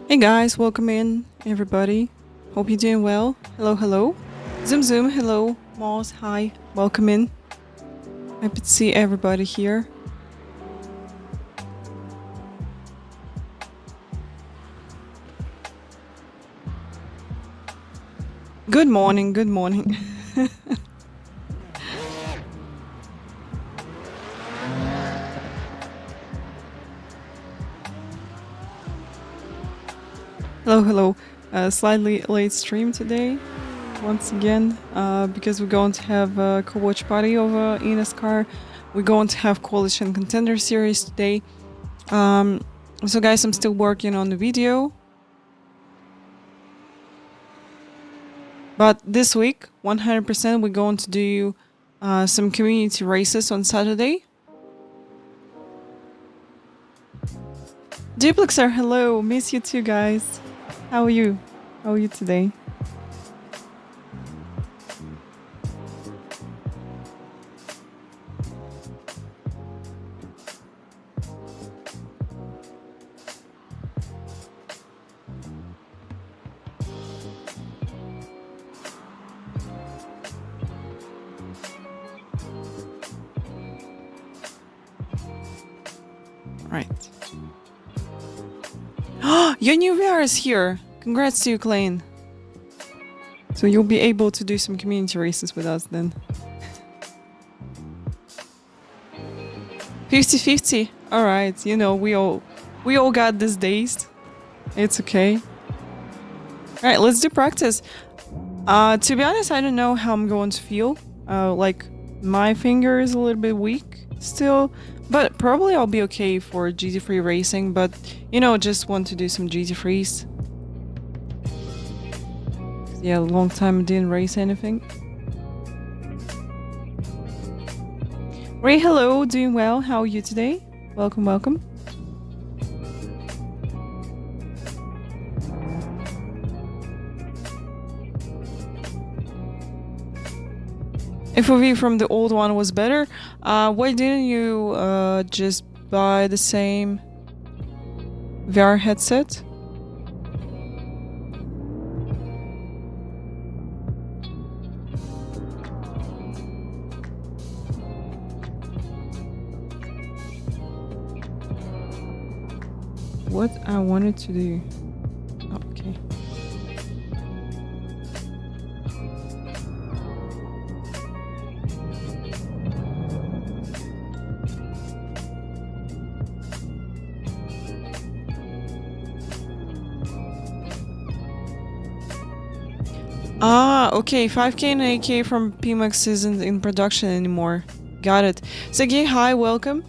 Hey guys, welcome in everybody. Hope you're doing well. Hello, hello. Zoom Zoom, hello. Moss, hi. Welcome in. Happy to see everybody here. Good morning, good morning. Hello, hello. Slightly late stream today, once again, because we're going to have a co-watch party over eNASCAR We're going to have College and Contender series today. So guys, I'm still working on the video. But this week, 100% we're going to do some community races on Saturday. Duplexer, hello. Miss you too, guys. How are you? How are you today? Right. Your new VR is here. Congrats to you, Klein. So you'll be able to do some community races with us then. 50-50. All right. You know, we all got these days. It's okay. All right, let's do practice. To be honest, I don't know how I'm going to feel. Like my finger is a little bit weak still. But probably I'll be okay for GT3 racing, but, you know, just want to do some GT3s. Yeah, a long time I didn't race anything. Ray, hello, doing well. How are you today? Welcome, welcome. FOV from the old one was better. Why didn't you just buy the same VR headset? What I wanted to do. Oh, okay. Okay, 5K and 8K from PMAX isn't in production anymore. Got it. Sergey, hi, welcome.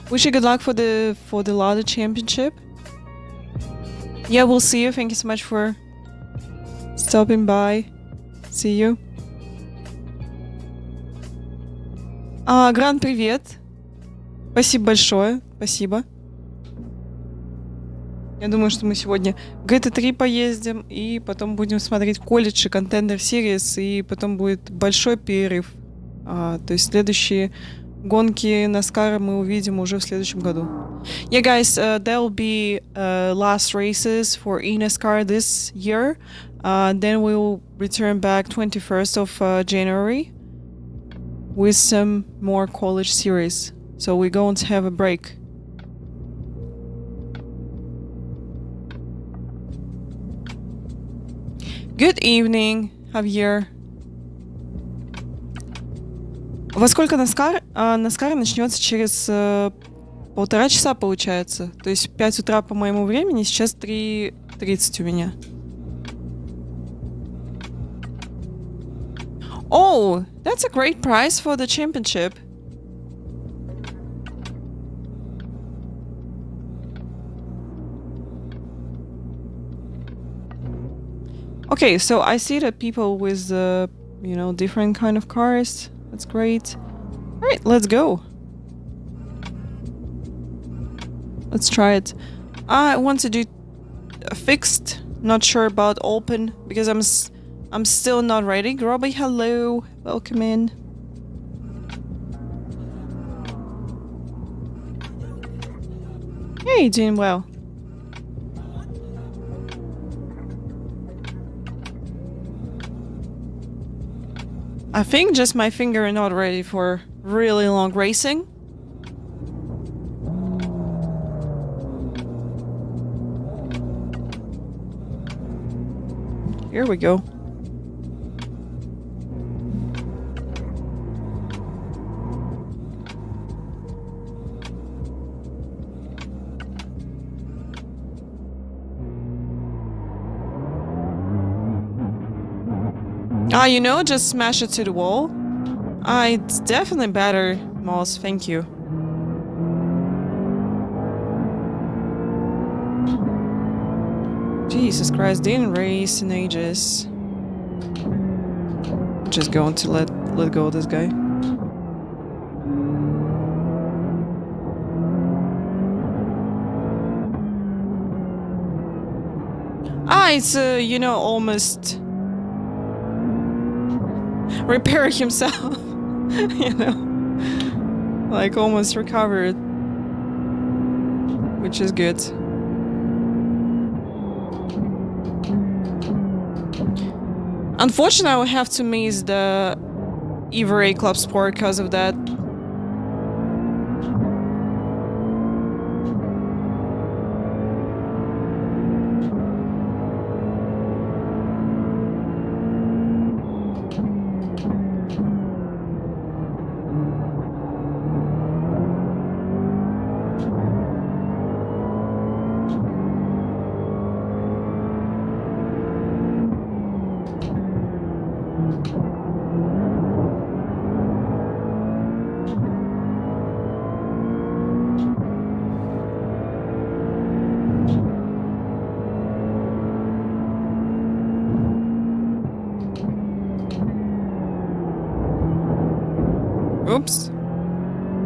Wish you good luck for the Lada Championship. Yeah, we'll see you. Thank you so much for stopping by. See you. Гран, привет. Спасибо большое. Спасибо. Я думаю, что мы сегодня в GT3 поездим, и потом будем смотреть колледж и Contender Series, и потом будет большой перерыв. То есть следующие гонки NASCAR мы увидим уже в следующем году. Yeah, guys, there will be last races for eNASCAR this year. Then we will return back 21st of January with some more college series. So we're going to have a break. Good evening, Javier. Во сколько NASCAR? NASCAR начнется через 1,5 часа, получается. То есть 5 утра по моему времени, сейчас 3:30 у меня. Oh, that's a great price for the championship. Okay, so I see that people with, you know, different kind of cars. That's great. All right, let's go. Let's try it. I want to do a fixed. Not sure about open because I'm still not ready. Robbie, hello. Welcome in. Hey, doing well. I think just my finger not ready for really long racing. Here we go. You know, just smash it to the wall. It's definitely better Moss, thank you. Jesus Christ, didn't race in ages. Just going to let go of this guy. Ah, it's you know, almost repair himself. You know, like almost recovered, which is good. Unfortunately, I will have to miss the Ivory Club Sport because of that. Oops.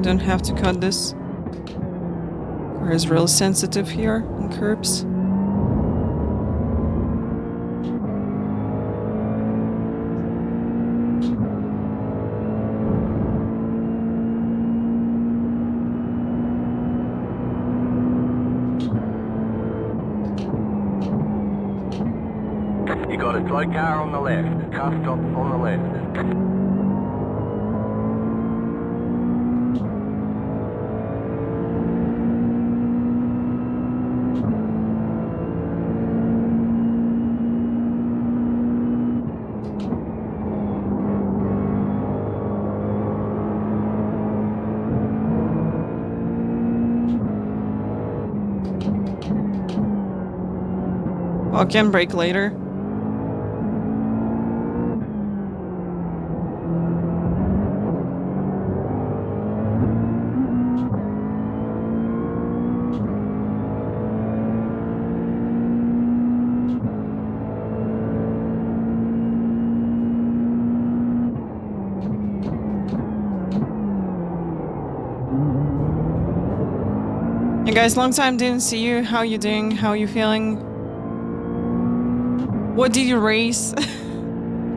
Don't have to cut this. Car is real sensitive here on curbs. You got a dry car on the left, car stop on the left. I can brake later. Hey guys, long time didn't see you. How you doing? How you feeling? What did you race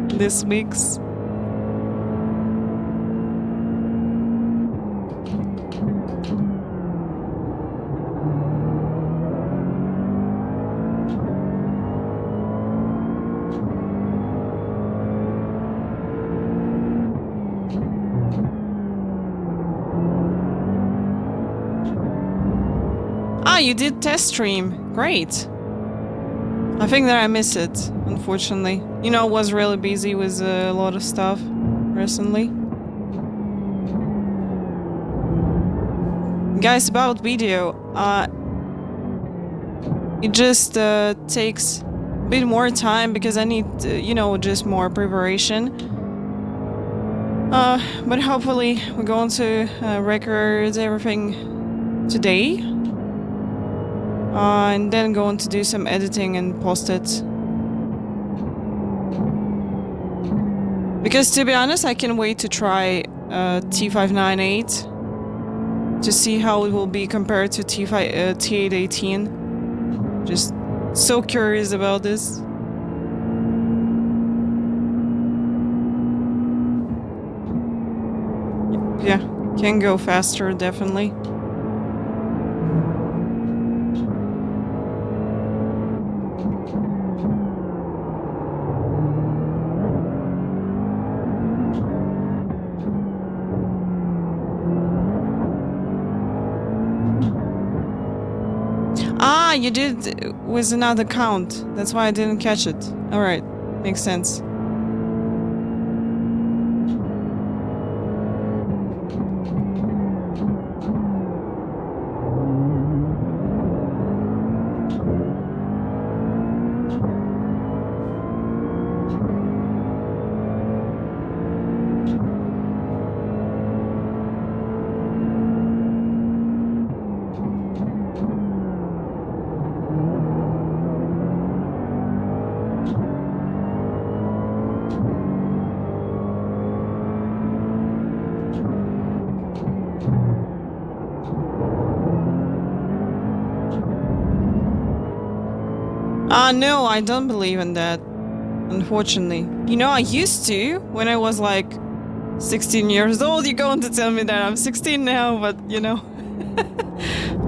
this week's? Ah, you did test stream. Great. I think that I missed it, unfortunately. You know, I was really busy with a lot of stuff recently. Guys, about video, it just takes a bit more time because I need, you know, just more preparation. But hopefully we're going to record everything today. And then going to do some editing and post it. Because to be honest, I can't wait to try T598 to see how it will be compared to T818. Just so curious about this. Yeah, can go faster, definitely. Ah, you did with another count. That's why I didn't catch it. Alright, makes sense. No, I don't believe in that, unfortunately. You know, I used to when I was like 16 years old. You're going to tell me that I'm 16 now, but you know,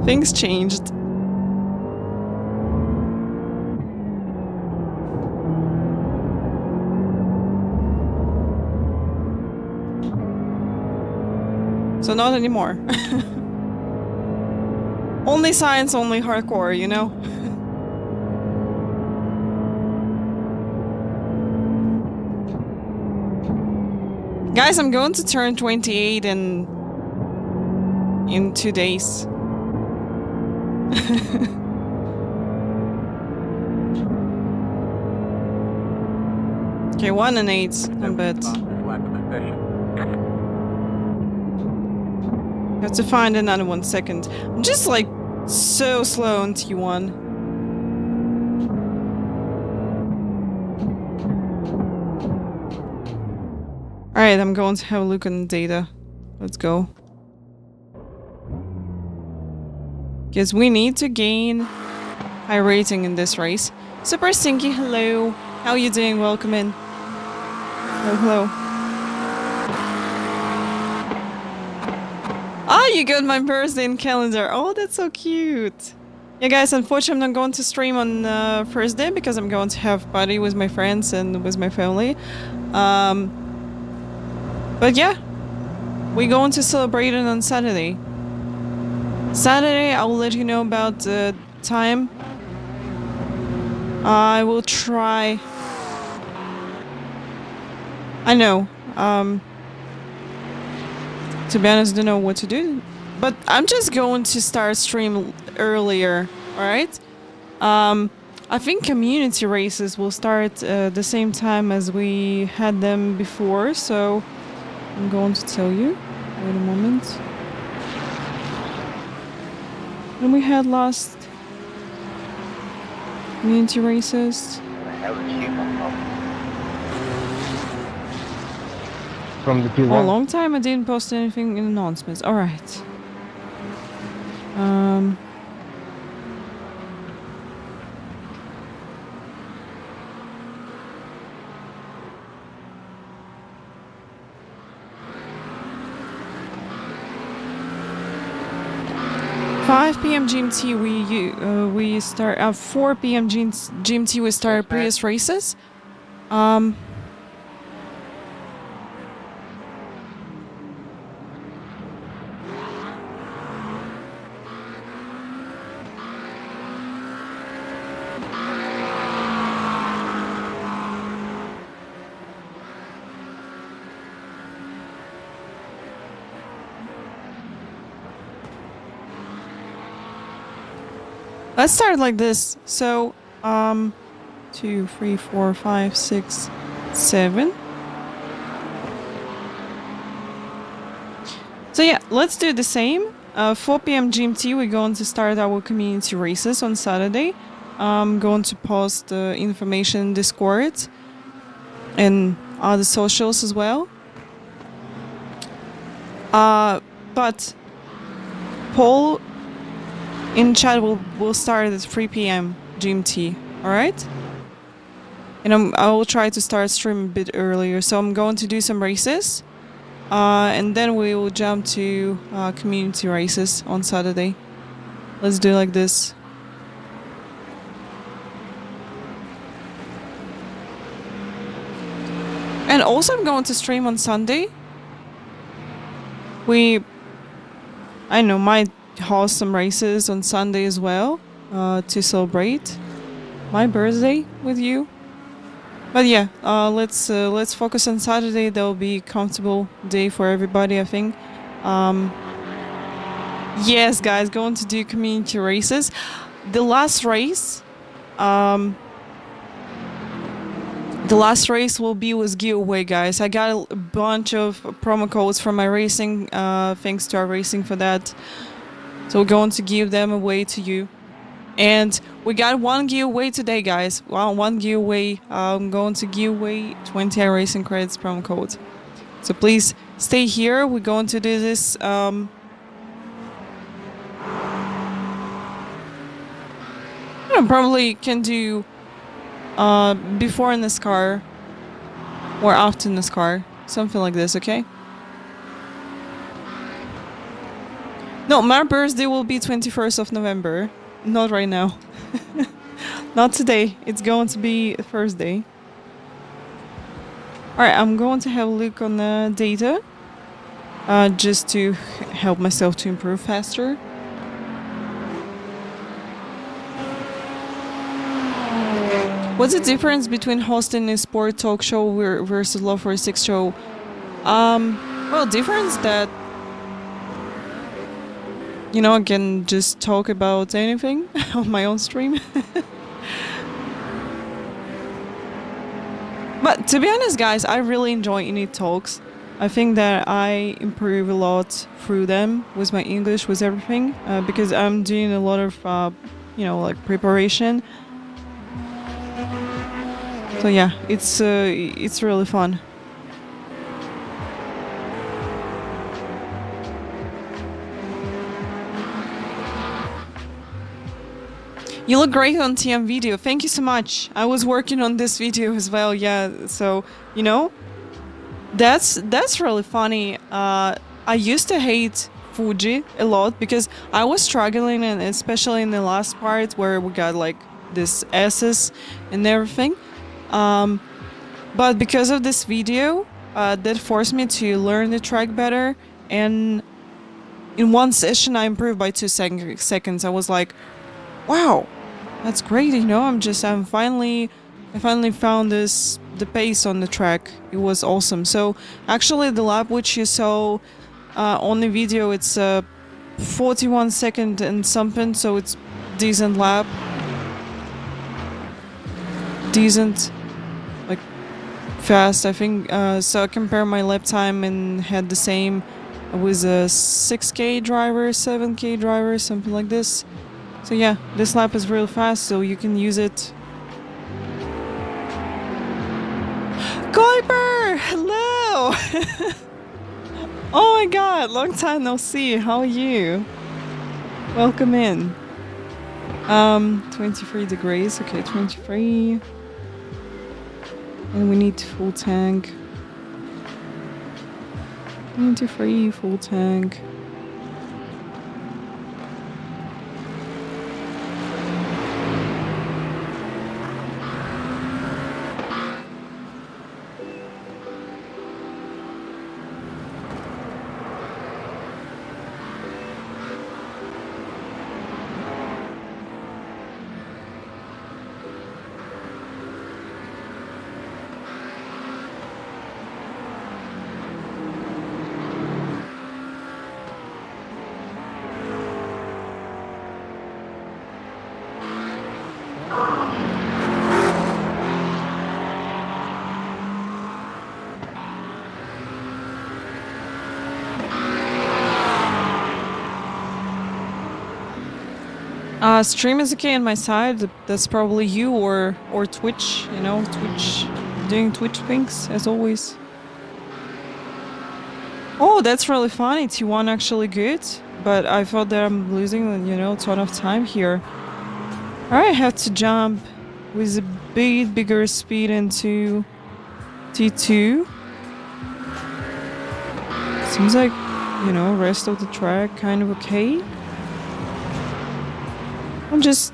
things changed. So not anymore. Only science, only hardcore, you know? Guys, I'm going to turn 28 in 2 days. Okay, 1 and 8, I bet. I have to find another 1 second. I'm just like so slow on T1. Alright, I'm going to have a look on the data. Let's go. Because we need to gain high rating in this race. Super Stinky, hello. How are you doing? Welcome in. Oh, hello. Ah, you got my birthday in calendar. Oh, that's so cute. Yeah, guys, unfortunately, I'm not going to stream on Thursday because I'm going to have party with my friends and with my family. But yeah, we're going to celebrate it on Saturday. Saturday, I will let you know about the time. I will try. I know. To be honest, I don't know what to do. But I'm just going to start stream earlier, alright? I think community races will start the same time as we had them before, so I'm going to tell you. Wait a moment. When we had last community races. From the T1. Oh, a long time I didn't post anything in announcements. Alright. 5 p.m. GMT we start at 4 p.m. GMT we start previous races. Let's start like this. So, 2, 3, 4, 5, 6, 7. So yeah, let's do the same. 4 p.m. GMT, we're going to start our community races on Saturday. I'm going to post information in Discord and other socials as well. But poll in chat will start at 3 p.m. GMT, alright? And I will try to start stream a bit earlier, so I'm going to do some races. And then we will jump to community races on Saturday. Let's do like this. And also I'm going to stream on Sunday. I know, might host some races on Sunday as well, to celebrate my birthday with you. But yeah, let's focus on Saturday. That'll be a comfortable day for everybody, I think. Yes, guys, going to do community races. The last race will be with giveaway, guys. I got a bunch of promo codes from my racing, thanks to our racing for that. So we're going to give them away to you. And we got one giveaway today, guys. Well, one giveaway. I'm going to give away 20 iRacing credits promo code. So please stay here. We're going to do this Probably can do before NASCAR or after NASCAR. Something like this, okay? No, my birthday will be 21st of November. Not right now. Not today. It's going to be Thursday. Alright, I'm going to have a look on the data. Just to help myself to improve faster. What's the difference between hosting a sport talk show versus LoveFortySix show? Well, difference that, you know, I can just talk about anything on my own stream. But to be honest, guys, I really enjoy any talks. I think that I improve a lot through them with my English, with everything, because I'm doing a lot of, you know, like preparation. So yeah, it's really fun. You look great on TM video. Thank you so much. I was working on this video as well. Yeah, so you know, that's really funny. I used to hate Fuji a lot because I was struggling, and especially in the last part where we got like this S's and everything. But because of this video, that forced me to learn the track better, and in one session I improved by 2 seconds. I was like, wow, that's great, you know. I finally found the pace on the track. It was awesome. So actually the lap which you saw on the video, it's 41 second and something, so it's decent lap. Decent, like fast, I think. So I compare my lap time and had the same with a 6K driver, 7K driver, something like this. So yeah, this lap is real fast, so you can use it. Kuiper! Hello! Oh my god, long time no see. How are you? Welcome in. 23 degrees. Okay, 23. And we need full tank. 23, full tank. Stream is okay on my side. That's probably you or Twitch, you know, Twitch, doing Twitch things as always. Oh, that's really funny. T1 actually good, but I thought that I'm losing, you know, a ton of time here. I have to jump with a bit bigger speed into T2. Seems like, you know, rest of the track kind of okay. I'm just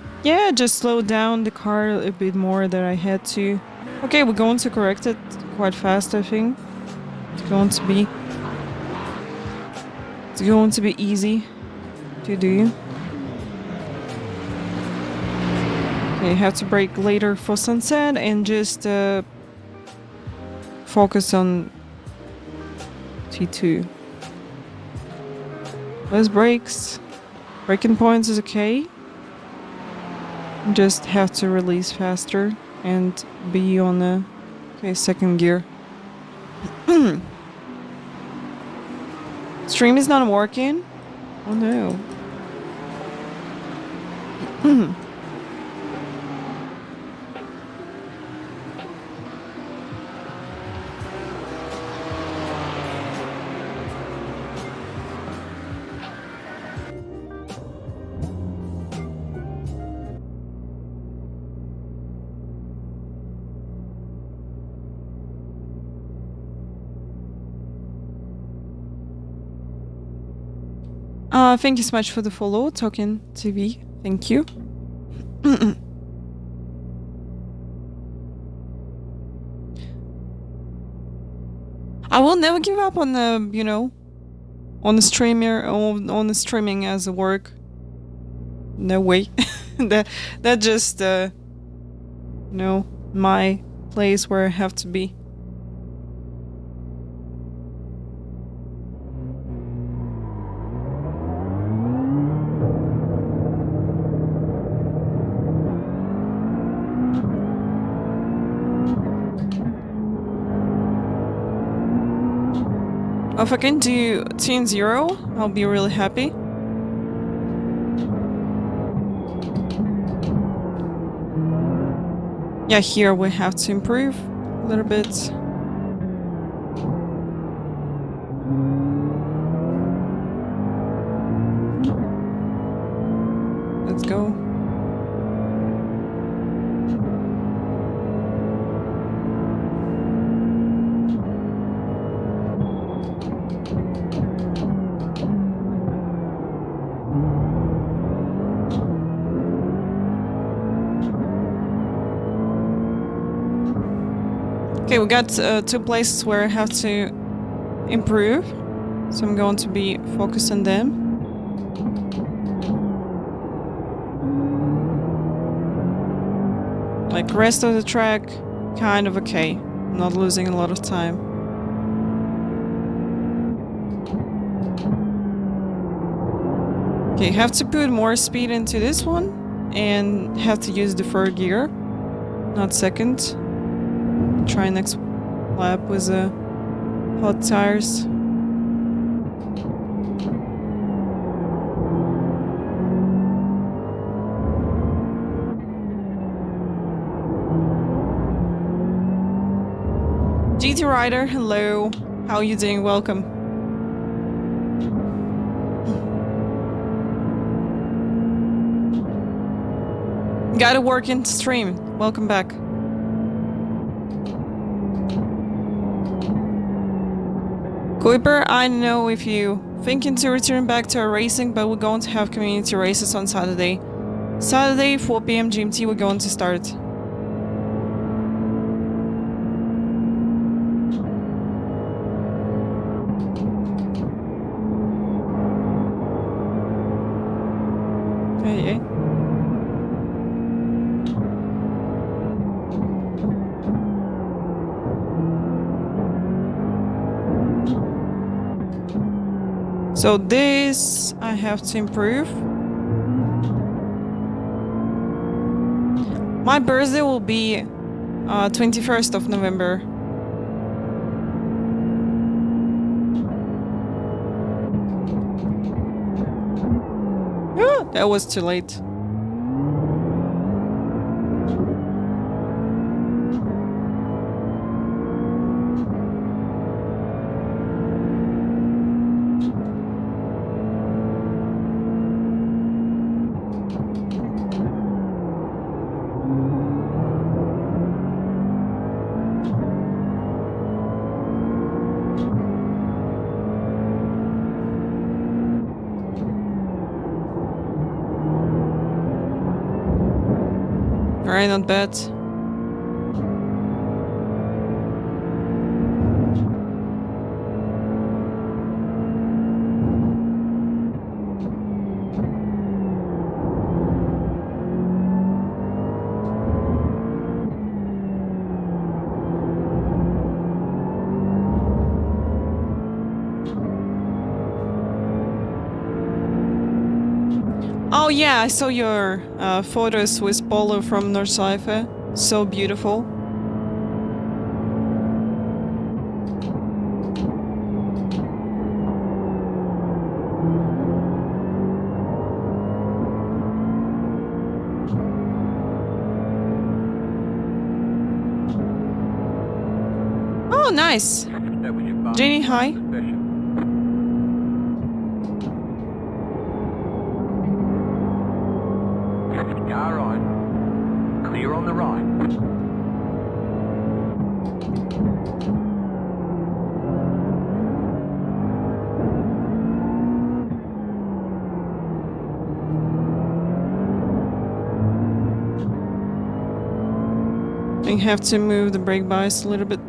slow down the car a bit more than I had to. Okay, we're going to correct it quite fast, I think. It's going to be easy to do. Okay, have to brake later for sunset and just focus on T2. Less brakes. Braking points is okay. Just have to release faster and be on the second gear. Stream is not working. Oh no. Thank you so much for the follow, Token TV. Thank you. I will never give up on the, you know, on the streamer, on the streaming as a work. No way. that just, you know, my place where I have to be. If I can do Team 0, I'll be really happy. Yeah, here we have to improve a little bit. Let's go. Okay, we got 2 places where I have to improve, so I'm going to be focused on them. Like, rest of the track, kind of okay. Not losing a lot of time. Okay, have to put more speed into this one, and have to use the 3rd gear, not 2nd. Try next lap with the hot tires. GT Rider, hello. How are you doing? Welcome. Gotta work in stream. Welcome back. Kuiper, I don't know if you thinking to return back to our racing, but we're going to have community races on Saturday. Saturday, 4 PM GMT, we're going to start. Hey. So this I have to improve. My birthday will be 21st of November. Ah, that was too late. Alright, not bad. Oh yeah, I saw your photos with Polo from North Cypher. So beautiful. Oh, nice. Jenny, hi. Car on. Clear on the right. I have to move the brake bias a little bit.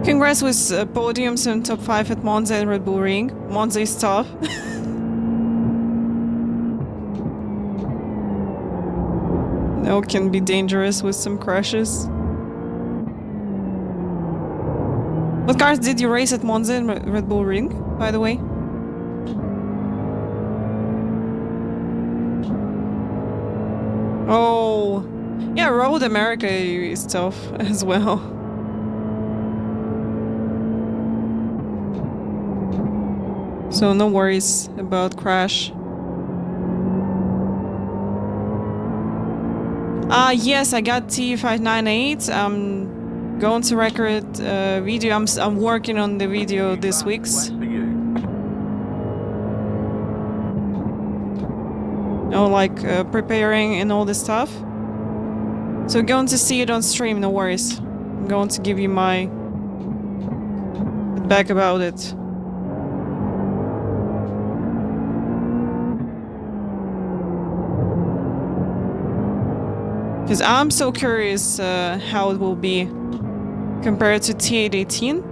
Congrats with podiums and top 5 at Monza and Red Bull Ring. Monza is tough. That can be dangerous with some crashes. What cars did you race at Monza and Red Bull Ring, by the way? Oh, yeah, Road America is tough as well. So no worries about crash. Yes, I got T598. I'm going to record video. I'm working on the video this week. No, like preparing and all this stuff. So going to see it on stream. No worries. I'm going to give you my feedback about it. Because I'm so curious how it will be compared to T818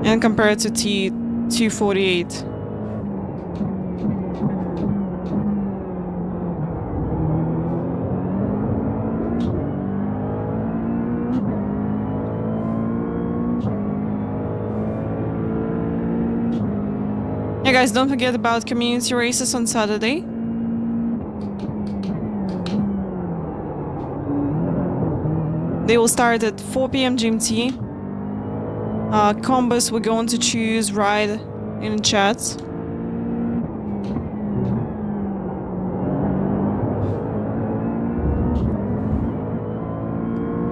and compared to T248. Yeah, guys, don't forget about community races on Saturday. They will start at 4 PM GMT. Combos we're going to choose right in the chat.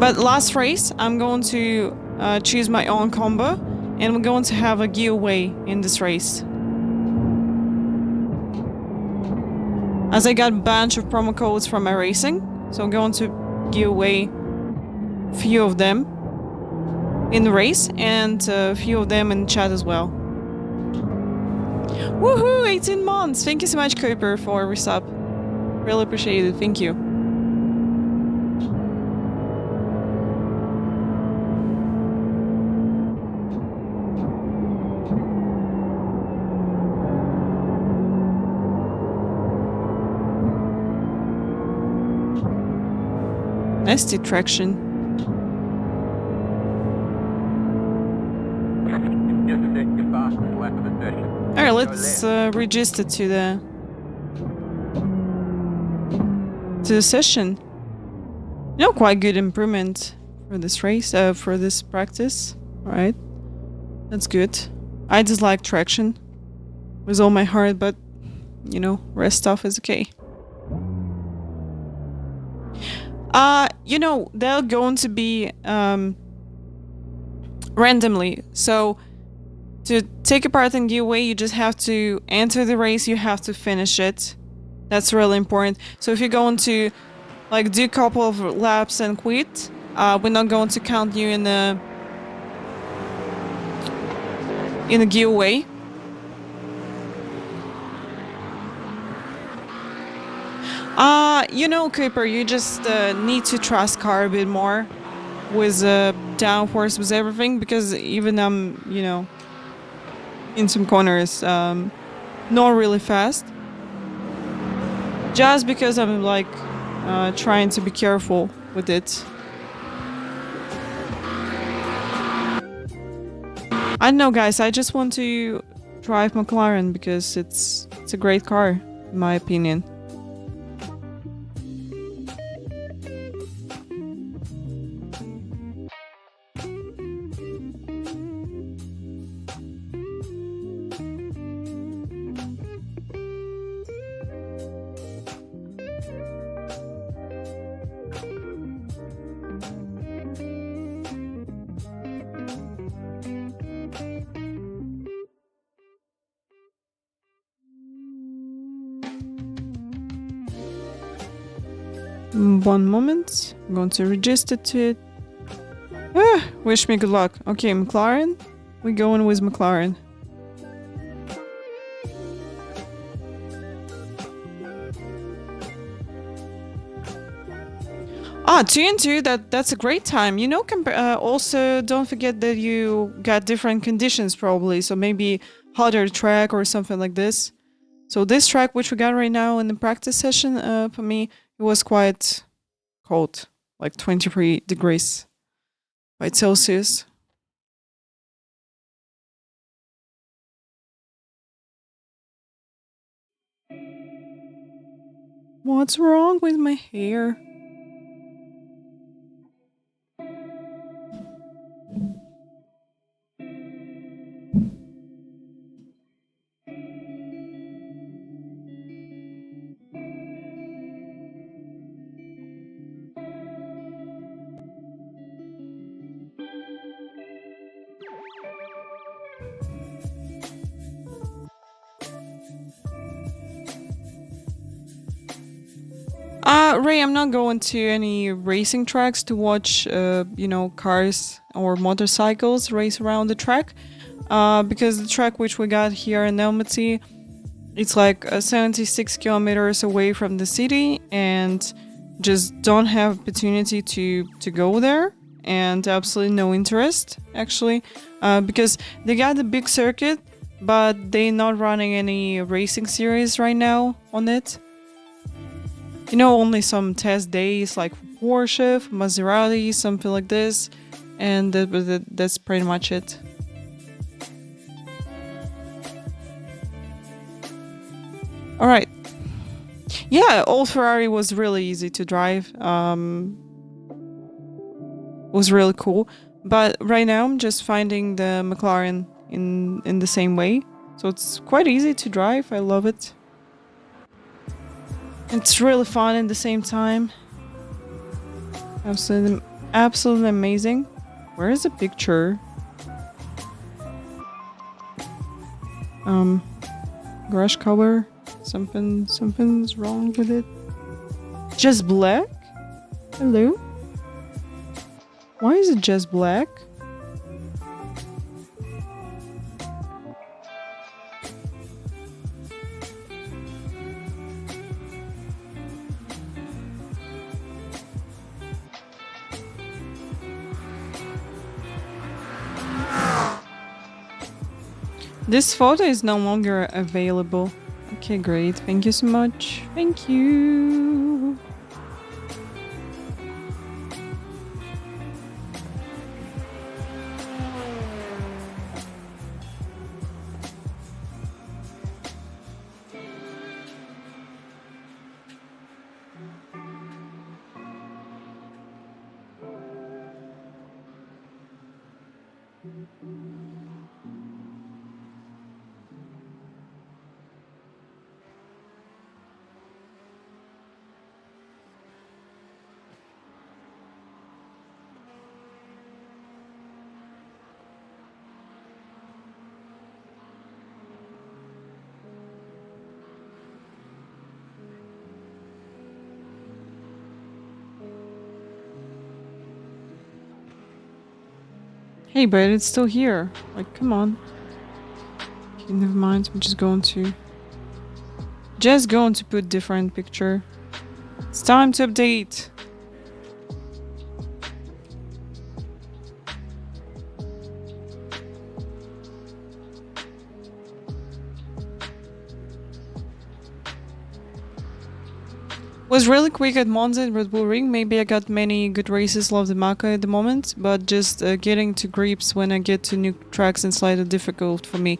But last race, I'm going to choose my own combo, and we're going to have a giveaway in this race. As I got a bunch of promo codes from my racing, so I'm going to give away few of them in the race and a few of them in chat as well. Woohoo! 18 months! Thank you so much, Cooper, for resub. Really appreciate it. Thank you. Nasty traction. Alright, let's register to the session. You know, quite good improvement for this race, for this practice. Alright, that's good. I dislike traction with all my heart, but you know, rest stuff is okay. You know, they're going to be randomly. So to take a part in giveaway, you just have to enter the race, you have to finish it. That's really important. So if you're going to like do a couple of laps and quit, we're not going to count you in the giveaway. You know, Cooper, you just need to trust car a bit more with downforce, with everything, because even you know, in some corners, not really fast. Just because I'm like trying to be careful with it. I don't know, guys. I just want to drive McLaren because it's a great car, in my opinion. One moment. I'm going to register to it. Wish me good luck. Okay, McLaren. We're going with McLaren. Ah, 2 and 2, that's a great time. You know, also don't forget that you got different conditions probably. So maybe hotter track or something like this. So this track which we got right now in the practice session, for me, it was quite cold. Like 23 degrees by Celsius. What's wrong with my hair? Ray, I'm not going to any racing tracks to watch, you know, cars or motorcycles race around the track. Because the track which we got here in Almaty, it's like 76 kilometers away from the city, and just don't have opportunity to go there, and absolutely no interest actually, because they got a big circuit, but they're not running any racing series right now on it. You know, only some test days like Porsche, Maserati, something like this, and that's pretty much it. All right. Yeah, old Ferrari was really easy to drive. Was really cool. But right now I'm just finding the McLaren in the same way. So it's quite easy to drive. I love it. It's really fun at the same time. Absolutely amazing. Where is the picture? Garage cover. Something's wrong with it. Just black? Hello? Why is it just black? This photo is no longer available. Okay, great. Thank you so much. Thank you. Hey, but it's still here. Like, come on. Okay, never mind. I'm just going to put different picture. It's time to update. Was really quick at Monza and Red Bull Ring. Maybe I got many good races, love the Maka at the moment, but just getting to grips when I get to new tracks is slightly difficult for me.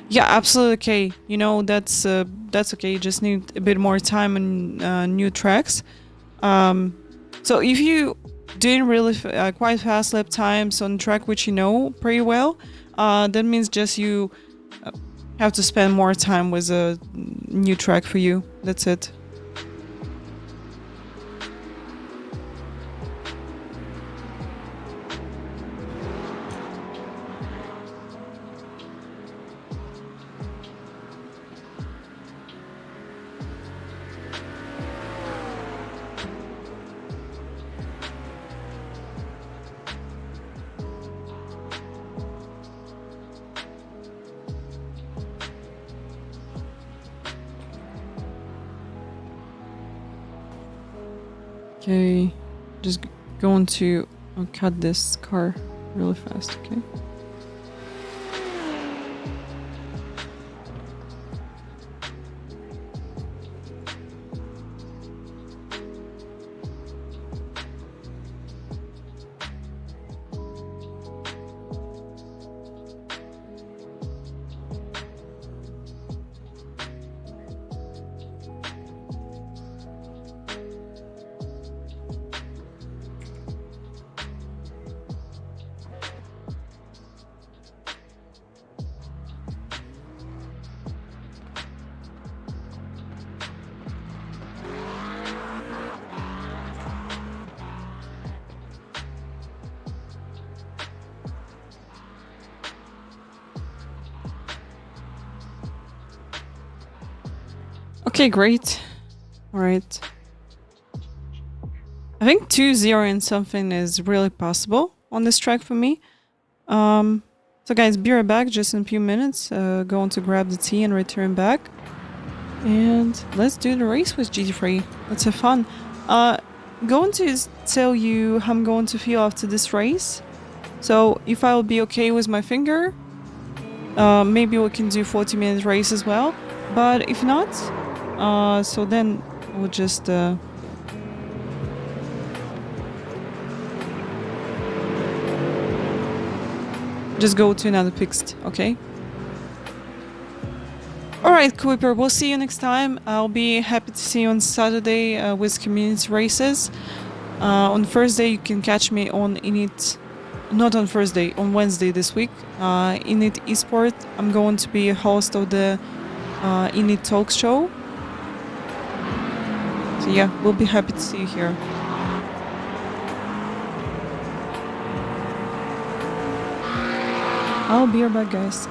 Yeah, absolutely okay. You know, that's okay. You just need a bit more time on new tracks. So if you doing really quite fast lap times on track which you know pretty well, that means just you have to spend more time with a new track for you. That's it. Okay, just going to cut this car really fast, okay? Okay, great. All right. I think 2-0 and something is really possible on this track for me. So guys, be right back just in a few minutes. Going to grab the tea and return back. And let's do the race with GT3. Let's have fun. Going to tell you how I'm going to feel after this race. So if I'll be okay with my finger, maybe we can do 40-minute race as well. But if not, so then we'll just go to another fixed, okay? Alright, Cooper, we'll see you next time. I'll be happy to see you on Saturday with community races. On Thursday, you can catch me on Init. Not on Thursday, on Wednesday this week. Init Esport. I'm going to be a host of the Init Talk Show. So yeah, we'll be happy to see you here. I'll be right back, guys.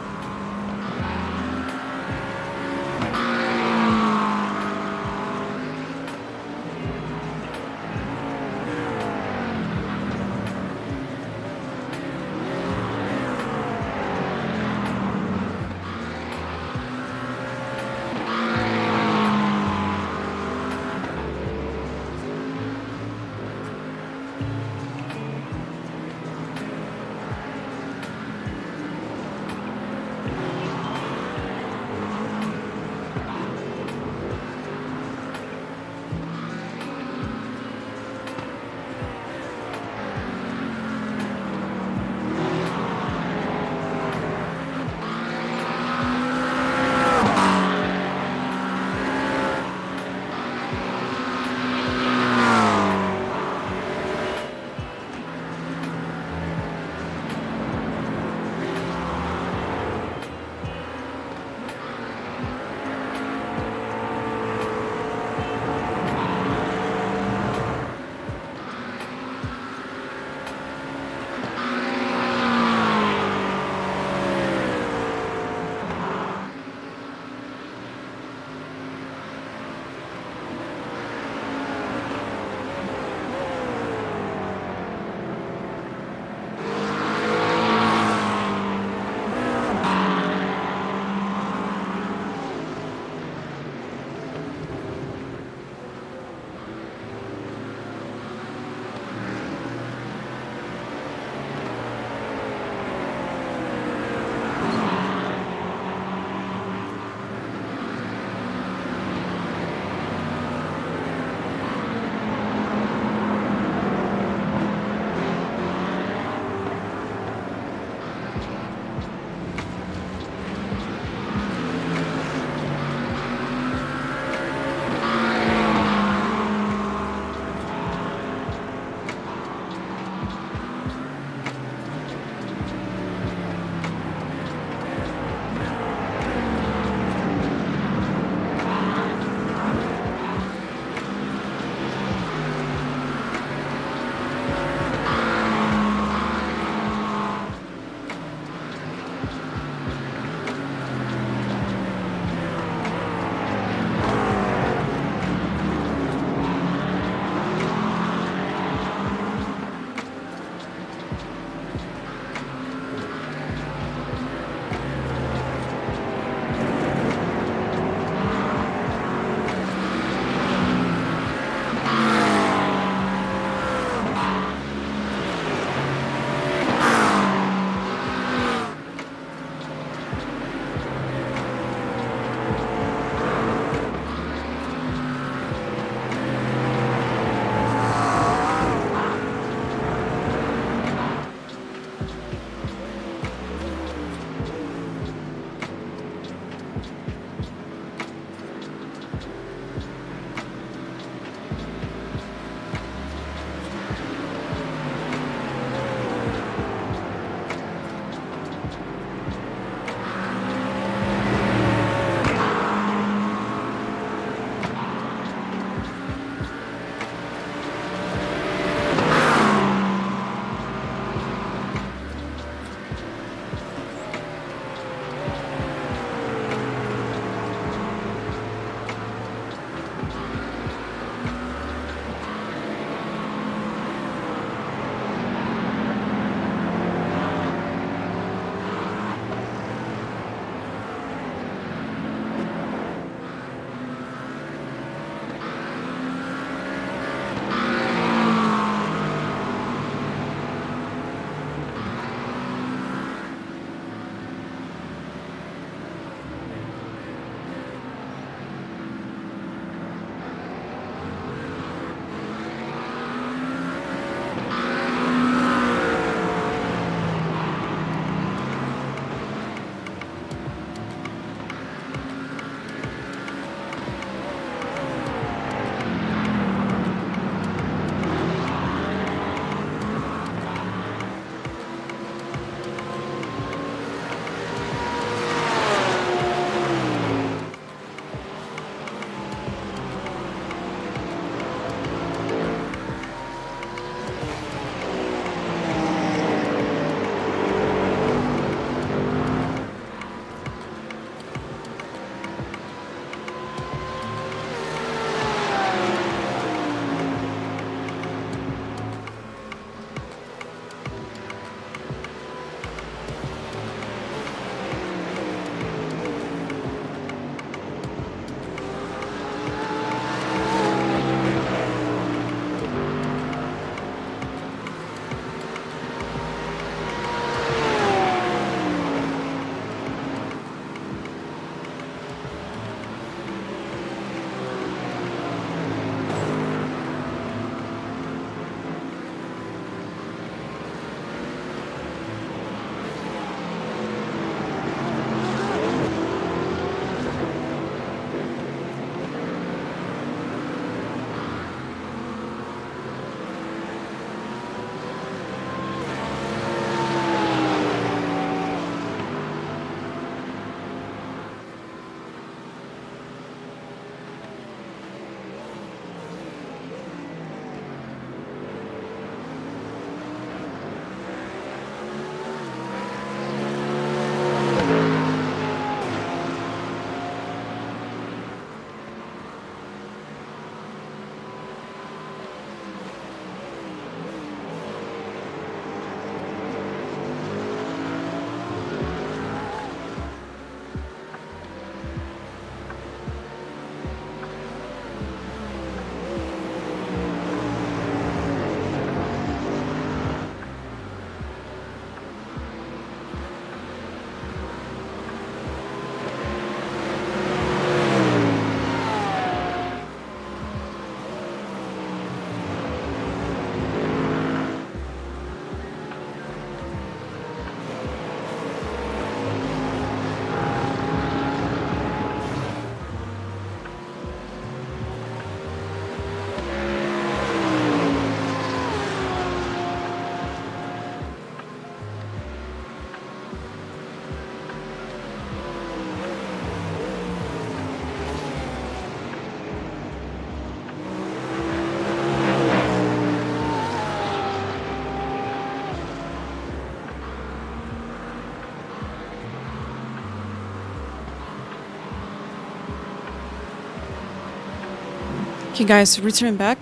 Okay guys, return back.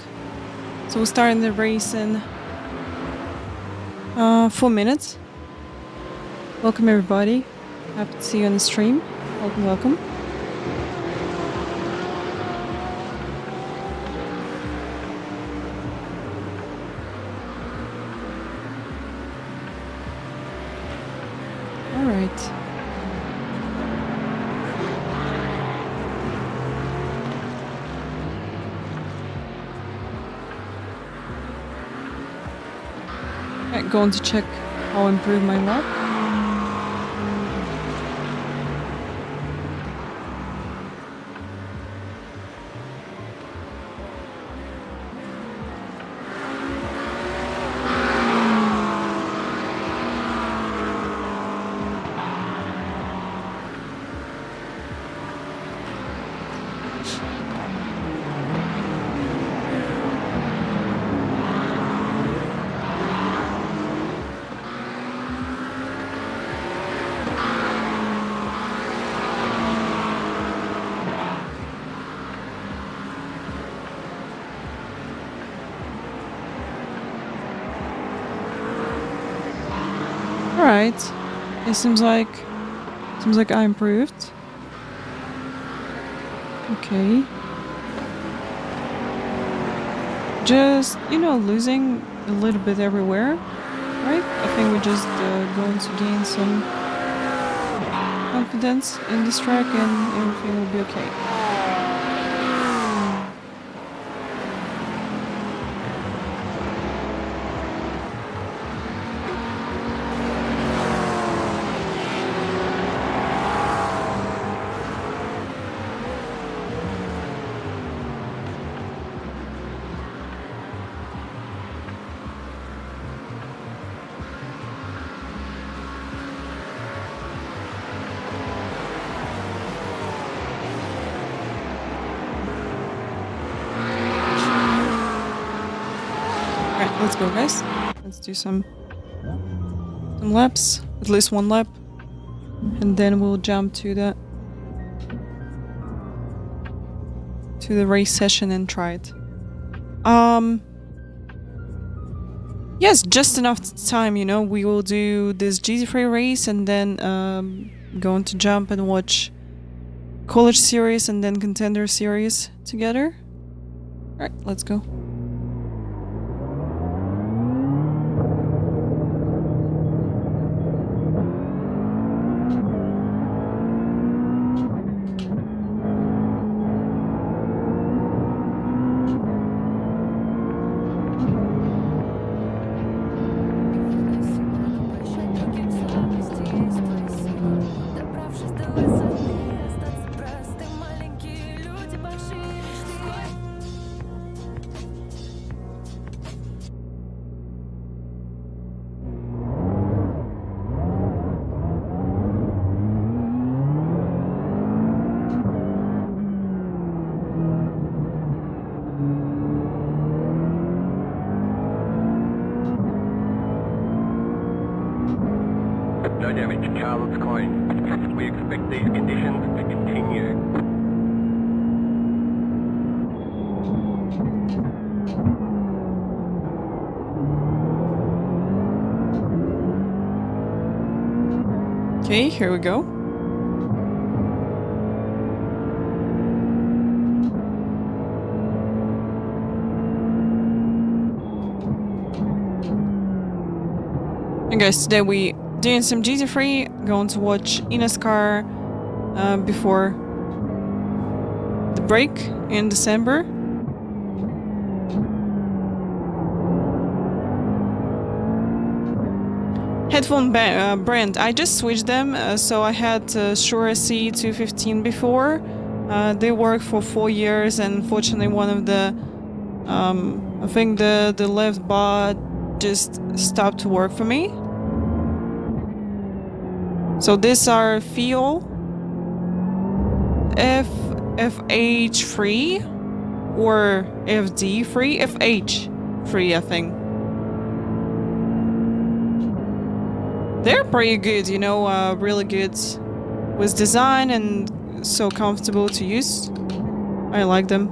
So we're starting the race in 4 minutes. Welcome everybody. Happy to see you on the stream. Welcome, welcome. All right. Right, going to check how I improve my lap. Alright. It seems like I improved. Okay. Just, you know, losing a little bit everywhere, right? I think we're just going to gain some confidence in this track and everything will be okay. Let's go, guys. Let's do some laps, at least one lap, and then we'll jump to the race session and try it. Yes, just enough time, you know. We will do this GT3 race and then going to jump and watch College Series and then Contender Series together. All right, let's go. No damage. Car looks clean. We expect these conditions to continue. Okay, here we go. And guys, today we doing some GT3, going to watch eNASCAR before the break in December. Headphone brand, I just switched them, so I had Shure MV7 before. They worked for 4 years, and unfortunately one of the, I think the left bar just stopped to work for me. So these are FH3 or FD3, FH3 I think. They're pretty good, you know, really good with design and so comfortable to use. I like them.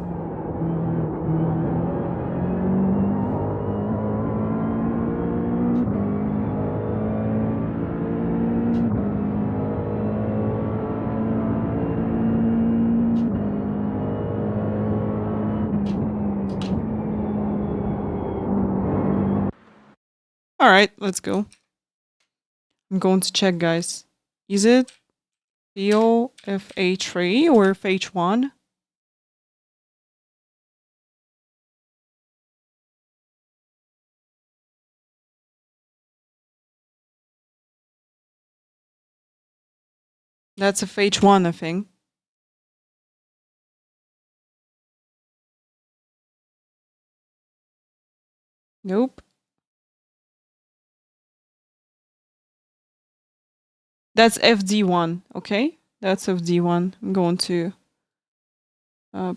Alright, let's go. I'm going to check, guys. Is it FA3 or FH1? That's FH1, I think. Nope. That's FD1, okay? That's FD1. I'm going to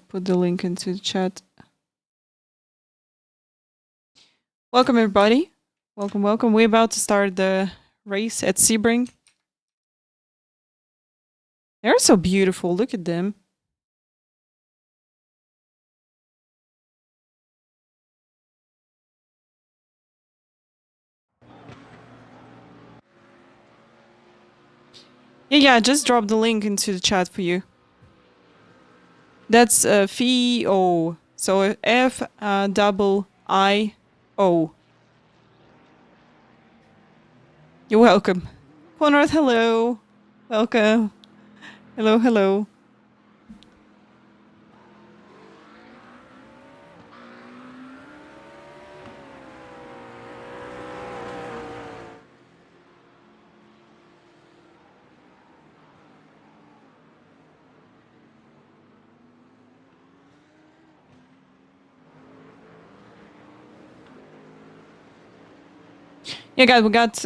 put the link into the chat. Welcome, everybody. Welcome, welcome. We're about to start the race at Sebring. They're so beautiful. Look at them. Yeah, just drop the link into the chat for you. That's FIO. So F-I-I-O. You're welcome. Conrad, hello. Welcome. Hello, hello. Yeah, guys, we got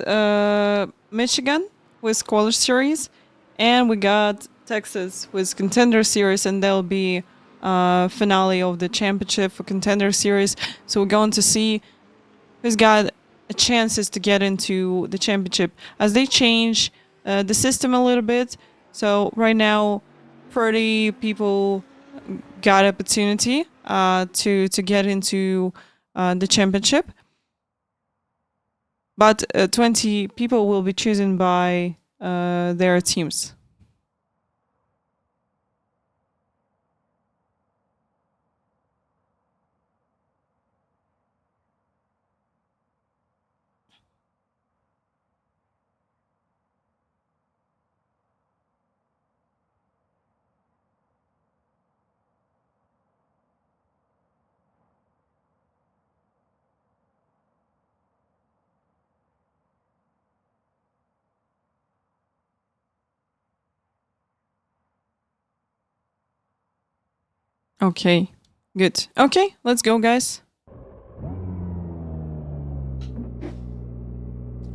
Michigan with College Series, and we got Texas with Contender Series, and there'll be finale of the championship for Contender Series. So we're going to see who's got chances to get into the championship as they change the system a little bit. So right now, 30 people got opportunity to get into the championship. But 20 people will be chosen by their teams. Okay, good. Okay, let's go, guys.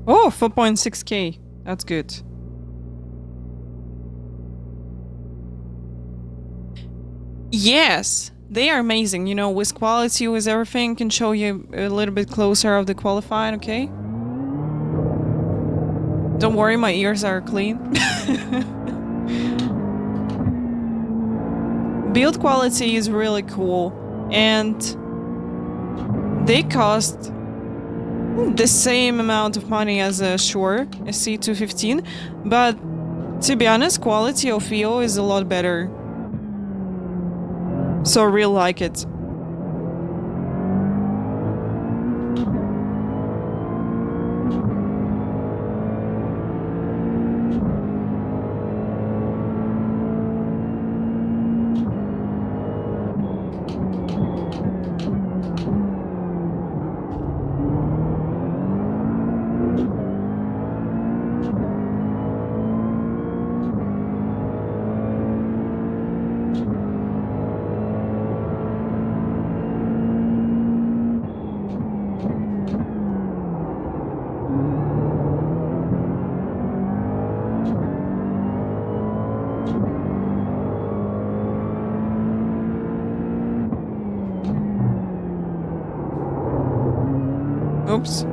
Oh, 4.6K. That's good. Yes, they are amazing. You know, with quality, with everything, can show you a little bit closer of the qualified, okay? Don't worry, my ears are clean. Build quality is really cool, and they cost the same amount of money as a Shure SC215, but to be honest, quality of feel is a lot better. So I really like it. Oops.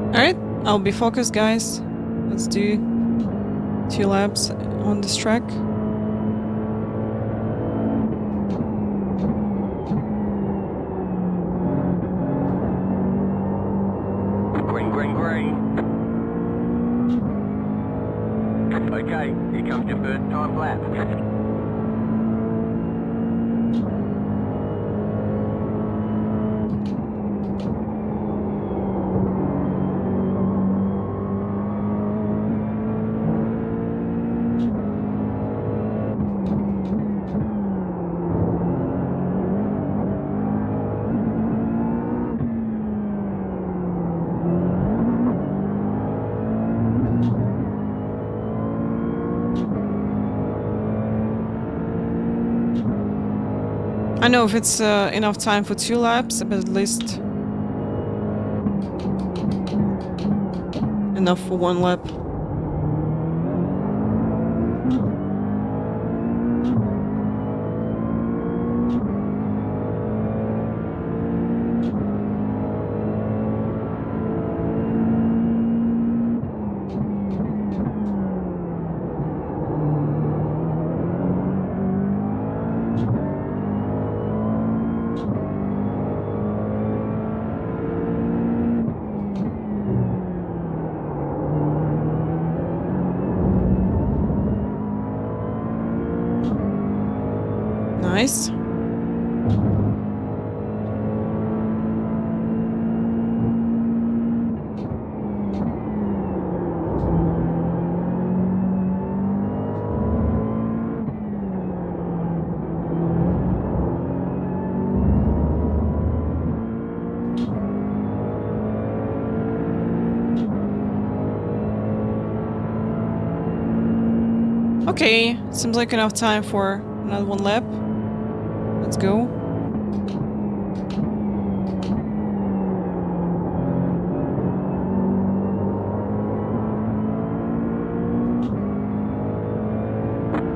Alright, I'll be focused, guys. Let's do 2 laps on this track. Green, green, green. Okay, here comes your first time lap. I don't know if it's enough time for 2 laps, but at least enough for 1 lap. Nice. Okay, seems like enough time for another 1 lap. Let's go.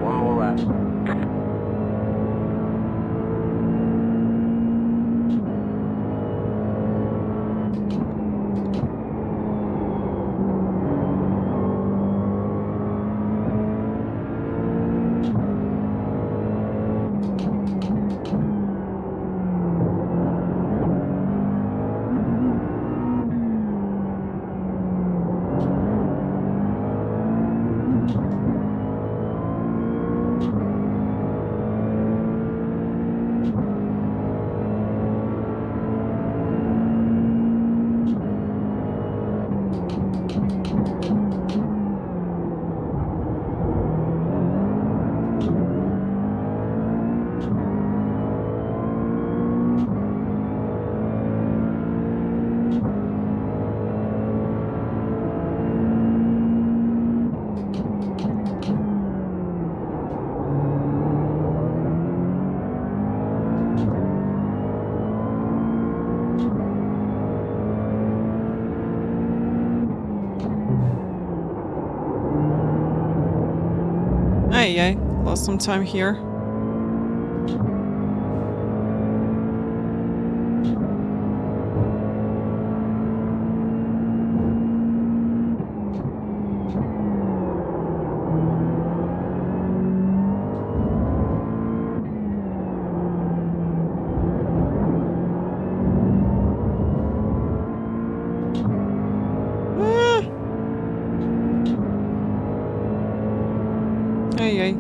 One more lap. Hey, I lost some time here. Hey, hey.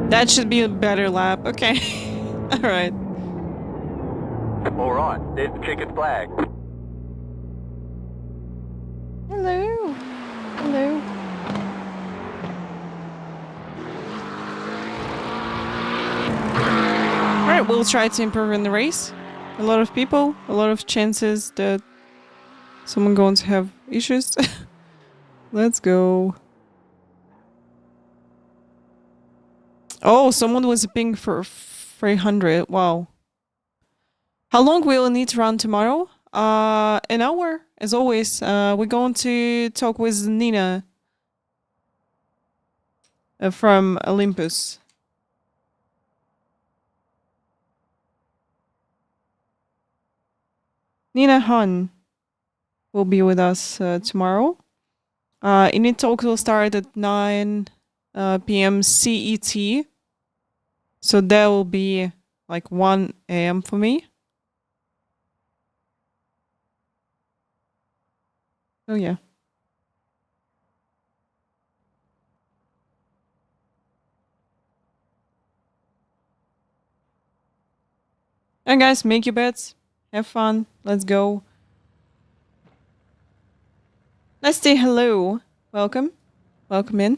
That should be a better lap. Okay. All right. All right, there's the checkered flag. Hello. Hello. Alright, we'll try to improve in the race. A lot of people, a lot of chances that someone going to have issues. Let's go. Oh, someone was ping for 300. Wow. How long will I need to run tomorrow? an hour, as always. We're going to talk with Nina from Olympus. Nina Han will be with us tomorrow. Init Talk will start at 9 p.m. CET. So that will be like 1 a.m. for me. Oh, yeah. And guys, make your bets. Have fun. Let's go. Let's say hello. Welcome. Welcome in.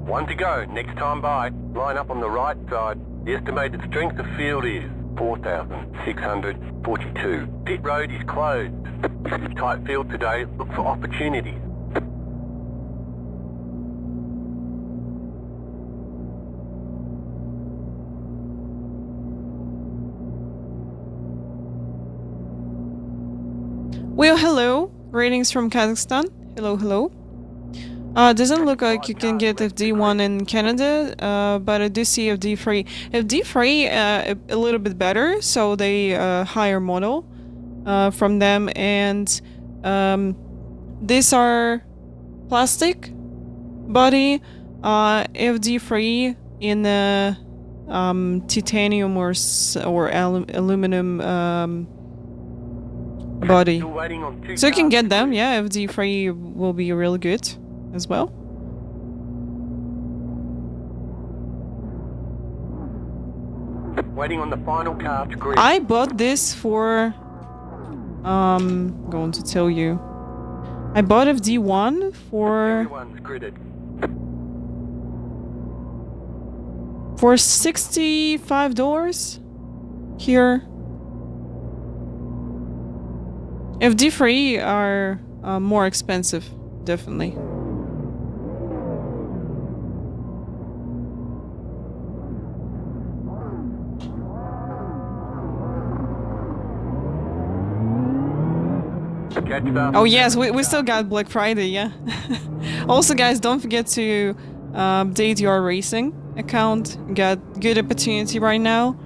One to go. Next time by. Line up on the right side. The estimated strength of field is 4,642. Pit road is closed. Tight field today. Look for opportunities. Well, hello. Greetings from Kazakhstan. Hello, hello. Doesn't look like you can get FD1 in Canada, but I do see FD3. FD3 a little bit better, so they higher model from them, and these are plastic body. FD3 in titanium or aluminum body. So you can get them, yeah. FD3 will be really good as well. Waiting on the final car to grid. I bought this for going to tell you. I bought FD1 for Everyone's gridded. $65 here. FD3 are more expensive, definitely. Oh yes, we still got Black Friday, yeah. Also guys, don't forget to update your racing account. Got good opportunity right now.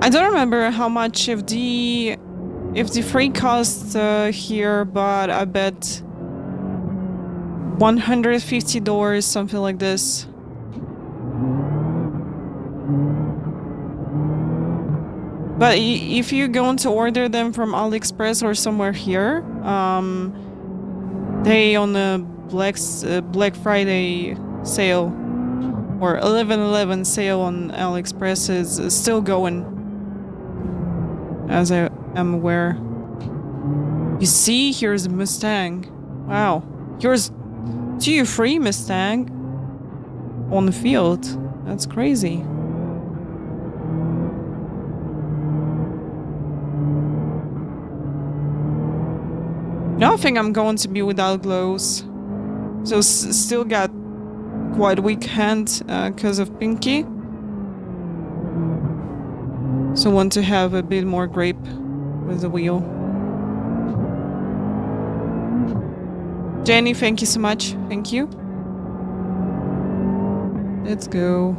I don't remember how much FD3 costs here, but I bet $150, something like this. But if you're going to order them from AliExpress or somewhere here, they on the Black Friday sale or 11/11 sale on AliExpress is still going, as I am aware. You see, here's a Mustang. Wow, here's 2 free Mustang on the field. That's crazy. Now I think I'm going to be without gloves. So still got quite weak hand because of Pinky. So want to have a bit more grip with the wheel. Jenny, thank you so much. Thank you. Let's go.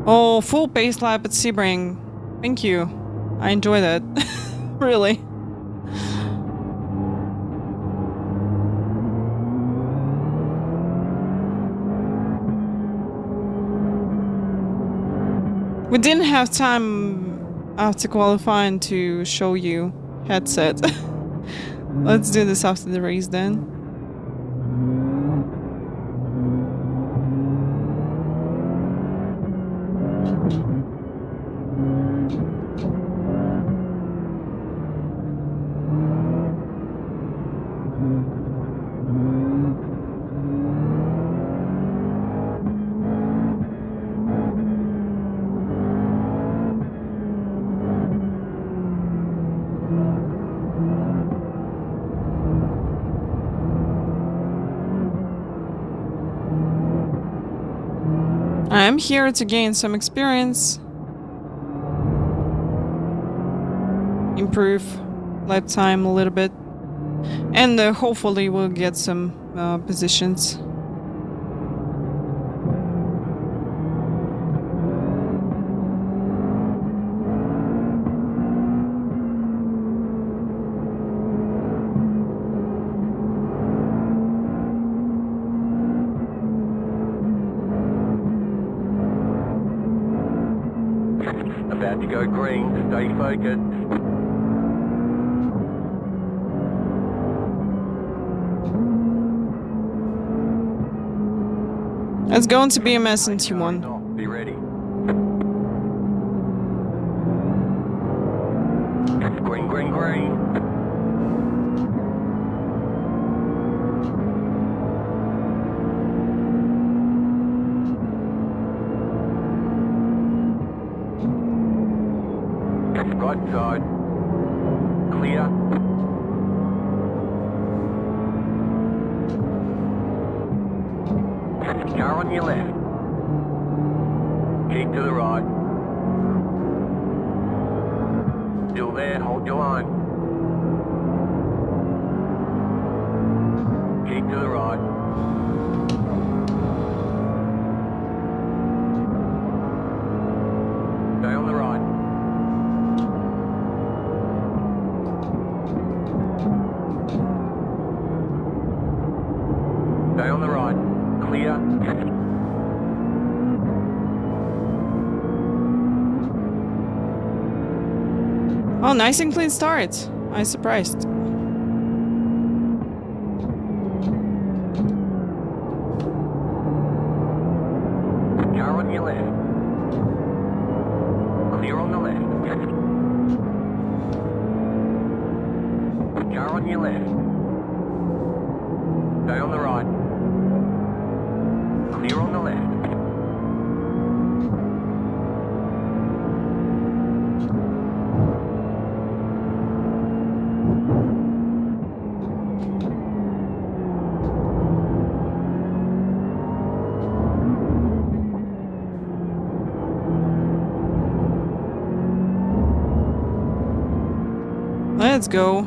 Oh, full pace lap at Sebring. Thank you. I enjoy that. Really. We didn't have time after qualifying to show you headset. Let's do this after the race then. I'm here to gain some experience, improve lap time a little bit, and hopefully we'll get some positions. About to go green, stay focused. It's going to be a mess in T1. Be ready. Green, green, green. Right side. Clear. Car on your left. Keep to the right. Still there, hold your line. Keep to the right. Stay on the right. Stay on the right. Clear. Oh, nice and clean start. I'm surprised. Car on your left. Clear on the left. Car on your left. Stay on the right. Clear on the left. Let's go.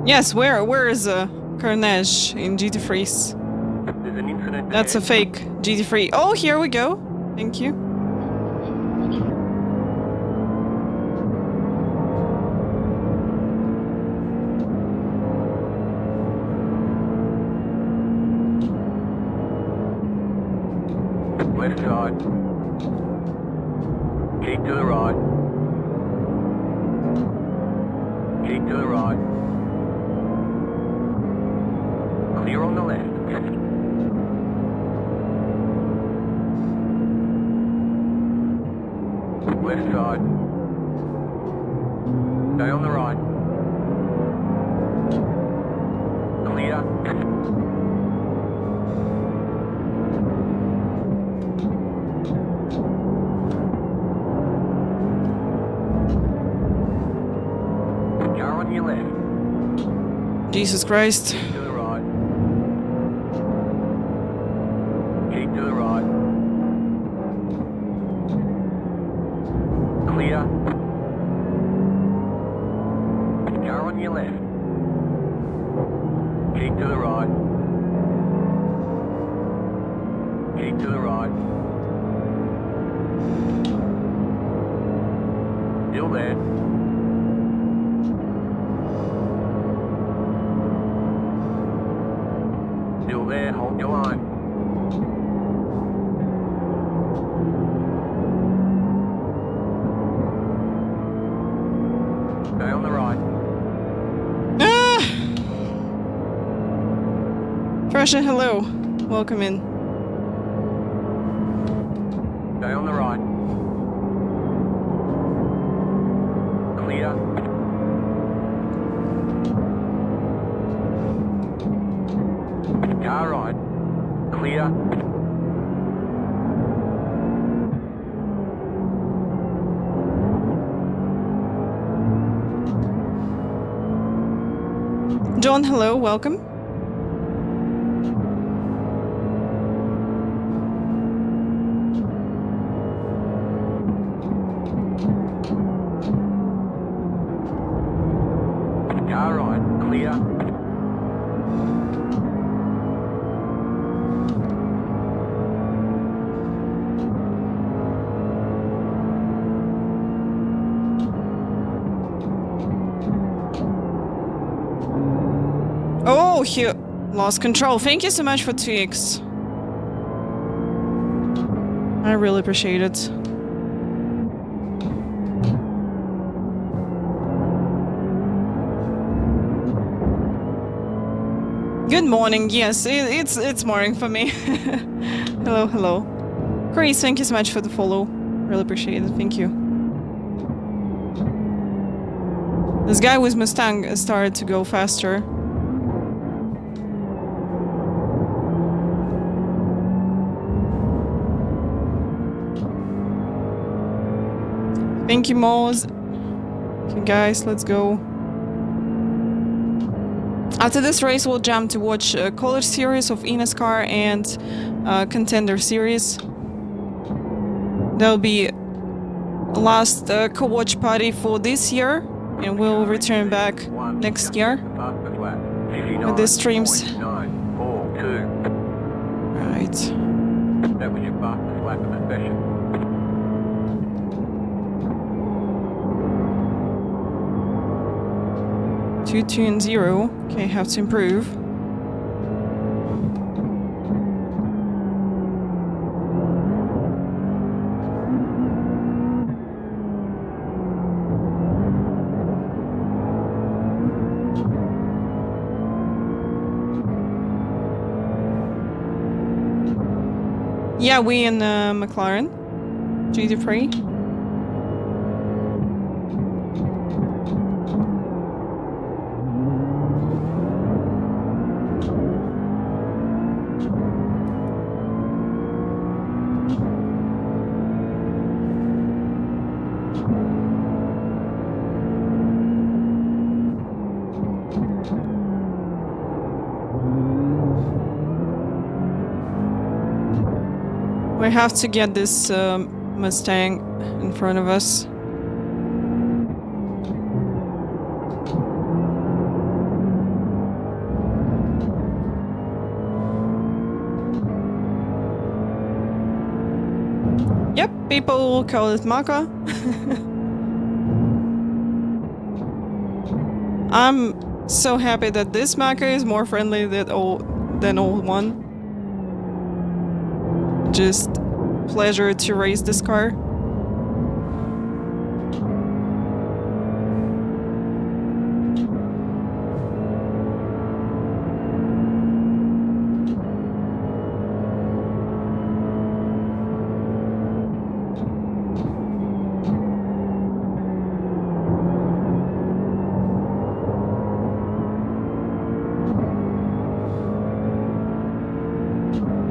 Yes, where is Carnage in GT3s? There's an incident. That's a fake GT3. Oh, here we go. Thank you. Left side. Keep to the right. Keep to the right. Clear on the left. Left side. Stay on the right. Clear. Car on your left. Jesus Christ. To the right. Keep to the right. Clear. Car on your left. Keep to the right. Keep to the right. Still there. Still there, hold your line. Pressure, hello. Welcome in. Stay on the right. Clear. Car right. Clear. John, hello, welcome. Car right. Clear. Oh, he lost control. Thank you so much for 2x. I really appreciate it. Good morning. Yes, it's morning for me. Hello, hello. Chris, thank you so much for the follow. Really appreciate it. Thank you. This guy with Mustang started to go faster. Thank you, Moz. Okay, guys, let's go. After this race, we'll jump to watch College Series of eNASCAR and Contender Series. There'll be last co-watch party for this year, and we'll return back next year with the streams. Right. That was your fastest lap of the session. 2, 2, and 0. Okay, have to improve. Yeah, we in McLaren GT3. We have to get this Mustang in front of us. Yep, people will call it Maka. I'm so happy that this Maka is more friendly than old one. Just pleasure to race this car.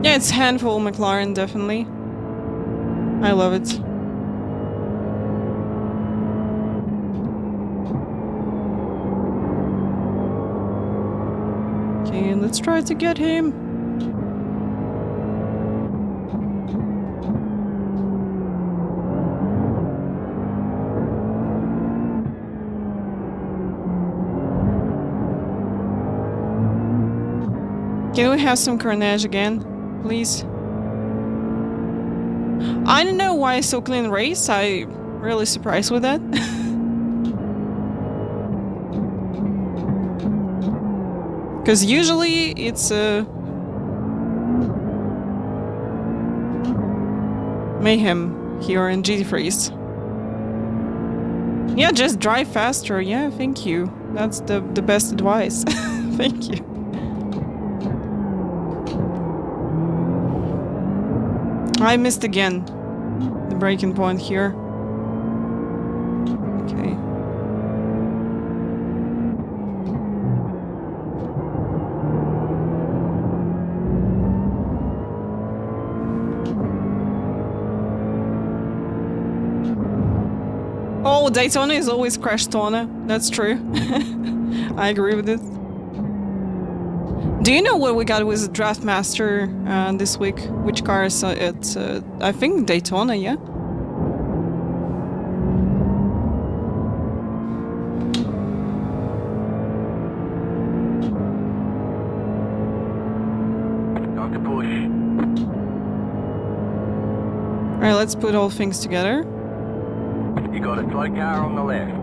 Yeah, it's handful McLaren, definitely. I love it. Okay, let's try to get him. Can we have some carnage again, please? I don't know why it's so clean race. I'm really surprised with that. Because usually it's mayhem here in GT3s. Yeah, just drive faster. Yeah, thank you. That's the best advice. Thank you. I missed again the breaking point here. Okay. Oh, Daytona is always Crashtona. That's true. I agree with this. Do you know what we got with Draftmaster this week? Which cars? It's I think Daytona, yeah. Time to push. All right, let's put all things together. You got a slow car on the left.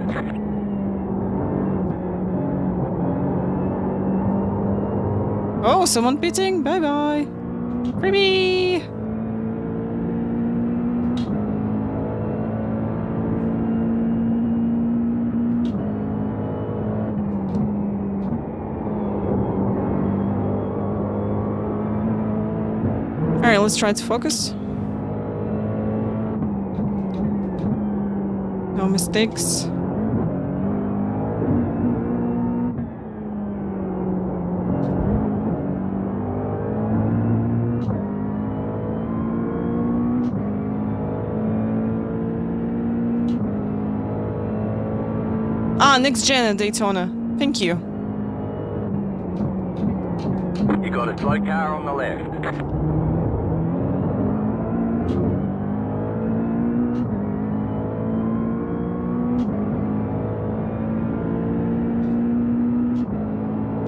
Oh, someone pitting. Bye bye. Freebie. All right, let's try to focus. No mistakes. Ah, next gen at Daytona. Thank you. You got a slow car on the left.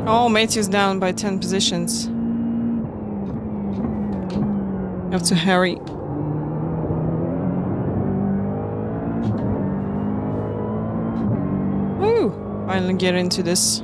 Oh, Matthew's down by 10 positions. Have to hurry. Woo! Finally get into this.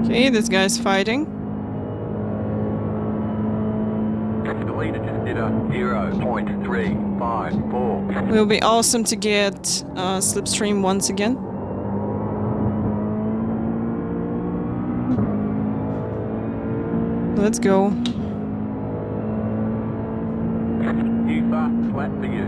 Okay, this guy's fighting. The leader just did a 0.354. Will be awesome to get slipstream once again. Let's go. New fast flat for you.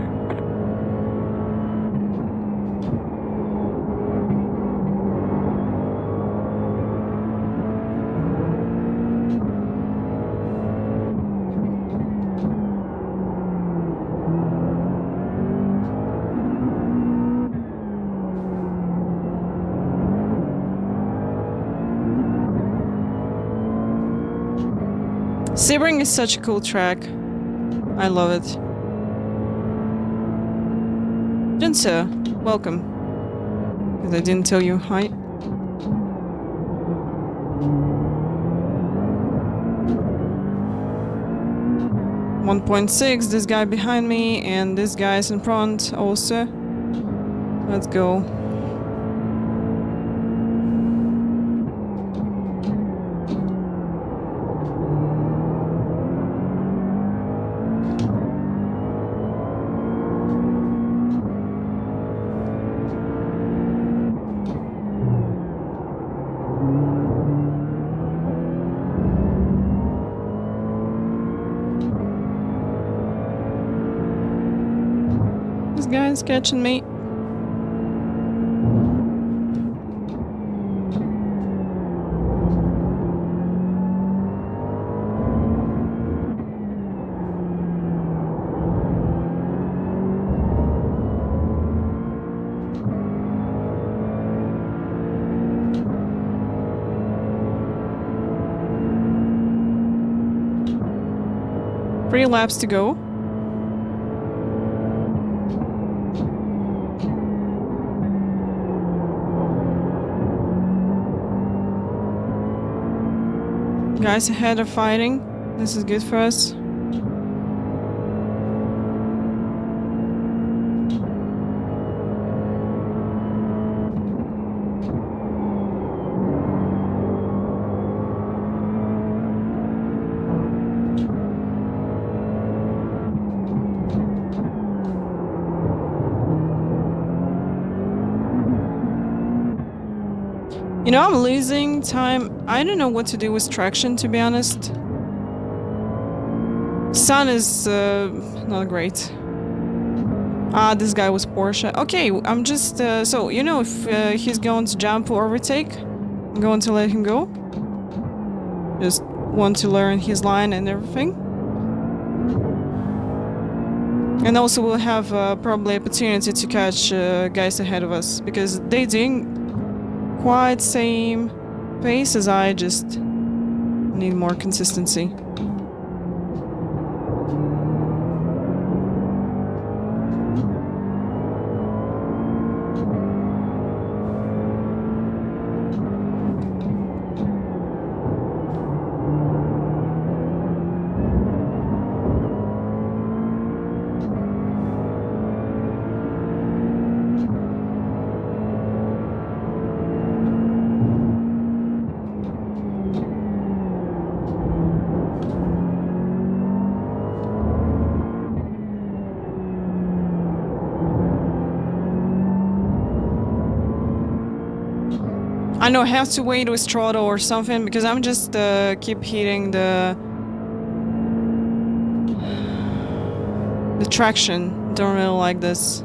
Sebring is such a cool track. I love it. Jinso, welcome. Because I didn't tell you hi. .6, this guy behind me, and this guy's in front also. Let's go. This guy's catching me. Three laps to go. Guys ahead are fighting. This is good for us. You know, I'm losing time. I don't know what to do with traction, to be honest. Sun is not great. Ah, this guy was Porsche. Okay, I'm just... so, you know, if he's going to jump or overtake, I'm going to let him go. Just want to learn his line and everything. And also we'll have probably opportunity to catch guys ahead of us, because they doing quite same pace as I, just need more consistency. I know I have to wait with throttle or something, because I'm just keep hitting the traction. Don't really like this.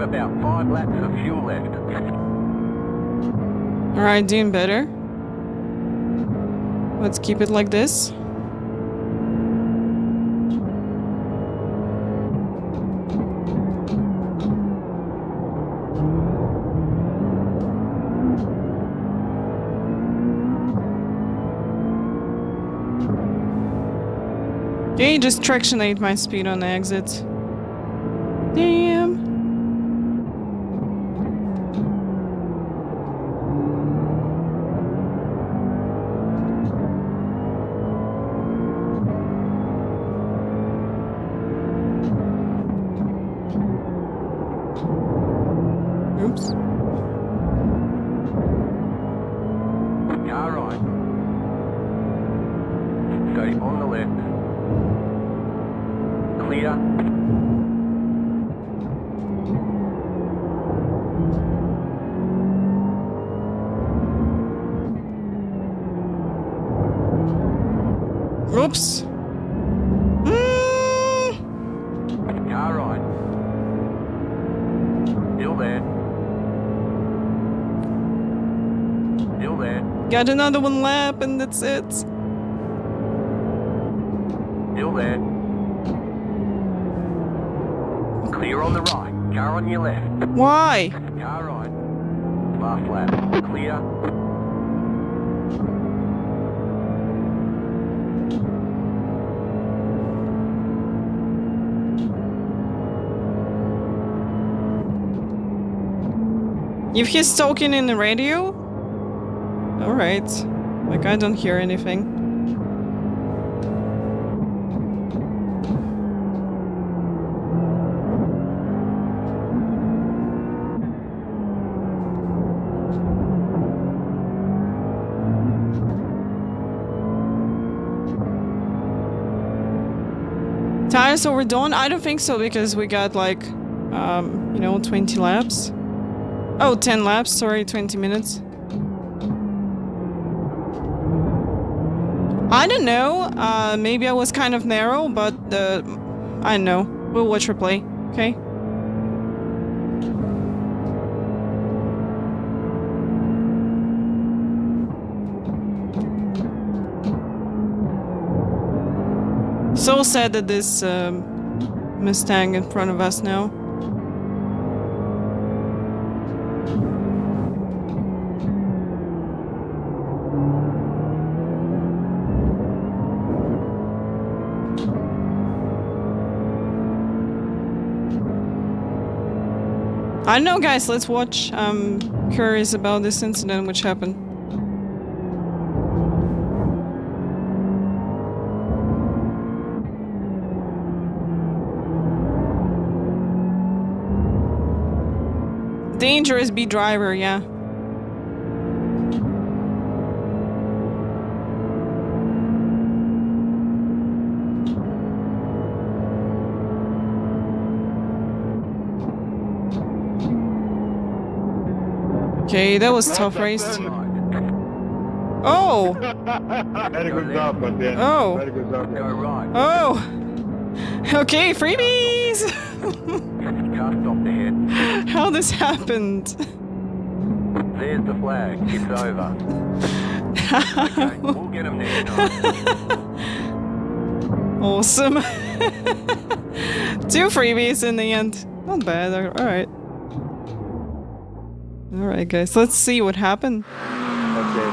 About 5 laps of fuel left. Alright, doing better. Let's keep it like this. Okay, just tractionate my speed on the exit. Damn. Oops. Car right. Stay on the left. Clear. Oops. Car right. Still there. Still there. Got another one lap and that's it. Still there. Clear on the right. Car on your left. Why? Car right. Last lap. Clear. If he's talking in the radio? Alright. Like, I don't hear anything. Tires overdone? I don't think so, because we got like, you know, 20 laps. Oh, 10 laps, sorry, 20 minutes. I don't know, maybe I was kind of narrow, but I don't know. We'll watch replay, okay? So sad that this Mustang in front of us now. I don't know, guys, let's watch. I'm curious about this incident which happened. Dangerous B driver, yeah. Okay, that was tough race. Oh! Very good job, but yeah. Oh! Very good job. Go right. Oh! Okay, freebies! Just off the head. How this happened? There's the flag. It's over. Okay, we'll get him next time. Awesome. 2 freebies in the end. Not bad, alright. Alright guys, let's see what happened. Okay.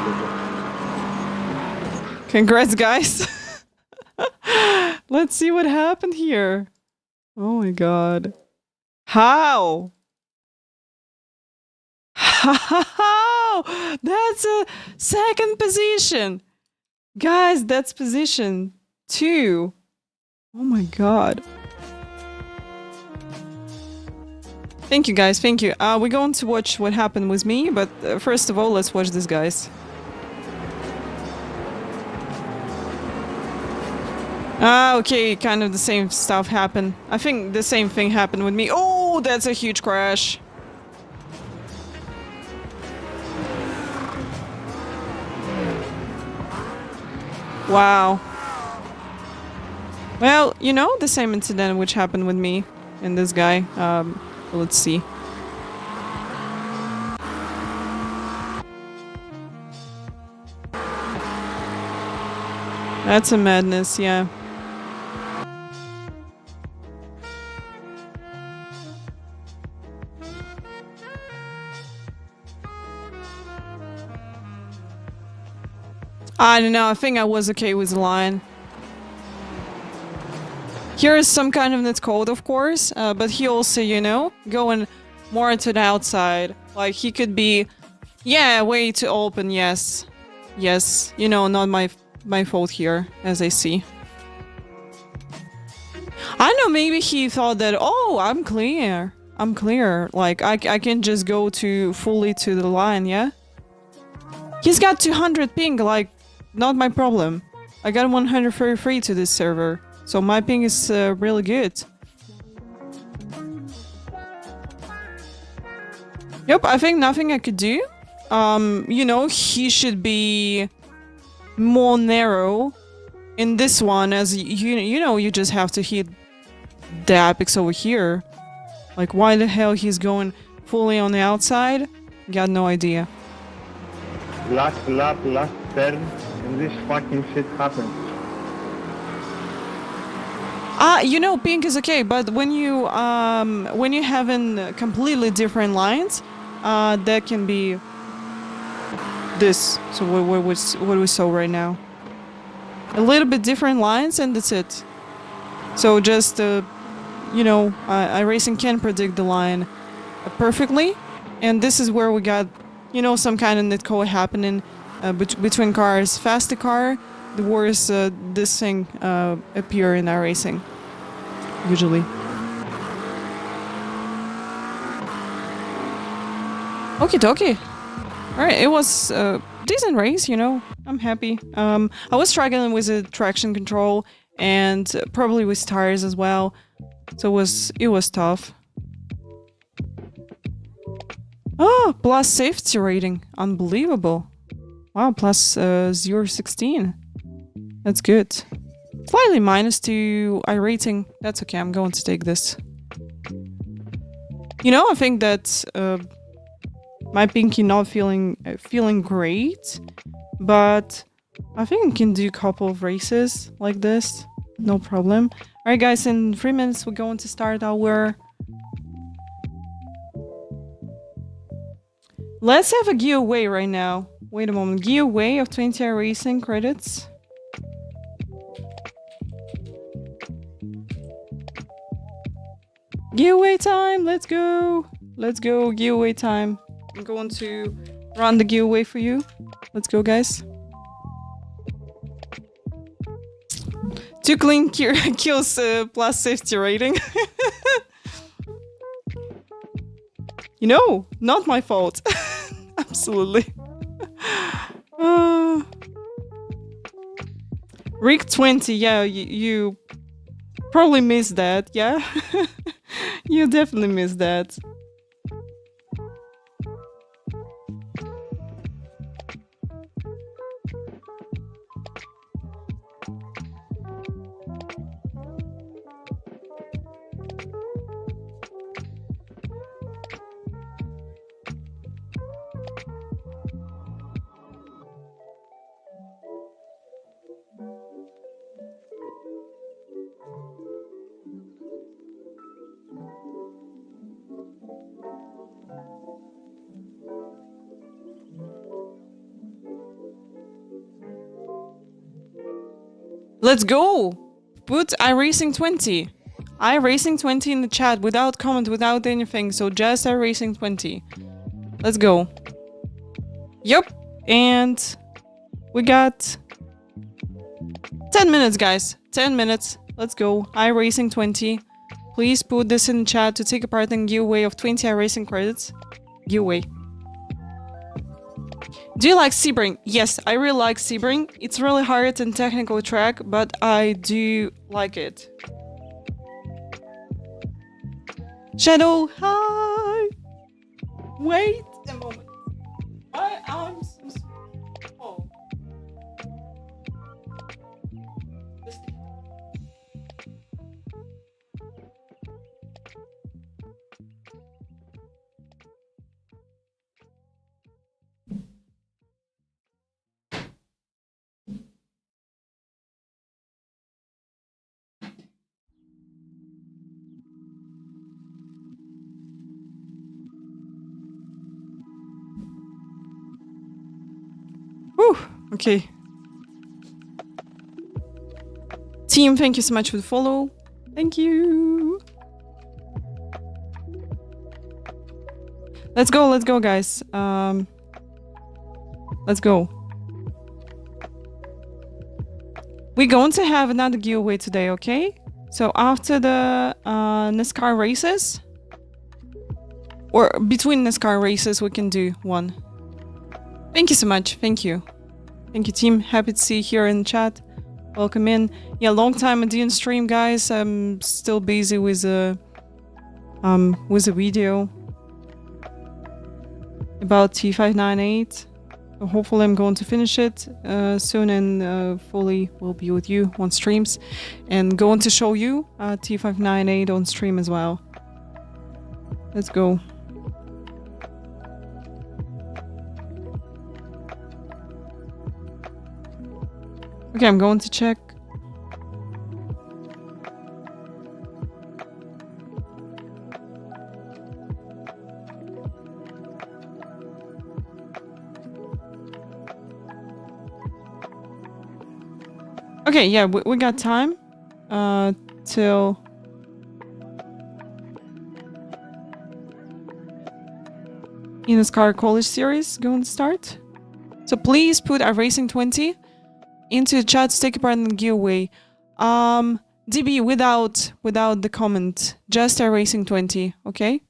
Congrats guys. Let's see what happened here. Oh my god. How? How? That's a second position. Guys, that's position 2. Oh my god. Thank you guys, thank you. We're going to watch what happened with me, but first of all, let's watch this, guys. Okay, kind of the same stuff happened. I think the same thing happened with me. Oh, that's a huge crash. Wow. Well, you know, the same incident which happened with me and this guy. Let's see. That's a madness, yeah. I don't know, I think I was okay with the line. Here is some kind of net code, of course, but he also, you know, going more to the outside. Like, he could be, yeah, way too open, yes. Yes, you know, not my fault here, as I see. I know, maybe he thought that, oh, I'm clear. I'm clear. Like, I can just go fully to the line, yeah? He's got 200 ping, like, not my problem. I got 133 to this server. So my ping is really good. Yep, I think nothing I could do. You know, he should be more narrow in this one, as you know, you just have to hit the apex over here. Like, why the hell he's going fully on the outside? Got no idea. Last lap, last turn, and this fucking shit happened. You know, pink is okay, but when you having completely different lines, that can be this. So what we saw right now, a little bit different lines, and that's it. So just you know, iRacing can predict the line perfectly, and this is where we got, you know, some kind of netcode happening between cars. Faster car, the worse this thing appear in iRacing, usually. Okie dokie. Alright, it was a decent race, you know. I'm happy. I was struggling with the traction control and probably with tires as well. So it was tough. Oh, plus safety rating. Unbelievable. Wow, plus 0.16. That's good. Slightly minus to iRating. That's okay, I'm going to take this. You know, I think that my pinky not feeling great, but I think I can do a couple of races like this. No problem. Alright guys, in 3 minutes we're going to start our... Let's have a giveaway right now. Wait a moment. Giveaway of 20 racing credits. Giveaway time! Let's go! Let's go, giveaway time. I'm going to run the giveaway for you. Let's go, guys. 2 clean kills plus safety rating. You know, not my fault. Absolutely. Rick 20, yeah, you probably missed that, yeah? You definitely missed that. Let's go! Put iRacing 20. iRacing 20 in the chat without comment, without anything. So just iRacing 20. Let's go. Yup. And we got 10 minutes, guys. 10 minutes. Let's go. iRacing 20. Please put this in the chat to take a part in giveaway of 20 iRacing credits. Giveaway. Do you like Sebring? Yes, I really like Sebring. It's really hard and technical track, but I do like it. Shadow, hi! Wait a moment. My arms so small. Whew, okay. Team, thank you so much for the follow. Thank you. Let's go, guys. Let's go. We're going to have another giveaway today, okay? So after the NASCAR races, or between NASCAR races, we can do one. Thank you so much. Thank you. Thank you, team. Happy to see you here in the chat. Welcome in. Yeah, long time I didn't stream, guys. I'm still busy with a video about T598. So hopefully I'm going to finish it soon and fully will be with you on streams. And going to show you T598 on stream as well. Let's go. Okay, I'm going to check. Okay, yeah, we got time till eNASCAR College Series going to start. So please put iRacing 20 into the chat to take part in the giveaway. DB without the comment, just iRacing 20, okay?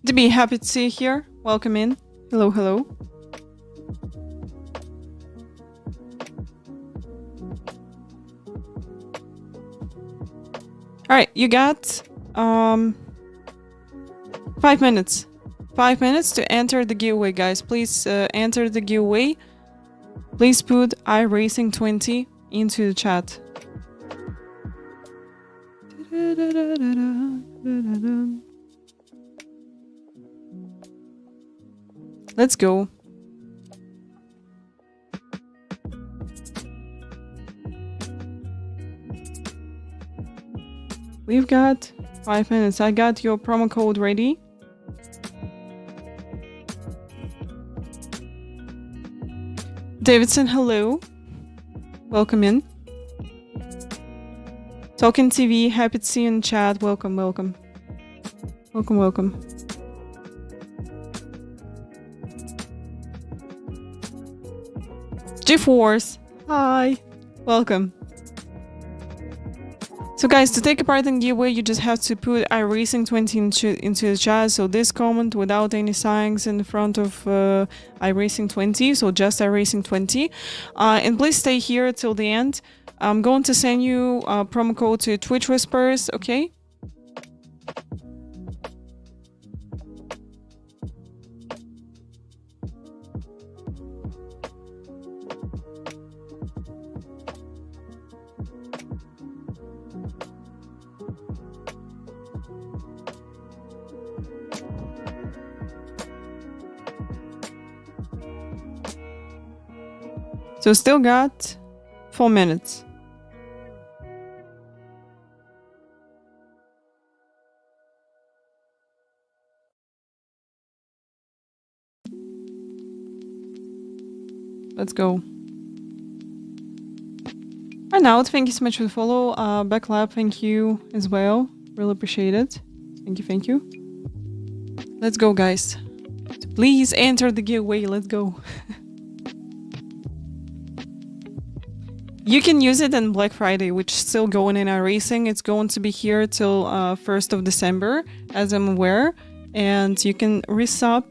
To be happy to see you here. Welcome in. Hello, hello. All right, you got 5 5 minutes. 5 minutes to enter the giveaway, guys. Please enter the giveaway. Please put iRacing20 into the chat. Let's go. We've got 5 minutes. I got your promo code ready. Davidson, hello. Welcome in. Talking TV, happy to see you in chat. Welcome, welcome. Welcome, welcome. GeForce, hi. Welcome. So guys, to take part in the giveaway, you just have to put iRacing20 into the chat. So this comment without any signs in the front of iRacing20. So just iRacing20. And please stay here till the end. I'm going to send you a promo code to Twitch Whispers, okay? So still got 4 minutes. Let's go. Arnaud, thank you so much for the follow. Backlab, thank you as well. Really appreciate it. Thank you, thank you. Let's go, guys. So please enter the giveaway. Let's go. You can use it on Black Friday, which is still going in iRacing. It's going to be here till 1st of December, as I'm aware. And you can resub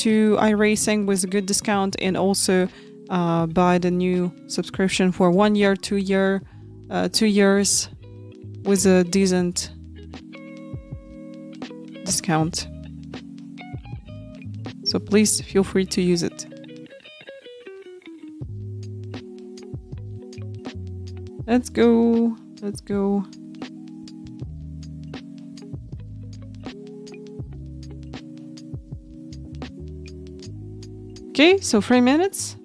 to iRacing with a good discount and also buy the new subscription for 1 year, 2 years with a decent discount. So please feel free to use it. Let's go. Let's go. Okay, so 3 minutes.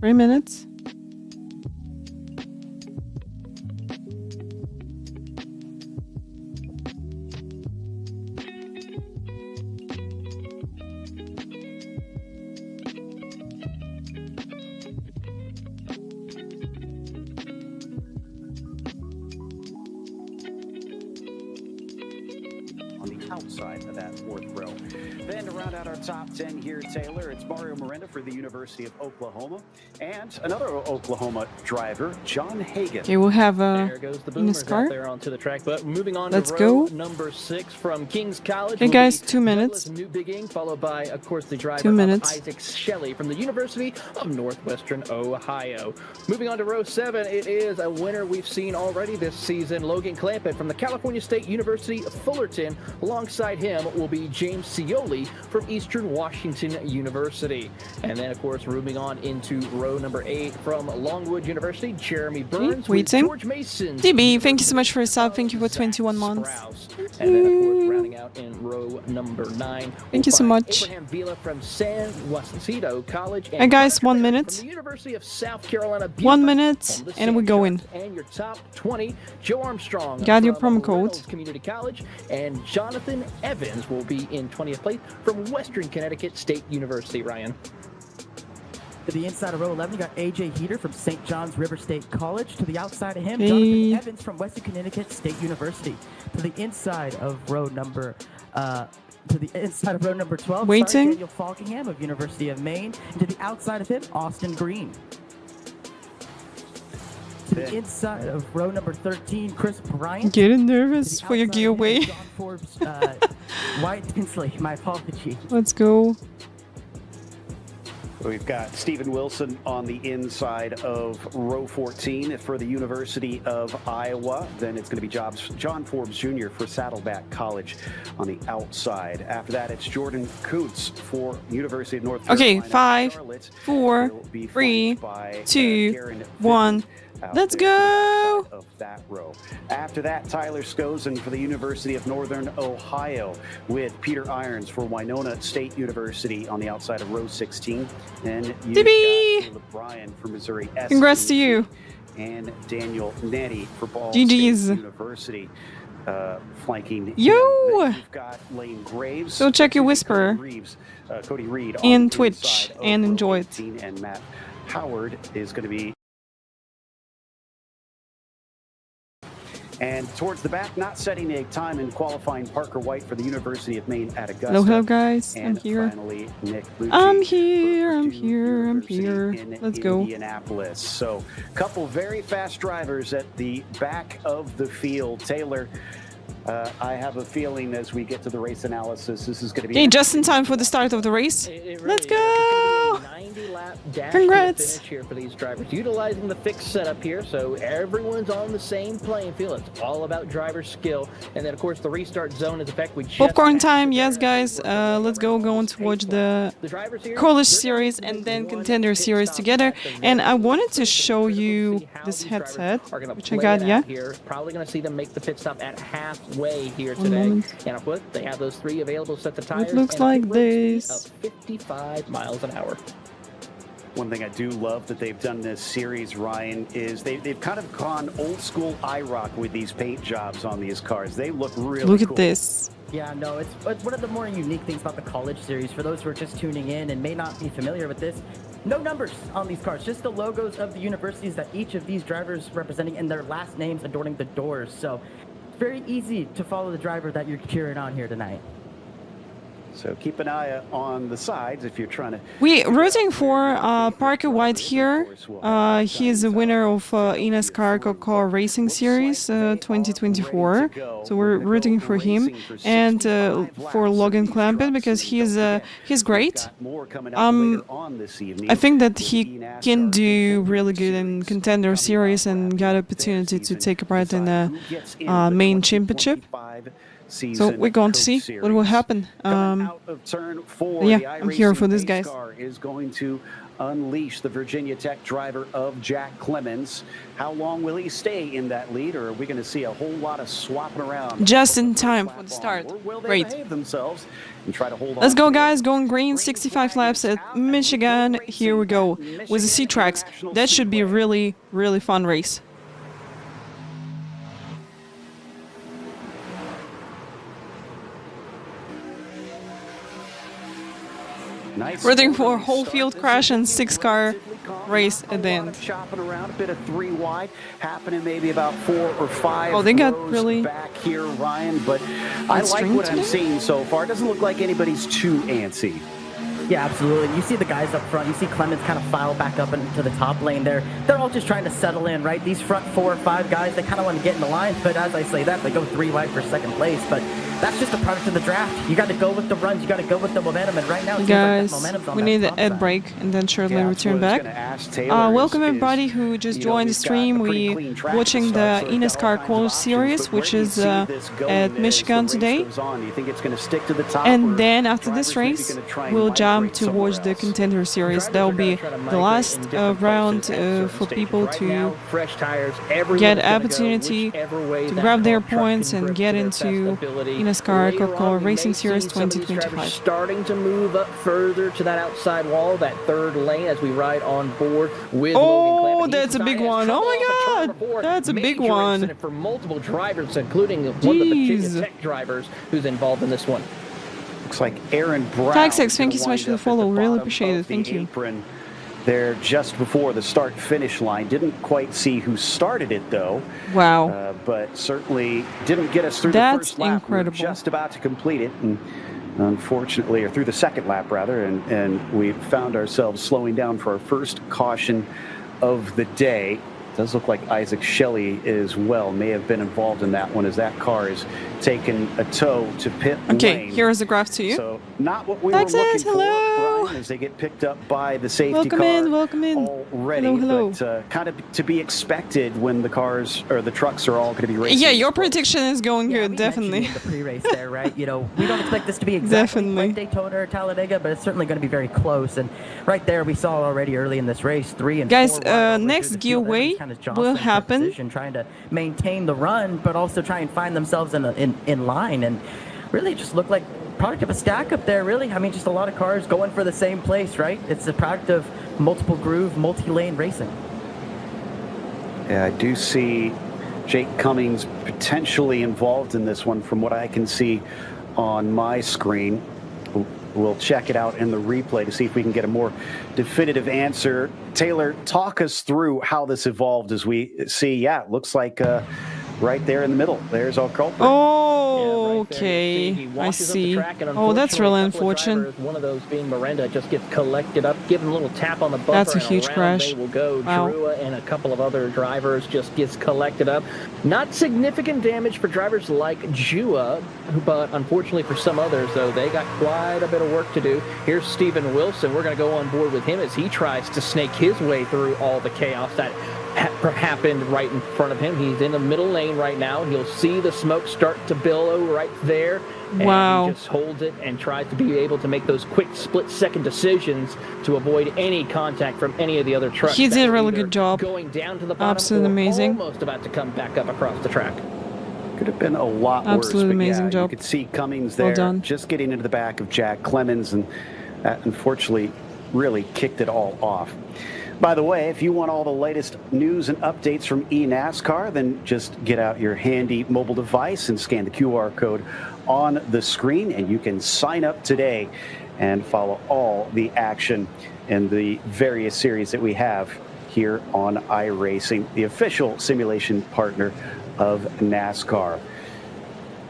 3 minutes. Outside of that fourth row. Then to round out our top 10 here, Taylor, it's Mario Miranda for the University of Oklahoma and another Oklahoma driver, John Hagan. Okay, we'll have There goes the boomers out eNASCAR. there onto the track. But moving on Let's to go. row number 6 from King's College. Okay, will guys, be 2 minutes. Douglas New Beginning, followed by, of course, the driver 2 minutes. Isaac Shelley from the University of Northwestern Ohio. Moving on to row 7, it is a winner we've seen already this season, Logan Clampett from the California State University Fullerton. Alongside him will be James Scioli from Eastern Washington University. And then, of course, moving on into row number 8 from Longwood University, Jeremy Burns with waiting. George Mason. DB, thank you so much for your sub. Thank you for 21 months. And then, of course, rounding out in row number 9. Thank you so much. Abraham Vila from San Jacinto College. Hey guys, 1 From minute. the University of South Carolina. 1 minute, On the and we same go in. chart. And your top 20, Joe Armstrong. Got your from promo code. Reynolds Community College, and Jonathan Evans will be in 20th place from Western Connecticut State University. Ryan. To the inside of row 11, you got A.J. Heater from St. John's River State College. To the outside of him, Hey. Jonathan Evans from Western Connecticut State University. To the inside of row number 12, Waiting. sorry, Daniel Falkingham of University of Maine. And to the outside of him, Austin Green. To the inside of row number 13, Chris Bryant. Getting To nervous the for your outside of him, giveaway. John Forbes, White Tinsley, my apology. Let's go. We've got Stephen Wilson on the inside of row 14 for the University of Iowa. Then it's going to be John Forbes Jr. for Saddleback College on the outside. After that, it's Jordan Coots for University of North Carolina. Okay, 5, 4, 3, 2, 1. Let's go! Of that row. After that, Tyler Skosen for the University of Northern Ohio, with Peter Irons for Winona State University on the outside of row 16. And you've got Caleb Bryan for Missouri S. Congrats to you. And Daniel Nettie for Ball GG's. State University, flanking. Yo! Then you've got Lane Graves. Go check your Whisper Cody Reed in on Twitch inside of and row enjoy it. 18, and Matt Howard is going to be. And towards the back, not setting a time in qualifying, Parker White for the University of Maine at Augusta. Hello, guys. And I'm here. finally, Nick Lucci I'm for here. I'm Purdue here. I'm University here. in Let's go. Indianapolis. So, a couple very fast drivers at the back of the field. Taylor, I have a feeling as we get to the race analysis, this is going to be. Okay, just in time for the start of the race. It really Let's is. go! It's gonna be a 90-lap dash Congrats. to the finish here for these drivers, utilizing the fixed setup here, so everyone's on the same playing field. It's all about driver skill, and then of course the restart zone is effect. We just Popcorn passed time, the yes, barrier. guys. Let's go. Going to watch the drivers here, College they're series gonna and then make one Contender pit series stop together. at the And very I wanted least. to show It's you critical to see how this these drivers headset, are gonna which I play got, it yeah. out here. Probably going to see them make the pit stop at halfway here One today. moment. And of course, they have those 3 available sets of tires. It looks and a like pit road speed this. of 55 miles an hour. One thing I do love that they've done this series, Ryan, is they've kind of gone old school IROC with these paint jobs on these cars. They look really Look cool. at this. Yeah, no, it's one of the more unique things about the College Series. For those who are just tuning in and may not be familiar with this, no numbers on these cars, just the logos of the universities that each of these drivers representing and their last names adorning the doors. So it's very easy to follow the driver that you're cheering on here tonight. So keep an eye on the sides if you're trying to. We're rooting for Parker White here. He is the winner of eNASCAR Coca-Cola Racing Series 2024. So we're rooting for him and for Logan Clampett because he's great. I think that he can do really good in Contender Series and got opportunity to take part in the main championship. So we're going to see what will happen. Yeah, I'm here for this, guys. Is going to unleash the Virginia Tech driver of Jack Clemens. How long will he stay in that lead, or are we going to see a whole lot of swapping around? Just in time for the start. Or will they Great. behave themselves and try to hold on? Let's go, guys. Going green, 65 laps at Michigan. Here we go with the C tracks. That should be a really, really fun race. Nice. Rooting for a whole field crash and 6-car race at the end. Chopping around, a bit of 3 wide, happening maybe about 4 or 5. Oh, they got rows really back here, Ryan. But I like string what I'm today? seeing so far. It doesn't look like anybody's too antsy. Yeah, absolutely. You see the guys up front. You see Clemens kind of file back up into the top lane there. They're all just trying to settle in, right? These front 4 or 5 guys, they kind of want to get in the line. But as I say that, they go 3 wide for second place. But that's just a product of the draft. You got to go with the runs. You got to go with the momentum. And right now, it seems like Guys, that momentum's on we that need top an ad side. break and then shortly Yeah, that's return what I was back. gonna ask Taylor Welcome is, everybody who just you know, joined the we've got stream. a pretty We clean track to watching start, the so we've got all eNASCAR kinds College of Series, options, but which where do you is see this going at as Michigan the race today. goes on? Do you think it's going to stick to the top, or And then after this drivers maybe race, gonna try and we'll migrate jump to somewhere watch the else? Contender Series. That'll be the last round for people to fresh tires, everyone's get gonna go opportunity whichever way to that grab their car truck points can and grip get to their into best ability. eNASCAR Later Coca-Cola on, we may Racing see Series some of these drivers 2025. starting to move up further to that outside wall, that third lane, as we ride on board with Oh, Logan Clampett. that's a big one. Oh my God, that's a big Major one. incident for multiple drivers, including one of the Virginia Jeez. Tech drivers who's involved in this one. Looks like Aaron Brown. Tag6, thank you so gonna much for the wind up at follow. Really bottom appreciate of it. Thank the you. apron there just before the start-finish line. Didn't quite see who started it, though. Wow. But certainly didn't get us through That's the first lap. incredible. We were just about to complete it, and unfortunately, or through the second lap, rather, and we found ourselves slowing down for our first caution of the day. Does look like Isaac Shelley as well may have been involved in that one, as that car is taking a tow to pit Okay, lane. here is the graph to you. So not what we Texas, were looking hello. for, Ryan, as they get picked up by the safety Welcome car in, welcome in. already. Hello. But kind of to be expected when the cars or the trucks are all going to be racing. Yeah, your close. prediction is going Yeah, good, we definitely. mentioned in the pre-race there, right? You know, we don't expect this to be exactly Definitely. like Daytona or Talladega, but it's certainly going to be very close. And right there, we saw already early in this race, 3 and Guys, 4 wide over through next the field. giveaway Everyone's kind of jostling will for happen. position, trying to maintain the run, but also try and find themselves in line, and really just look like product of a stack up there. Really, I mean, just a lot of cars going for the same place, right? It's a product of multiple groove, multi-lane racing. Yeah, I do see Jake Cummings potentially involved in this one from what I can see on my screen. We'll check it out in the replay to see if we can get a more definitive answer. Taylor, talk us through how this evolved as we see. Yeah, it looks like right there in the middle, there's our culprit. Oh, right there, you'll see he okay. I washes up the see. track, and Oh, that's really unfortunately, a couple of unfortunate. drivers, one of those being Miranda, just gets collected up, give him a little tap on the bumper. That's a and huge around crash. They will go. Wow. Drua and a couple of other drivers just gets collected up. Not significant damage for drivers like Jua, but unfortunately for some others, though, they got quite a bit of work to do. Here's Steven Wilson. We're going to go on board with him as he tries to snake his way through all the chaos that happened right in front of him. He's in the middle lane right now. He'll see the smoke start to billow right there. And Wow. he just holds it and tries to be able to make those quick split-second decisions to avoid any contact from any of the other trucks. He that did a were really either good job. going down to the bottom Absolutely or amazing. almost about to come back up across the track. Could have been a lot worse. Absolutely but amazing yeah, job. You could see Cummings Well there done. just getting into the back of Jack Clemens, and that unfortunately really kicked it all off. By the way, if you want all the latest news and updates from eNASCAR, then just get out your handy mobile device and scan the QR code on the screen, and you can sign up today and follow all the action in the various series that we have here on iRacing, the official simulation partner of NASCAR.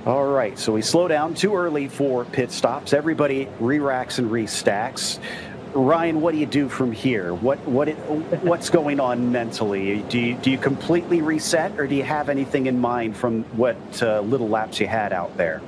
All right, so we slow down too early for pit stops. Everybody re-racks and restacks. Ryan, what do you do from here? What's going on mentally? Do you completely reset, or do you have anything in mind from what little laps you had out there?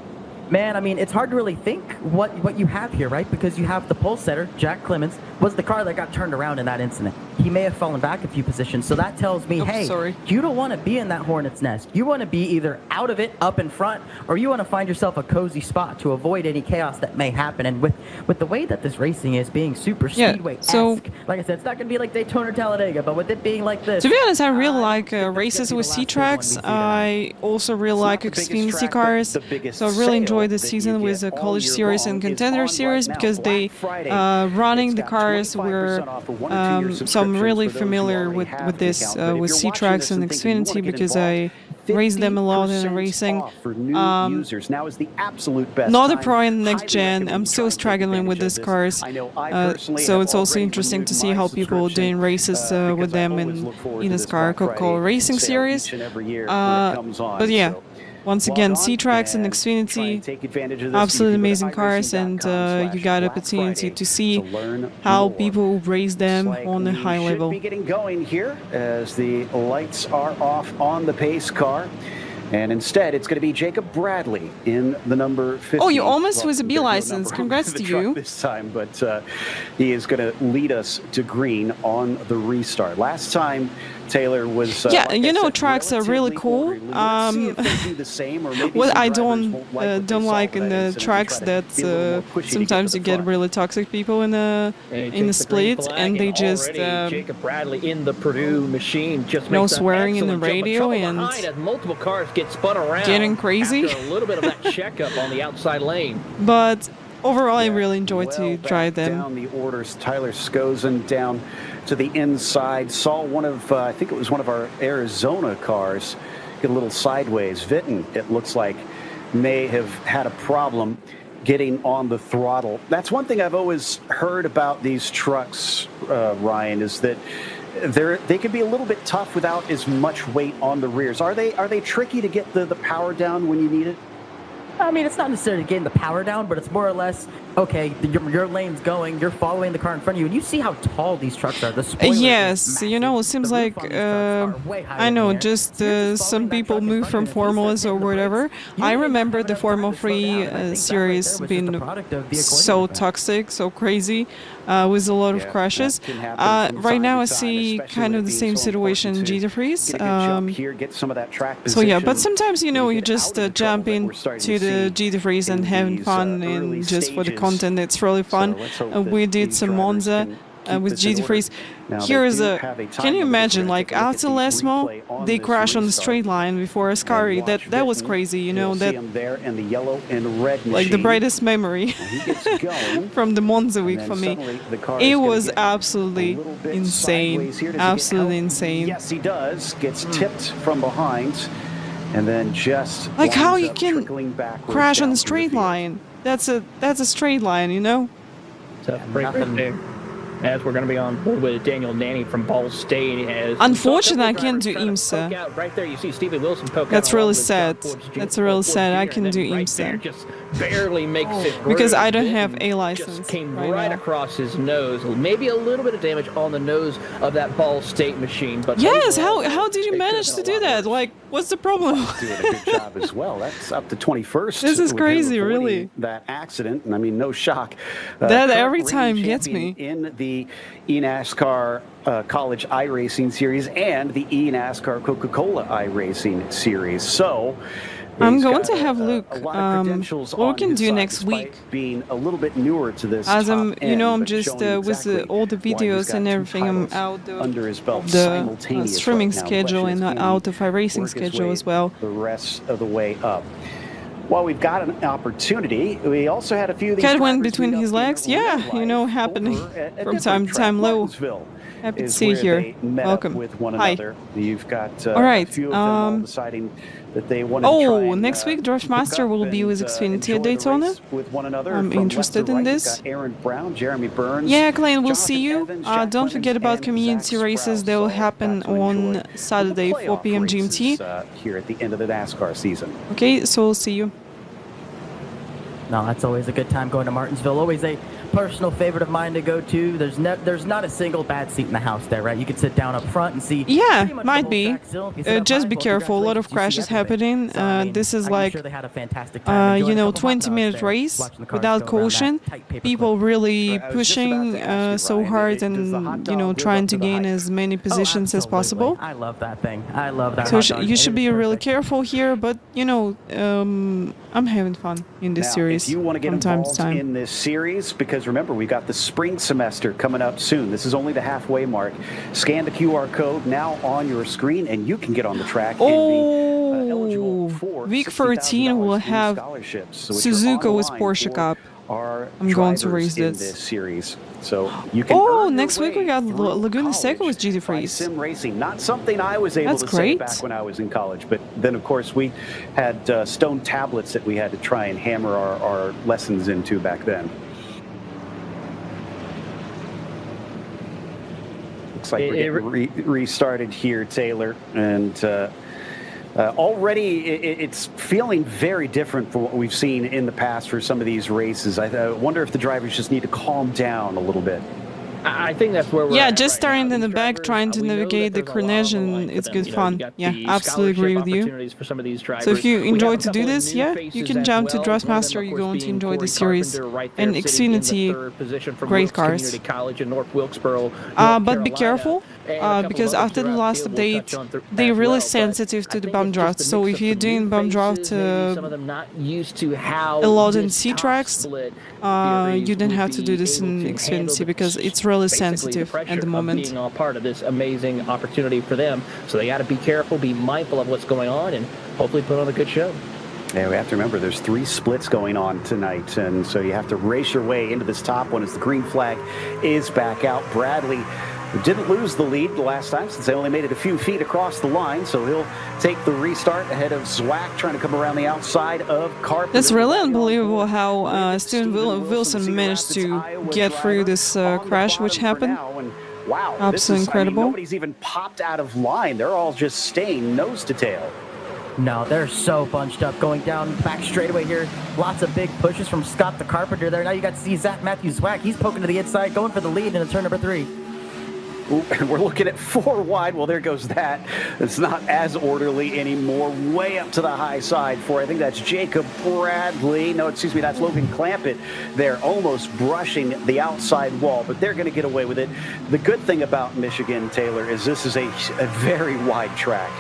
Man, I mean, it's hard to really think what you have here, right? Because you have the pole setter, Jack Clemens, was the car that got turned around in that incident. He may have fallen back a few positions, so that tells me, Oops, hey, sorry. you don't want to be in that hornet's nest. You want to be either out of it, up in front, or you want to find yourself a cozy spot to avoid any chaos that may happen. And with the way that this racing is being super Yeah, speedway-esque, so- like I said, it's not going to be like Daytona or Talladega, but with it being like this... To be honest, I really like that's gonna races be with the C last big one we tracks. see tonight. I also really like Not the biggest Xfinity track, but cars. the biggest So I really sale enjoy this that you season with get the all College year Series long and is Contender on Series right now. because they Black Friday. running It's the got cars 25% were off for 1 and 2 year so I'm really subscriptions for those who familiar already with have the this account. But if with you're C watching tracks this and and thinking you wanna Xfinity get because involved, I race them a lot in 50% racing. off for new users. Now is the absolute best Not a time. pro in next Highly gen. recommend I'm you still try and take struggling with advantage these of cars. this. I know I personally So have it's also already interesting to renewed see my how people subscription, doing races with because I them always in look forward to this eNASCAR Black Coca-Cola Friday Racing sale Series. each and every year when it comes on. But yeah, So once log again, on C tracks and try and Xfinity. take advantage of this. Absolutely You can amazing go to cars, and you got iRacing.com/Black opportunity Friday to see learn how more. people raise them Looks like on a we high should level. be getting going here as the lights are off on the pace car. And instead, it's going to be Jacob Bradley in the number 50. Oh, you almost with a B there's no license. number on Congrats the to truck you. this time, but he is going to lead us to green on the restart. Last time, Taylor was Yeah, like you I know, said, tracks are really relatively cool. orderly. Let's see if they do the same, or maybe What some I drivers don't won't like what they don't saw like with in that the incident and tracks try to that be a little more pushy to get to sometimes the you get front. really toxic people in the And he in the takes green split, flag, and they just already Jacob Bradley in the Purdue machine just no makes an swearing in the excellent jump, but radio trouble and behind as multiple cars get spun around getting crazy. after a little bit of that checkup on the outside lane. but overall, I Yeah, really enjoyed well to back drive them. down the orders. Tyler Skozen down to the inside. Saw one of, I think it was one of our Arizona cars get a little sideways. Vitten, it looks like, may have had a problem getting on the throttle. That's one thing I've always heard about these trucks, Ryan, is that they can be a little bit tough without as much weight on the rears. Are they tricky to get the power down when you need it? I mean, it's not necessarily getting the power down, but it's more or less, okay, your lane's going, you're following the car in front of you, and you see how tall these trucks are. The spoilers Yes, are you know, it massive. seems The roof like, on these trucks are way higher I know, than the air. just So you're just some following that people truck in move front from of you, and if he starts formulas or hitting the whatever. brakes, I you remember have the enough time Formula to slow 3 down, and I think that right series there was just a been product of the so equation effect. toxic, so crazy, with a lot of Yeah, crashes. that can happen from Right time now to I time, see especially kind with of the it same being so situation in important to GT3s. get a good jump here, get some of that track So yeah, but position, sometimes, you know, you get out just of the trouble jump that we're starting into to the see GT3s and in having these, fun early and just for the stages. content. It's really fun. So let's hope that We did these some drivers Monza can keep with this in order. GT3s. Now, they Here's do a. have a time Can you limit, so we're imagine, gonna like take a look at after the Lesmo, replay on they this crash on the restart. straight line before Ascari. And watch That was Vinton. crazy, you know, You'll see that him there in the yellow and red like the machine. brightest memory He gets going. from the Monza And week then for me. suddenly the car It is gonna was get absolutely a little bit insane. sideways here. Does he get Absolutely help? insane. Yes, he does. Gets tipped from behind, and then just Like how winds you up can trickling backwards crash on down the through straight field. line. That's a straight line, you know? Tough break right there. As we're going to be on board with Daniel Nanny from Ball State. As Unfortunately, I can't do drivers trying to IMSA. poke out. Right there, you see Stevie Wilson poke That's out really along with sad. John Forbes That's really Forbes sad. I Jr., can and do then right IMSA. there just barely makes it through. Because I don't have Vinton a license Just came right right now. across his nose. Maybe a little bit of damage on the nose of that Ball State machine. But Yes, overall, how did you it manage could've to been a do lot that? worse. Like, what's the problem? Doing a good job as well. That's up to 21st. This is with him crazy, avoiding really. That accident, and I mean, no shock. That current every reigning time gets champion me. in the eNASCAR College iRacing Series and the eNASCAR Coca-Cola iRacing Series. So I'm he's going got to have Luke, a lot of credentials what we on can his do side, next despite week. being a little bit newer to this As top I'm, you end, know, I'm but just showing with exactly all the why he's videos got and two everything. I'm titles out under his belt of the simultaneous streaming right now. schedule Question and is, can out he of iRacing work his schedule way as well. the rest of the way up? Well, we've got an opportunity. We also had a few of these Catwind drivers between meet his up in legs, real yeah, you know, life happening over at a from different time to track. time. Low. Martinsville Happy to is see you where here. they met Welcome. up with one Hi. another. You've got All right, a few of them all deciding that they wanted to try Oh, and, next week hook Draftmaster up will be with and, Xfinity enjoy at the Daytona. race with one another. I'm From interested left to in right, this. You've got Aaron Brown, Jeremy Burns, Yeah, Klein, we'll Jonathan see you. Evans, Jack Don't forget Clemens, about and community Zach races. Sprouse. They will So happen got to enjoy on Saturday, the 4 p.m. playoff GMT. races, here at the end of the NASCAR season. Okay, so we'll see you. No, that's always a good time going to Martinsville. Always a personal favorite of mine to go to. There's not a single bad seat in the house there, right? You can sit down up front and see. Yeah, pretty much the might whole be. track still. If you sit up Just high, be well, careful. A lot of congratulations, you see crashes everything. happening. So, I mean, This is I'm like, sure they had a fantastic time you enjoying a know, couple hot dogs 20-minute there, race watching the cars without go around that caution. tight paper People clip. really I was just about pushing to ask you, so Ryan, hard does the hot and, you know, dog live trying up to to the gain hype? as many positions as absolutely. possible. I love that thing. I love that. So hot dog. you should It be is really perfect. careful here, but, you know, I'm having fun in this Now, series if you want to get from time to involved time. in this series, because remember, we've got the spring semester coming up soon. This is only the halfway mark. Scan the QR code now on your screen, and you can get on the track and be eligible for Week $60,000 13 will in have scholarships, which are Suzuka on with the line Porsche for Cup. our I'm going to drivers race in this. series. So you can Oh, earn your next week we way got through Laguna Seca college with GT3s. by sim racing. Not something I was able That's to say great. back when I was in college, but then of course we had stone tablets that we had to try and hammer our lessons into back then. Looks like we're getting restarted here, Taylor, and already it's feeling very different from what we've seen in the past for some of these races. I wonder if the drivers just need to calm down a little bit. I think that's where we're Yeah, at just right starting now. in the These back, drivers, trying to we know that navigate the there's a lot on Carnage, the line and for it's them. good You know, fun. you got Yeah, the absolutely agree scholarship with you. opportunities for some of these drivers. So if you We have enjoy a to do couple of this, new yeah, faces you can as jump to well. One of them, Draftmaster. of You're course, going to being enjoy the Corey series. Carpenter right And there sitting in the Xfinity, third position from great Wilkes cars. Community College in North Wilkesboro, But North be Carolina. careful, And a couple because of others after the throughout last field we'll update, touch on they're as really well. But sensitive to I the think bum it's draft. just a So mix if of you're some doing new bum draft faces, maybe some of them not used to how a lot in this C top tracks, split you series don't would have to do be this able in to handle Xfinity because it's really basically the sensitive pressure at the of moment. being a part of this amazing opportunity for them. So they got to be careful, be mindful of what's going on, and hopefully put on a good show. Yeah, we have to remember there's 3 splits going on tonight, and so you have to race your way into this top one as the green flag is back out. Bradley didn't lose the lead the last time since they only made it a few feet across the line, so he'll take the restart ahead of Zwack trying to come around the outside of Carpenter. That's really unbelievable how Steven Wilson managed to get through this crash which happened. Wow, Absolutely incredible. Nobody's even popped out of line. They're all just staying nose to tail. No, they're so bunched up going down back straightaway here. Lots of big pushes from Scott the Carpenter there. Now you got to see Zach Matthews whack. He's poking to the inside, going for the lead in turn number 3. Ooh, and we're looking at 4 wide. Well, there goes that. It's not as orderly anymore. Way up to the high side for, I think that's Jacob Bradley. No, excuse me, that's Logan Clampett. They're almost brushing the outside wall, but they're going to get away with it. The good thing about Michigan, Taylor, is this is a very wide track.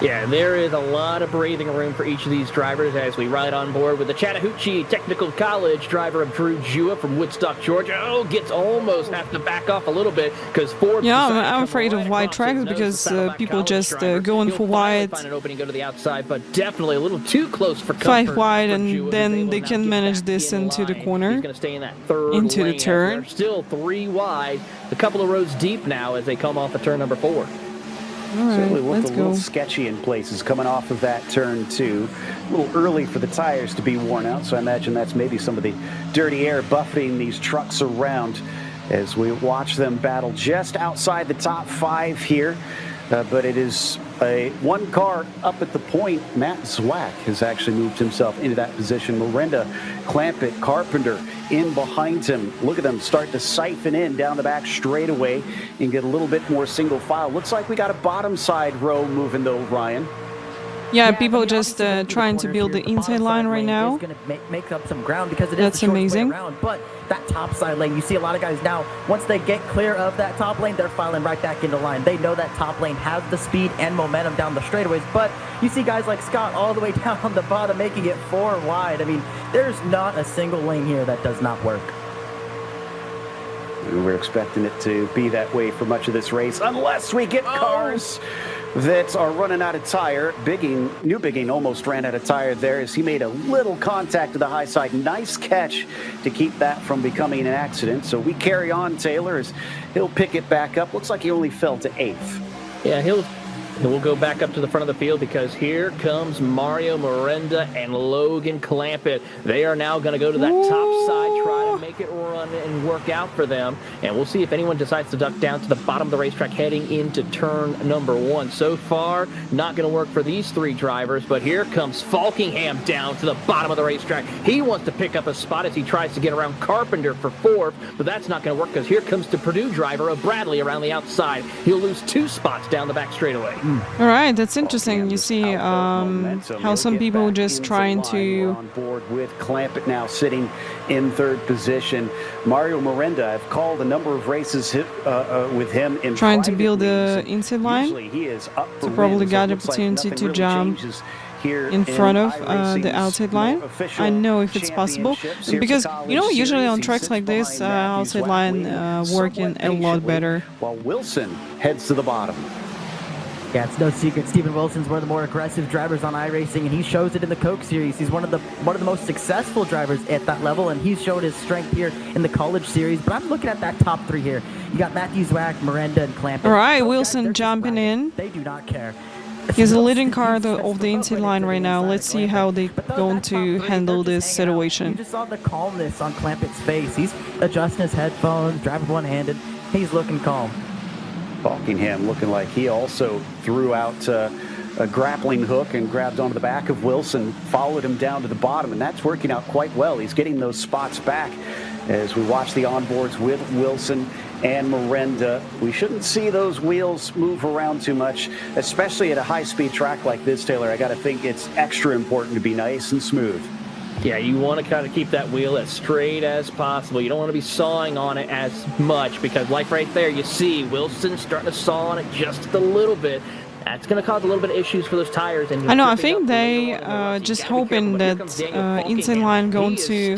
Yeah, there is a lot of breathing room for each of these drivers as we ride on board with the Chattahoochee Technical College driver of Drew Jua from Woodstock, Georgia. Oh, gets almost have to back off a little bit because Ford. Yeah, I'm afraid of wide tracks because people just go in for wide. Find an opening, go to the outside, but definitely a little too close for comfort. 5 wide, and then they can manage this into the corner, He's going to stay in that third into lane the turn. They're still 3 wide, a couple of rows deep now as they come off of turn number 4. All right, Certainly looked let's a little go. sketchy in places coming off of that turn 2. A little early for the tires to be worn out, so I imagine that's maybe some of the dirty air buffeting these trucks around as we watch them battle just outside the top 5 here. But it is one car up at the point. Matt Zwack has actually moved himself into that position. Miranda, Clampett, Carpenter in behind him. Look at them start to siphon in down the back straightaway and get a little bit more single file. Looks like we got a bottom side row moving though, Ryan. Yeah, people just trying to build the inside line right now. It's going to make up some ground because it is That's the short way amazing. around. But that top side lane, you see a lot of guys now, once they get clear of that top lane, they're filing right back into line. They know that top lane has the speed and momentum down the straightaways. But you see guys like Scott all the way down on the bottom, making it 4 wide. I mean, there's not a single lane here that does not work. We're expecting it to be that way for much of this race, unless we get cars that are running out of tire. New Bigging almost ran out of tire there as he made a little contact to the high side. Nice catch to keep that from becoming an accident. So we carry on, Taylor, as he'll pick it back up. Looks like he only fell to 8th. Yeah, we'll go back up to the front of the field because here comes Mario Miranda and Logan Clampett. They are now going to go to that top side, try to make it run and work out for them. And we'll see if anyone decides to duck down to the bottom of the racetrack heading into turn number 1. So far, not going to work for these 3 drivers, but here comes Falkingham down to the bottom of the racetrack. He wants to pick up a spot as he tries to get around Carpenter for 4th, but that's not going to work because here comes the Purdue driver of Bradley around the outside. He'll lose 2 spots down the back straightaway. All right, that's interesting. You see how some people just trying to... on board with Clampett now sitting in 3rd position. Mario Miranda, I've called a number of races with him in Trying to private build the leagues. inside line. Usually he is up for So probably wins. got It the looks like opportunity nothing to really jump changes here in front of iRacing's the outside line. more official I know if it's possible championships. Here's because the you know college usually series. on He tracks sits like this behind Matthews outside Wack, line waiting working somewhat a lot patiently, better. while Wilson heads to the bottom. Yeah, it's no secret. Steven Wilson's one of the more aggressive drivers on iRacing, and he shows it in the Coke Series. He's one of the most successful drivers at that level, and he's showed his strength here in the College Series. But I'm looking at that top 3 here. You got Matthews Wack, Miranda, and Clampett. All right, Those Wilson guys, they're just jumping riding. in. They do not care. He's a leading car of the inside line right now. Let's see how they're going to handle this You situation. just saw the calmness on Clampett's face. He's adjusting his headphones, driving one-handed. He's looking calm. Falkingham looking like he also threw out a grappling hook and grabbed onto the back of Wilson, followed him down to the bottom, and that's working out quite well. He's getting those spots back as we watch the onboards with Wilson and Miranda. We shouldn't see those wheels move around too much, especially at a high-speed track like this, Taylor. I got to think it's extra important to be nice and smooth. Yeah, you want to kind of keep that wheel as straight as possible. You don't want to be sawing on it as much because like right there, you see Wilson starting to saw on it just a little bit. That's going to cause a little bit of issues for those tires. And I know, I think they just hoping that inside line going to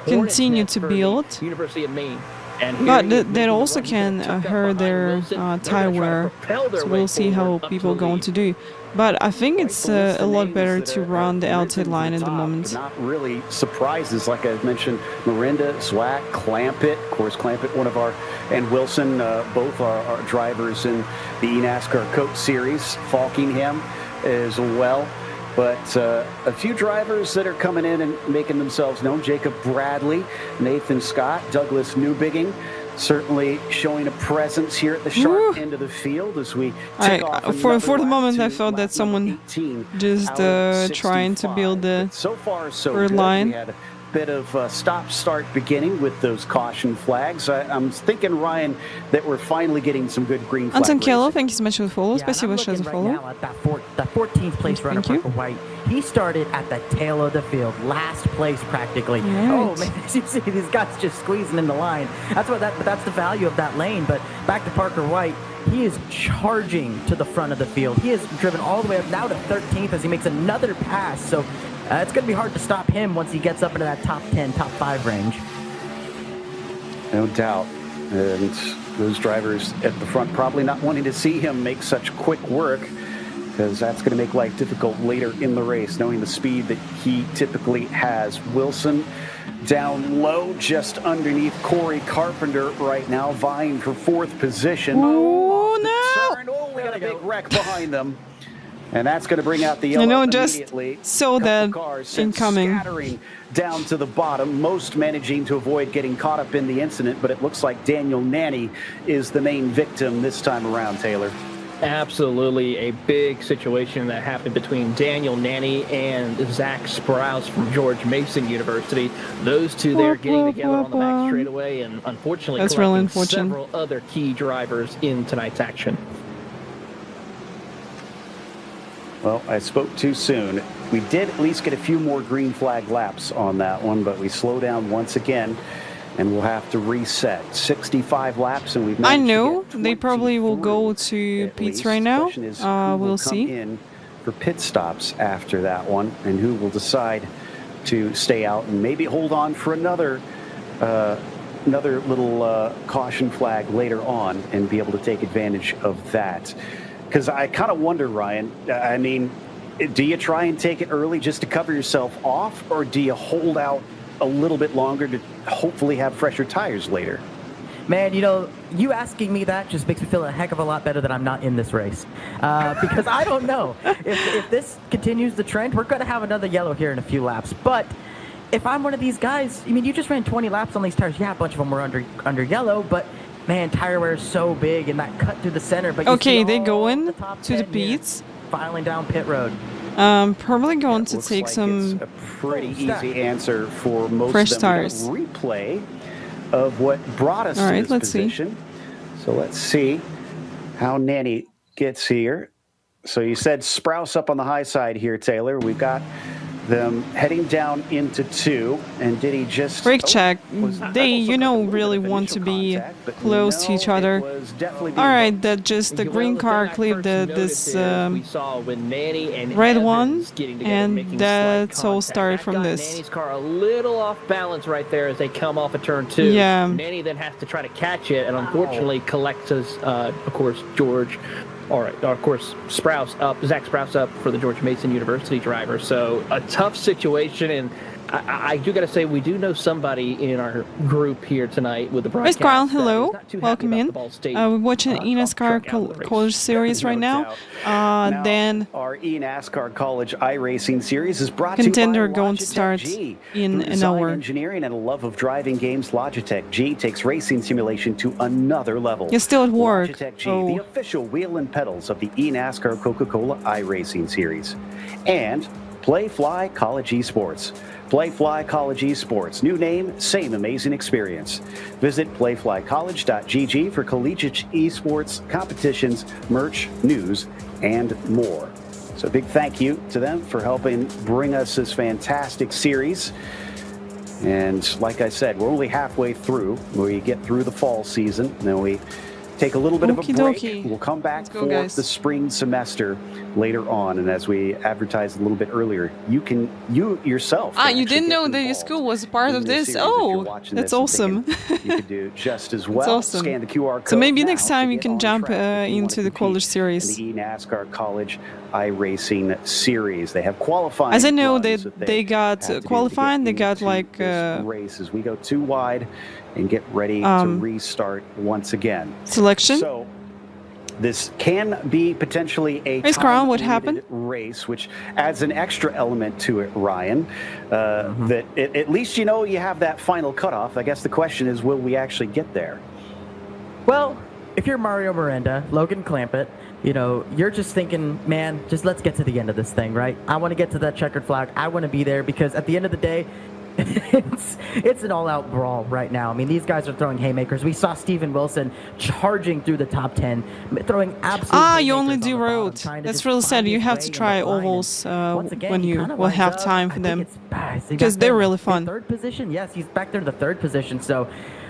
continue to build. University of Maine. But that also can hurt their tire wear. So we'll see how people going to do. But I think it's a lot better to run the outside line at the moment. Not really surprises, like I mentioned, Miranda, Zwack, Clampett, of course, Clampett, one of our, and Wilson, both are drivers in the eNASCAR Coke Series, Falkingham as well. But a few drivers that are coming in and making themselves known. Jacob Bradley, Nathan Scott, Douglas Newbigging. certainly showing a presence here at the sharp end of the field as we tick off for the another moment, lap I to thought that lap someone number 18 just out of trying to 65. build the But so far, so third good. line. We had a bit of stop-start beginning with those caution flags. I'm thinking, Ryan, that we're finally getting some good green flag Антон Келло, racing. thank you so much for the follow. Yeah, and Спасибо I'm большое за looking right follow. now at that 14th place runner, Thank you. Parker White. He started at the tail of the field, last place practically. Right. Oh man, as you see these guys just squeezing in the line. That's the value of that lane. But back to Parker White, he is charging to the front of the field. He has driven all the way up now to 13th as he makes another pass. So it's going to be hard to stop him once he gets up into that top 10, top 5 range. No doubt. And those drivers at the front probably not wanting to see him make such quick work, because that's going to make life difficult later in the race, knowing the speed that he typically has. Wilson down low, just underneath Corey Carpenter right now, vying for 4th position. Oh, Oh, we got a big wreck behind them. And that's going to bring out the yellow I know, just immediately. saw Couple that cars sent incoming. scattering down to the bottom, most managing to avoid getting caught up in the incident, but it looks like Daniel Nanny is the main victim this time around, Taylor. Absolutely a big situation that happened between Daniel Nanny and Zach Sprouse from George Mason University. Those two there getting together on the back straightaway, and unfortunately That's really collecting unfortunate. several other key drivers in tonight's action. Well, I spoke too soon. We did at least get a few more green flag laps on that one, but we slow down once again, and we'll have to reset. 65 laps, and we've I managed to know get they probably will 23 go to at pits least. right The now. question is, who will We'll come see. in for pit stops after that one, and who will decide to stay out and maybe hold on for another little caution flag later on and be able to take advantage of that. Because I kind of wonder, Ryan, I mean, do you try and take it early just to cover yourself off, or do you hold out a little bit longer to hopefully have fresher tires later? Man, you know, you asking me that just makes me feel a heck of a lot better that I'm not in this race. Because I don't know. If this continues the trend, we're going to have another yellow here in a few laps. But if I'm one of these guys, I mean, you just ran 20 laps on these tires. Yeah, a bunch of them were under yellow, but man, tire wear is so big and that cut through the center. But you Okay, see they all going the top to the 10 here pits. filing down pit road. Probably going to Looks take like some. it's a pretty easy answer for most fresh of them. tires. We got a replay of what brought us All to right, this let's see. position. So let's see how Nanny gets here. So you said Sprouse up on the high side here, Taylor. We've got them heading down into 2, and did he just Brake check. was- They, almost you looked like a know, little bit really of want to initial be contact, but close to each no, other. it was definitely being All right, bumped. that just the Well, green the car thing I clipped first this noticed is we saw when Nanny and red Evans one, getting together, and making that's slight all contact. started That from got this. Nanny's car a little off balance right there as they come off of turn 2. Yeah. Nanny then has to try to catch it, and unfortunately collects us, of course, George. All right, of course, Zach Sprouse up for the George Mason University driver. So a tough situation, and I do got to say, we do know somebody in our group here tonight with the Where's broadcast. Carl? that Hello. is not too happy Welcome about in. the Ball State, We're watching eNASCAR track out of the race. College Series right No now. doubt. Then Our eNASCAR College iRacing Series is brought to Contender you by going to Logitech start G. in Through an design, hour. engineering, and a love of driving games, Logitech G takes racing simulation to another level. You're still at work. Logitech G, Oh. the official wheel and pedals of the eNASCAR Coca-Cola iRacing Series. And Play Fly College Esports. Play Fly College Esports. New name, same amazing experience. Visit playflycollege.gg for collegiate esports competitions, merch, news, and more. So a big thank you to them for helping bring us this fantastic series. And like I said, we're only halfway through. We get through the fall season, and then we take a little bit of a Okie break. dokie. We'll come back Let's go, for guys. the spring semester later on. And as we advertised a little bit earlier, you yourself can you actually didn't get know that your involved school was a part in of this this? series if you're Oh, watching that's this and awesome. thinking you could do just as well. awesome. Scan the QR code. So maybe now next to time you get can on jump track if you wanna into the compete college in series. the eNASCAR College iRacing Series. They have qualifying. As I know, runs they that got have to do to qualifying. They get got into like this race as we go too wide and get ready to restart once again. selection. So this can be potentially a Hey, Carl, what time-limited happened? race, which adds an extra element to it, Ryan. That at least you know you have that final cutoff. I guess the question is, will we actually get there? Well, if you're Mario Miranda, Logan Clampett, you know, you're just thinking, man, just let's get to the end of this thing, right? I want to get to that checkered flag. I want to be there because at the end of the day, it's an all-out brawl right now. I mean, these guys are throwing haymakers. We saw Steven Wilson charging through the top 10, throwing absolute you only haymakers do on the bottom, road. trying to That's just really find sad. You his have way to in the try line. ovals Once again, when he you kinda will lines have up. time I for think them. it's Because they're really fun. Third position? Yes, he's back there in the third position. So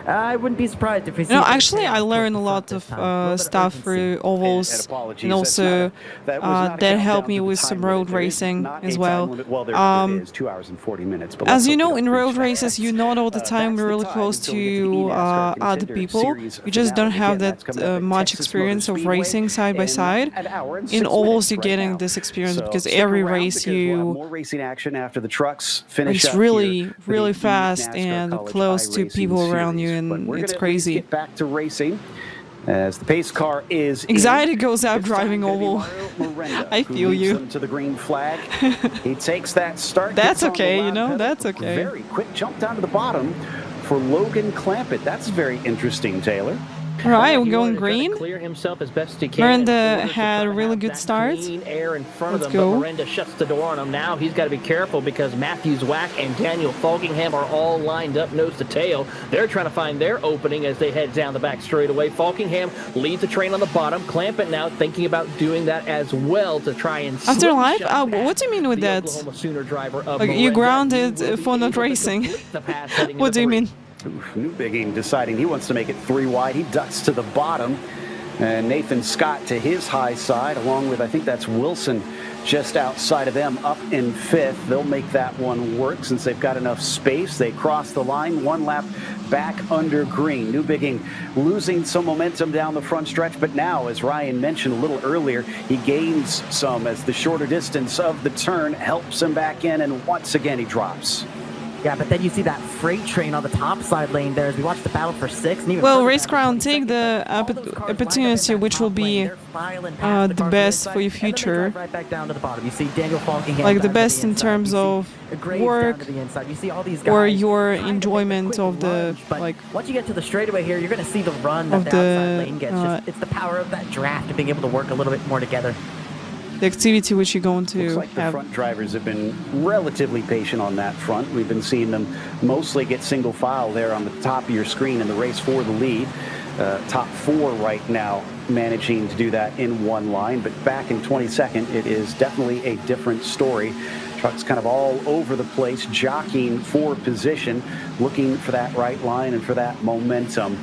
I wouldn't be surprised if we see. No, him actually, take I it learned a towards the lot front of this time. A little bit of stuff urgency. through ovals, apologies, and that's also that was not a that countdown helped me to the with time some limit. road There is racing not as a well. time limit. Well, there is 2 hours and 40 minutes. But As let's you hope know, we don't in road reach that. races, you're not all the time That's the really time close until we get to the to eNASCAR other Contender people. Series You just don't finale. have Again, that's that coming up at much Texas experience Motor of Speedway racing side by in side. an hour and In 6 ovals, minutes you're right getting now. this experience So because stick every around race because we'll have you more racing action after the trucks finish it's up here really, for the really fast eNASCAR and College close to iRacing people around you, Series. But and we're it's gonna at least crazy. get back to racing as the pace car is in. Anxiety goes up This driving time gonna be oval. Mario Miranda, I who feel leads you. them to the green flag. He takes that start. That's gets on the okay, you loud know, pedal. that's okay. Very quick jump down to the bottom for Logan Clampett. That's very interesting, Taylor. All right, He we're going wanted to try to green. Clear himself as best he can. Miranda in order to had try a to really have good that start. Clean air in front Let's of them, go. but Miranda shuts the door on him. Now he's got to be careful because Matthews Wack and Daniel Falkingham are all lined up nose to tail. They're trying to find their opening as they head down the back straightaway. Falkingham leads the train on the bottom. Clampett now thinking about doing that as well to try and After life? slingshot What do you mean with the that? Oklahoma Sooner driver of Like, you Miranda. grounded He will be for not able to racing. complete the pass heading What into do you three. mean? Oof, Newbigging deciding he wants to make it 3 wide. He ducks to the bottom. And Nathan Scott to his high side, along with, I think that's Wilson, just outside of them, up in 5th. They'll make that one work since they've got enough space. They cross the line, 1 lap back under green. Newbigging losing some momentum down the front stretch, but now, as Ryan mentioned a little earlier, he gains some as the shorter distance of the turn helps him back in, and once again he drops. Yeah, but then you see that freight train on the top side lane there as we watch the battle for 6. And even Well, further race battle ground, 22nd, take the but all those cars lined up in opportunity, that which top will lane. be They're filing past the cars on best inside, for your and then they future. drive right back down to the bottom. You see Daniel Falkingham Like the down to best in inside. terms You see of Graves work down to the inside. You see all these or guys your trying to make a enjoyment quick of the, lunge, but like, once you get to the straightaway here, you're going to see the run that of the the, outside lane gets. It's the power of that draft and being able to work a little bit more together. the activity which you're going Looks to like the have. front drivers have been relatively patient on that front. We've been seeing them mostly get single file there on the top of your screen in the race for the lead. Top 4 right now managing to do that in 1 line, but back in 22nd, it is definitely a different story. Trucks kind of all over the place, jockeying for position, looking for that right line and for that momentum.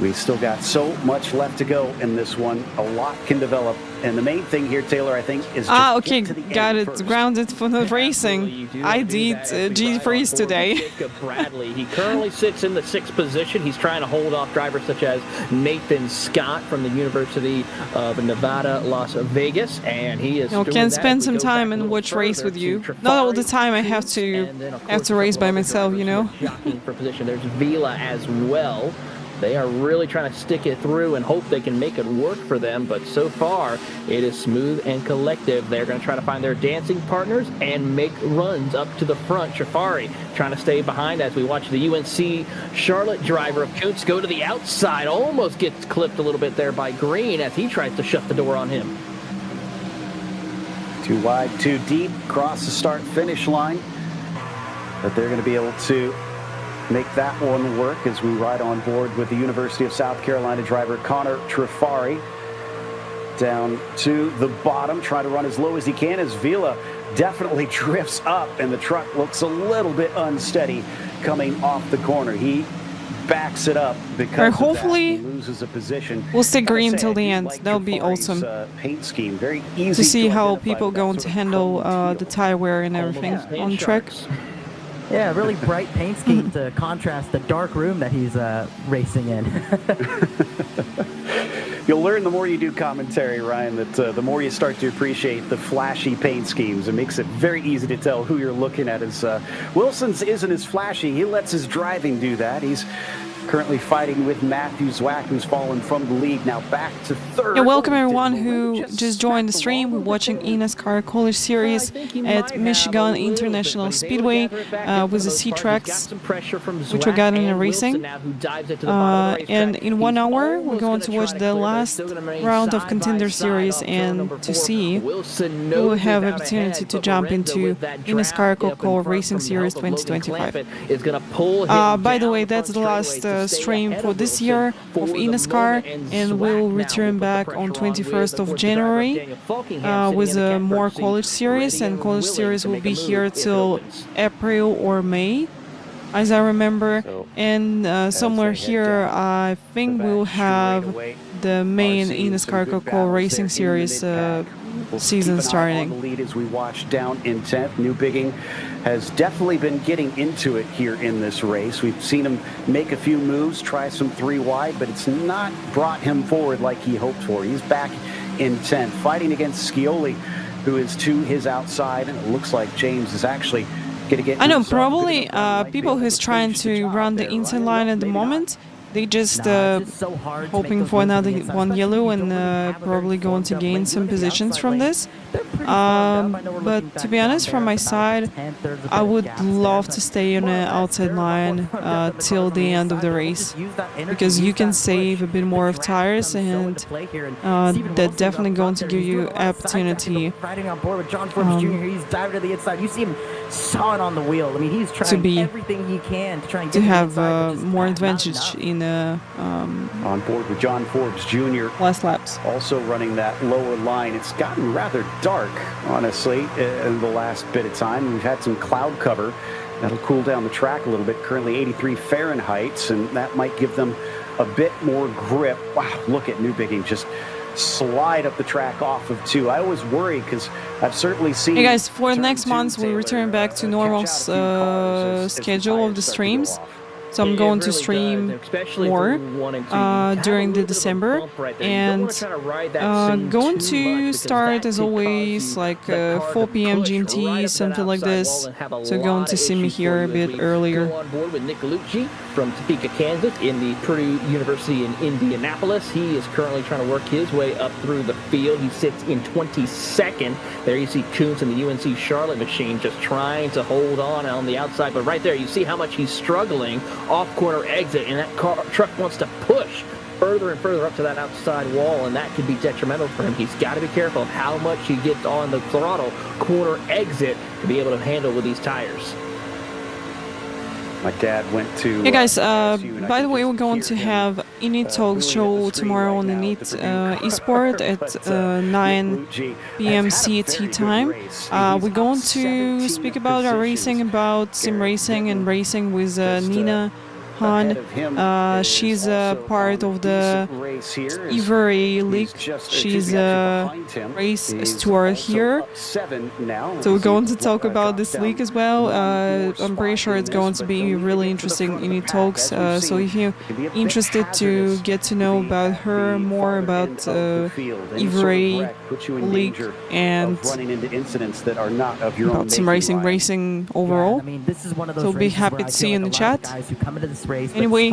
We've still got so much left to go in this one. A lot can develop. And the main thing here, Taylor, I think, is just Okay, get to the got end it. first. Grounded for not Absolutely, racing. you do I wanna do did that as we ride GT3s on today. board with Jacob Bradley. He currently sits in the 6th position. He's trying to hold off drivers such as Nathan Scott from the University of Nevada, Las Vegas, and he is. You know, doing can that spend as we some go time back a and little watch race further with to you. Not all the Trafari, time I have Kuntz, to and then, of have course, to a race couple by other myself, drivers you who know. are jockeying for position. There's Vila as well. They are really trying to stick it through and hope they can make it work for them, but so far it is smooth and collective. They're going to try to find their dancing partners and make runs up to the front. Trafari trying to stay behind as we watch the UNC Charlotte driver of Kuntz go to the outside. Almost gets clipped a little bit there by Green as he tries to shut the door on him. Too wide, too deep, cross the start-finish line. But they're going to be able to make that one work as we ride on board with the University of South Carolina driver Connor Trafari. Down to the bottom, try to run as low as he can as Vila definitely drifts up, and the truck looks a little bit unsteady coming off the corner. He backs it up because hopefully of that. He loses a position. we'll stay Gotta green say, till I the do end. like That'll be Trafari's, awesome. Paint scheme, very easy To see how identify people with that going sort to of handle chrome the teal. tire wear and everything Almost on hand track. sharks. Yeah, really bright paint scheme to contrast the dark room that he's racing in. You'll learn the more you do commentary, Ryan, that the more you start to appreciate the flashy paint schemes. It makes it very easy to tell who you're looking at. As Wilson's isn't as flashy. He lets his driving do that. He's currently fighting with Matthew Zwack, who's fallen from the lead. Now back to third. Yeah, welcome everyone who just joined the stream. We're watching eNASCAR College Series at Michigan International Speedway with the C-Tracks, which we got in the racing. And in 1 hour, we're going to watch the last round of Contender Series, and to see who will have opportunity to jump into eNASCAR Coca-Cola Racing Series 2025. By the way, that's the last stream for this year of eNASCAR, and we'll return back on 21st of January with a more college series, and college series will be here till April or May, as I remember. And somewhere here, I think we'll have the main eNASCAR Coca-Cola Racing Series season starting. The lead as we watch down in 10th. Newbigging has definitely been getting into it here in this race. We've seen him make a few moves, try some 3 wide, but it's not brought him forward like he hoped for. He's back in 10th, fighting against Scioli, who is to his outside, and it looks like James is actually going to get. I know, probably people who's trying to run the inside line at the moment, they just hoping for another one yellow, and probably going to gain some positions from this. But to be honest, from my side, I would love to stay on the outside line till the end of the race, because you can save a bit more of tires, and that's definitely going to give you opportunity riding on board with John Forbes Jr. He's diving to the inside. You see him sawing on the wheel. I mean, he's trying everything he can to try and get to have more advantage in on board with John Forbes Jr. last laps. Also running that lower line. It's gotten rather dark, honestly, in the last bit of time. We've had some cloud cover. That'll cool down the track a little bit. Currently 83 Fahrenheit, and that might give them a bit more grip. Wow, look at Newbigging just slide up the track off of 2. I always worry because I've certainly seen. Hey guys, for next month we'll return back to normal schedule of the streams. So I'm going to stream more during the December, and going to start as always like 4 p.m. GMT, something like this. So going to see me here a bit earlier. On board with Nick Galucci from Topeka, Kansas, in the Purdue University in Indianapolis. He is currently trying to work his way up through the field. He sits in 22nd. There you see Kuntz in the UNC Charlotte machine just trying to hold on the outside. But right there, you see how much he's struggling off corner exit, and that truck wants to push further and further up to that outside wall, and that could be detrimental for him. He's got to be careful of how much he gets on the throttle corner exit to be able to handle with these tires. My dad went to. Hey guys, by the way, we're going to have eNIT Talk show tomorrow on eNIT eSport at 9 p.m. CET time. We're going to speak about our racing, about sim racing and racing with Nina Han. She's a part of the Ivory League. She's a race steward here. So we're going to talk about this league as well. I'm pretty sure it's going to be really interesting in the talks. So if you're interested to get to know about her, more about Ivory League and about some racing overall. So be happy to see you in the chat. Anyway,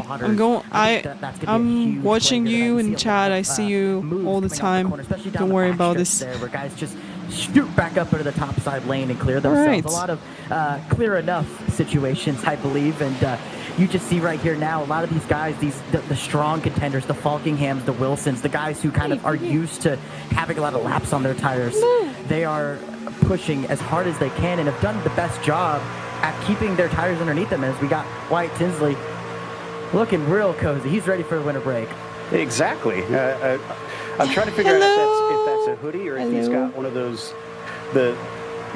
I'm watching you in chat. I see you all the time. Don't worry about this. Where guys just shoot back up into the top side lane and clear themselves. Right. A lot of clear enough situations, I believe, and you just see right here now a lot of these guys, the strong contenders, the Falkinghams, the Wilsons, the guys who kind of are used to having a lot of laps on their tires. They are pushing as hard as they can and have done the best job at keeping their tires underneath them. As we got Wyatt Tinsley looking real cozy. He's ready for the winter break. Exactly. I'm trying to figure out if that's a hoodie or if he's got one of those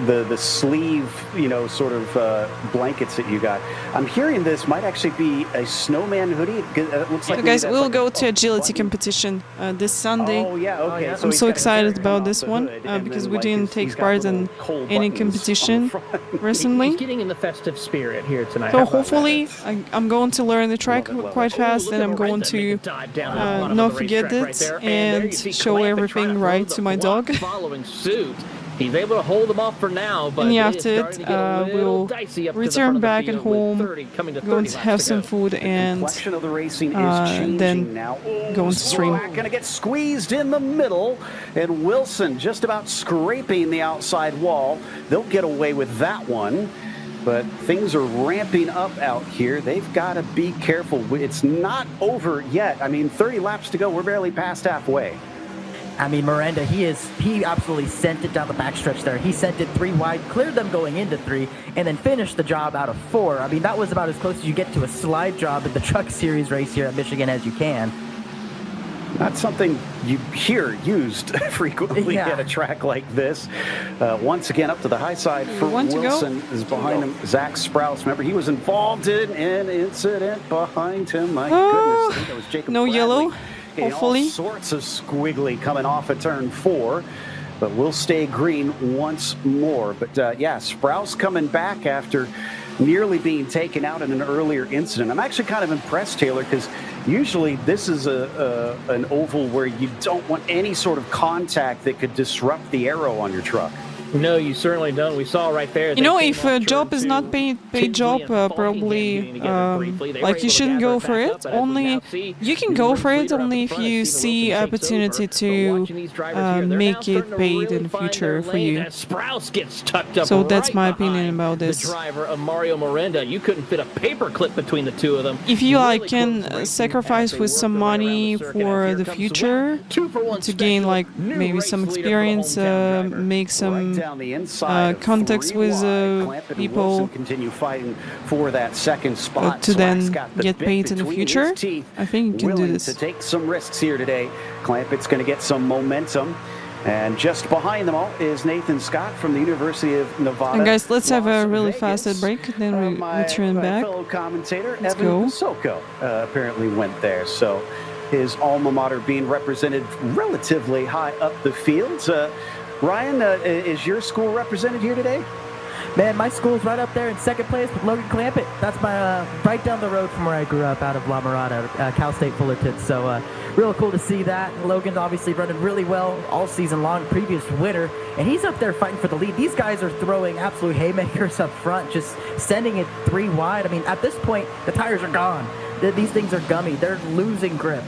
the sleeve, sort of blankets that you got. I'm hearing this might actually be a snowman hoodie. It looks like. So guys, we'll go to agility competition this Sunday. Oh yeah, okay. I'm so excited about this one because we didn't take part in any competition recently. He's getting in the festive spirit here tonight. So hopefully, I'm going to learn the track quite fast, and I'm going to not forget it and show everything right to my dog. Following suit. He's able to hold them off for now, but And it is after starting to get a it, little we'll dicey up to the return front of the back and field with home, 30 coming to 30 going to laps have to some go. food, and Complexion of the racing is changing then now. going to stream. Going to get squeezed in the middle, and Wilson just about scraping the outside wall. They'll get away with that one. But things are ramping up out here. They've got to be careful. It's not over yet. I mean, 30 laps to go. We're barely past halfway. I mean, Miranda, he absolutely sent it down the backstretch there. He sent it 3 wide, cleared them going into 3, and then finished the job out of 4. I mean, that was about as close as you get to a slide job in the Truck Series race here at Michigan as you can. Not something you hear used frequently at a track like this. Once again, up to the high side for Wilson is behind him. Zach Sprouse, remember, he was involved in an incident behind him. My goodness, I think that was Jacob no Bradley. yellow, hopefully. All sorts of squiggly coming off of turn 4. But we'll stay green once more. But yeah, Sprouse coming back after nearly being taken out in an earlier incident. I'm actually kind of impressed, Taylor, because usually this is an oval where you don't want any sort of contact that could disrupt the aero on your truck. No, you certainly don't. We saw right there. You know, if a job is not paid job, probably like you shouldn't go for it. Only you can go for it only if you see opportunity to make it paid in the future for you. So that's my opinion about this. The driver of Mario Miranda, you couldn't fit a paper clip between the two of them. If you like can sacrifice with some money for the future to gain like maybe some experience, make some contacts with people continue fighting for that second spot to then get paid in the future. I think you can do this. To take some risks here today. Clampett's going to get some momentum. And just behind them all is Nathan Scott from the University of Nevada. And guys, let's have a really fast break, then we return back. Fellow commentator Let's Evan go. Soko apparently went there. So his alma mater being represented relatively high up the field. Ryan, is your school represented here today? Man, my school's right up there in second place with Logan Clampett. That's my right down the road from where I grew up, out of La Mirada, Cal State Fullerton. So real cool to see that. Logan's obviously running really well all season long, previous winner, and he's up there fighting for the lead. These guys are throwing absolute haymakers up front, just sending it 3 wide. I mean, at this point, the tires are gone. These things are gummy. They're losing grip.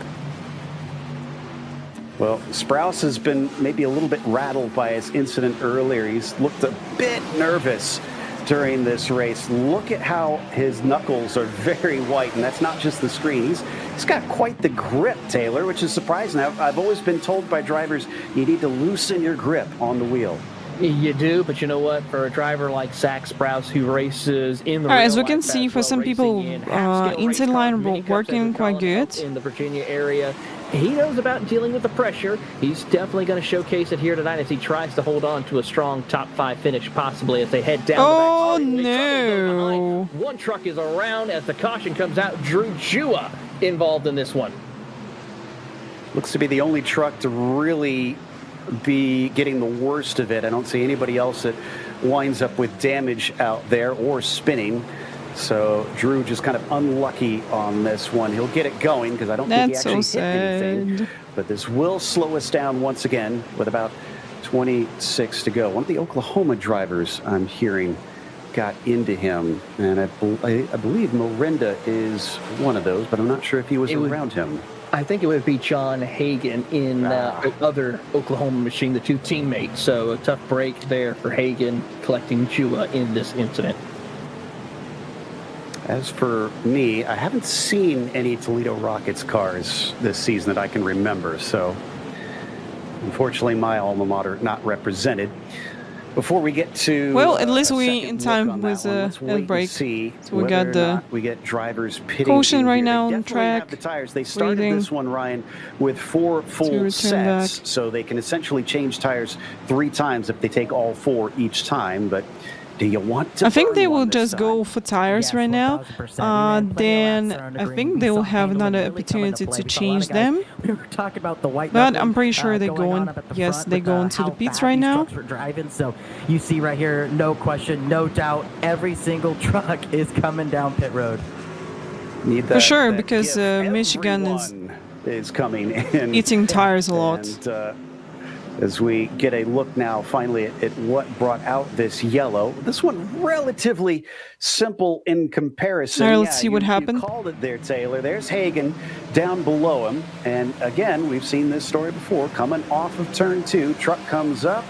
Well, Sprouse has been maybe a little bit rattled by his incident earlier. He's looked a bit nervous during this race. Look at how his knuckles are very white, and that's not just the screen. He's got quite the grip, Taylor, which is surprising. I've always been told by drivers you need to loosen your grip on the wheel. You do, but you know what? For a driver like Zach Sprouse who races in the Alright, as we can see, for some people, inside line working quite good. In the Virginia area, he knows about dealing with the pressure. He's definitely going to showcase it here tonight as he tries to hold on to a strong top 5 finish, possibly as they head down the back. No! One truck is around as the caution comes out. Drew Jua involved in this one. Looks to be the only truck to really be getting the worst of it. I don't see anybody else that winds up with damage out there or spinning. So Drew just kind of unlucky on this one. He'll get it going because I don't think he actually hit anything. But this will slow us down once again with about 26 to go. One of the Oklahoma drivers I'm hearing got into him, and I believe Miranda is one of those, but I'm not sure if he was around him. I think it would be John Hagan in the other Oklahoma machine, the 2 teammates. So a tough break there for Hagan collecting Jua in this incident. As for me, I haven't seen any Toledo Rockets cars this season that I can remember. So unfortunately, my alma mater not represented. Before we get to at least we in time with a break. So we got we get drivers pitting caution right now on track. The tires. They started this one, Ryan, with 4 full sets, so they can essentially change tires 3 times if they take all 4 each time. But do you want to? I think they will just go for tires right now. Then I think they will have another opportunity to change them. We were talking about the white, but I'm pretty sure they're going. Yes, they're going to the pits right now. Driving, so you see right here, no question, no doubt, every single truck is coming down pit road. For sure, because Michigan is coming in, eating tires a lot. And, as we get a look now finally at what brought out this yellow. This one relatively simple in comparison. All right, let's see what happened. You called it there, Taylor. There's Hagen down below him. And again, we've seen this story before. Coming off of turn 2, truck comes up,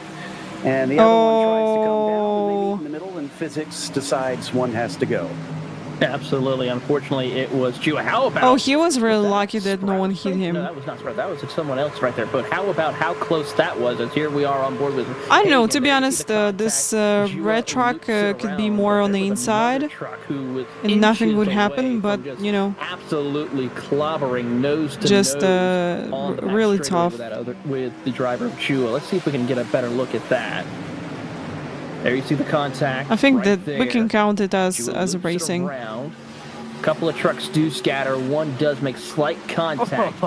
and the other one tries to come down, and they meet in the middle, and physics decides one has to go. Absolutely. Unfortunately, it was Chua. How about... Oh, he was really lucky that no one hit him. No, that was not Sprout. That was someone else right there. But how about how close that was? As here we are on board with... I don't know. To be honest, this red truck could be more on the inside, and nothing would happen. But you know, absolutely clobbering nose to just nose on the really back tough. With the driver of Chua. Let's see if we can get a better look at that. There you see the contact. I think right that we can count it as Chua racing. A couple of trucks do scatter. One does make slight contact.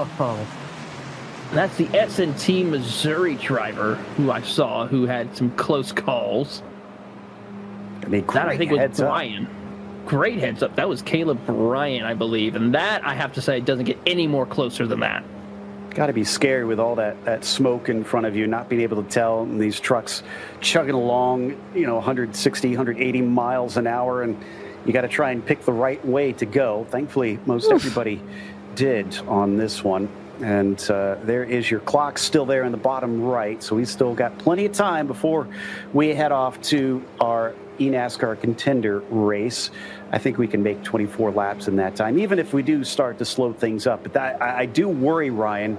That's the S&T Missouri driver who I saw who had some close calls. That I think was Brian. Great heads up. That was Caleb Bryan, I believe. And that, I have to say, doesn't get any more closer than that. Got to be scary with all that smoke in front of you, not being able to tell, and these trucks chugging along, 160, 180 miles an hour, and you got to try and pick the right way to go. Thankfully, most everybody did on this one. And there is your clock still there in the bottom right, so we still got plenty of time before we head off to our eNASCAR Contender race. I think we can make 24 laps in that time, even if we do start to slow things up. But I do worry, Ryan.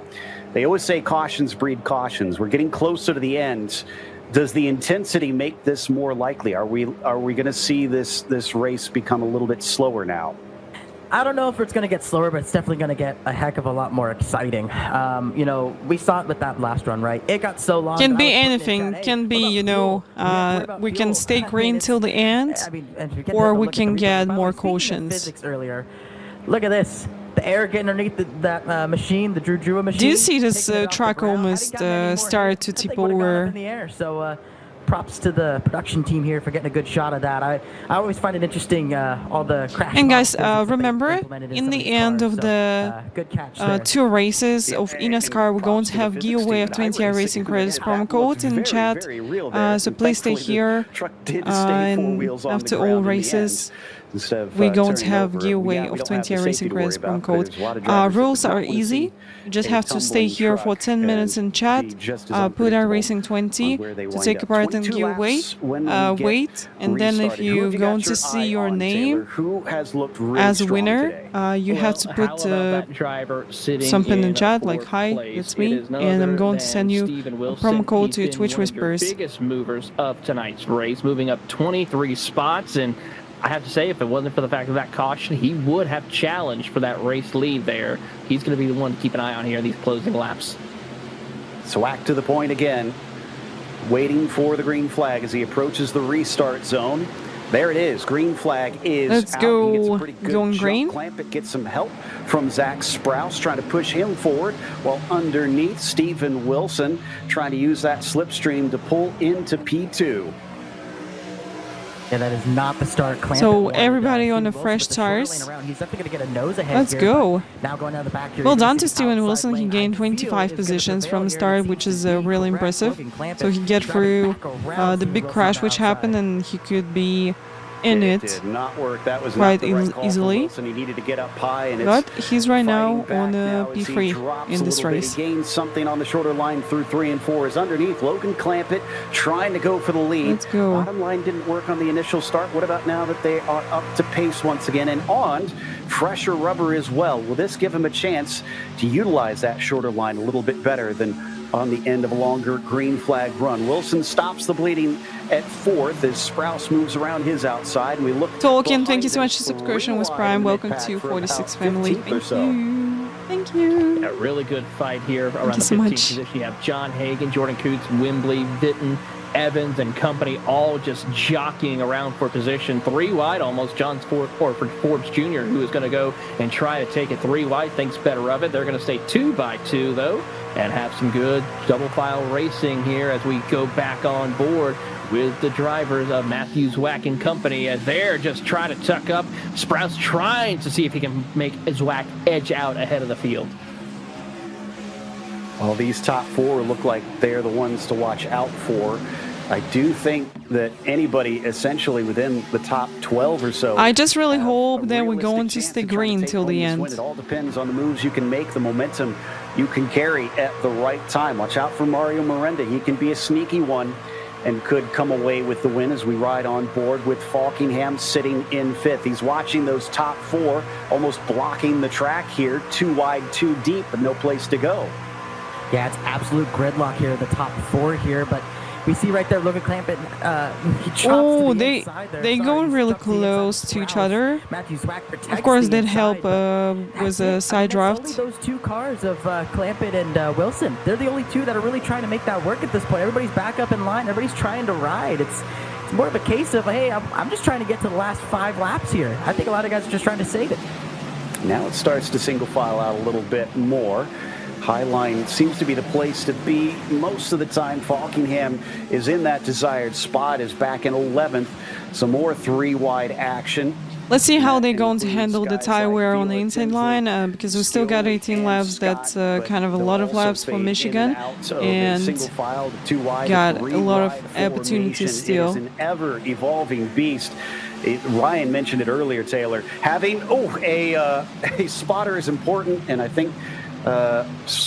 They always say cautions breed cautions. We're getting closer to the end. Does the intensity make this more likely? Are we going to see this race become a little bit slower now? I don't know if it's going to get slower, but it's definitely going to get a heck of a lot more exciting. We saw it with that last run, right? It got so long. Can be anything. Can be, we can stay green till the end, or we can get more cautions. Earlier. Look at this. The air getting underneath that machine, the Drew machine. Do you see this truck almost start to tip over? In the air, so props to the production team here for getting a good shot of that. I always find it interesting, all the crash. And guys, remember, in the end of the 2 races of eNASCAR, we're going to have giveaway of 20 iRacing credits promo code in the chat. So please stay here. And after all races, we're going to have giveaway of 20 iRacing credits promo code. Rules are easy. You just have to stay here for 10 minutes in chat, put iRacing 20 to take a part in giveaway, wait, and then if you're going to see your name as a winner, you have to put something in chat like, hi, it's me, and I'm going to send you a promo code to Twitch Whispers. Biggest movers of tonight's race, moving up 23 spots, and I have to say, if it wasn't for the fact of that caution, he would have challenged for that race lead there. He's going to be the one to keep an eye on here in these closing laps. Swack to the point again, waiting for the green flag as he approaches the restart zone. There it is. Green flag is Let's out. go. He gets a pretty good Going jump. green. Clampett gets some help from Zach Sprouse, trying to push him forward, while underneath Stephen Wilson trying to use that slipstream to pull into P2. Yeah, that is not the start. So everybody on the fresh tires. He's definitely going to get a nose ahead. Let's go. Now going down the back here. Well done to Stephen Wilson. He gained 25 positions from the start, which is really impressive. So he get through the big crash which happened, and he could be in it did not work. That was quite not the right call easily. Wilson. He needed to get up high, and But he's right now on now P3 in this race. He gains something on the shorter line through 3 and 4. Is underneath Logan Clampett trying to go for the lead. Let's go. Bottom line didn't work on the initial start. What about now that they are up to pace once again and on fresher rubber as well? Will this give him a chance to utilize that shorter line a little bit better than on the end of a longer green flag run? Wilson stops the bleeding at 4th as Sprouse moves around his outside, and we look. Tolkien, thank you so much for subscription with Prime. Welcome to 46 family. Thank you. Thank you. A really good fight here around the so 15th much. position. You have John Hagan, Jordan Coots, Wembley, Vitton, Evans, and company all just jockeying around for position. 3 wide almost. John Forbes Jr., who is going to go and try to take it 3 wide, thinks better of it. They're going to stay 2 by 2, though, and have some good double file racing here as we go back on board with the drivers of Matthews, Zwack, and company as they're just trying to tuck up. Sprouse trying to see if he can make Zwack edge out ahead of the field. Well, these top four look like they're the ones to watch out for. I do think that anybody essentially within the top 12 or so. I just really hope that we're going to stay green take till the home this end. win. It all depends on the moves you can make, the momentum you can carry at the right time. Watch out for Mario Miranda. He can be a sneaky one and could come away with the win as we ride on board with Falkingham sitting in fifth. He's watching those top four, almost blocking the track here. Too wide, too deep, but no place to go. Yeah, it's absolute gridlock here, the top four here, but we see right there Logan Clampett. He drops Oh, to the inside there. they Sorry, go he's really stuck to the inside. close to each other. Matthew Zwack protects Of course, the that help inside, but was that's a it. side I mean, draft. that's only those two cars of Clampett and Wilson. They're the only two that are really trying to make that work at this point. Everybody's back up in line. Everybody's trying to ride. It's more of a case of, hey, I'm just trying to get to the last 5 laps here. I think a lot of guys are just trying to save it. Now it starts to single file out a little bit more. Highline seems to be the place to be most of the time. Falkingham is in that desired spot, is back in 11th. Some more 3-wide action. Let's see how they're going to handle the tire wear on the inside line, because we still got 18 laps. That's kind of a lot of laps for Michigan, and got a lot of opportunities still. It is an ever-evolving beast. Ryan mentioned it earlier, Taylor. Having a spotter is important, and I think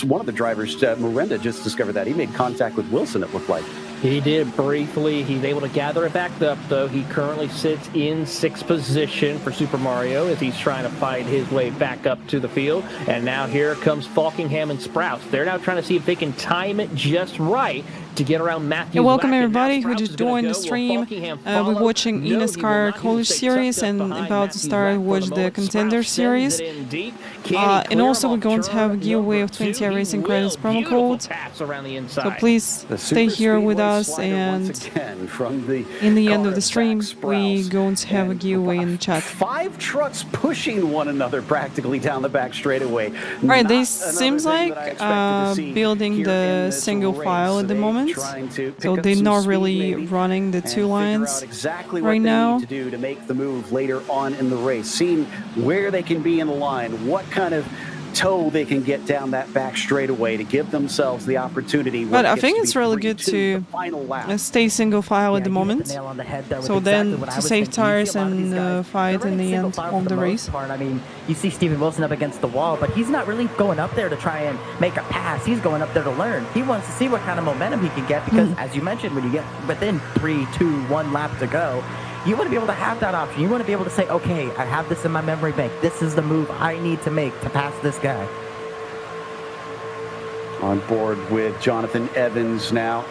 one of the drivers, Miranda, just discovered that. He made contact with Wilson, it looked like. He did briefly. He's able to gather it back up, though. He currently sits in 6th position for Super Mario as he's trying to fight his way back up to the field. And now here comes Falkingham and Sprouse. They're now trying to see if they can time it just right to get around Matthew. Yeah, welcome everybody who just joined the stream. We're watching eNASCAR College Series and about to start watch the Contender Series. And also we're going to have a giveaway of 20 racing credits promo code. So please stay here with us, and in the end of the stream we're going to have a giveaway in the chat. 5 trucks pushing one another practically down the back straightaway. Right, they seems like building the single file at the moment. So they're not really running the 2 lines exactly right now. To do to make the move later on in the race, seeing where they can be in the line, what kind of toe they can get down that back straightaway to give themselves the opportunity. But I think it's really good to stay single file at the moment. So then to save tires and fight in the end of the race. I mean, you see Steven Wilson up against the wall, but he's not really going up there to try and make a pass. He's going up there to learn. He wants to see what kind of momentum he can get because, as you mentioned, when you get within 3, 2, 1 lap to go, you want to be able to have that option. You want to be able to say, okay, I have this in my memory bank. This is the move I need to make to pass this guy. On board with Jonathan Evans now,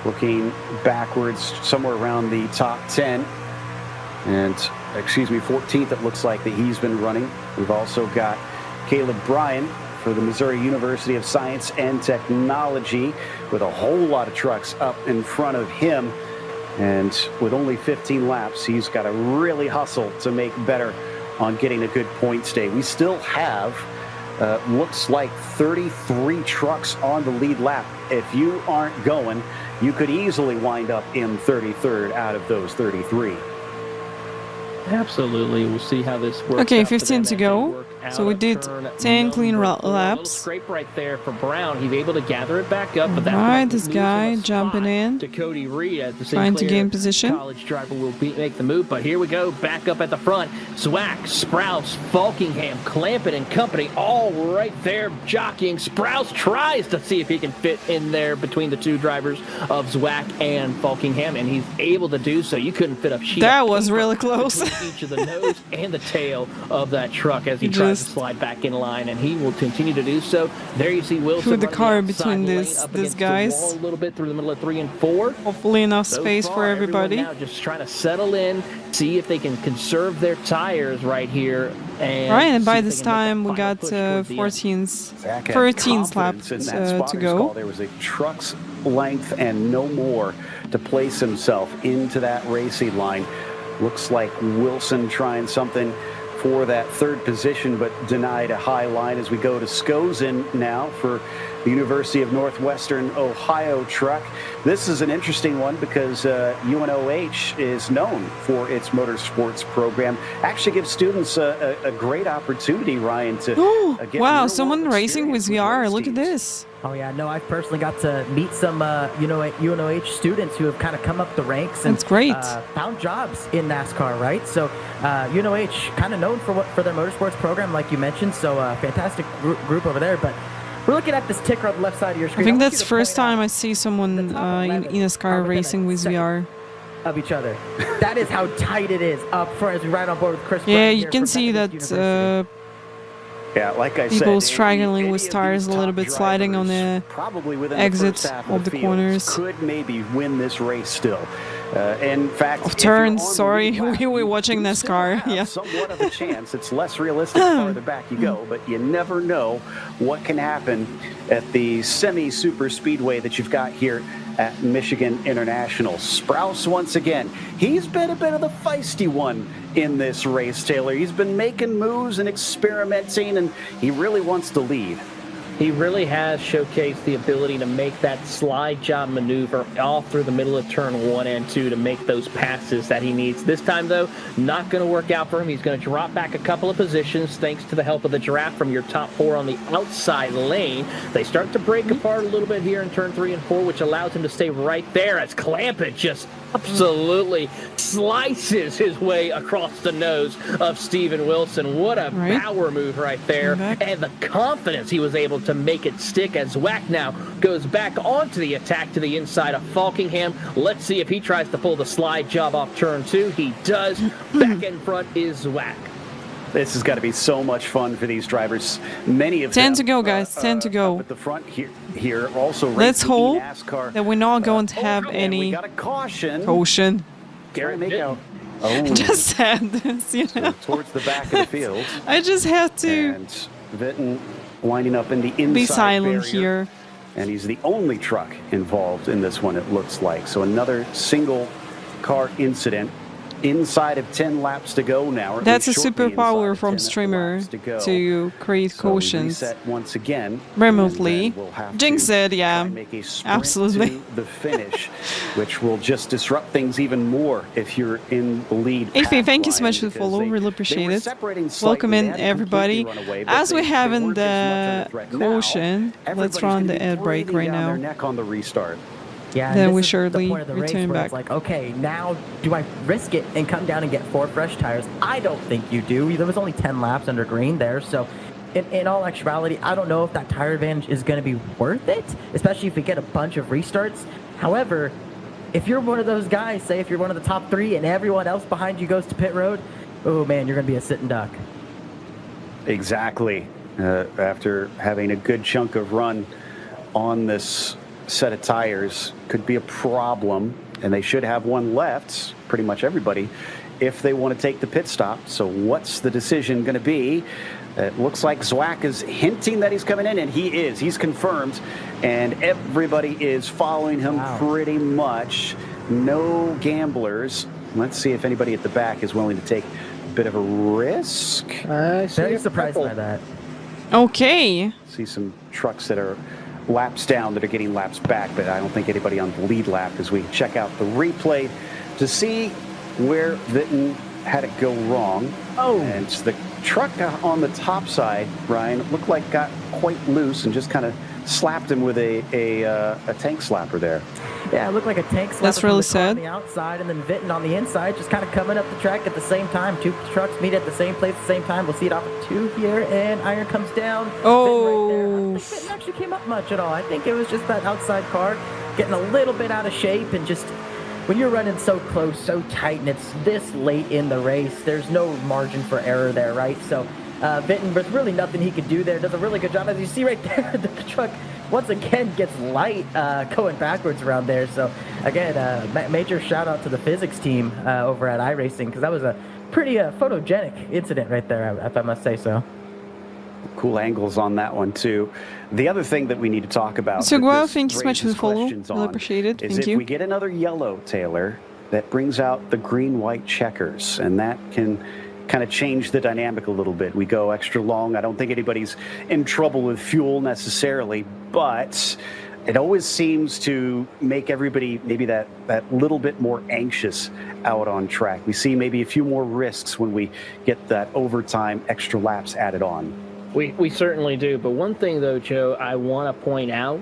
looking backwards somewhere around the top 10. And, 14th it looks like that he's been running. We've also got Caleb Bryan for the Missouri University of Science and Technology with a whole lot of trucks up in front of him. And with only 15 laps, he's got to really hustle to make better on getting a good point stay. We still have, looks like 33 trucks on the lead lap. If you aren't going, you could easily wind up in 33rd out of those 33. Absolutely. We'll see how this works. Okay, 15 to go. So we did 10 clean laps. Scrape right there for Brown. He's able to gather it back up. But Alright, this guy jumping in, to Cody Reed at the trying to gain position. College driver will make the move, but here we go. Back up at the front. Zwack, Sprouse, Falkingham, Clampett and company all right there jockeying. Sprouse tries to see if he can fit in there between the 2 drivers of Zwack and Falkingham, and he's able to do so. You couldn't fit a sheet. That was really close. Each of the nose and the tail of that truck as he tries to slide back in line, and he will continue to do so. There you see Wilson through the car the between these guys. a little bit through the middle of 3 and 4. Hopefully enough space for everybody. Now just trying to settle in, see if they can conserve their tires right here. And by this time we got 13 laps to go. There was a truck's length and no more to place himself into that racing line. Looks like Wilson trying something for that 3rd position, but denied a high line as we go to Skozen now for the University of Northwestern Ohio truck. This is an interesting one because UNOH is known for its motorsports program. Actually gives students a great opportunity, Ryan, to get wow, real-world someone racing with experience VR. race Look at teams. this. Oh yeah, no, I've personally got to meet some UNOH students who have kind of come up the ranks and That's great. Found jobs in NASCAR, right? So UNOH kind of known for their motorsports program, like you mentioned. So fantastic group over there. But we're looking at this ticker on the left side of your I screen. think want that's you the to first point out time I see someone the top in 11 eNASCAR are within racing a with second VR. of each other. That is how tight it is up front as we ride on board with Chris. Yeah, Bryant you here can from see Methodist that University. Yeah, like I said, people any struggling with of tires these a little top bit, sliding on the drivers probably within exits the first half of the field corners. could maybe win this race still. In fact, Of if you're turns, on the sorry, lead lap, we were you watching do still NASCAR, have yeah. somewhat of a chance. It's less realistic the farther back you go, but you never know what can happen at the semi-super speedway that you've got here at Michigan International. Sprouse once again. He's been a bit of the feisty one in this race, Taylor. He's been making moves and experimenting, and he really wants to lead. He really has showcased the ability to make that slide job maneuver all through the middle of turn 1 and 2 to make those passes that he needs. This time, though, not going to work out for him. He's going to drop back a couple of positions thanks to the help of the giraffe from your top 4 on the outside lane. They start to break apart a little bit here in turn 3 and 4, which allows him to stay right there as Clampett just absolutely slices his way across the nose of Steven Wilson. What a power move right there. And the confidence he was able to make it stick as Zwack now goes back onto the attack to the inside of Falkingham. Let's see if he tries to pull the slide job off turn 2. He does. Back in front is Zwack. This has got to be so much fun for these drivers. Many of 10 them to go, guys. 10 to go. up at the front here also Let's racing hope eNASCAR. that we're not going to have and any we got a caution. Garrett Make out. I Oh, just said this, you know. towards the back of the field. I just had to And Vinton winding up in the inside be silent barrier. here. And he's the only truck involved in this one, it looks like. So another single car incident. Inside of 10 laps to go now. or at That's a least shortly superpower inside from of 10 streamer laps go. to create So cautions reset once again. remotely. And then we'll have Jinx to it, try yeah. and make a sprint Absolutely. to the finish, which will just disrupt things even more if you're in the lead. Ify, path thank you so line, much for the because follow. they- Really they appreciate were it. separating slightly. Welcome They in, hadn't everybody. completely run away, but As we they have in weren't as much of a the threat. Now, caution, let's everybody's run gonna the be ad break breathing right down their now. neck on the restart. Yeah, Then and we this is surely the point of the race return where back. it's like, okay, now do I risk it and come down and get 4 fresh tires? I don't think you do. There was only 10 laps under green there, so in all actuality, I don't know if that tire advantage is going to be worth it, especially if we get a bunch of restarts. However, if you're one of those guys, say if you're one of the top 3 and everyone else behind you goes to pit road, oh man, you're going to be a sitting duck. Exactly. After having a good chunk of run on this set of tires, could be a problem, and they should have one left, pretty much everybody, if they want to take the pit stop. So what's the decision going to be? It looks like Zwack is hinting that he's coming in, and he is. He's confirmed, and everybody is following him pretty much. No gamblers. Let's see if anybody at the back is willing to take a bit of a risk. Very surprised by that. Okay. See some trucks that are laps down that are getting laps back, but I don't think anybody on the lead lap as we check out the replay to see where Vinton had it go wrong. Oh. And it's the truck on the top side, Ryan, looked like got quite loose and just kind of slapped him with a tank slapper there. Yeah, it looked like a tank slapper That's from really the car on sad. the outside, and then Vinton on the inside, just kind of coming up the track at the same time. 2 trucks meet at the same place at the same time. We'll see it off of 2 here, and Iron comes down. Oh. Vinton right there. I don't think Vinton actually came up much at all. I think it was just that outside car getting a little bit out of shape, and just when you're running so close, so tight, and it's this late in the race, there's no margin for error there, right? So Vinton, there's really nothing he could do there. Does a really good job. As you see right there, the truck once again gets light going backwards around there. So again, major shout out to the physics team over at iRacing, because that was a pretty photogenic incident right there, if I must say so. Cool angles on that one too. The other thing that we need to talk about, So that Guo, this thank you so much for the raises follow. questions Really on, appreciate it. is Thank if you. we get another yellow, Taylor, that brings out the green-white checkers, and that can kind of change the dynamic a little bit. We go extra long. I don't think anybody's in trouble with fuel necessarily, but it always seems to make everybody maybe that little bit more anxious out on track. We see maybe a few more risks when we get that overtime extra laps added on. We certainly do. But one thing, though, Joe, I want to point out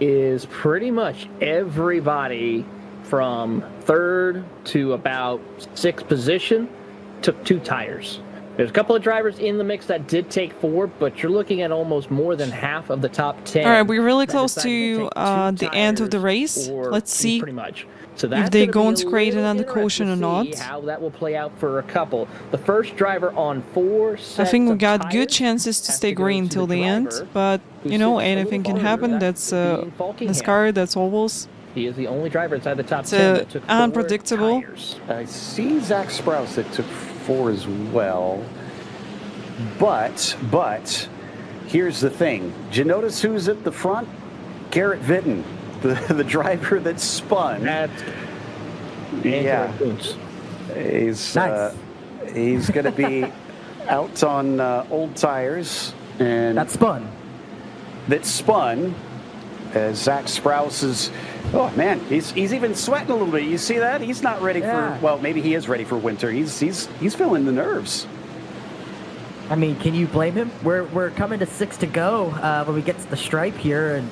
is pretty much everybody from third to about sixth position took 2 tires. There's a couple of drivers in the mix that did take 4, but you're looking at almost more than half of the top 10. All right, we're really close to the end of the race. Let's see pretty much. So if they're going to create another caution or not. How that will play out for a couple. The first driver on 4 sets I think we of got tires good chances to has stay go green to till the end, driver but who you know, sits a little anything can farther. happen. That That's being Falkingham. NASCAR, that's always. He is the only driver inside the top It's 10 that took 4 unpredictable. tires. I see Zach Sprouse that took 4 as well. But here's the thing. Did you notice who's at the front? Garrett Vitton, the driver that spun. That's Yeah. Boots. He's Nice. he's going to be out on old tires, and That spun. that spun. As Zach Sprouse is, oh man, he's even sweating a little bit. You see that? He's not ready Yeah. for. Well, maybe he is ready for winter. He's feeling the nerves. I mean, can you blame him? We're coming to 6 to go when we get to the stripe here, and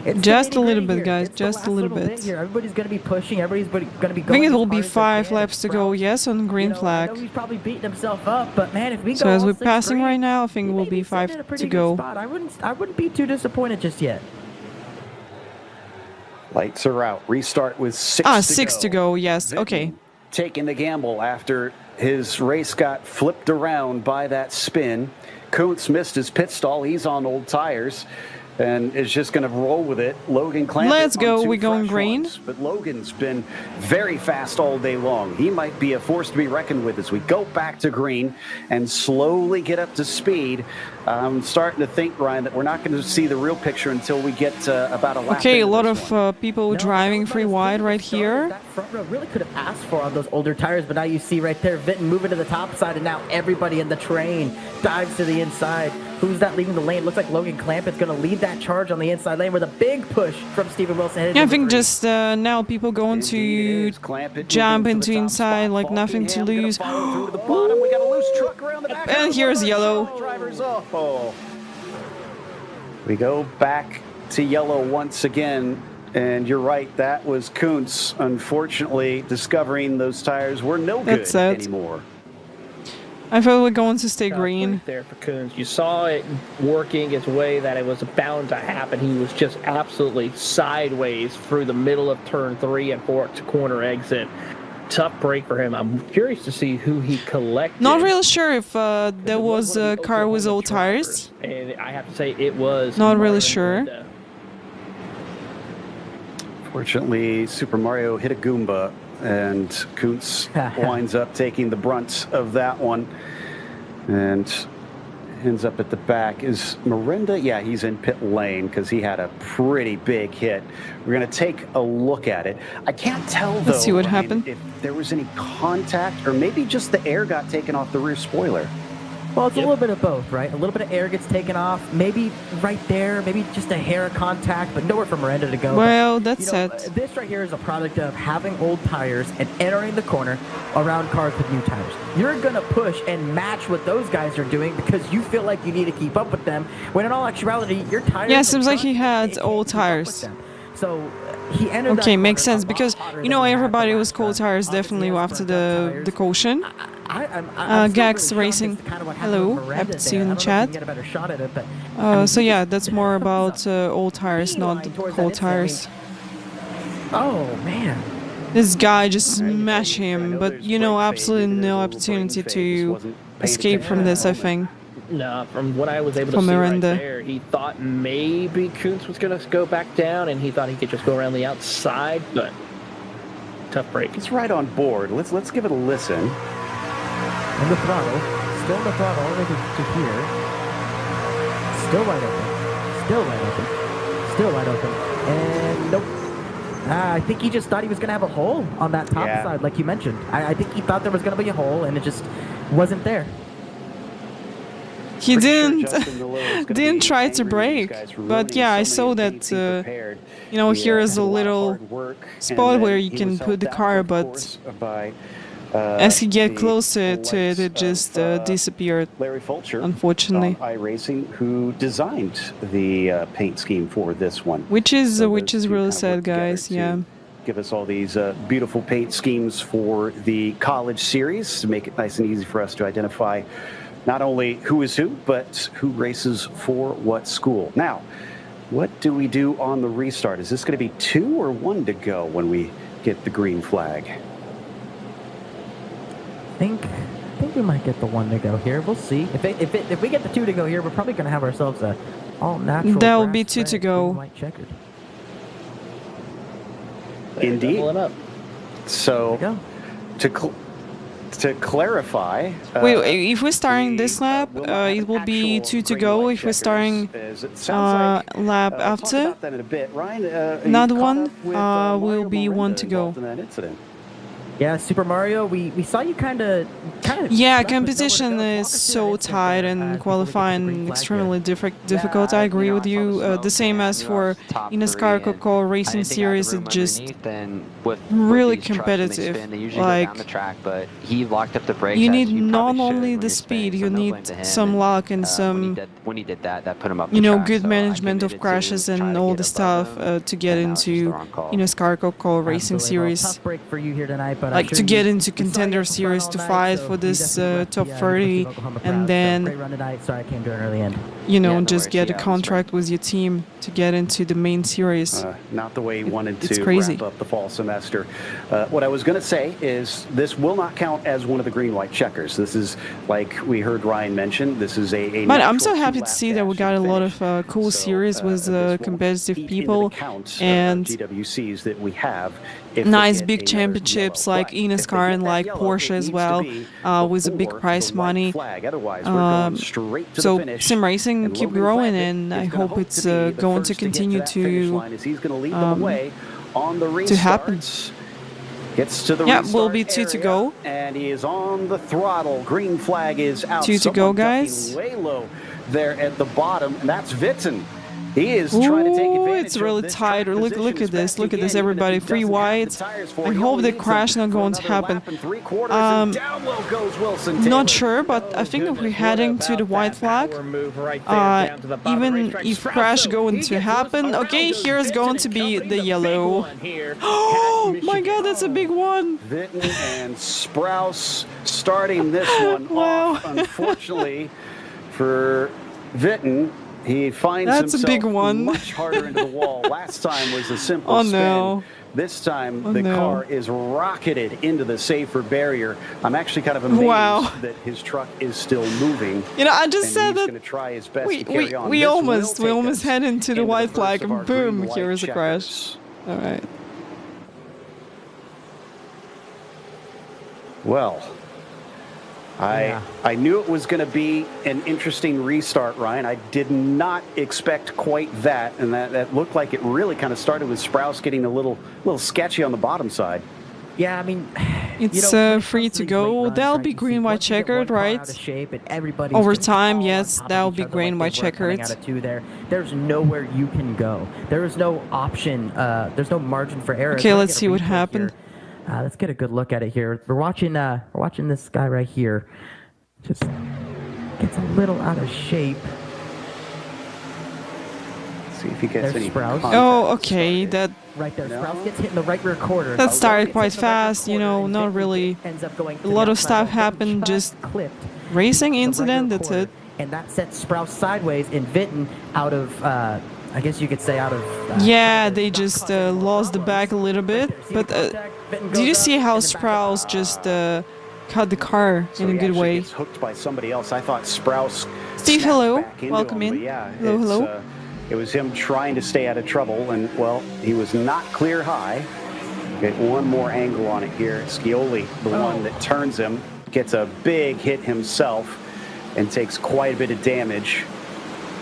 it's Just the a little nitty-gritty bit, here. guys, It's the just a last little bit. here. Everybody's going to be pushing. Everybody's going to be I going. think it as will hard be as they 5 can. laps to go, yes, on green You know, I flag. know he's probably beating himself up, but man, if we So go as all we're 6 passing green, right now, I think we it will may be sitting 5 in a pretty to good go. spot. I wouldn't be too disappointed just yet. Lights are out. Restart with 6 Ah, to 6 to go, yes, okay. Taking the gamble after his race got flipped around by that spin. Kuntz missed his pit stall. He's on old tires and is just going to roll with it. Logan Clamp. Let's go. We're going green. But Logan's been very fast all day long. He might be a force to be reckoned with as we go back to green and slowly get up to speed. I'm starting to think, Ryan, that we're not going to see the real picture until we get about a lap. Okay, a into lot this of one. people No, driving that was free about as wide good right of a start as here. That front row really could have asked for on those older tires, but now you see right there, Vitton moving to the top side, and now everybody in the train dives to the inside. Who's that leading the lane? Looks like Logan Clamp is going to lead that charge on the inside lane with a big push from Steven Wilson. Yeah, I think just now people going to Indeed is. Clamp it, jump moving to the into top inside spot. like nothing to Falkingham gonna lose. follow through to the bottom. We got a loose truck around the back. And here's yellow. Drivers off. Oh. We go back to yellow once again, and you're right, that was Kuntz, unfortunately, discovering those tires were no good That's it. anymore. I thought we're going to stay Right green. there for Coons. You saw it working its way that it was bound to happen. He was just absolutely sideways through the middle of turn 3 and 4 to corner exit. Tough break for him. I'm curious to see who he collected. Not really sure if there It was one a of the car with Oklahoma old tires. drivers. And I have to say it was Not really Martin sure. Honda. Fortunately, Super Mario hit a Goomba, and Kuntz winds up taking the brunt of that one and ends up at the back. Is Miranda? Yeah, he's in pit lane because he had a pretty big hit. We're going to take a look at it. I can't tell, though, Let's see what Ryan, happened. if there was any contact or maybe just the air got taken off the rear spoiler. Well, it's a little bit of both, right? A little bit of air gets taken off, maybe right there, maybe just a hair of contact, but nowhere for Miranda to go. Well, But, that's you know, it. This right here is a product of having old tires and entering the corner around cars with new tires. You're going to push and match what those guys are doing because you feel like you need to keep up with them, when in all actuality, your tires... Yeah, are seems like front, he had they can't old keep up with tires. them. So he entered Okay, that makes corner sense a lot because hotter you know than he had everybody the was last cold time. tires Obviously, definitely he has after burnt up the tires. caution. I'm still Gax really Racing. shocked as to kind of what Hello, happened with happy Miranda to see you there. in the I don't know if chat. we can get a better shot at it, but I mean, So he yeah, just- that's more about He's a old tires, not beeline towards cold that inside lane. tires. Oh man. This guy just smashed I him, know but there's you know, brain fade, absolutely maybe there's a no little brain opportunity fade, just to wasn't paying escape attention from at this, that I moment. think. No, from what I was able to From see Miranda. right there, he thought maybe Kuntz was going to go back down, and he thought he could just go around the outside, but tough break. He's right on board. Let's give it a listen. In the throttle. Still in the throttle all the way to here. Still wide open. Still wide open. Still wide open. And nope. I think he just thought he was going to have a hole on that top Yeah. side, like you mentioned. I think he thought there was going to be a hole, and it just wasn't there. He Pretty sure didn't Justin Miller is gonna didn't be try to angry with these brake, guys for but ruining yeah, I so saw many that. paints he prepared. You know, He, here is had a lot of little hard work, and spot then where you he can was put the helped car, out, of but course, by, as he get the closer to it, it likes just of, disappeared. Larry Fulcher Unfortunately. on iRacing, who designed the paint scheme for this one. Which is So which those is two really kind of sad, worked together guys. to Yeah. give us all these beautiful paint schemes for the college series to make it nice and easy for us to identify not only who is who, but who races for what school. Now, what do we do on the restart? Is this going to be 2 or 1 to go when we get the green flag? I think we might get the 1 to go here. We'll see. If we get the 2 to go here, we're probably going to have ourselves a all natural. That will be grass 2 to fed, go. green, white checkered. Indeed. Double it up. So, There we to clarify, Wait, if we're starting we, this lap, will not have it will an be actual 2 to green go. light If we're checkers, starting as it sounds like, lap we'll talk after, about that in a bit. Ryan, are not you caught one, up with, will Mario be 1 Miranda to go. involved in that incident? Yeah, Super Mario, we saw you kind of. Yeah, competition is so tight and qualifying extremely difficult. I agree with you. The same as for eNASCAR Coca-Cola Racing Series, it's just really competitive. Like, he locked up the brakes. you need not only the speed, you need some luck and some, when he did that put him up. you know, good management of crashes and all the stuff to get into eNASCAR Coca-Cola Racing Series. Tough break for you here tonight, but Like to get into Contender Series to fight for this top 30 and then, great run tonight. Sorry, I came to an early end. you know, Yeah, no just worries. get a Yeah, that's contract with your team to get into the main series. Not the way he wanted It's to crazy. wrap up the fall semester. What I was going to say is this will not count as one of the green-white checkers. This is, like we heard Ryan mention, this is a But I'm so natural happy to two-lap see that we dash got a to lot finish. of cool So, series with this won't competitive eat into the people count of and GWCs that we have if they nice get big another championships yellow like flag. If they eNASCAR get and that like yellow, Porsche it as needs to well, be with a big before prize the white money. flag. Otherwise, we're going straight to So the finish. sim racing And keep Logan growing, Clampett and is I gonna hope it's to be the going to first get continue that finish to line as he's going to lead them away on the restarts. happen. Gets to the Yeah, restart will be 2 to area, go. and he is on the throttle. Green flag is out. 2 to go, Someone ducking guys. way low there at the bottom, and that's Witten. He is trying to take Ooh, advantage it's of really this tight. track Look position at as this. best Look he at this, can, even if everybody. he 3 doesn't have the wides. tires for I it. He hope only the needs crash them not for going to another happen. lap and 3/4, and down low goes Wilson Taylor. Not sure, but I think if we're heading to the white flag, even if crash going to happen, okay, here's going to be the yellow. Oh my god, that's a big one. Witten and Sprouse starting this one Wow. off. Unfortunately for Witten, he finds That's a himself big one. much harder into the wall. Last time was a simple Oh, spin. no. This time, Oh, the no. car is rocketed into the safer barrier. I'm actually kind of amazed Wow. that his truck is still moving. You know, I just And said he's that going to try his best we to carry on. we This will almost take us head into the white first flag of our and boom, green-white here is a crash. checkers. All right. Well, I knew it was going to be an interesting restart, Ryan. I did not expect quite that, and that looked like it really kind of started with Sprouse getting a little sketchy on the bottom side. Yeah, I mean, It's free to go. That'll be green, white, checkered, right? Over time, yes, that'll be green, white, checkered. There's nowhere you can go. There is no option. There's no margin for error. Okay, let's see what happened. Let's get a good look at it here. We're watching this guy right here. Just gets a little out of shape. See if he gets There's any Sprouse. contact Oh, okay, started. that Right there, No. Sprouse gets hit in the right rear quarter. That started Gets quite hit in the right rear fast, you quarter, know, and not Vicky really ends up going to a the lot of outside stuff lane, happened, just clipped. racing the right incident, rear that's quarter, it. And that sets Sprouse sideways and Witten out of, I guess you could say out of... Yeah, they just lost the back a little bit, but did you see how Sprouse just cut the car So in a he good actually way? gets hooked by somebody else. I thought Sprouse. Steve, snapped hello. back into Welcome him, in. but yeah, Hello, it's, hello. It was him trying to stay out of trouble, and well, he was not clear high. Get one more angle on it here. Scioli, the one that turns him, gets a big hit himself and takes quite a bit of damage.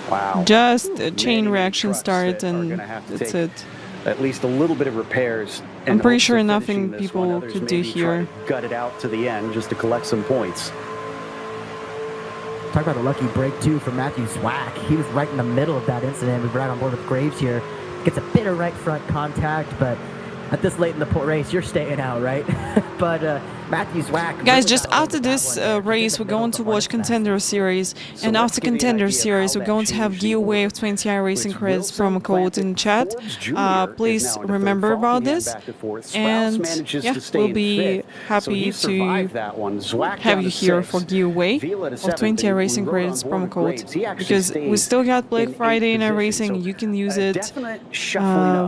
Wow. Just a chain Many reaction trucks started that are and gonna have to that's take it. At least a little bit of repairs. I'm in pretty hopes sure of nothing finishing this people one. Others could do maybe try here. to gut it out to the end just to collect some points. Talk about a lucky break, too, for Matthew Zwack. He was right in the middle of that incident. We're right on board with Graves here. Gets a bit of right front contact, but at this late in the race, you're staying out, right? But Matthew Zwack... Guys, just after this race, we're going to watch Contender Series. And after Contender Series, we're going to have giveaway of 20 iRacing credits promo code in chat. Please remember about this. And yeah, we'll be happy to have you here for giveaway of 20 iRacing credits promo code. Because we still got Black Friday in iRacing. You can use it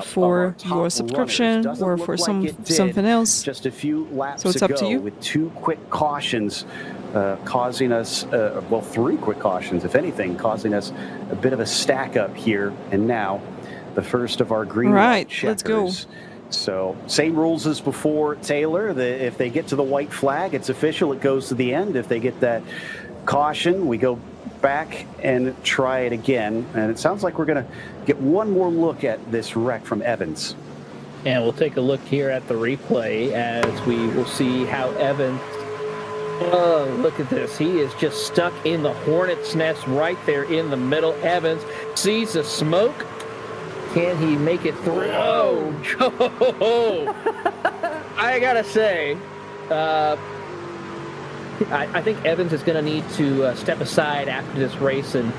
for your subscription or for something else. Just a few laps so it's up to you. With 2 quick cautions causing us, well, 3 quick cautions, if anything, causing us a bit of a stack up here. And now the first of our green right, checkers. let's go. So same rules as before, Taylor. If they get to the white flag, it's official. It goes to the end. If they get that caution, we go back and try it again. And it sounds like we're going to get one more look at this wreck from Evans. And we'll take a look here at the replay as we will see how Evans... Oh, look at this. He is just stuck in the hornet's nest right there in the middle. Evans sees the smoke. Can he make it through? Oh, I gotta say, I think Evans is going to need to step aside after this race and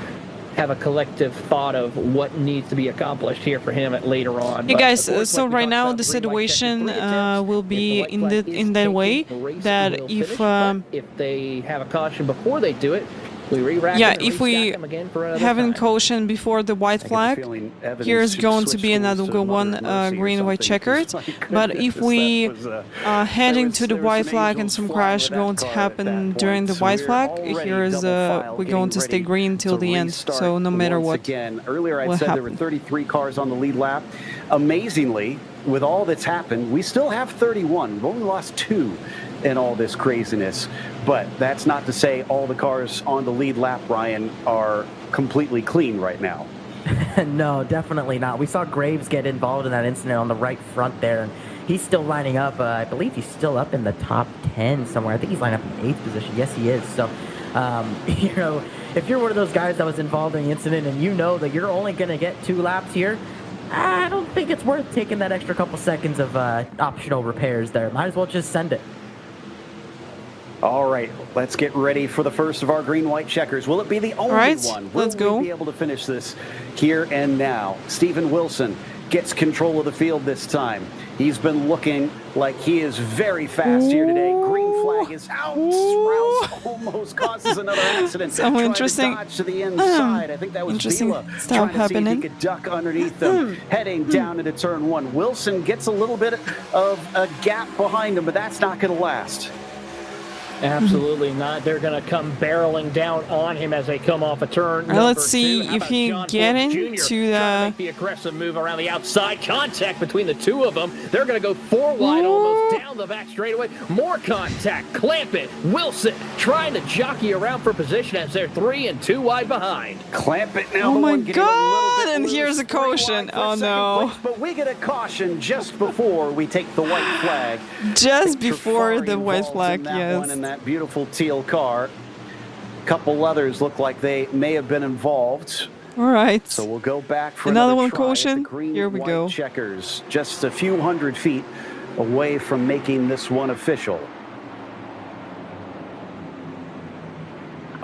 have a collective thought of what needs to be accomplished here for him later on. Hey guys, so right now the situation will be in that way that if they have a caution before they do it, we re-rack yeah, if we haven't caution before the white flag, here's going to be another one green-white checkered. But if we are heading to the white flag and some crash going to happen during the white flag, here's we're going to stay green till the end. So no matter what. Earlier I said there were 33 cars on the lead lap. Amazingly, with all that's happened, we still have 31. We've only lost 2 in all this craziness. But that's not to say all the cars on the lead lap, Ryan, are completely clean right now. No, definitely not. We saw Graves get involved in that incident on the right front there, and he's still lining up. I believe he's still up in the top 10 somewhere. I think he's lining up in 8th position. Yes, he is. So, you know, if you're one of those guys that was involved in the incident and you know that you're only going to get 2 laps here, I don't think it's worth taking that extra couple seconds of optional repairs there. Might as well just send it. All right, let's get ready for the first of our green-white checkers. Will it be the only one? Let's go. Will we be able to finish this here and now? Stephen Wilson gets control of the field this time. He's been looking like he is very fast here today. Green flag is out. Rouse almost causes another accident. So interesting. To dodge to the inside. I think that was Vila stuff trying to see if he could duck underneath them, heading down into turn 1. Wilson gets a little bit of a gap behind him, but that's not going to last. Absolutely not. They're going to come barreling down on him as they come off a turn. Let's see if he get into the aggressive move around the outside. Contact between the 2 of them. They're going to go 4 wide, almost down the back straightaway. More contact. Clamp it. Wilson trying to jockey around for position as they're 3 and 2 wide behind. Clamp it now. Oh my God! And here's a caution. Oh no! Place, but we get a caution just before we take the white flag. Just before the white flag, yes. In that beautiful teal car. A couple others look like they may have been involved. All right. So we'll go back for another one try. caution. Green, here we go. Checkers, just a few hundred feet away from making this one official.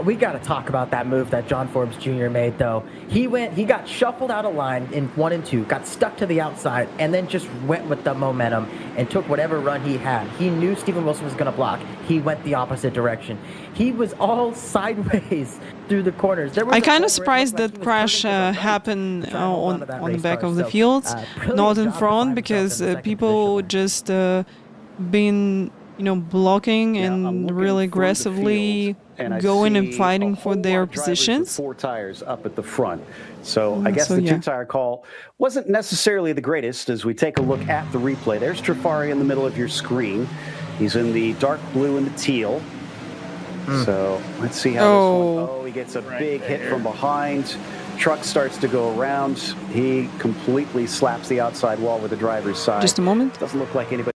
We got to talk about that move that John Forbes Jr. made, though. He got shuffled out of line in 1 and 2, got stuck to the outside, and then just went with the momentum and took whatever run he had. He knew Stephen Wilson was going to block. He went the opposite direction. He was all sideways through the corners. I'm kind of surprised that crash happened on the back of the field, not in front, because people just been blocking and really aggressively going and fighting for their positions. 4 tires up at the front. So I guess the 2-tire call wasn't necessarily the greatest as we take a look at the replay. There's Trafari in the middle of your screen. He's in the dark blue and the teal. So let's see how this one. Oh, he gets a big hit from behind. Truck starts to go around. He completely slaps the outside wall with the driver's side. Just a moment. Doesn't look like anybody.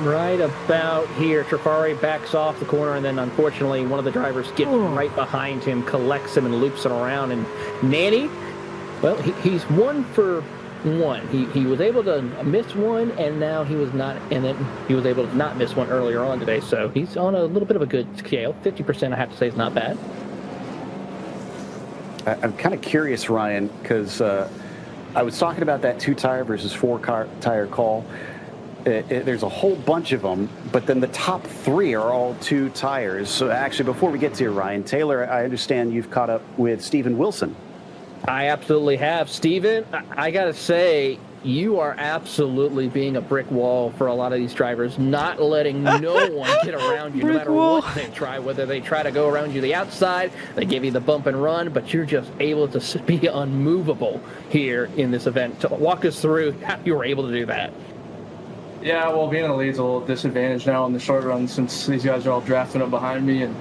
right about here. Trafari backs off the corner, and then unfortunately one of the drivers gets right behind him, collects him, and loops him around. And Nanny, well, he's 1 for 1. He was able to miss one, and now he was not, and then he was able to not miss one earlier on today. So he's on a little bit of a good scale. 50%, I have to say, is not bad. I'm kind of curious, Ryan, because I was talking about that 2-tire versus 4-tire call. There's a whole bunch of them, but then the top 3 are all 2 tires. So actually, before we get to you, Ryan, Taylor, I understand you've caught up with Steven Wilson. I absolutely have. Steven, I got to say, you are absolutely being a brick wall for a lot of these drivers, not letting no one get around you, no matter what they try, whether they try to go around you the outside, they give you the bump and run, but you're just able to be unmovable here in this event. To walk us through how you were able to do that. Yeah, well, being in the lead's a little disadvantage now in the short run since these guys are all drafting up behind me, and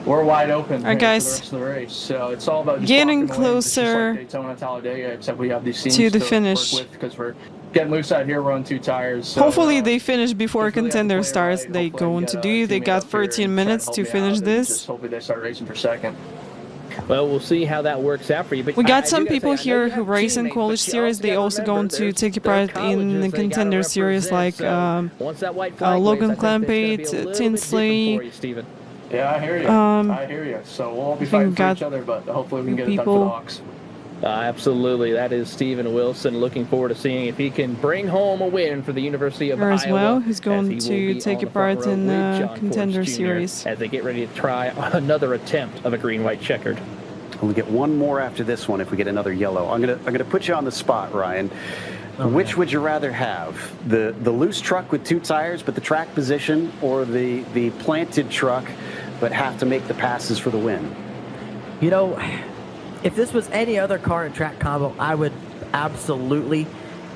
we're wide open for the rest of the race. So it's all about just getting closer like Daytona, Talladega, except we have these scenes to the finish because we're getting loose out here. We're on 2 tires. So, hopefully they finish before Contender starts. They going to do. They got 13 minutes to finish this. Hopefully they start racing for second. Well, we'll see how that works out for you. But we got some people here who race in College Series. They also going to take part in the Contender Series, like Logan Clampett, Tinsley. Yeah, I hear you. I hear you. So we'll all be fighting for each other, but hopefully we can get it done for the Hawks. Absolutely. That is Steven Wilson. Looking forward to seeing if he can bring home a win for the University of Iowa. As well, who's going to take part in the Contender Series. As they get ready to try another attempt of a green-white checkered. We'll get one more after this one if we get another yellow. I'm gonna put you on the spot, Ryan. Which would you rather have? The loose truck with 2 tires but the track position, or the planted truck but have to make the passes for the win? You know, if this was any other car and track combo, I would absolutely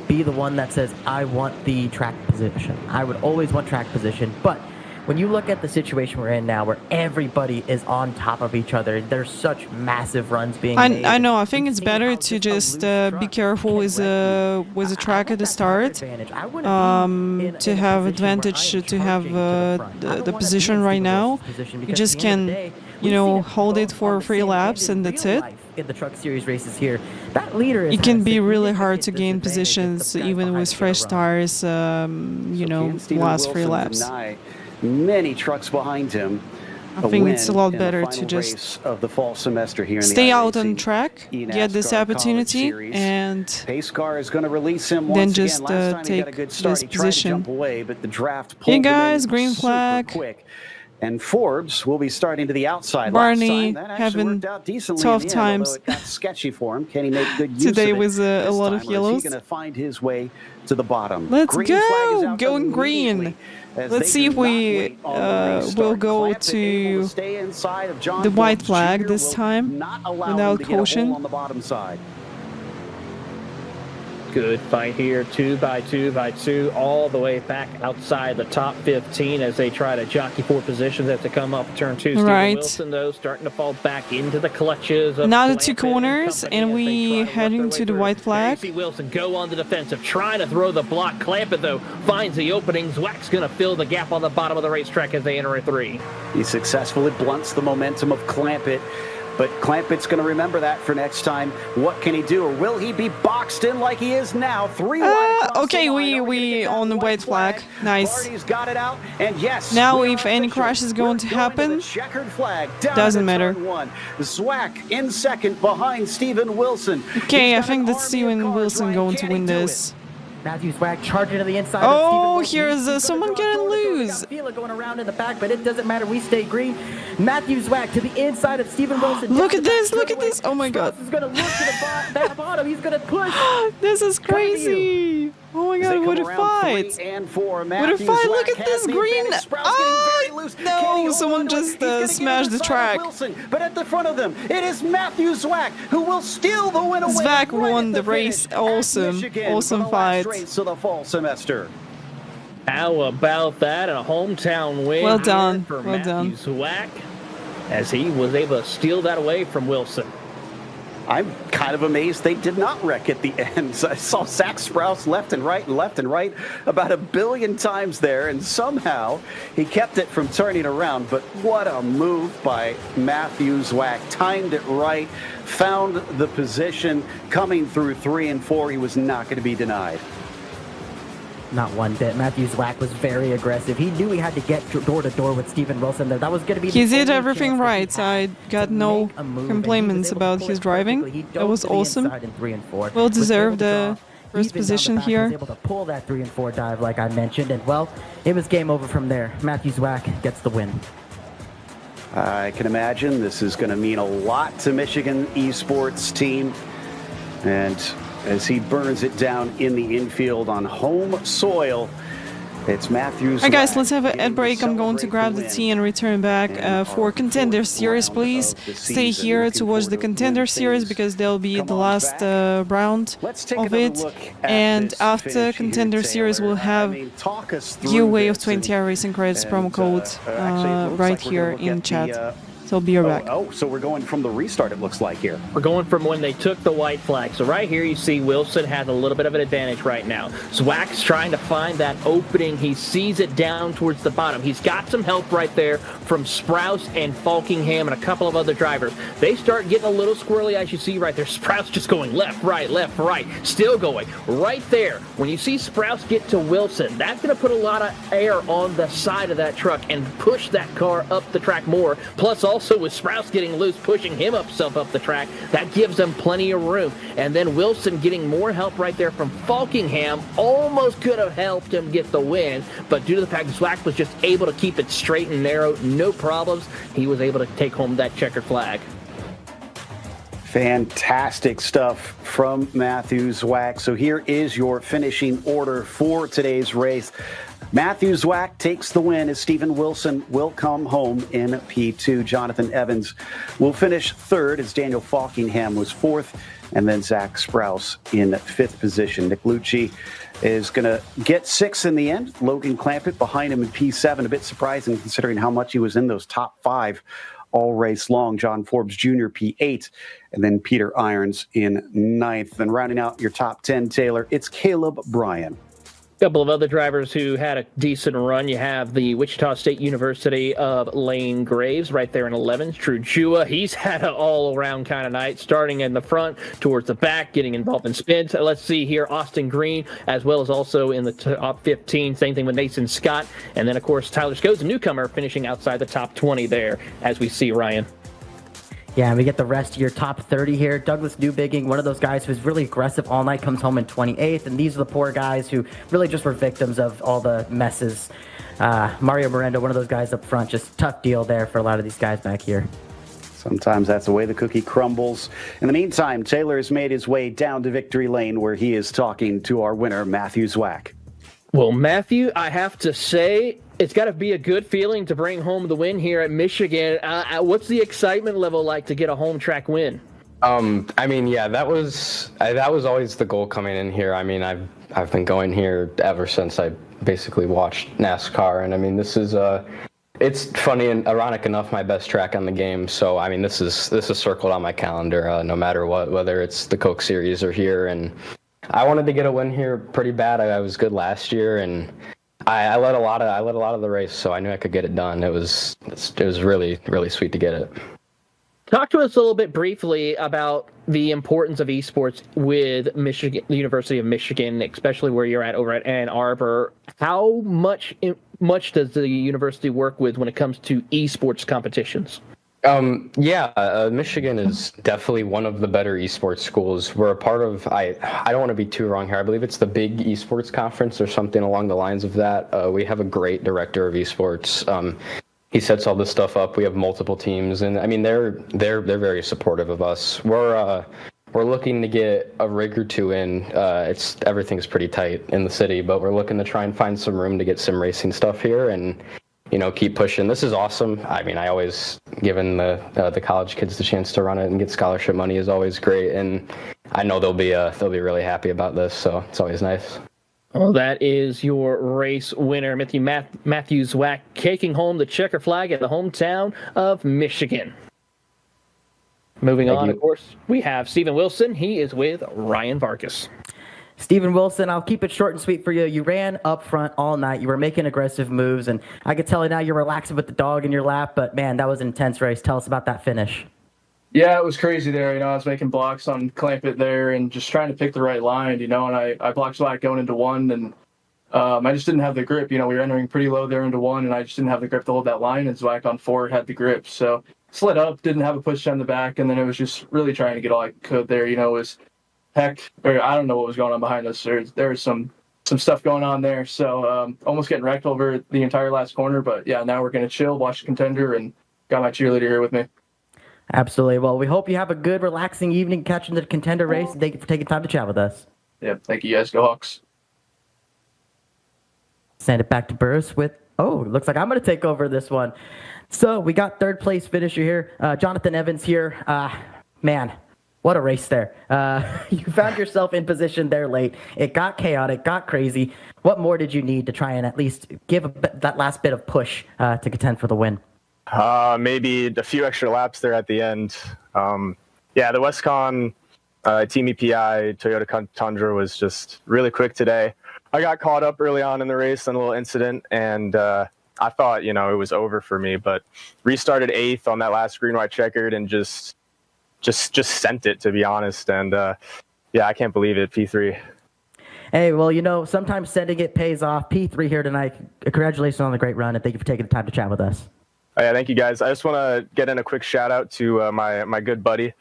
be the one that says, I want the track position. I would always want track position. But when you look at the situation we're in now, where everybody is on top of each other, there's such massive runs being made. I know. I think it's better to just be careful with the track at the start, to have advantage, to have the position right now. You just can, you know, hold it for 3 laps and that's it. In the truck series races here, that leader is it can be really hard to gain positions even with fresh tires, you know, last 3 laps. Many trucks behind him. I think it's a lot better to just of the fall semester here in stay out on track, get this opportunity, and pace car is going to release him then just take this position. Hey guys, green flag. Quick. And Forbes will be starting to the outside. Barney having tough times sketchy for him. Can he make good use today of it with a lot of time, yellows? He's going to find his way to the bottom. Let's go! Going green. Let's see if we will go to the white flag this time without caution. On the bottom side. Good fight here, 2 by 2 by 2, all the way back outside the top 15 as they try to jockey for positions as they come up turn 2. Steven Wilson, though, starting to fall back into the clutches of now the 2 corners, and we heading to the white flag. Wilson go on the defensive, trying to throw the block. Clampett, though, finds the opening. Zwack's going to fill the gap on the bottom of the racetrack as they enter a 3. He successfully blunts the momentum of Clampett. But Clampett's going to remember that for next time. What can he do? Or will he be boxed in like he is now? 3 wide okay, we on the white flag. Nice. Barty's got it out, and yes, now if any crash is going to happen, doesn't matter. Zwack in second behind Steven Wilson. Okay, I think that Steven Wilson going to win this. Matthew Zwack charging to the inside. Oh, here's someone getting loose. Feel it going around in the back, but it doesn't matter. We stay green. Matthew Zwack to the inside of Steven Wilson. Look at this! Look at this! Oh my God! He's going to look to the bottom. He's going to push. This is crazy! Oh my God! What a fight! What a fight! Look at this green! Oh no! Someone just smashed the track. But at the front of them, it is Matthew Zwack who will steal the win away. Zwack won the race. Awesome! Awesome fight. To the fall semester. How about that? A hometown win. Well done. For well Matthew done. Zwack, as he was able to steal that away from Wilson. I'm kind of amazed they did not wreck at the end. I saw Zach Sprouse left and right about 1 billion times there, and somehow he kept it from turning around. But what a move by Matthew Zwack. Timed it right, found the position, coming through 3 and 4. He was not going to be denied. Not one bit. Matthew Zwack was very aggressive. He knew he had to get door to door with Steven Wilson there. That was going to be. He did everything right. I got no complaints about his driving. That was awesome. Well deserved the first position here. He was able to pull that 3 and 4 dive like I mentioned, and well, it was game over from there. Matthew Zwack gets the win. I can imagine this is going to mean a lot to Michigan esports team, and as he burns it down in the infield on home soil, it's Matthews. Alright guys, let's have an ad break. I'm going to grab the tea and return back for Contender Series, please. Stay here to watch the Contender Series because they'll be the last round of it. And after Contender Series, we'll have giveaway of 20 hour racing credits promo code right here in chat. So be right back. So we're going from the restart, it looks like here. We're going from when they took the white flag. So right here you see Wilson has a little bit of an advantage right now. Zwack's trying to find that opening. He sees it down towards the bottom. He's got some help right there from Sprouse and Falkingham and a couple of other drivers. They start getting a little squirrely, as you see right there. Sprouse just going left, right, still going. Right there, when you see Sprouse get to Wilson, that's going to put a lot of air on the side of that truck and push that car up the track more. Plus also with Sprouse getting loose, pushing himself up the track, that gives them plenty of room. And then Wilson getting more help right there from Falkingham, almost could have helped him get the win, but due to the fact Zwack was just able to keep it straight and narrow, no problems, he was able to take home that checkered flag. Fantastic stuff from Matthew Zwack. So here is your finishing order for today's race. Matthew Zwack takes the win as Steven Wilson will come home in P2. Jonathan Evans will finish third as Daniel Falkingham was fourth, and then Zach Sprouse in fifth position. Nick Lucci is going to get sixth in the end. Logan Clampett behind him in P7. A bit surprising considering how much he was in those top 5 all race long. John Forbes Jr. P8, and then Peter Irons in 9th. And rounding out your top 10, Taylor, it's Caleb Bryan. Couple of other drivers who had a decent run. You have the Wichita State University of Lane Graves right there in 11th. Drew Jua, he's had an all-around kind of night, starting in the front, towards the back, getting involved in spins. Let's see here, Austin Green, as well as also in the top 15. Same thing with Nathan Scott. And then, of course, Tyler Sco's a newcomer, finishing outside the top 20 there, as we see Ryan. Yeah, and we get the rest of your top 30 here. Douglas Newbigging, one of those guys who's really aggressive all night, comes home in 28th. And these are the poor guys who really just were victims of all the messes. Mario Miranda, one of those guys up front, just tough deal there for a lot of these guys back here. Sometimes that's the way the cookie crumbles. In the meantime, Taylor has made his way down to victory lane where he is talking to our winner, Matthew Zwack. Well, Matthew, I have to say, it's got to be a good feeling to bring home the win here at Michigan. What's the excitement level like to get a home track win? I mean, yeah, that was always the goal coming in here. I mean, I've been going here ever since I basically watched NASCAR, and I mean, this is it's funny and ironic enough my best track on the game. So I mean, this is circled on my calendar no matter what, whether it's the Coke Series or here. And I wanted to get a win here pretty bad. I was good last year, and I led a lot of the race, so I knew I could get it done. It was really, really sweet to get it. Talk to us a little bit briefly about the importance of esports with Michigan, the University of Michigan, especially where you're at over at Ann Arbor. How much does the university work with when it comes to esports competitions? Michigan is definitely one of the better esports schools. We're a part of, I don't want to be too wrong here, I believe it's the Big Esports Conference or something along the lines of that. We have a great director of esports. He sets all this stuff up. We have multiple teams, and I mean they're very supportive of us. We're looking to get a rig or two in. Everything's pretty tight in the city, but we're looking to try and find some room to get some racing stuff here and keep pushing. This is awesome. I mean, I always giving the college kids the chance to run it and get scholarship money is always great, and I know they'll be really happy about this. So it's always nice. Well, that is your race winner, Matthew Zwack, taking home the checker flag at the hometown of Michigan. Moving on, of course, we have Steven Wilson. He is with Ryan Vargas. Steven Wilson, I'll keep it short and sweet for you. You ran up front all night. You were making aggressive moves, and I could tell now you're relaxing with the dog in your lap, but man, that was an intense race. Tell us about that finish. Yeah, it was crazy there. I was making blocks on Clamp It there and just trying to pick the right line, and I blocked Zwack going into one, and I just didn't have the grip. We were entering pretty low there into one, and I just didn't have the grip to hold that line, and Zwack on 4 had the grip. So slid up, didn't have a push down the back, and then it was just really trying to get all I could there. It was heck, or I don't know what was going on behind us. There was some stuff going on there. So almost getting wrecked over the entire last corner, but yeah, now we're going to chill, watch the Contender, and got my cheerleader here with me. Absolutely. Well, we hope you have a good, relaxing evening catching the Contender race. Thank you for taking time to chat with us. Yeah, thank you guys. Go Hawks. Send it back to Burris with, looks like I'm going to take over this one. So we got third place finisher here. Jonathan Evans here. Man, what a race there. You found yourself in position there late. It got chaotic, got crazy. What more did you need to try and at least give that last bit of push to contend for the win? Maybe a few extra laps there at the end. The WestCon Team EPI Toyota Tundra was just really quick today. I got caught up early on in the race in a little incident, and I thought, it was over for me, but restarted 8th on that last green-white checkered and just sent it, to be honest. And I can't believe it, P3. Hey, well, sometimes sending it pays off. P3 here tonight. Congratulations on the great run, and thank you for taking the time to chat with us. Yeah, thank you, guys. I just want to get in a quick shout out to my good buddy.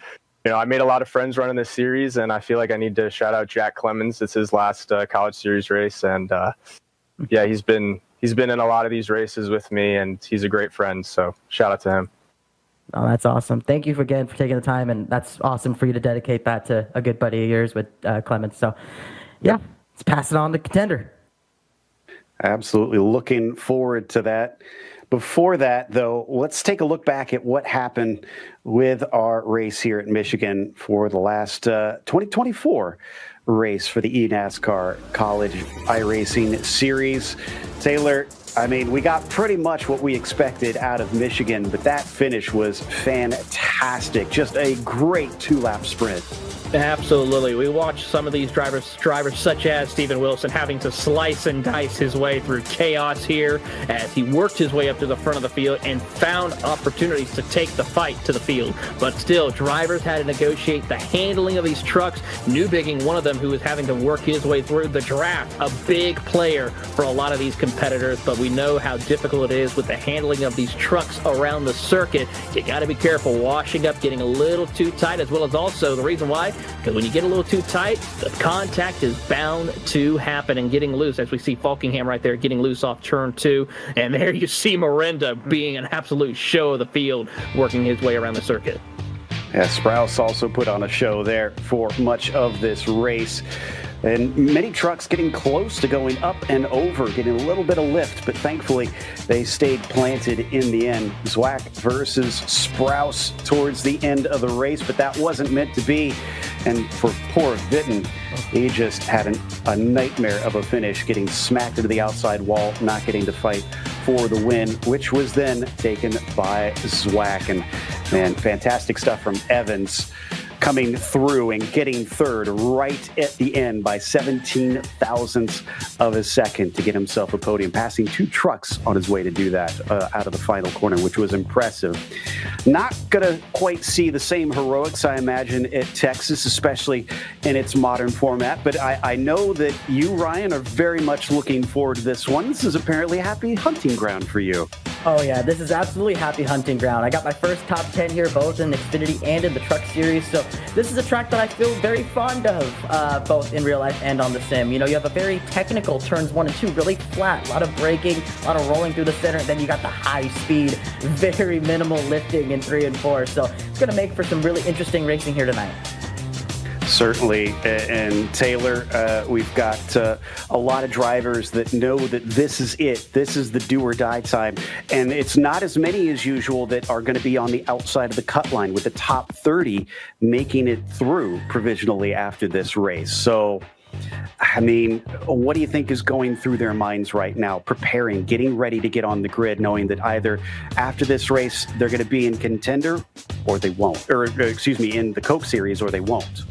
I made a lot of friends running this series, and I feel like I need to shout out Jack Clemens. It's his last college series race, and he's been in a lot of these races with me, and he's a great friend. So shout out to him. Oh, that's awesome. Thank you again for taking the time, and that's awesome for you to dedicate that to a good buddy of yours with Clemens. So, let's pass it on to Contender. Absolutely. Looking forward to that. Before that, though, let's take a look back at what happened with our race here at Michigan for the last 2024 race for the eNASCAR College iRacing Series. Taylor, we got pretty much what we expected out of Michigan, but that finish was fantastic. Just a great 2-lap sprint. Absolutely. We watched some of these drivers such as Steven Wilson having to slice and dice his way through chaos here as he worked his way up to the front of the field and found opportunities to take the fight to the field. But still, drivers had to negotiate the handling of these trucks. Newbigging, one of them who was having to work his way through the draft, a big player for a lot of these competitors, but we know how difficult it is with the handling of these trucks around the circuit. You got to be careful washing up, getting a little too tight, as well as also the reason why, because when you get a little too tight, the contact is bound to happen and getting loose, as we see Falkingham right there getting loose off turn 2. And there you see Miranda being an absolute show of the field, working his way around the circuit. Yeah, Sprouse also put on a show there for much of this race. And many trucks getting close to going up and over, getting a little bit of lift, but thankfully they stayed planted in the end. Zwack versus Sprouse towards the end of the race, but that wasn't meant to be. And for poor Vitten, he just had a nightmare of a finish, getting smacked into the outside wall, not getting to fight for the win, which was then taken by Zwack. And man, fantastic stuff from Evans, coming through and getting third right at the end by 17 thousandths of a second to get himself a podium, passing 2 trucks on his way to do that out of the final corner, which was impressive. Not going to quite see the same heroics, I imagine, at Texas, especially in its modern format, but I know that you, Ryan, are very much looking forward to this one. This is apparently a happy hunting ground for you. Oh yeah, this is absolutely happy hunting ground. I got my first top 10 here, both in Xfinity and in the Truck Series, so this is a track that I feel very fond of, both in real life and on the sim. You have a very technical turns 1 and 2, really flat, a lot of braking, a lot of rolling through the center, and then you got the high speed, very minimal lifting in 3 and 4, so it's going to make for some really interesting racing here tonight. Certainly, and Taylor, we've got a lot of drivers that know that this is it. This is the do-or-die time, and it's not as many as usual that are going to be on the outside of the cut line, with the top 30 making it through provisionally after this race. So I mean, what do you think is going through their minds right now, preparing, getting ready to get on the grid, knowing that either after this race they're going to be in Contender or they won't, or excuse me, in the Coke Series or they won't?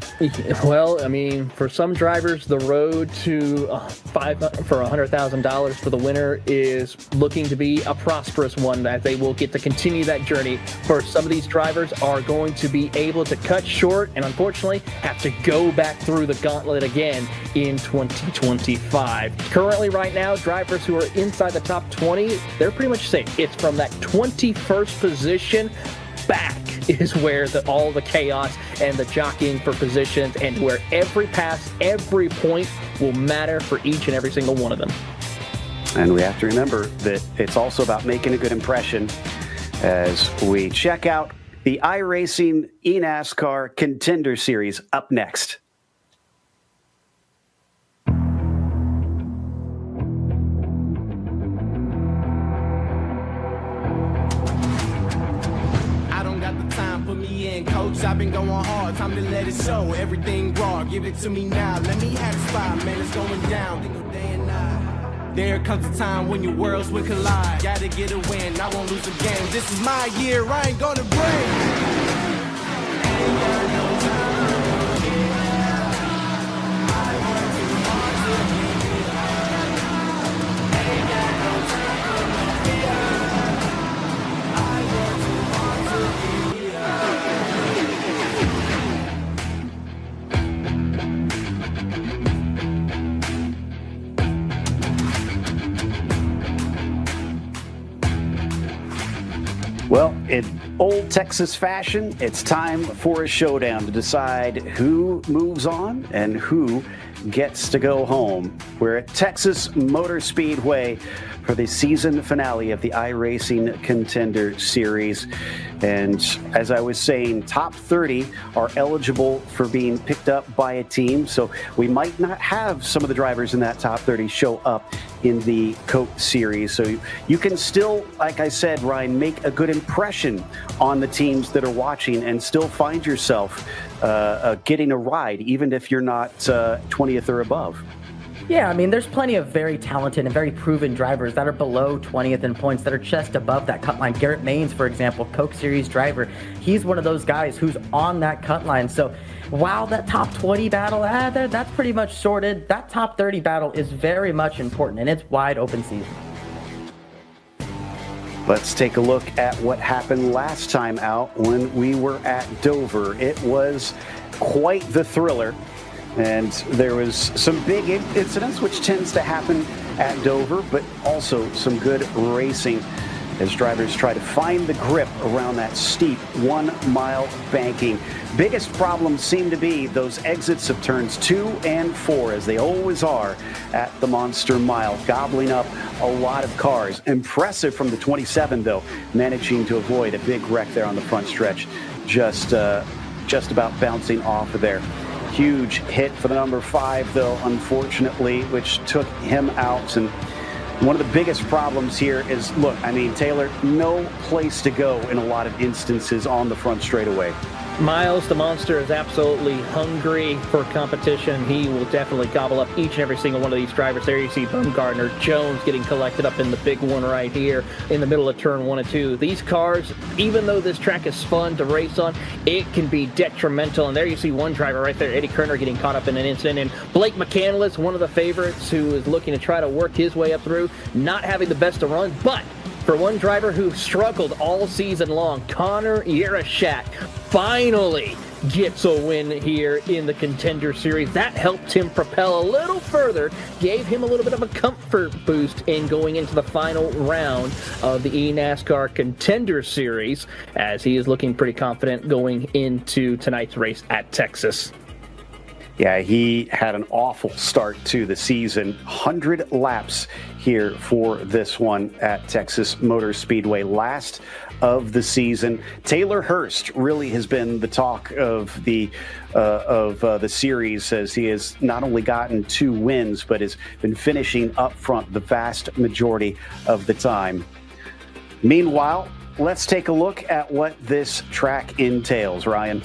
Well, I mean, for some drivers, the road to $100,000 for the winner is looking to be a prosperous one, that they will get to continue that journey. For some of these drivers are going to be able to cut short and unfortunately have to go back through the gauntlet again in 2025. Currently, right now, drivers who are inside the top 20, they're pretty much safe. It's from that 21st position back is where all the chaos and the jockeying for positions, and where every pass, every point will matter for each and every single one of them. And we have to remember that it's also about making a good impression as we check out the iRacing eNASCAR Contender Series up next. Coach, I've been going hard, time to let it show. Everything raw, give it to me now. Let me have the spot, man, it's going down. Day and night. There comes a time when your worlds will collide. Gotta get a win, I won't lose a game. This is my year, I ain't gonna break. Ain't got no time. I work too hard to be here. Ain't got no time for no fear. I work too hard to be here. Well, in old Texas fashion, it's time for a showdown to decide who moves on and who gets to go home. We're at Texas Motor Speedway for the season finale of the iRacing Contender Series. And as I was saying, top 30 are eligible for being picked up by a team. So we might not have some of the drivers in that top 30 show up in the Coke Series. So you can still, like I said, Ryan, make a good impression on the teams that are watching and still find yourself getting a ride, even if you're not 20th or above. Yeah, I mean, there's plenty of very talented and very proven drivers that are below 20th in points that are just above that cut line. Garrett Maines, for example, Coke Series driver, he's one of those guys who's on that cut line. So while that top 20 battle, that's pretty much sorted, that top 30 battle is very much important, and it's wide open season. Let's take a look at what happened last time out when we were at Dover. It was quite the thriller. And there was some big incidents, which tends to happen at Dover, but also some good racing as drivers try to find the grip around that steep 1 mile banking. Biggest problem seemed to be those exits of turns 2 and 4, as they always are at the Monster Mile, gobbling up a lot of cars. Impressive from the 27, though, managing to avoid a big wreck there on the front stretch, just about bouncing off of there. Huge hit for the number 5, though, unfortunately, which took him out. And one of the biggest problems here is, look, I mean, Taylor, no place to go in a lot of instances on the front straightaway. Miles, the monster, is absolutely hungry for competition. He will definitely gobble up each and every single one of these drivers. There you see Bumgarner, Jones getting collected up in the big one right here in the middle of turn 1 and 2. These cars, even though this track is fun to race on, it can be detrimental. And there you see one driver right there, Eddie Kerner, getting caught up in an incident. And Blake McCandless, one of the favorites who is looking to try to work his way up through, not having the best of runs, but for one driver who struggled all season long, Connor Yerashat finally gets a win here in the Contender Series. That helped him propel a little further, gave him a little bit of a comfort boost in going into the final round of the eNASCAR Contender Series, as he is looking pretty confident going into tonight's race at Texas. Yeah, he had an awful start to the season. 100 laps here for this one at Texas Motor Speedway, last of the season. Taylor Hurst really has been the talk of the series, as he has not only gotten 2 wins, but has been finishing up front the vast majority of the time. Meanwhile, let's take a look at what this track entails, Ryan.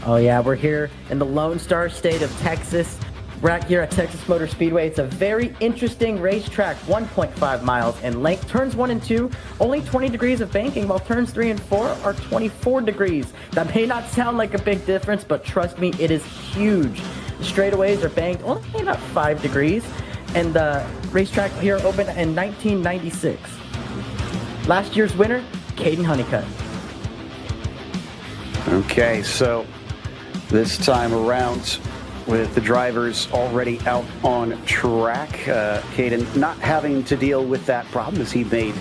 Oh yeah, we're here in the Lone Star State of Texas. Right here at Texas Motor Speedway. It's a very interesting racetrack, 1.5 miles in length. Turns 1 and 2, only 20 degrees of banking, while turns 3 and 4 are 24 degrees. That may not sound like a big difference, but trust me, it is huge. The straightaways are banked only about 5 degrees, and the racetrack here opened in 1996. Last year's winner, Caden Honeycutt. Okay, so this time around, with the drivers already out on track, Caden not having to deal with that problem as he made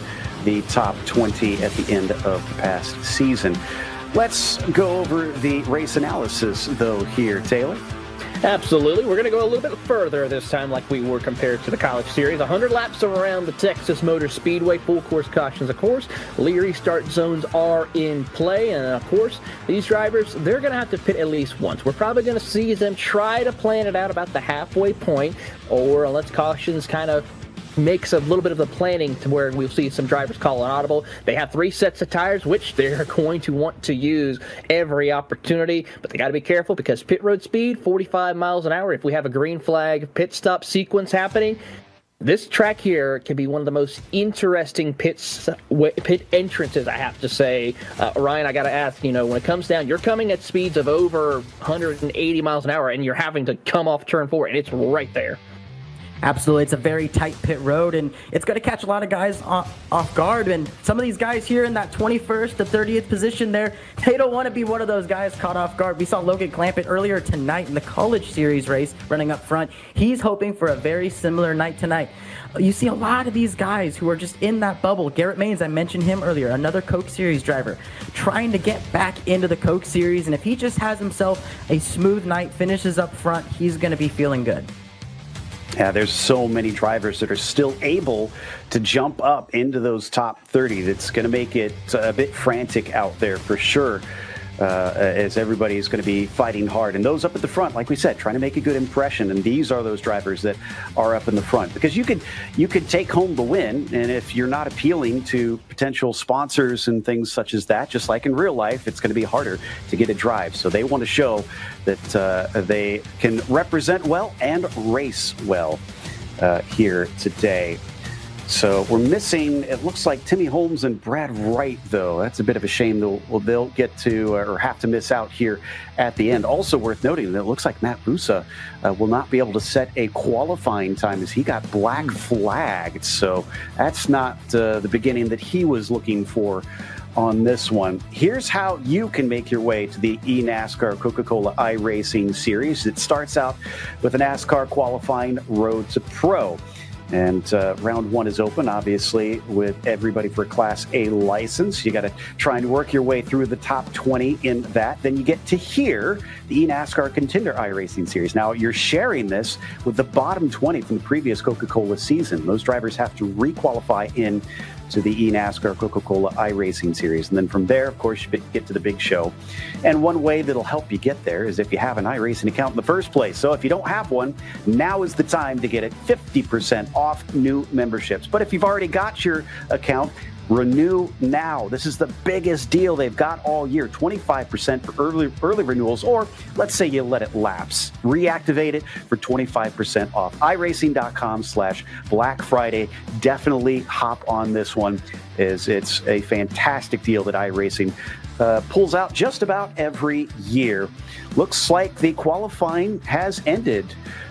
the top 20 at the end of the past season. Let's go over the race analysis, though, here, Taylor. Absolutely. We're going to go a little bit further this time like we were compared to the College Series. 100 laps around the Texas Motor Speedway. Full course cautions, of course. Leary start zones are in play. And, of course, these drivers, they're going to have to pit at least once. We're probably going to see them try to plan it out about the halfway point, or unless cautions kind of makes a little bit of the planning to where we'll see some drivers call an audible. They have 3 sets of tires, which they're going to want to use every opportunity, but they got to be careful because pit road speed, 45 miles an hour. If we have a green flag pit stop sequence happening, this track here can be one of the most interesting pit entrances, I have to say. Ryan, I got to ask, when it comes down, you're coming at speeds of over 180 miles an hour, and you're having to come off turn 4, and it's right there. Absolutely. It's a very tight pit road, and it's going to catch a lot of guys off guard. And some of these guys here in that 21st to 30th position there, they don't want to be one of those guys caught off guard. We saw Logan Clampett earlier tonight in the College Series race running up front. He's hoping for a very similar night tonight. You see a lot of these guys who are just in that bubble. Garrett Maines, I mentioned him earlier, another Coke Series driver, trying to get back into the Coke Series. And if he just has himself a smooth night, finishes up front, he's going to be feeling good. Yeah, there's so many drivers that are still able to jump up into those top 30. That's going to make it a bit frantic out there for sure, as everybody is going to be fighting hard. And those up at the front, like we said, trying to make a good impression. And these are those drivers that are up in the front, because you could take home the win. And if you're not appealing to potential sponsors and things such as that, just like in real life, it's going to be harder to get a drive. So they want to show that they can represent well and race well here today. So we're missing, it looks like, Timmy Holmes and Brad Wright, though. That's a bit of a shame. They'll get to or have to miss out here at the end. Also worth noting that it looks like Matt Busa will not be able to set a qualifying time as he got black flagged. So that's not the beginning that he was looking for on this one. Here's how you can make your way to the eNASCAR Coca-Cola iRacing Series. It starts out with a NASCAR qualifying Road to Pro. And round 1 is open, obviously, with everybody for a Class A license. You got to try and work your way through the top 20 in that. Then you get to here, the eNASCAR Contender iRacing Series. Now, you're sharing this with the bottom 20 from the previous Coca-Cola season. Those drivers have to requalify in to the eNASCAR Coca-Cola iRacing Series. And then from there, of course, you get to the big show. And one way that'll help you get there is if you have an iRacing account in the first place. So if you don't have one, now is the time to get it 50% off new memberships. But if you've already got your account, renew now. This is the biggest deal they've got all year. 25% for early renewals, or let's say you let it lapse. Reactivate it for 25% off. iRacing.com/Black Friday. Definitely hop on this one, as it's a fantastic deal that iRacing pulls out just about every year. Looks like the qualifying has ended.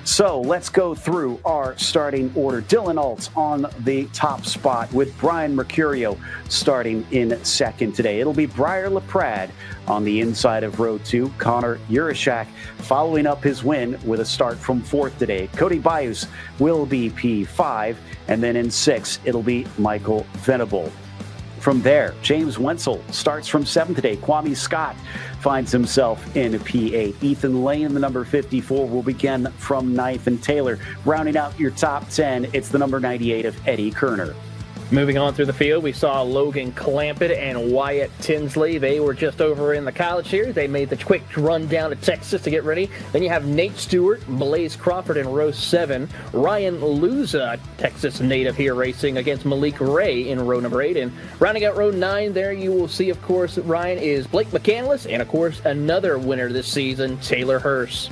So let's go through our starting order. Dylan Altz on the top spot, with Brian Mercurio starting in second today. It'll be Briar LaPrade on the inside of row 2. Connor Urashak following up his win with a start from 4th today. Cody Bius will be P5, and then in 6th, it'll be Michael Venable. From there, James Wenzel starts from 7th today. Kwame Scott finds himself in P8. Ethan Lane, the number 54, will begin from 9th. And Taylor, rounding out your top 10, it's the number 98 of Eddie Kerner. Moving on through the field, we saw Logan Clampett and Wyatt Tinsley. They were just over in the College Series. They made the quick run down to Texas to get ready. Then you have Nate Stewart, Blaze Crawford in row 7. Ryan Luza, Texas native here, racing against Malik Ray in row number 8. And rounding out row 9, there you will see, of course, Ryan is Blake McCandless, and, of course, another winner this season, Taylor Hurst.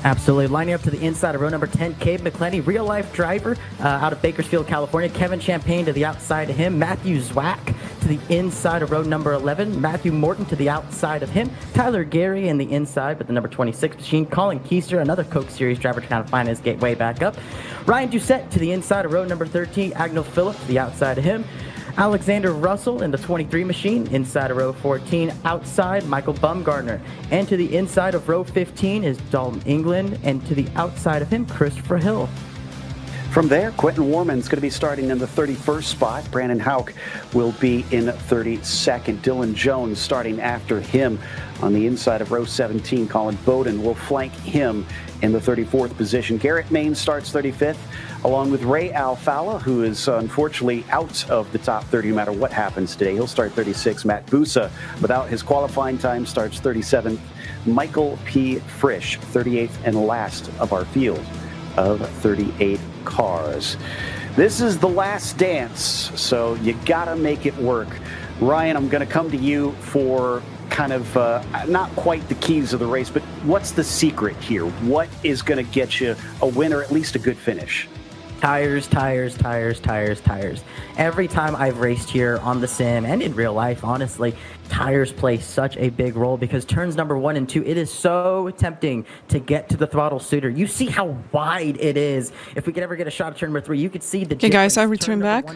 Absolutely. Lining up to the inside of row number 10, Cade McClenny, real-life driver out of Bakersfield, California. Kevin Champagne to the outside of him. Matthew Zwack to the inside of row number 11. Matthew Morton to the outside of him. Tyler Gary in the inside with the number 26 machine. Colin Keister, another Coke Series driver, trying to find his gateway back up. Ryan Doucette to the inside of row number 13. Agnel Phillip to the outside of him. Alexander Russell in the 23 machine, inside of row 14. Outside, Michael Bumgarner. And to the inside of row 15 is Dalton England, and to the outside of him, Christopher Hill. From there, Quentin Warman's going to be starting in the 31st spot. Brandon Hauk will be in 32nd. Dylan Jones starting after him on the inside of row 17. Colin Bowden will flank him in the 34th position. Garrett Main starts 35th, along with Ray Alfala, who is unfortunately out of the top 30 no matter what happens today. He'll start 36. Matt Busa, without his qualifying time, starts 37th. Michael P. Frisch, 38th and last of our field of 38 cars. This is the last dance, so you gotta make it work. Ryan, I'm gonna come to you for kind of not quite the keys of the race, but what's the secret here? What is going to get you a win or at least a good finish? Tires, tires, tires, tires, tires. Every time I've raced here on the sim and in real life, honestly, tires play such a big role because turns number 1 and 2, it is so tempting to get to the throttle sooner. You see how wide it is. If we could ever get a shot at turn number 3, you could see the Okay, guys, I returned back.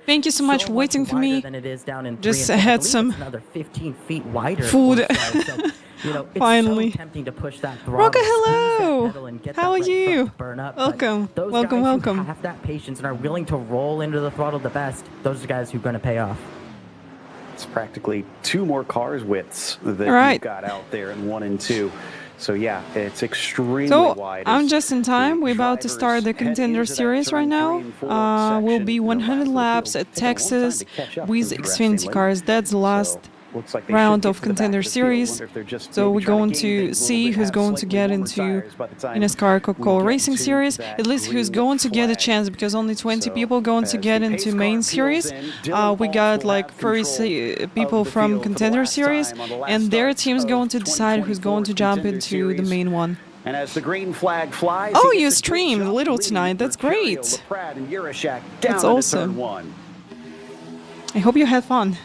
Thank you so much for waiting for me. Just had some another 15 feet wider food. You know, it's finally. so tempting to push that throttle. Roka, hello. How are you? Welcome. Welcome, welcome. Who have that patience and are willing to roll into the throttle the best, those are the guys who are going to pay off. It's practically 2 more cars widths that you've got out there in 1 and 2. So yeah, it's extremely wide. I'm just in time. We're about to start the Contender series right now. Will be 100 laps at Texas with Xfinity cars. That's the last round of Contender series. So we're going to see who's going to get into eNASCAR Coca-Cola Racing Series. At least who's going to get a chance, because only 20 people going to get into main series. We got like 30 people from Contender series, and their team's going to decide who's going to jump into the main one. And as the green flag flies, oh, you streamed a little tonight. That's great. That's awesome. I hope you had fun.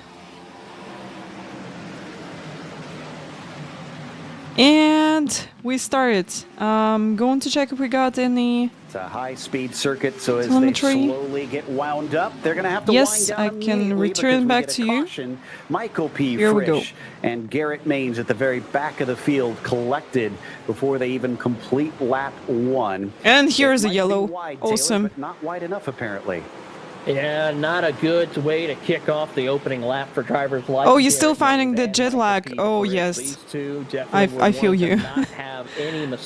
And we started. Going to check if we got any. It's a high-speed circuit, so as they slowly get wound up, they're going to have to wind down. I can return back to you. Michael P. Here we go. And Garrett Maines at the very back of the field collected before they even complete lap 1. And here's a yellow. Wide, awesome. Taylor, but not wide enough, apparently. Yeah, not a good way to kick off the opening lap for drivers like. Oh, you're still finding the jet lag. Oh, yes. I feel you.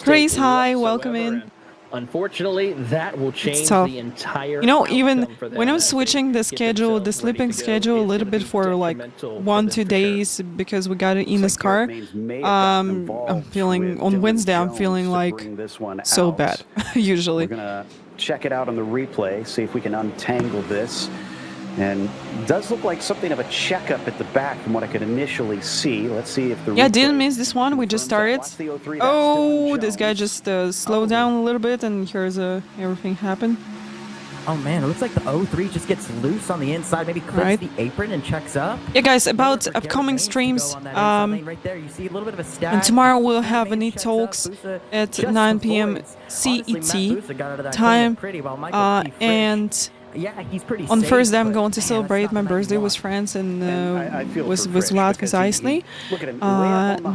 Grace, hi, welcome in. Unfortunately, that will change the entire. You know, even when I'm switching the schedule, the sleeping schedule, a little bit for like 1-2 days because we got an eNASCAR. I'm feeling on Wednesday. I'm feeling like so bad. Usually. We're gonna check it out on the replay, see if we can untangle this. And it does look like something of a checkup at the back from what I could initially see. Let's see if the I didn't miss this one. We just started. Oh, this guy just slowed down a little bit, and here's everything happened. Oh man, it looks like the 03 just gets loose on the inside, maybe clips the apron and checks up. Yeah, guys, about upcoming streams. And tomorrow we'll have any talks at 9 p.m. CET time. And on Thursday I'm going to celebrate my birthday with friends and with Vlad, with Isley.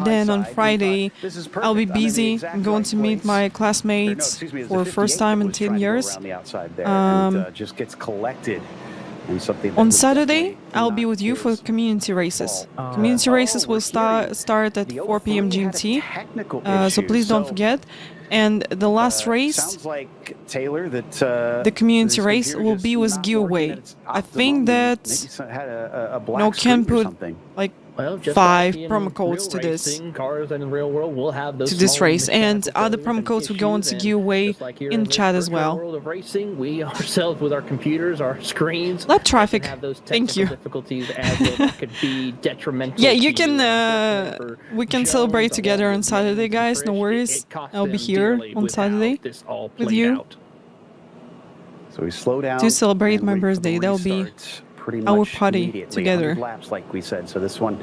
Then on Friday I'll be busy. I'm going to meet my classmates for the first time in 10 years. On Saturday I'll be with you for community races. Community races will start at 4 p.m. GMT, so please don't forget. And the last race, sounds like, Taylor, that the community race will be with giveaway. I think that Ken put like Well, just 5 like in promo codes real to this. racing, cars and in real world will have those To this small race, and mechanical other failures promo and codes we're going to issues, give and away just like here in this chat as virtual well. world of racing, we ourselves with our computers, our screens, Lap traffic. can have those Thank technical you. difficulties as well that could be detrimental. Yeah, to you can. unfortunately, for We can Jones, celebrate along together with on Saturday, Mittens and guys. No Trish, worries. it cost I'll be them here dearly on with how Saturday this all with played you. out. So we slow down To celebrate and my wait for the birthday. That'll be restart pretty our much party immediately. together. 100 laps, like we said. So this one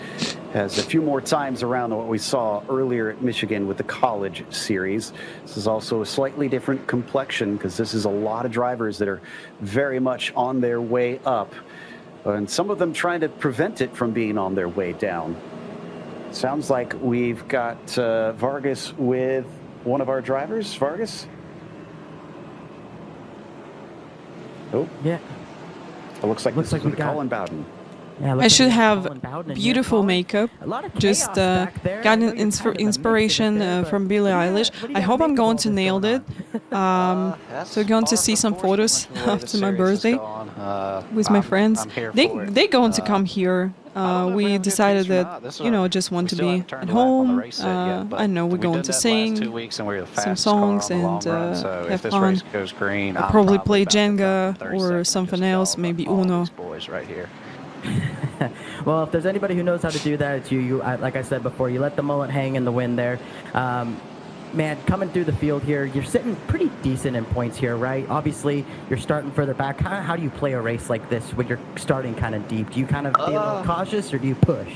has a few more times around than what we saw earlier at Michigan with the college series. This is also a slightly different complexion because this is a lot of drivers that are very much on their way up, and some of them trying to prevent it from being on their way down. Sounds like we've got Vargas with one of our drivers. Vargas? Oh, Yeah. it looks like this is we with got Colin Bowden. Yeah, I looks should like we got have Colin Bowden in here. beautiful Colin, makeup. a lot of Just chaos back there. got I know an you're kind of in the mix of it inspiration there, but from Billie what do you Eilish. got- what do I you hope got I'm makeup going all to this nail going it. on? So going to see some photos after my birthday with my friends. They going to come here. We decided that just want to be at home. I know we're going to sing some songs and have fun. I'll probably play Jenga or something else, maybe Uno. Well, if there's anybody who knows how to do that, it's you. Like I said before, you let the mullet hang in the wind there. Man, coming through the field here, you're sitting pretty decent in points here, right? Obviously, you're starting further back. How do you play a race like this when you're starting kind of deep? Do you kind of be a little cautious, or do you push?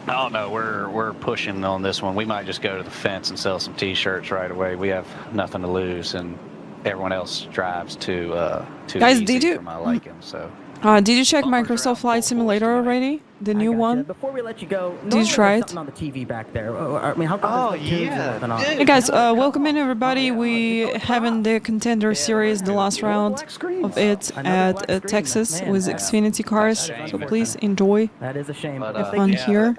Oh no, we're pushing on this one. We might just go to the fence and sell some T-shirts right away. We have nothing to lose, and everyone else drives too Guys, easy did you- for my liking. So. Did you check Microsoft Flight Simulator already? The new one? Before we let you go, Did you try it? something on the TV back there. I mean, how come there's no tunes or nothing on? Hey guys, welcome in everybody. We having the Contender series, the last round of it at Texas with Xfinity cars. So please enjoy. That is a shame. Have fun here.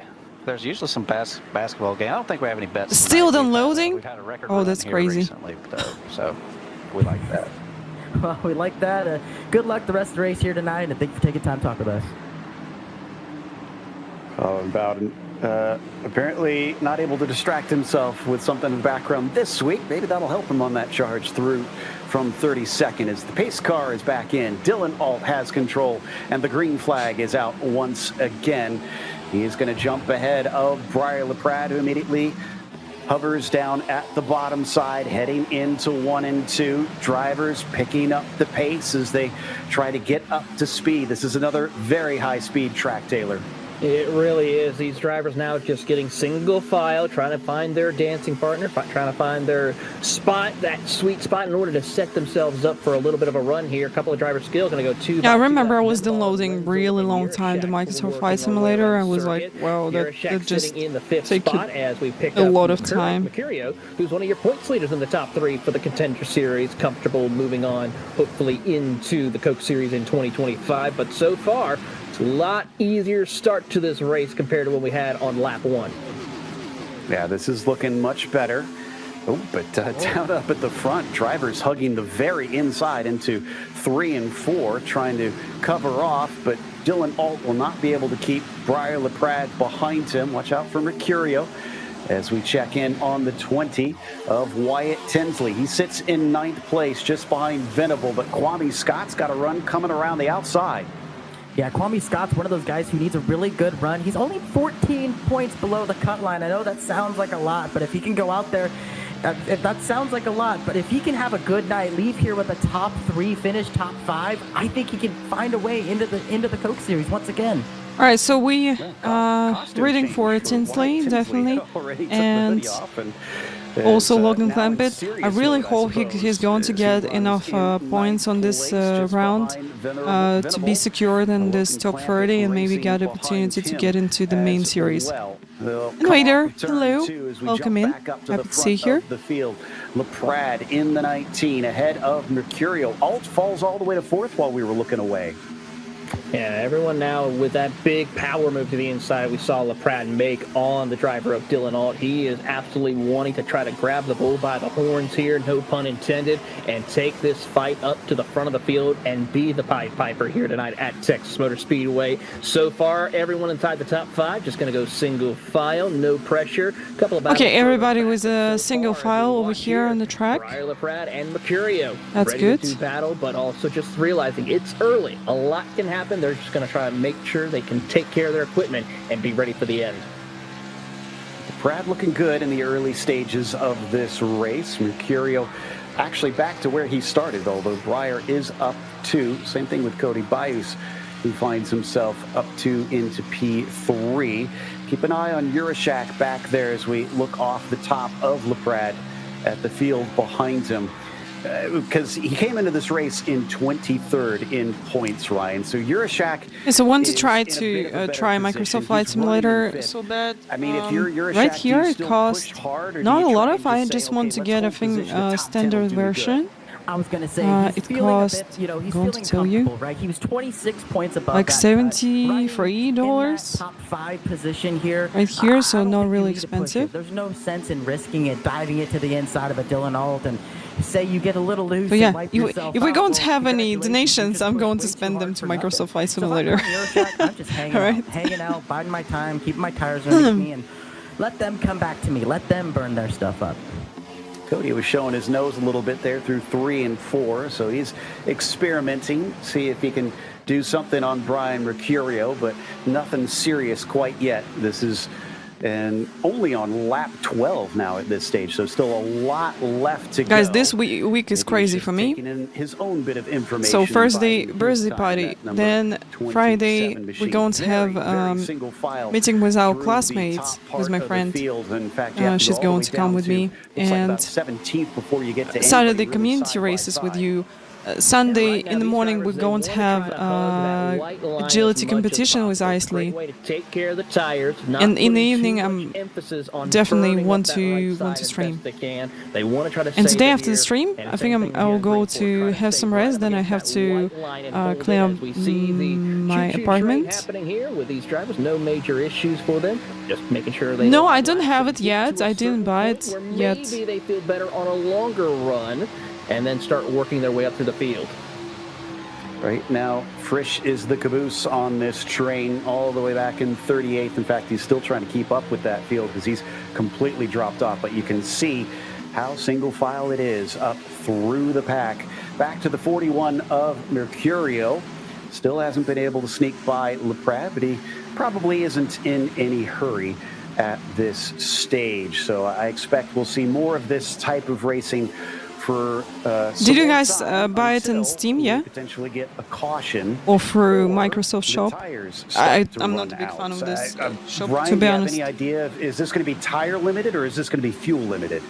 There's usually some basketball game. I don't think we have any bets. Still tonight. downloading? We've had a record Oh, run that's here crazy. recently, though, so we like that. Well, we like that. Good luck the rest of the race here tonight, and thank you for taking time to talk with us. Colin Bowden apparently not able to distract himself with something in the background this week. Maybe that'll help him on that charge through from 32nd as the pace car is back in. Dylan Alt has control, and the green flag is out once again. He is going to jump ahead of Briar LaPrade, who immediately hovers down at the bottom side, heading into 1 and 2. Drivers picking up the pace as they try to get up to speed. This is another very high-speed track, Taylor. It really is. These drivers now just getting single file, trying to find their dancing partner, trying to find their spot, that sweet spot, in order to set themselves up for a little bit of a run here. A couple of drivers still going to go 2 Yeah, I remember I was downloading really long time the Microsoft Flight Simulator. I was like, wow, that just in the 5th take spot as we picked a up lot of time. Mercurio, who's one of your points leaders in the top 3 for the Contender Series, comfortable moving on, hopefully into the Coke Series in 2025. But so far, it's a lot easier start to this race compared to what we had on lap 1. Yeah, this is looking much better. Oh, but down up at the front, drivers hugging the very inside into 3 and 4, trying to cover off, but Dylan Alt will not be able to keep Briar LaPrade behind him. Watch out for Mercurio as we check in on the 20 of Wyatt Tinsley. He sits in 9th place just behind Venable, but Kwame Scott's got a run coming around the outside. Yeah, Kwame Scott's one of those guys who needs a really good run. He's only 14 points below the cut line. I know that sounds like a lot, but if he can go out there, that sounds like a lot, but if he can have a good night, leave here with a top 3 finish, top 5, I think he can find a way into the Coke Series once again. All right, so we reading for Tinsley, definitely, and also Logan Clampett. I really hope he's going to get enough points on this round to be secured in this top 30 and maybe get opportunity to get into the main series. Invader, hello, welcome in. Happy to see you here. The field, LaPrade in the 19 ahead of Mercurio. Alt falls all the way to 4th while we were looking away. Yeah, everyone now with that big power move to the inside we saw LaPrade make on the driver of Dylan Alt. He is absolutely wanting to try to grab the bull by the horns here, no pun intended, and take this fight up to the front of the field and be the Pied Piper here tonight at Texas Motor Speedway. So far, everyone inside the top 5 just going to go single file, no pressure. Okay, everybody with a single file over here on the track. Briar LaPrade and Mercurio. That's ready good. To battle, but also just realizing it's early. A lot can happen. They're just going to try to make sure they can take care of their equipment and be ready for the end. Brad looking good in the early stages of this race. Mercurio actually back to where he started, although Briar is up 2. Same thing with Cody Bius, who finds himself up 2 into P3. Keep an eye on Urashak back there as we look off the top of LaPrade at the field behind him. Because he came into this race in 23rd in points, Ryan. So Urashak. So I want to try Microsoft Flight Simulator so that I mean, if you're Urashak, right here it costs not a lot of. I just want to get, I think, standard version. I was going to say, it cost, going to tell you, right? He was 26 points above like that $73. top 5 position here. Right here, so not really expensive. There's no sense in risking it, diving it to the inside of a Dylan Alt, and say you get a little loose. But yeah, and wipe if we're going to have any donations, I'm going to spend them to Microsoft Flight Simulator. I'm just hanging out, biding my time, keeping my tires underneath me, and let them come back to me. Let them burn their stuff up. Cody was showing his nose a little bit there through 3 and 4, so he's experimenting, see if he can do something on Brian Mercurio, but nothing serious quite yet. This is only on lap 12 now at this stage, so still a lot left to go. Guys, this week is crazy for me. His own bit of information. So Thursday, birthday party, then Friday we're going to have meeting with our classmates, with my friend. She's going to come with me, and Saturday community races with you. Sunday in the morning we're going to have agility competition with Isley, and in the evening I'm definitely want to stream. And today after the stream I think I will go to have some rest, then I have to clean up my apartment. No major issues for them, just making sure they No, I don't have it yet. I didn't buy it yet. Maybe they feel better on a longer run and then start working their way up through the field. Right now, Frisch is the caboose on this train all the way back in 38th. In fact, he's still trying to keep up with that field because he's completely dropped off. But you can see how single file it is up through the pack. Back to the 41 of Mercurio. Still hasn't been able to sneak by LaPrade, but he probably isn't in any hurry at this stage. So I expect we'll see more of this type of racing for did you guys buy it in Steam? Yeah, potentially get a caution or through Microsoft Shop. I'm not a big fan of this shop, Brian, to be honest. Do you have any idea, is this going to be tire limited or is this going to be fuel limited?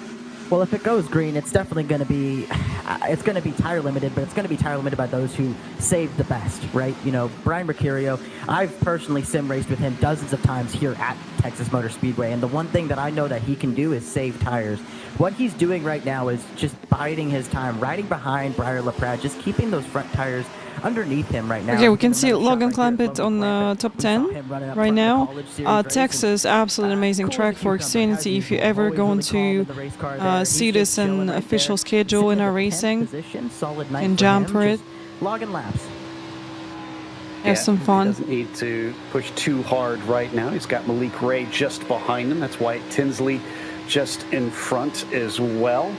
Well, if it goes green, it's definitely going to be, tire limited, but it's going to be tire limited by those who save the best, right? You know, Brian Mercurio, I've personally sim raced with him dozens of times here at Texas Motor Speedway, and the one thing that I know that he can do is save tires. What he's doing right now is just biding his time, riding behind Briar LaPrade, just keeping those front tires underneath him right now. Okay, we can see Logan Clampett on the top 10 right now. Texas, absolutely amazing track for Xfinity. If you ever going to see this in official schedule in our racing, and jump for it. Logging laps. Have some fun. He doesn't need to push too hard right now. He's got Malik Ray just behind him. That's Wyatt Tinsley just in front as well.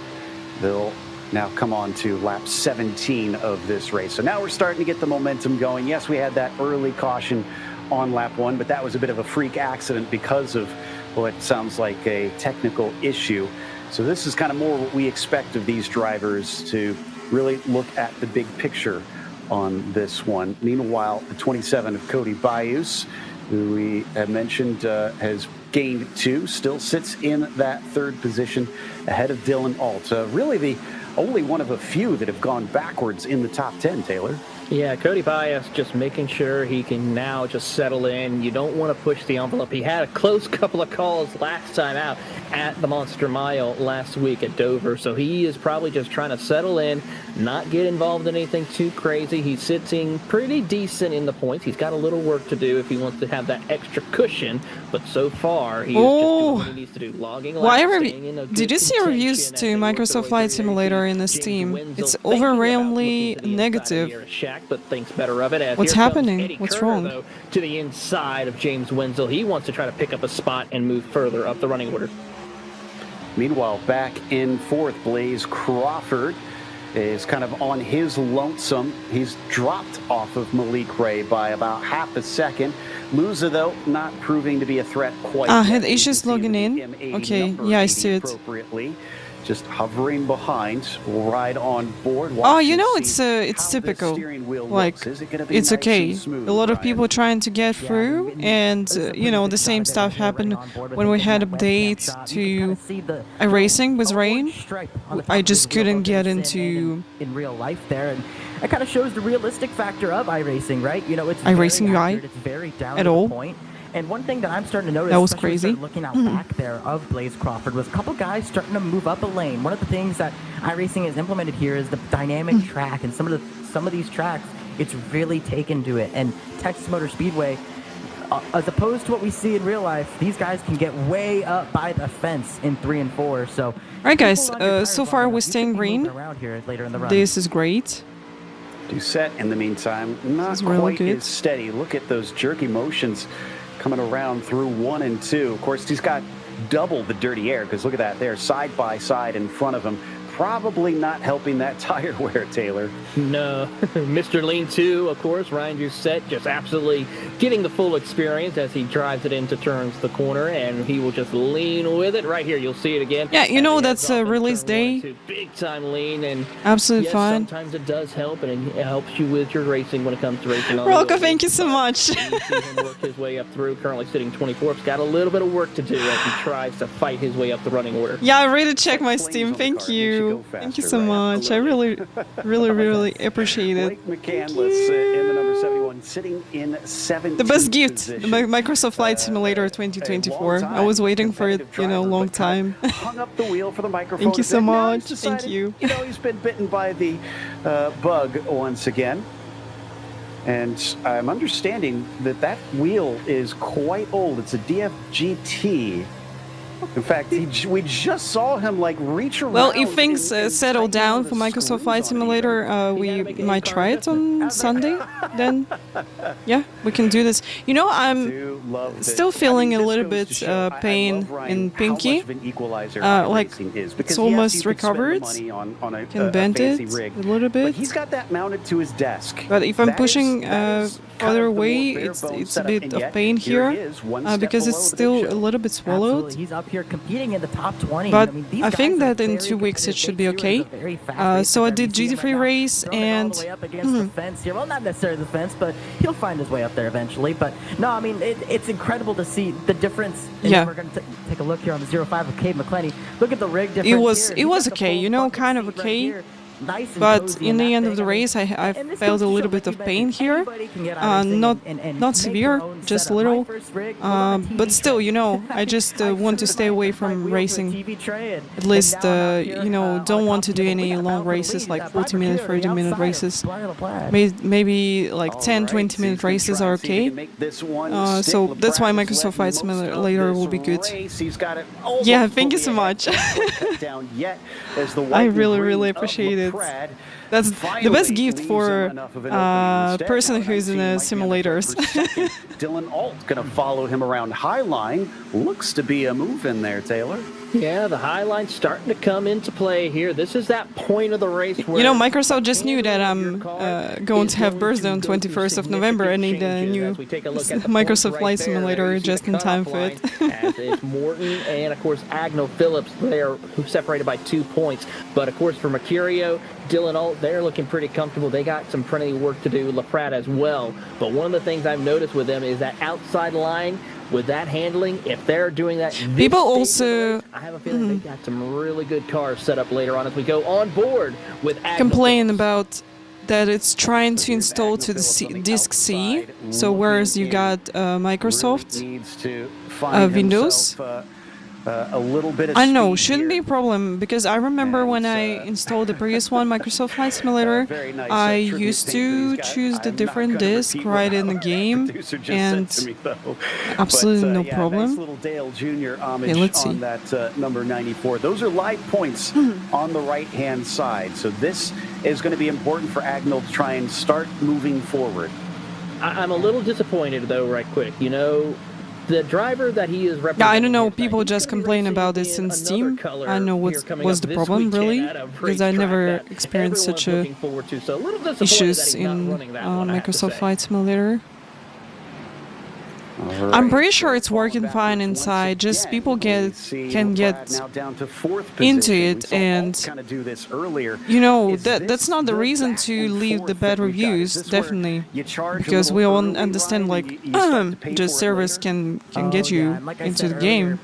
They'll now come on to lap 17 of this race. So now we're starting to get the momentum going. Yes, we had that early caution on lap 1, but that was a bit of a freak accident because of what sounds like a technical issue. So this is kind of more what we expect of these drivers, to really look at the big picture on this one. Meanwhile, the 27 of Cody Bius, who we had mentioned has gained 2, still sits in that 3rd position ahead of Dylan Alt. Really the only one of a few that have gone backwards in the top 10, Taylor. Yeah, Cody Bias just making sure he can now just settle in. You don't want to push the envelope. He had a close couple of calls last time out at the Monster Mile last week at Dover, so he is probably just trying to settle in, not get involved in anything too crazy. He's sitting pretty decent in the points. He's got a little work to do if he wants to have that extra cushion, but so far he is just doing what he needs to do. Logging laps, did you see reviews to Microsoft Flight Simulator in this team? It's overwhelmingly negative. But thinks better of it. As What's happening? What's wrong? Though, to the inside of James Wenzel. He wants to try to pick up a spot and move further up the running order. Meanwhile, back in fourth, Blaze Crawford is kind of on his lonesome. He's dropped off of Malik Ray by about half a second. Luza, though, not proving to be a threat quite yet. Had issues logging in? Okay, yeah, I see it. Appropriately. Just hovering behind, right on board. Oh, you know, it's typical. Like, it's okay. A lot of people trying to get through, and you know, the same stuff happened when we had updates to iRacing with rain. I just couldn't get into in real life there, and that kind of shows the realistic factor of iRacing, right? You know, it's iRacing UI it's very down at to all. the point. And one thing that I'm starting to notice, that was especially crazy. Looking out back there of Blaze Crawford, was a couple guys starting to move up a lane. One of the things that iRacing has implemented here is the dynamic track, and some of these tracks, it's really taken to it. And Texas Motor Speedway, as opposed to what we see in real life, these guys can get way up by the fence in 3 and 4. So, all right, guys. So far we're staying green. This is great. Doucette, in the meantime, not quite as steady. Look at those jerky motions coming around through 1 and 2. Of course, he's got double the dirty air, because look at that there, side by side in front of him. Probably not helping that tire wear, Taylor. No. Mr. Lean 2, of course, Ryan Doucette just absolutely getting the full experience as he drives it into turns the corner, and he will just lean with it. Right here, you'll see it again. Yeah, you know, that's a release day. Big time lean, and absolutely fine. Sometimes it does help, and it helps you with your racing when it comes to racing. Rocco, thank you so much. You see him work his way up through, currently sitting 24th. He's got a little bit of work to do as he tries to fight his way up the running order. Yeah, I really checked my Steam. Thank you. Thank you so much. I really appreciate it. Blake McCandless in the number 71, sitting in 7th. The best gift, the Microsoft Flight Simulator 2024. I was waiting for it, you know, a long time. Hung up the wheel for the microphone. Thank you so much. Decided, thank you. You know, he's been bitten by the bug once again. And I'm understanding that that wheel is quite old. It's a DFGT. In fact, we just saw him like reach around. Well, if things settle down for Microsoft Flight Simulator, we might try it on Sunday. Then, yeah, we can do this. You know, I'm still feeling a little bit pain in pinky. Like it's almost recovered. Can bend it a little bit. He's got that mounted to his desk. But if I'm pushing further away, it's a bit of pain here because it's still a little bit swallowed. He's up here competing in the top 20. But I think that in 2 weeks it should be okay. So I did GT3 race and way up against the fence here. Well, not necessarily the fence, but he'll find his way up there eventually. But no, I mean it's incredible to see the difference. And yeah. We're going to take a look here on the 05 of Cade McClenny. Look at the rig difference. It was okay, you know, kind of okay. But in the end of the race, I felt a little bit of pain here. Not severe, just a little. But still, you know, I just want to stay away from racing. At least, you know, don't want to do any long races, like 40-minute, 30-minute races. Maybe like 10, 20-minute races are okay. So that's why Microsoft Flight Simulator will be good. Yeah, thank you so much. I really appreciate it. That's the best gift for a person who's in simulators. Dylan Alt going to follow him around Highline. Looks to be a move in there, Taylor. Yeah, the Highline's starting to come into play here. This is that point of the race where... You know, Microsoft just knew that I'm going to have birthday on 21st of November. I need a new Microsoft Flight Simulator just in time for it. As it's Morton and, of course, Agno Phillips there, who separated by 2 points. But, of course, for Mercurio, Dylan Alt, they're looking pretty comfortable. They got some plenty of work to do, LaPrat as well. But one of the things I've noticed with them is that outside line, with that handling, if they're doing that... People also... I have a feeling they got some really good cars set up later on as we go on board with... Complain about that it's trying to install to the disk C. So whereas you got Microsoft Windows, a little bit of I know, speed shouldn't be here. a problem, because I remember when I installed the previous one, Microsoft Flight Simulator, I used to choose the different disk right in the game, and absolutely no problem. Nice little Dale Jr. homage Okay, let's see. on that number 94. Those are live points on the right-hand side. So this is going to be important for Agnell to try and start moving forward. I'm a little disappointed, though, right quick. You know, the driver that he is representing... Yeah, I don't know, people just complain about this in Steam. I don't know what was the problem, really, because I never experienced such issues in Microsoft Flight Simulator. I'm pretty sure it's working fine inside, just people can get into it, and you know, that's not the reason to leave the bad reviews, definitely, because we all understand, like, just servers can get you into the game.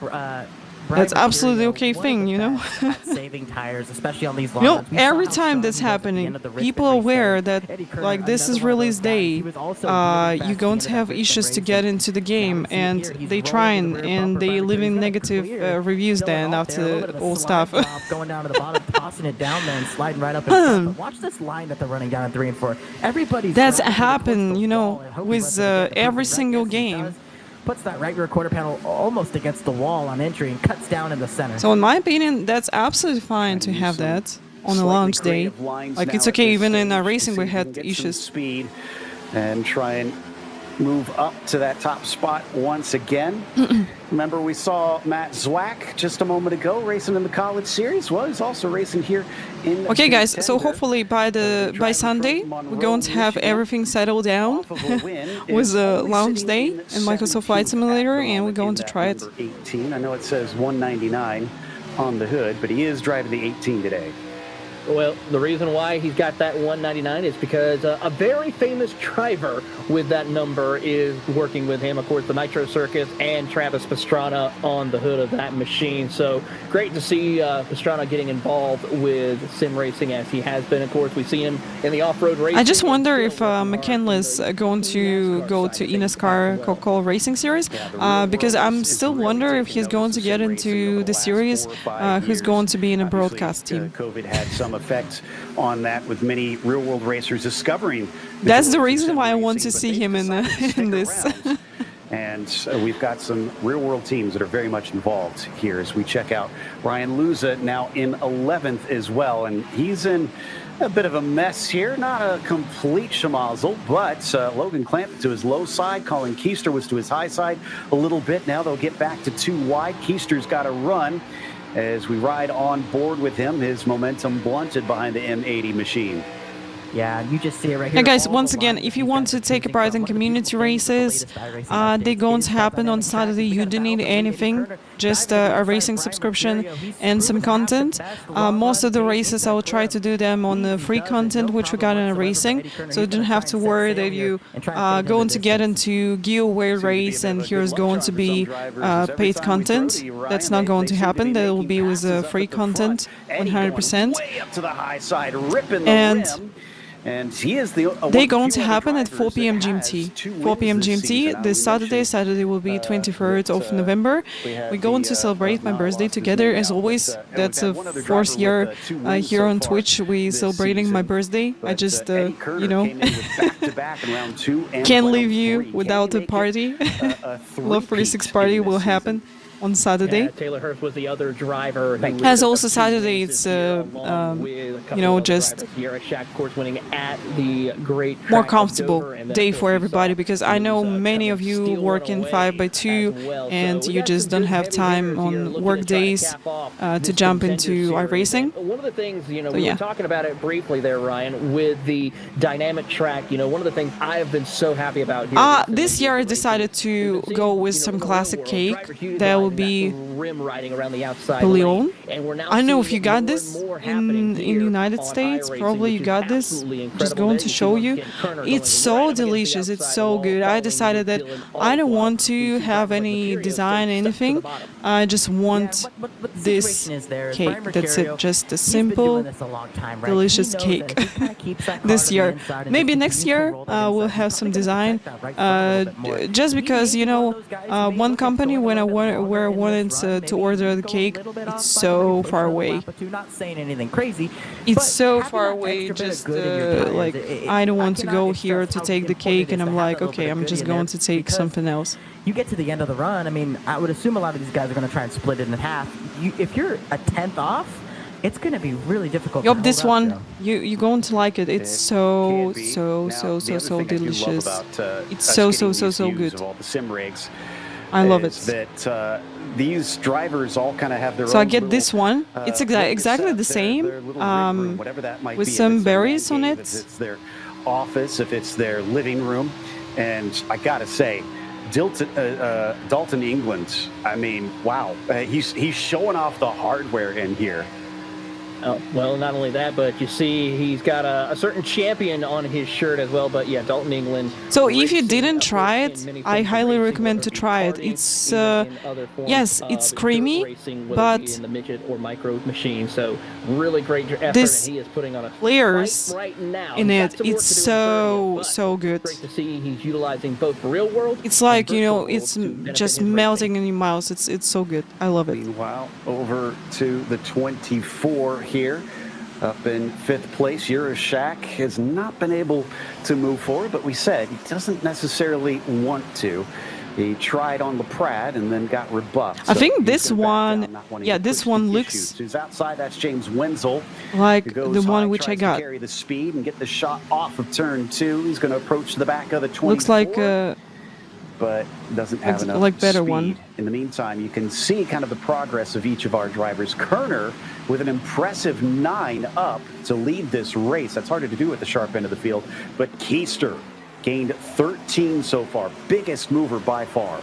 That's absolutely okay thing, you know. Saving tires, especially on these you know, every time that's happening, people are aware that, like, this is release day, you're going to have issues to get into the game, and they try and they leave in negative reviews then after all stuff. Going down to the bottom, tossing it down there and sliding right up. And watch this line that they're running down at 3 and 4. Everybody's that's happened, you know, with every single game. Puts that right rear quarter panel almost against the wall on entry and cuts down in the center. So in my opinion, that's absolutely fine to have that on a launch day. Like, it's okay, even in our racing we had issues. Speed and try and move up to that top spot once again. Remember, we saw Matt Zwack just a moment ago racing in the College Series. Well, he's also racing here in Okay, guys, so hopefully by Sunday we're going to have everything settled down with a launch day in Microsoft Flight Simulator, and we're going to try it. 18. I know it says 199 on the hood, but he is driving the 18 today. Well, the reason why he's got that 199 is because a very famous driver with that number is working with him. Of course, the Nitro Circus and Travis Pastrana on the hood of that machine. So great to see Pastrana getting involved with sim racing as he has been. Of course, we see him in the off-road racing. I just wonder if McKinley's going to go to eNASCAR Coca-Cola Racing Series, because I'm still wondering if he's going to get into the series, who's going to be in a broadcast team. COVID had some effect on that, with many real-world racers discovering. That's the reason why I want to see him in this. And we've got some real-world teams that are very much involved here as we check out Ryan Luza now in 11th as well, and he's in a bit of a mess here. Not a complete schmozzle, but Logan Clamp to his low side, Colin Keister was to his high side a little bit. Now they'll get back to 2 wide. Keister's got to run as we ride on board with him. His momentum blunted behind the M80 machine. Yeah, you just see it right here. Yeah, guys, once again, if you want to take part in community races, they're going to happen on Saturday. You don't need anything, just a racing subscription and some content. Most of the races, I will try to do them on the free content, which we got in a racing, so you don't have to worry that you are going to get into giveaway race and here's going to be paid content. That's not going to happen. That will be with free content, 100%. And he is the they're going to happen at 4 p.m. GMT. 4 p.m. GMT this Saturday. Saturday will be 23rd of November. We're going to celebrate my birthday together, as always. That's the 4th year here on Twitch. We're celebrating my birthday. I just, you know, can't leave you without a party. LoveFortySix party will happen on Saturday. Yeah, Taylor Hurst was the other driver. As also Saturday, it's you know, just more comfortable day for everybody, because I know many of you work in 5x2 and you just don't have time on work days to jump into iRacing. One of the things, you know, we were talking about it briefly there, Ryan, with the dynamic track. You know, one of the things I have been so happy about here. This year I decided to go with some classic cake. That will will be rim riding around the outside Leon. lane. And we're now I don't know if seeing you got more this and more in happening here United on States. iRacing, Probably which you is got this. absolutely Just incredible. going There to see show once you. again Kerner It's going right so up against the delicious. It's outside so wall, good. I following decided that Dylan I don't Allswell, want to who's have driving like any Mercurio, design, so stuck to anything. the bottom. I just want but the this situation is there is cake. Brian That's it. Mercurio, Just a he's been doing simple, this a long time, right? delicious He knows cake. that if he kinda keeps that car This to the year, inside and maybe just next continues to year roll that we'll inside, have he's some probably gonna design. protect that right foot a little bit more. Just He because may you be one know, of those guys who may one look at company going a when I little bit longer where I in wanted this run, to maybe order the go a cake, little bit it's on 500, so push far for a away. lap or two, not saying anything crazy, It's but so having far that away. extra bit of Just good in your tires, like I don't want to cannot go express here to how take the important cake, it and is I'm to have like, that little okay, bit of I'm good just in there, going to take because something else. you get to the end of the run. I mean, I would assume a lot of these guys are going to try and split it in half. If you're a tenth off, it's going to be really difficult. Yup, to this hold up, one you're going to like it. It's so delicious. It's so good. Of all the sim rigs I love it. that these drivers all kind of have their So own I get little, this one. It's exactly the same, their little rig room, whatever that might with be. If some it's their berries man on cave, it. if it's their office, if it's their living room. And I gotta say, Dalton England, I mean, wow, he's showing off the hardware in here. Oh, well, not only that, but you see he's got a certain champion on his shirt as well. But yeah, Dalton England. So if you didn't try it, I highly recommend to try it. It's yes, it's creamy, but in the midget or micro machine. So really great effort, this and he is putting on a layers right now. in He's got it, some work it's to do in the third, so good. Great to see he's utilizing both real world. It's like, and you know, virtual it's worlds to benefit just his melting in your mouth. It's so good. I love it. Meanwhile, over to the 24 here. Up in 5th place, Euroshak has not been able to move forward, but we said he doesn't necessarily want to. He tried on the Pratt and then got rebuffed. I So think he's this gonna back one, down, not wanting yeah, to this push one the looks issues. Who's outside? That's James Wenzel. like Who goes the one high, which I tries to got. carry the speed and get the shot off of turn 2. He's going to approach the back of the 24. Looks like but doesn't have enough like better speed. one. In the meantime, you can see kind of the progress of each of our drivers. Kerner with an impressive 9 up to lead this race. That's harder to do at the sharp end of the field. But Keister gained 13 so far. Biggest mover by far.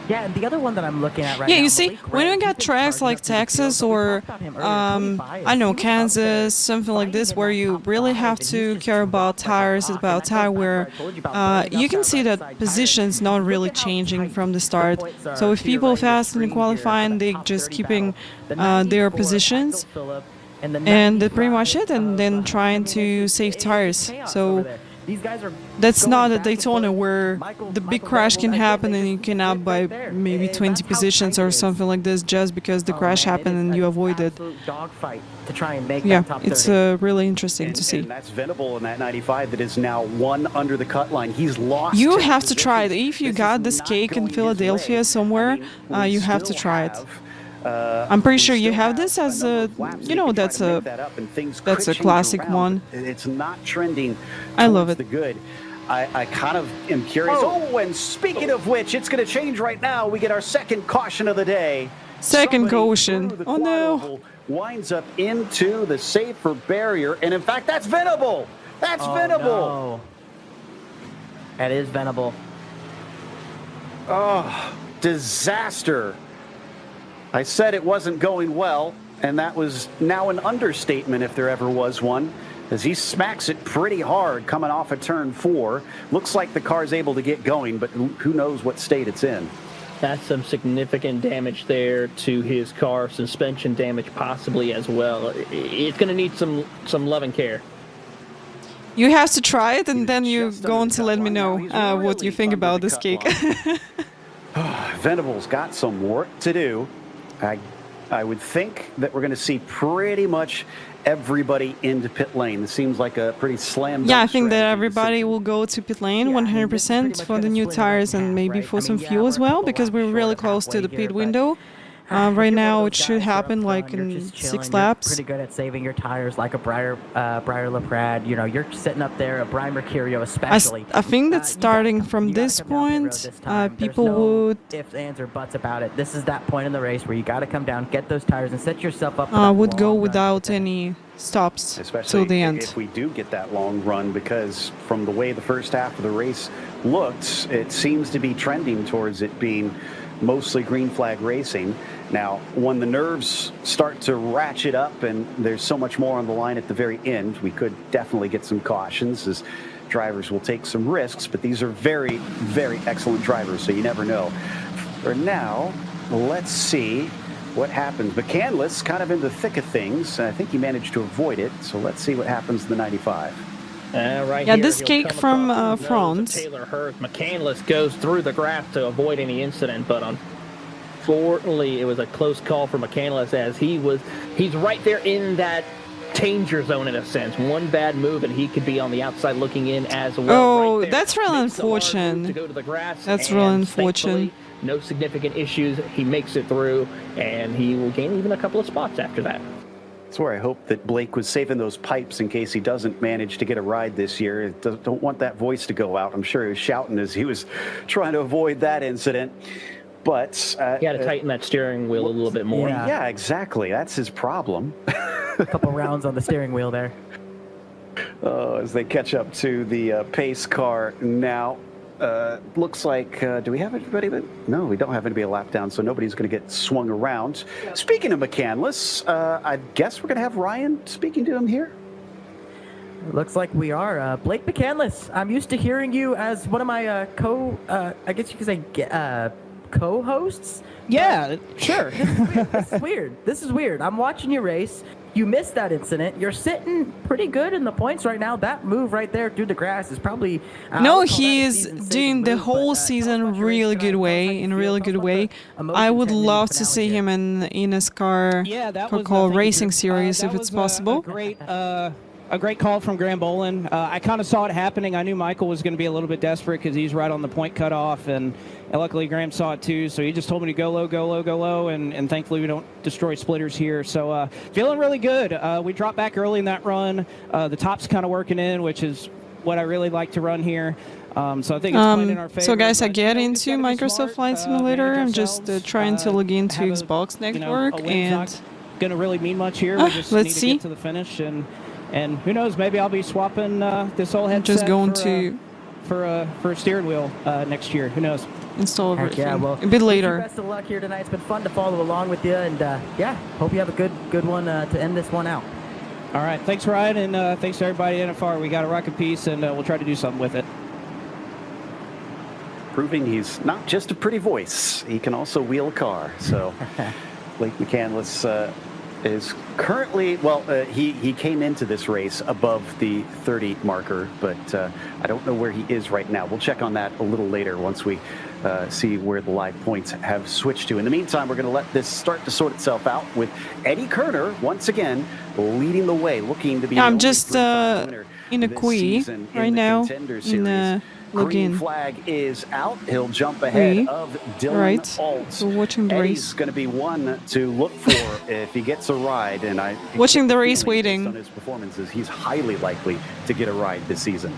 Yeah, and the other one that I'm looking at right yeah, now, you see, Malik when Ray, we got he's been tracks charging like up through the field, Texas but we or talked about him earlier, Tony Baez. I He know, was up there Kansas, something like this, fighting where in you that top really five, have and to he's just care about dropped like a tires, rock, about and that tire goes back to wear. what I told you about burning You up can that see right that side position's tire. not Look really at how changing tight from the the start. points are So if to your people right of your fast in screen here for qualifying, that they top just 30 keeping battle. The their 94 positions. Michael Phillip, and the And that's pretty 95 much it, and then trying to save tires. So these guys are that's going not a back and Daytona forth. where the big crash can happen and you can up by maybe 20 positions or something like this just because the crash happened and you avoid it. Dogfight to try and make Yeah, that top it's 30. really interesting to see. And that's Venable in that 95 that is now 1 under the cut line. He's lost. You his have to try it. positions. If you This got is this not cake in going his Philadelphia way. somewhere, I mean, we you have to still try it. have, I'm pretty we sure you still have this as number a, of laps you that know, can try that's to a make that up, and things that's could a change classic around, one. but it's not trending. I love towards it. The good. I kind of am curious. Oh, and speaking of which, it's going to change right now. We get our second caution of the day. Second Somebody caution. through the Oh quad no. oval winds up into the safer barrier, and in fact, that's Venable. That's Venable. No. That is Venable. Oh, disaster. I said it wasn't going well, and that was now an understatement if there ever was one, as he smacks it pretty hard coming off of turn 4. Looks like the car's able to get going, but who knows what state it's in. That's some significant damage there to his car, suspension damage possibly as well. It's going to need some love and care. You have to try it and then you're going to let me know what you think about this cake. Venable's got some work to do. I would think that we're going to see pretty much everybody into pit lane. This seems like a pretty slam dunk. Yeah, I think that strategy everybody will go to pit lane 100% for the new tires and maybe for some fuel as well, because we're really close to the pit window. Right now, it should happen like in 6 laps. Pretty good at saving your tires, like a Briar LaPrade. You know, you're sitting up there, a Brian Mercurio especially. I think that starting from this point, people would ifs, ands, or buts about it. This is that point in the race where you got to come down, get those tires, and set yourself up. For would go long run. without any stops Especially till the end. if we do get that long run, because from the way the first half of the race looked, it seems to be trending towards it being mostly green flag racing. Now, when the nerves start to ratchet up and there's so much more on the line at the very end, we could definitely get some cautions as drivers will take some risks, but these are very, very excellent drivers, so you never know. For now, let's see what happens. McCandless kind of in the thick of things. I think he managed to avoid it, so let's see what happens in the 95. Right Yeah, here, this he'll cake come from across the nose of France. Taylor Hurst. McCandless goes through the grass to avoid any incident, but unfortunately, it was a close call for McCandless as he's right there in that danger zone in a sense. One bad move and he could be on the outside looking in as well. Oh, right that's really Makes the hard move to unfortunate. go to the grass, That's and really unfortunate. thankfully, no significant issues. He makes it through, and he will gain even a couple of spots after that. That's where I hope that Blake was saving those pipes in case he doesn't manage to get a ride this year. Don't want that voice to go out. I'm sure he was shouting as he was trying to avoid that incident. But You got to tighten that steering wheel a little bit more. yeah, exactly. That's his problem. A couple rounds on the steering wheel there. As they catch up to the pace car now. Looks like, do we have anybody? No, we don't have anybody a lap down, so nobody's going to get swung around. Speaking of McCandless, I guess we're going to have Ryan speaking to him here. Looks like we are. Blake McCandless, I'm used to hearing you as one of my I guess you could say co-hosts. Yeah, sure. This is weird. This is weird. I'm watching you race. You missed that incident. You're sitting pretty good in the points right now. That move right there through the grass is probably... No, he is doing the whole season really good way, in really good way. I would love to see him in eNASCAR Coca-Cola Racing Series if it's possible. A great call from Graham Bolin. I kind of saw it happening. I knew Michael was going to be a little bit desperate because he's right on the point cutoff, and luckily Graham saw it too. So he just told me to go low, go low, go low, and thankfully we don't destroy splitters here. So feeling really good. We dropped back early in that run. The top's kind of working in, which is what I really like to run here. So I think it's playing in our favor. So guys, I get into Microsoft Flight Simulator. I'm just trying to log into Xbox Network, and going to really mean much here. We just let's need see. to get to the finish, and who knows, maybe I'll be swapping this whole headset Just going to for a steering wheel next year. Who knows? install everything Yeah, well, a bit later. Best of luck here tonight. It's been fun to follow along with you, and yeah, hope you have a good one to end this one out. All right, thanks, Ryan, and thanks to everybody at NFR. We got a rocket piece, and we'll try to do something with it. Proving he's not just a pretty voice, he can also wheel a car. So Blake McCandless is currently, well, he came into this race above the 30 marker, but I don't know where he is right now. We'll check on that a little later once we see where the live points have switched to. In the meantime, we're going to let this start to sort itself out with Eddie Kerner once again leading the way, looking to be. I'm just in a queue right now. Green flag is out. He'll jump ahead of Dylan Alt. So watching the race. Eddie's going to be one to look for if he gets a ride, and watching the race, waiting. Based on his performances, he's highly likely to get a ride this season.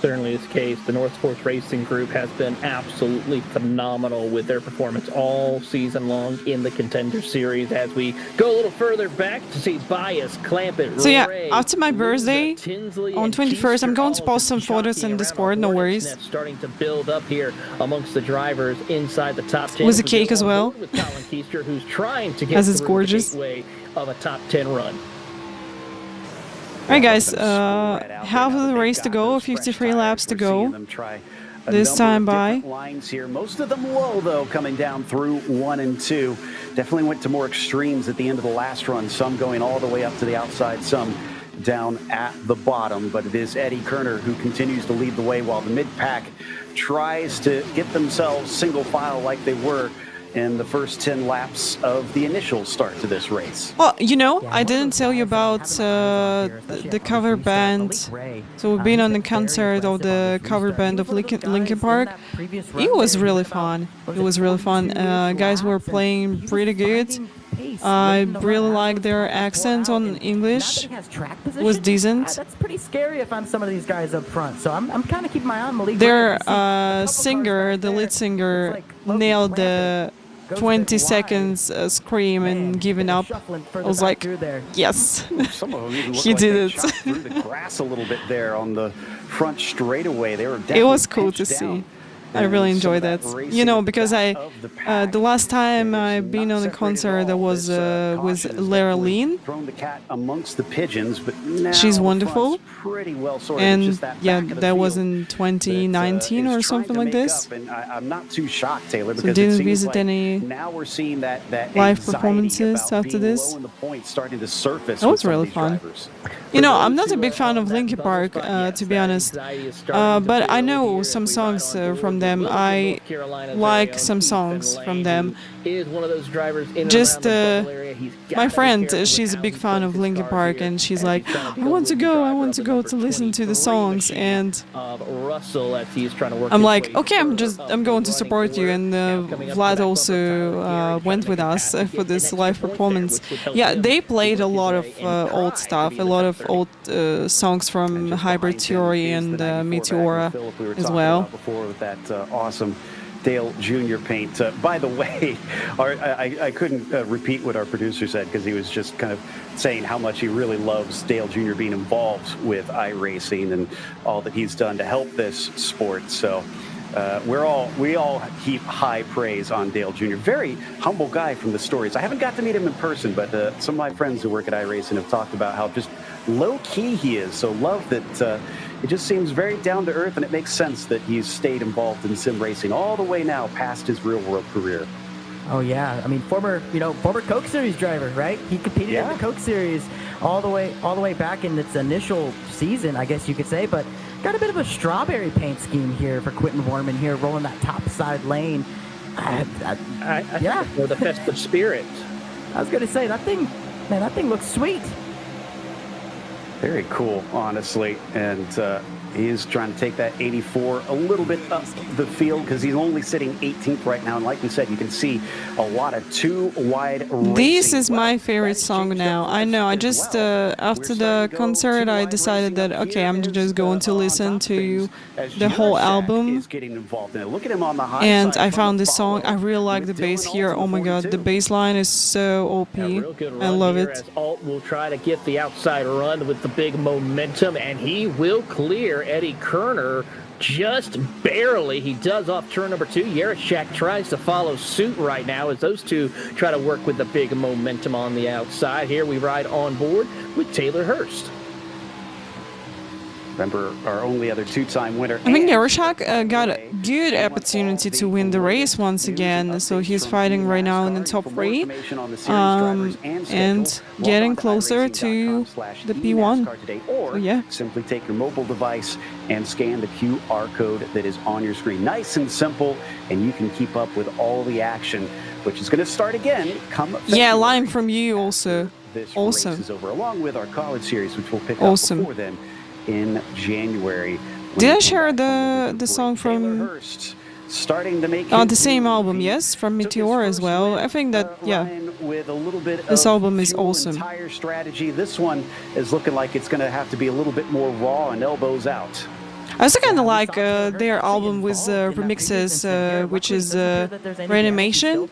Certainly is the case. The Windforce Racing Group has been absolutely phenomenal with their performance all season long in the Contender Series. As we go a little further back to see Bias, Clampett, So yeah, Ray, after my birthday, Tinsley, on 21st, I'm going to post some photos in Discord, no worries. Starting to build up here amongst the drivers inside the top 10. With a cake as well. With Colin Keister, who's trying to get As it's through gorgeous. the gateway of a top 10 run. Alright guys, half of the race to go, 53 laps to go. This time by. Lines here. Most of them low though, coming down through 1 and 2. Definitely went to more extremes at the end of the last run. Some going all the way up to the outside, some down at the bottom. But it is Eddie Kerner who continues to lead the way while the mid-pack tries to get themselves single file like they were in the first 10 laps of the initial start to this race. Well, you know, I didn't tell you about the cover band. So we've been on the concert of the cover band of Linkin Park. It was really fun. It was really fun. Guys were playing pretty good. I really like their accent on English. It was decent. That's pretty scary if I'm some of these guys up front. So I'm kind of keeping my eye on Malik. Their singer, the lead singer, nailed the 20 seconds scream and giving up. I was like, yes, Some of them even looked he like did they it. shot through the grass a little bit there on the front straightaway. They were definitely It was cool to pinched down. see. I really enjoy that. You know, because the last time I've been on a concert that was with Lara Lean. Thrown the cat amongst the pigeons, but now she's the wonderful. front's pretty well sorted. And It's just that yeah, back of the that was field in 2019 that, or is something trying like to make this. up, and I'm not too shocked, Taylor, So because didn't it seems visit like any now we're seeing that live anxiety performances about after being this. low in the points starting to surface. That with was some of really these fun. drivers. You know, I'm not a big fan of Linkin Park, to be honest. But I know some songs from them. I like some songs from them. Just my friend, she's a big fan of Linkin Park, and she's like, I want to go to listen to the songs. And I'm like, okay, I'm going to support you. And Vlad also went with us for this live performance. Yeah, they played a lot of old stuff, a lot of old songs from Hybrid Theory and Meteora as well. Before with that awesome Dale Jr. paint. By the way, I couldn't repeat what our producer said because he was just kind of saying how much he really loves Dale Jr. being involved with iRacing and all that he's done to help this sport. So we all heap high praise on Dale Jr. Very humble guy from the stories. I haven't got to meet him in person, but some of my friends who work at iRacing have talked about how just low-key he is. So love that it just seems very down to earth, and it makes sense that he's stayed involved in sim racing all the way now past his real-world career. Oh yeah, I mean former Coke Series driver, right? He competed in the Coke Series all the way back in its initial season, I guess you could say. But got a bit of a strawberry paint scheme here for Quentin Warman here, rolling that top side lane. I think for the festive spirit. I was gonna say that thing looks sweet. Very cool, honestly, and he is trying to take that 84 a little bit up the field because he's only sitting 18th right now. And like we said, you can see a lot of two wide racing. This is my favorite song now. I know. I just after the concert, I decided that okay, I'm just going to listen to the whole album. And I found this song. I really like the bass here. Oh my god, the bass line is so OP. I love it. Alt will try to get the outside run with the big momentum, and he will clear Eddie Kerner just barely. He does off turn number 2. Yarashak tries to follow suit right now as those two try to work with the big momentum on the outside. Here we ride on board with Taylor Hurst. Remember, our only other two-time winner. I think Yarashak got a good opportunity to win the race once again, so he's fighting right now in the top 3 and getting closer to the P1. Or simply take your mobile device and scan the QR code that is on your screen. Nice and simple, and you can keep up with all the action, which is going to start again come February. Line from you also. This awesome. Race is over, along with our college series, which we'll pick up before then in January. Did I share the song from starting to make the same album? Yes, from Meteor as well. I think that with a little bit this album is awesome. Tire strategy. This one is looking like it's going to have to be a little bit more raw and elbows out. I also kind of like their album with remixes, which is Reanimation.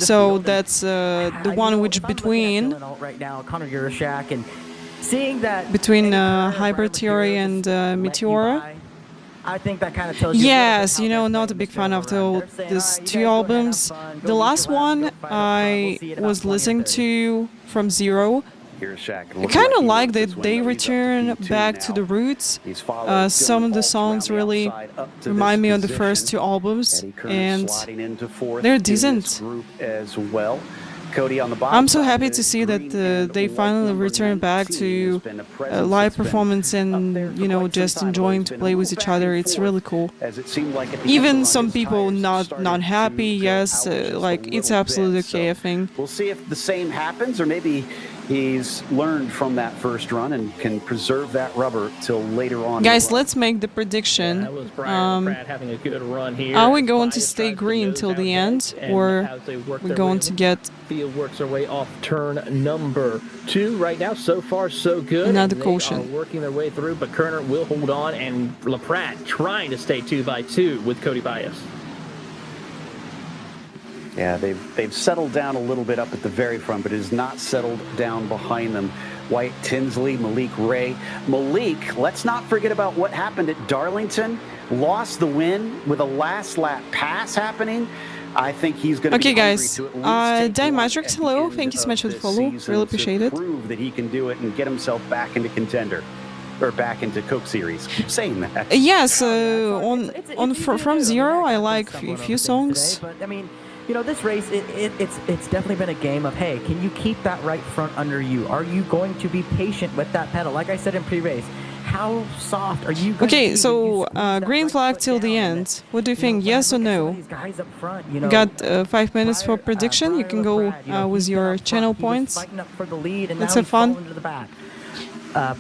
So that's the one which between seeing that between Hybrid Theory and Meteora. I think that kind of tells you. Yes, you know, not a big fan of these two albums. The last one I was listening to from Zero. I kind of like that they return back to the roots. Some of the songs really remind me of the first two albums, and they're decent. As well. Cody on the bottom. I'm so happy to see that they finally return back to live performance and, you know, just enjoying to play with each other. It's really cool. Even some people not happy, yes, like it's absolutely okay, I think. We'll see if the same happens, or maybe he's learned from that first run and can preserve that rubber till later on. Guys, let's make the prediction. Brad having a good run here. Are we going to stay green till the end, or we're going to get... Field works their way off turn number 2 right now. So far, so good. Another they caution. Are working their way through, but Kerner will hold on, and LaPratt trying to stay 2x2 with Cody Bias. Yeah, they've settled down a little bit up at the very front, but it has not settled down behind them. White, Tinsley, Malik Ray. Malik, let's not forget about what happened at Darlington. lost the win with a last lap pass happening. I think he's going to Okay, be hungry guys. to at least take one Dimatrix, at the hello. end Thank you so of much for the this follow. season Really to appreciate it. prove that he can do it and get himself back into Contender. Or back into Coke Series. Keep saying that. Yes, from Zero, I like a few songs. Today, but I mean, you know, this race, it's definitely been a game of, hey, can you keep that right front under you? Are you going to be patient with that pedal? Like I said in pre-race, how soft are you going to Okay, be so green flag till the end. What do you think? Yes or no? You got 5 minutes for prediction. You can go with your channel points. Let's have fun.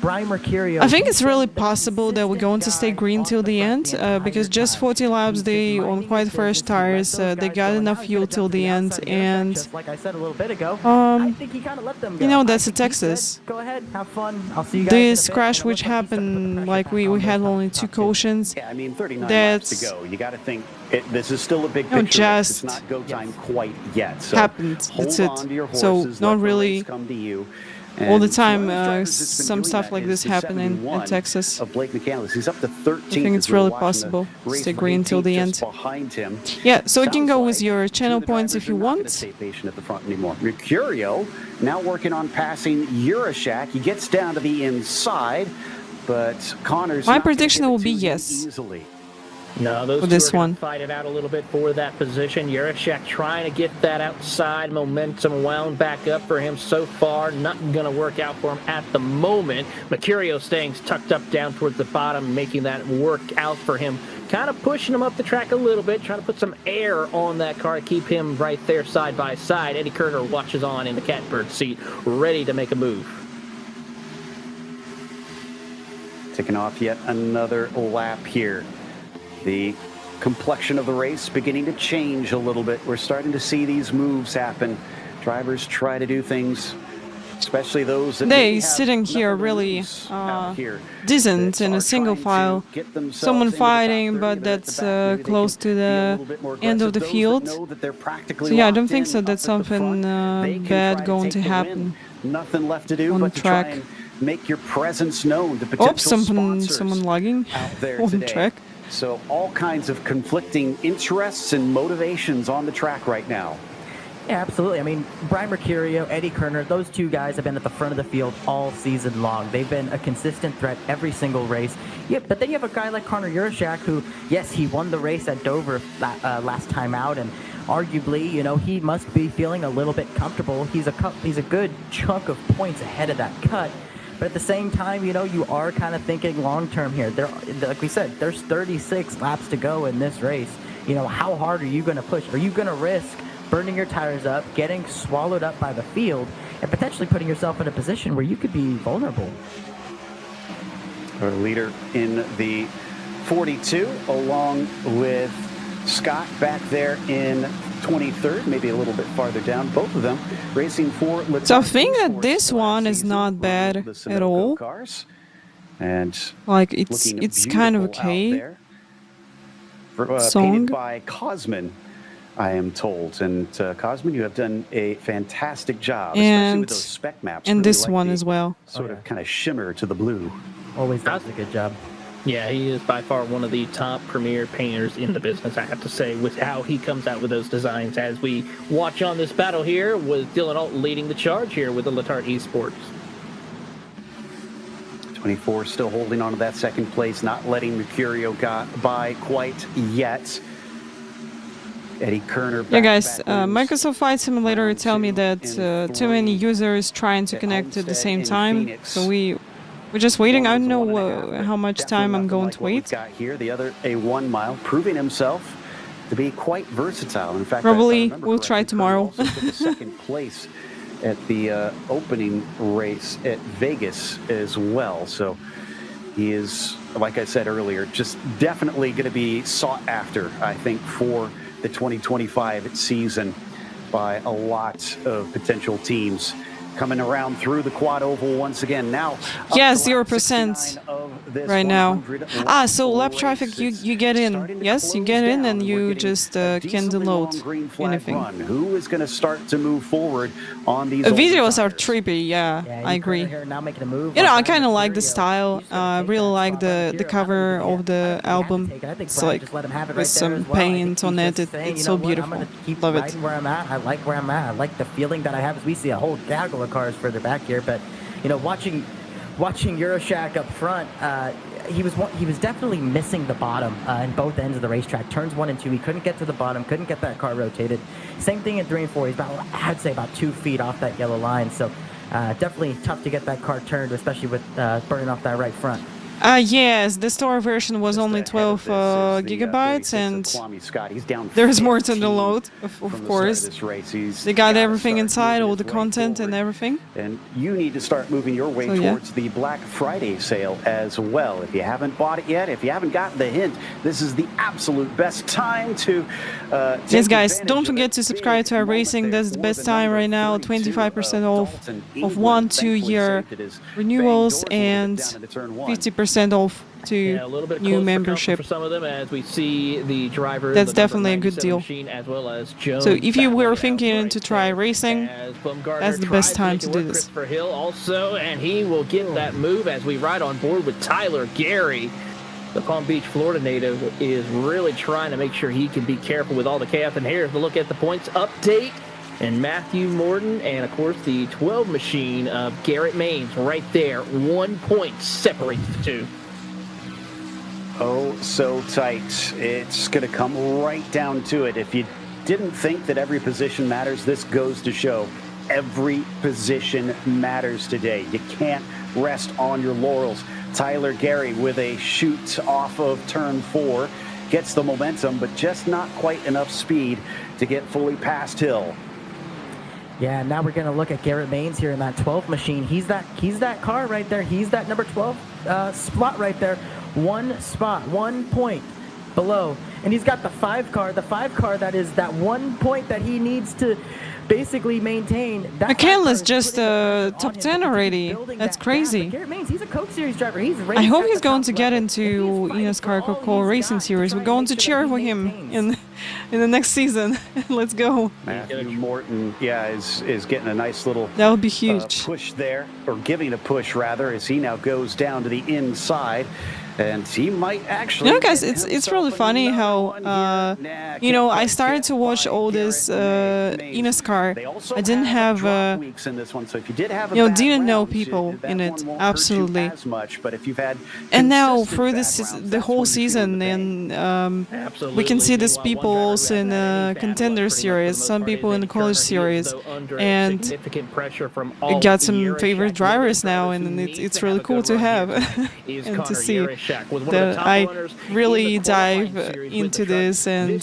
Brian Mercurio, I think it's really possible that we're going to stay green till the end because just 40 laps, they on quite fresh tires, they got enough fuel till the end, and like I said a little bit ago, I think he kind of let them go. you know, that's a Texas. Go ahead, have fun. I'll see you guys. This crash which happened, like we had only 2 cautions. Yeah, I mean, 39 that's laps to go. You got to think this is still a big no, picture. just it's not go time quite yet. So happened. hold That's on it. to your horses, So let not the really race come to you. all the And time. one of the drivers that's been Some doing stuff that like is this the happening in 71 Texas. Of Blake McCandless. He's up to 13th. I think it's really possible to stay green till the end. Behind him. Yeah, so you can go with Sounds your like channel two of the points if you drivers are not gonna want. stay patient at the front anymore. Mercurio now working on passing Urashak. He gets down to the inside, but Connor's My not gonna prediction give it will to be him yes. Easily. No, those For two this are going one. to fight it out a little bit for that position. Yurashek trying to get that outside momentum wound back up for him so far. Nothing going to work out for him at the moment. Mercurio staying tucked up down towards the bottom, making that work out for him. Kind of pushing him up the track a little bit, trying to put some air on that car to keep him right there side by side. Eddie Kerner watches on in the catbird seat, ready to make a move. Taking off yet another lap here. The complexion of the race beginning to change a little bit. We're starting to see these moves happen. Drivers try to do things, especially those that They sitting here really decent in a single file. Someone fighting, but that's close to the end of the field. So yeah, I don't think so. That's something bad going to happen. Nothing left to do on but the to try track. and make your presence known to potential someone lagging out there on the today. track. So all kinds of conflicting interests and motivations on the track right now. Yeah, absolutely. I mean, Brian Mercurio, Eddie Kerner, those two guys have been at the front of the field all season long. They've been a consistent threat every single race. Yeah, but then you have a guy like Connor Urashak who, yes, he won the race at Dover last time out, and arguably, you know, he must be feeling a little bit comfortable. He's a good chunk of points ahead of that cut. But at the same time, you know, you are kind of thinking long-term here. Like we said, there's 36 laps to go in this race. You know, how hard are you going to push? Are you going to risk burning your tires up, getting swallowed up by the field, and potentially putting yourself in a position where you could be vulnerable? Our leader in the 42, along with Scott back there in 23rd, maybe a little bit farther down. Both of them racing for. So I think that this one is not bad at all. And like it's kind of okay. Song painted by Cosman, I am told. And Cosman, you have done a fantastic job, especially with those spec maps. And really this like one the as well. Sort of kind of shimmer to the blue. Always does a good job. Yeah, he is by far one of the top premier painters in the business, I have to say, with how he comes out with those designs. As we watch on this battle here, with Dylan Alt leading the charge here with the Letarte Esports. 24 still holding on to that second place, not letting Mercurio by quite yet. Eddie Kerner. Yeah, guys, Microsoft Flight Simulator tell me that too many users trying to connect at the same time. So we're just waiting. I don't know how much time I'm going to wait. Got here, the other a 1 mile, proving himself to be quite versatile. In fact, probably we'll try tomorrow. Second place at the opening race at Vegas as well. So he is, like I said earlier, just definitely going to be sought after, I think, for the 2025 season by a lot of potential teams coming around through the quad oval once again. Now, yeah, 0% right now. So lap traffic, you get in. Yes, you get in and you just can download anything. Who is going to start to move forward on these videos are trippy, yeah, I agree. Now making a move. You know, I kind of like the style. I really like the cover of the album. It's like with some paint on it. It's so beautiful. Love it. Where I'm at. I like where I'm at. I like the feeling that I have as we see a whole gaggle of cars further back here. But you know, watching Euroshack up front, he was definitely missing the bottom in both ends of the racetrack. Turns 1 and 2, he couldn't get to the bottom, couldn't get that car rotated. Same thing in 3 and 4. He's about, I'd say, about 2 feet off that yellow line. So definitely tough to get that car turned, especially with burning off that right front. Yes, the store version was only 12 gigabytes, and there's more to download, of course. They got everything inside, all the content and everything. And you need to start moving your way towards the Black Friday sale as well. If you haven't bought it yet, if you haven't gotten the hint, this is the absolute best time to yes, guys, don't forget to subscribe to our racing. That's the best time right now. 25% off of 1-2 year renewals and 50% off to new membership. For some of them, as we see the driver. That's definitely a good deal. As well as Jones so if you were thinking to try racing, that's the best time to do this. For Hill also, and he will get that move as we ride on board with Tyler Gary. The Palm Beach, Florida native is really trying to make sure he can be careful with all the chaos. And here's the look at the points update. And Matthew Morton, and of course the 12 machine of Garrett Maines right there. 1 point separates the two. Oh, so tight. It's going to come right down to it. If you didn't think that every position matters, this goes to show every position matters today. You can't rest on your laurels. Tyler Gary with a shoot off of turn 4. Gets the momentum, but just not quite enough speed to get fully past Hill. Yeah, now we're going to look at Garrett Maines here in that 12 machine. He's that car right there. He's that number 12 spot right there. 1 spot, 1 point below. And he's got the 5 car. The 5 car that is that 1 point that he needs to basically maintain. McCandless just top 10 already. That's crazy. Garrett Maines, he's a Coke Series driver. I hope he's going to get into eNASCAR Coca-Cola Racing Series. We're going to cheer for him in the next season. Let's go. Matthew Morton, is getting a nice little that would be huge push there, or giving a push rather, as he now goes down to the inside. And he might actually. You know, guys, it's really funny how I started to watch all this eNASCAR. I didn't have didn't know people in it absolutely. And now through the whole season, and we can see these people also in the Contender series, some people in the College series, and we got some favorite drivers now, and it's really cool to have and to see. That I really dive into this, and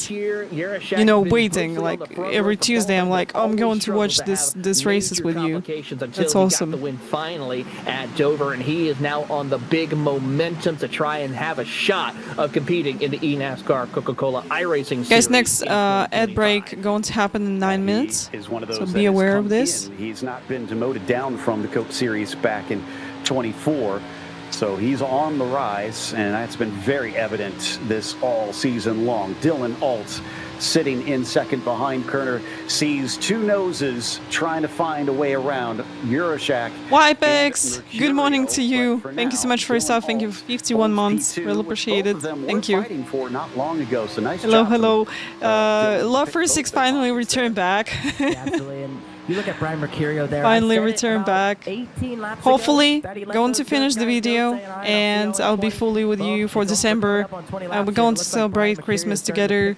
waiting like every Tuesday. I'm like, I'm going to watch this races with you. That's awesome. The win finally at Dover, and he is now on the big momentum to try and have a shot of competing in the eNASCAR Coca-Cola iRacing Series. Guys, next ad break going to happen in 9 minutes. So be aware of this. He's not been demoted down from the Coke Series back in 24. So he's on the rise, and that's been very evident this all season long. Dylan Alt sitting in second behind Kerner, sees 2 noses trying to find a way around Euroshack. Wipex, good morning to you. Thank you so much for your stuff. Thank you for 51 months. Really appreciate it. Thank you. Not long ago, so nice hello, job. hello. LoveFortySix finally returned back. Absolutely. And you look at Brian Mercurio there. Finally returned back. Hopefully, going to finish the video, and I'll be fully with you for December. We're going to celebrate Christmas together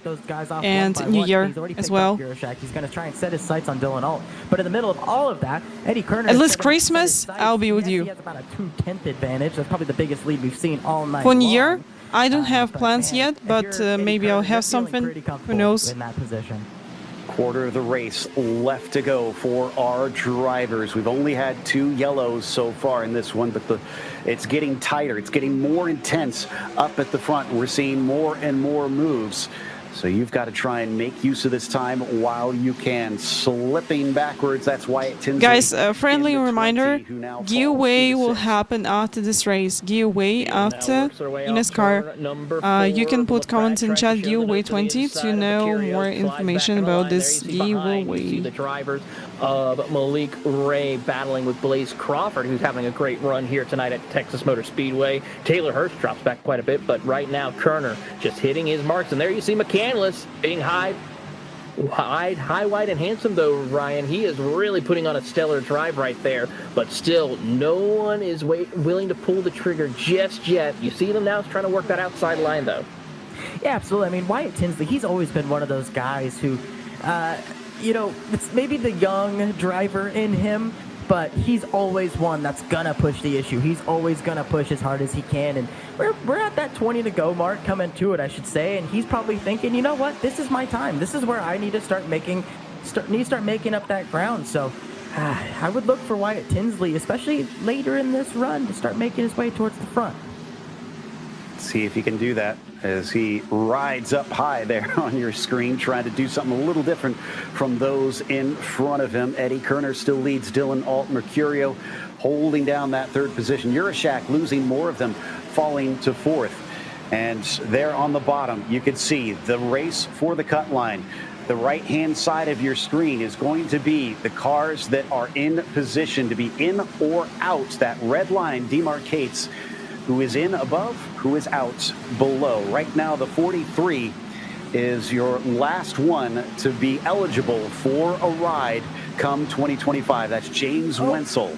and New Year as well. He's going to try and set his sights on Dylan Alt. But in the middle of all of that, Eddie Kerner. At least Christmas, I'll be with you. He has about a 2/10 advantage. That's probably the biggest lead we've seen all night. For New Year, I don't have plans yet, but maybe I'll have something. Who knows? In that position. Quarter of the race left to go for our drivers. We've only had 2 yellows so far in this one, but it's getting tighter. It's getting more intense up at the front. We're seeing more and more moves. So you've got to try and make use of this time while you can. Slipping backwards, that's Wyatt Tinsley. Guys, a friendly reminder, giveaway will happen after this race. Giveaway after eNASCAR. You can put comments in chat, giveaway 20, to know more information about this giveaway. The drivers of Malik Ray battling with Blaze Crawford, who's having a great run here tonight at Texas Motor Speedway. Taylor Hurst drops back quite a bit, but right now Kerner just hitting his marks. And there you see McCandless being high, wide, and handsome, though, Ryan. He is really putting on a stellar drive right there, but still no one is willing to pull the trigger just yet. You see them now trying to work that outside line, though. Yeah, absolutely. I mean, Wyatt Tinsley, he's always been one of those guys who, you know, it's maybe the young driver in him, but he's always one that's gonna push the issue. He's always gonna push as hard as he can, and we're at that 20 to go mark, coming to it, I should say, and he's probably thinking, you know what, this is my time. This is where I need to start making up that ground. So I would look for Wyatt Tinsley, especially later in this run, to start making his way towards the front. See if he can do that as he rides up high there on your screen, trying to do something a little different from those in front of him. Eddie Kerner still leads Dylan Alt Mercurio, holding down that third position. Urashak losing more of them, falling to fourth. And there on the bottom, you can see the race for the cut line. The right-hand side of your screen is going to be the cars that are in position to be in or out. That red line demarcates who is in above, who is out below. Right now, the 43 is your last one to be eligible for a ride come 2025. That's James Wenzel.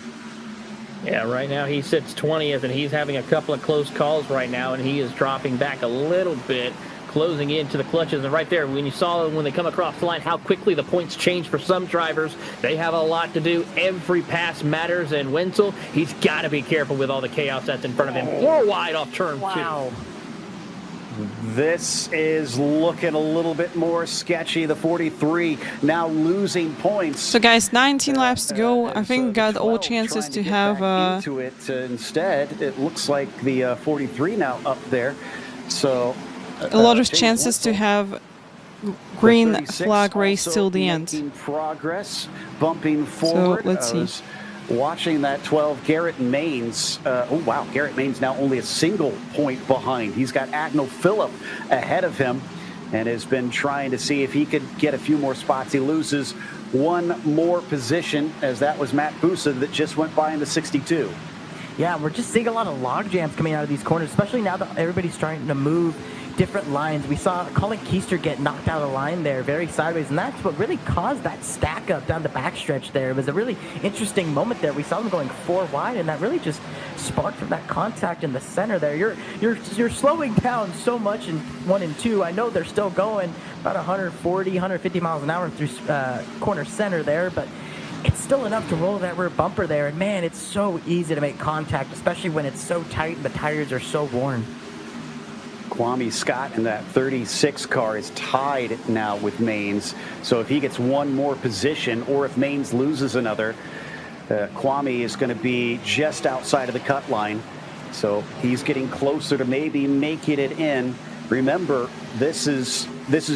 Yeah, right now he sits 20th, and he's having a couple of close calls right now, and he is dropping back a little bit, closing into the clutches. And right there, when you saw when they come across the line, how quickly the points change for some drivers. They have a lot to do. Every pass matters, and Wenzel, he's got to be careful with all the chaos that's in front of him. 4 wide off turn 2. This is looking a little bit more sketchy. The 43 now losing points. So guys, 19 laps to go. I think got all chances to have into it. Instead, it looks like the 43 now up there. So a lot of chances to have green flag race till the end. Progress, bumping forward. So let's see. Watching that 12, Garrett Maines. Oh, wow. Garrett Maines now only a single point behind. He's got Agnell Phillip ahead of him and has been trying to see if he could get a few more spots. He loses one more position, as that was Matt Busa that just went by in the 62. Yeah, we're just seeing a lot of log jams coming out of these corners, especially now that everybody's trying to move different lines. We saw Colin Keister get knocked out of the line there very sideways, and that's what really caused that stack up down the backstretch there. It was a really interesting moment there. We saw them going 4 wide, and that really just sparked from that contact in the center there. You're slowing down so much in 1 and 2. I know they're still going about 140, 150 miles an hour through corner center there, but it's still enough to roll that rear bumper there. And man, it's so easy to make contact, especially when it's so tight and the tires are so worn. Kwame Scott in that 36 car is tied now with Maines. So if he gets one more position, or if Maines loses another, Kwame is going to be just outside of the cut line. So he's getting closer to maybe making it in. Remember, this is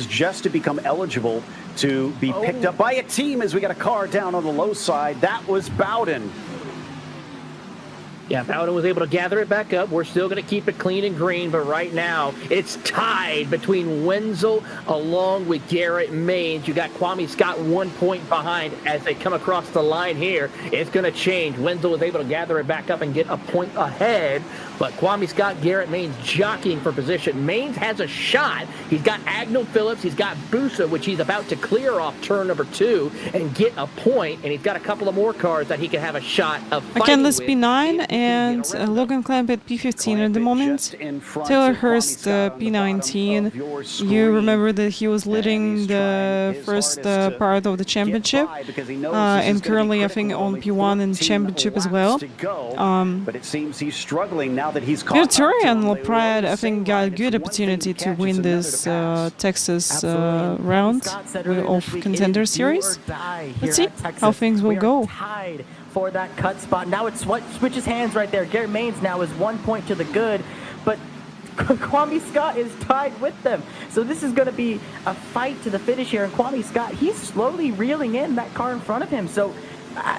just to become eligible to be picked up by a team, as we got a car down on the low side. That was Bowden. Yeah, Bowden was able to gather it back up. We're still going to keep it clean and green, but right now it's tied between Wenzel along with Garrett Maines. You got Kwame Scott 1 point behind as they come across the line here. It's going to change. Wenzel was able to gather it back up and get a point ahead, but Kwame Scott, Garrett Maines jockeying for position. Maines has a shot. He's got Agnell Phillips. He's got Busa, which he's about to clear off turn number 2 and get a point, and he's got a couple of more cars that he can have a shot of fighting Again, this with. P9 and Logan Clamp at P15 at the moment. Taylor Hurst P19. You remember that he was leading the first part of the championship, and currently I think on P1 in championship as well. But it seems he's struggling now that he's caught. Virturia and LaPrade, I think, got a good opportunity to win this Texas round of Contender Series. Let's see how things will go. For that cut spot. Now it switches hands right there. Garrett Maines now is 1 point to the good, but Kwame Scott is tied with them. So this is going to be a fight to the finish here. And Kwame Scott, he's slowly reeling in that car in front of him. So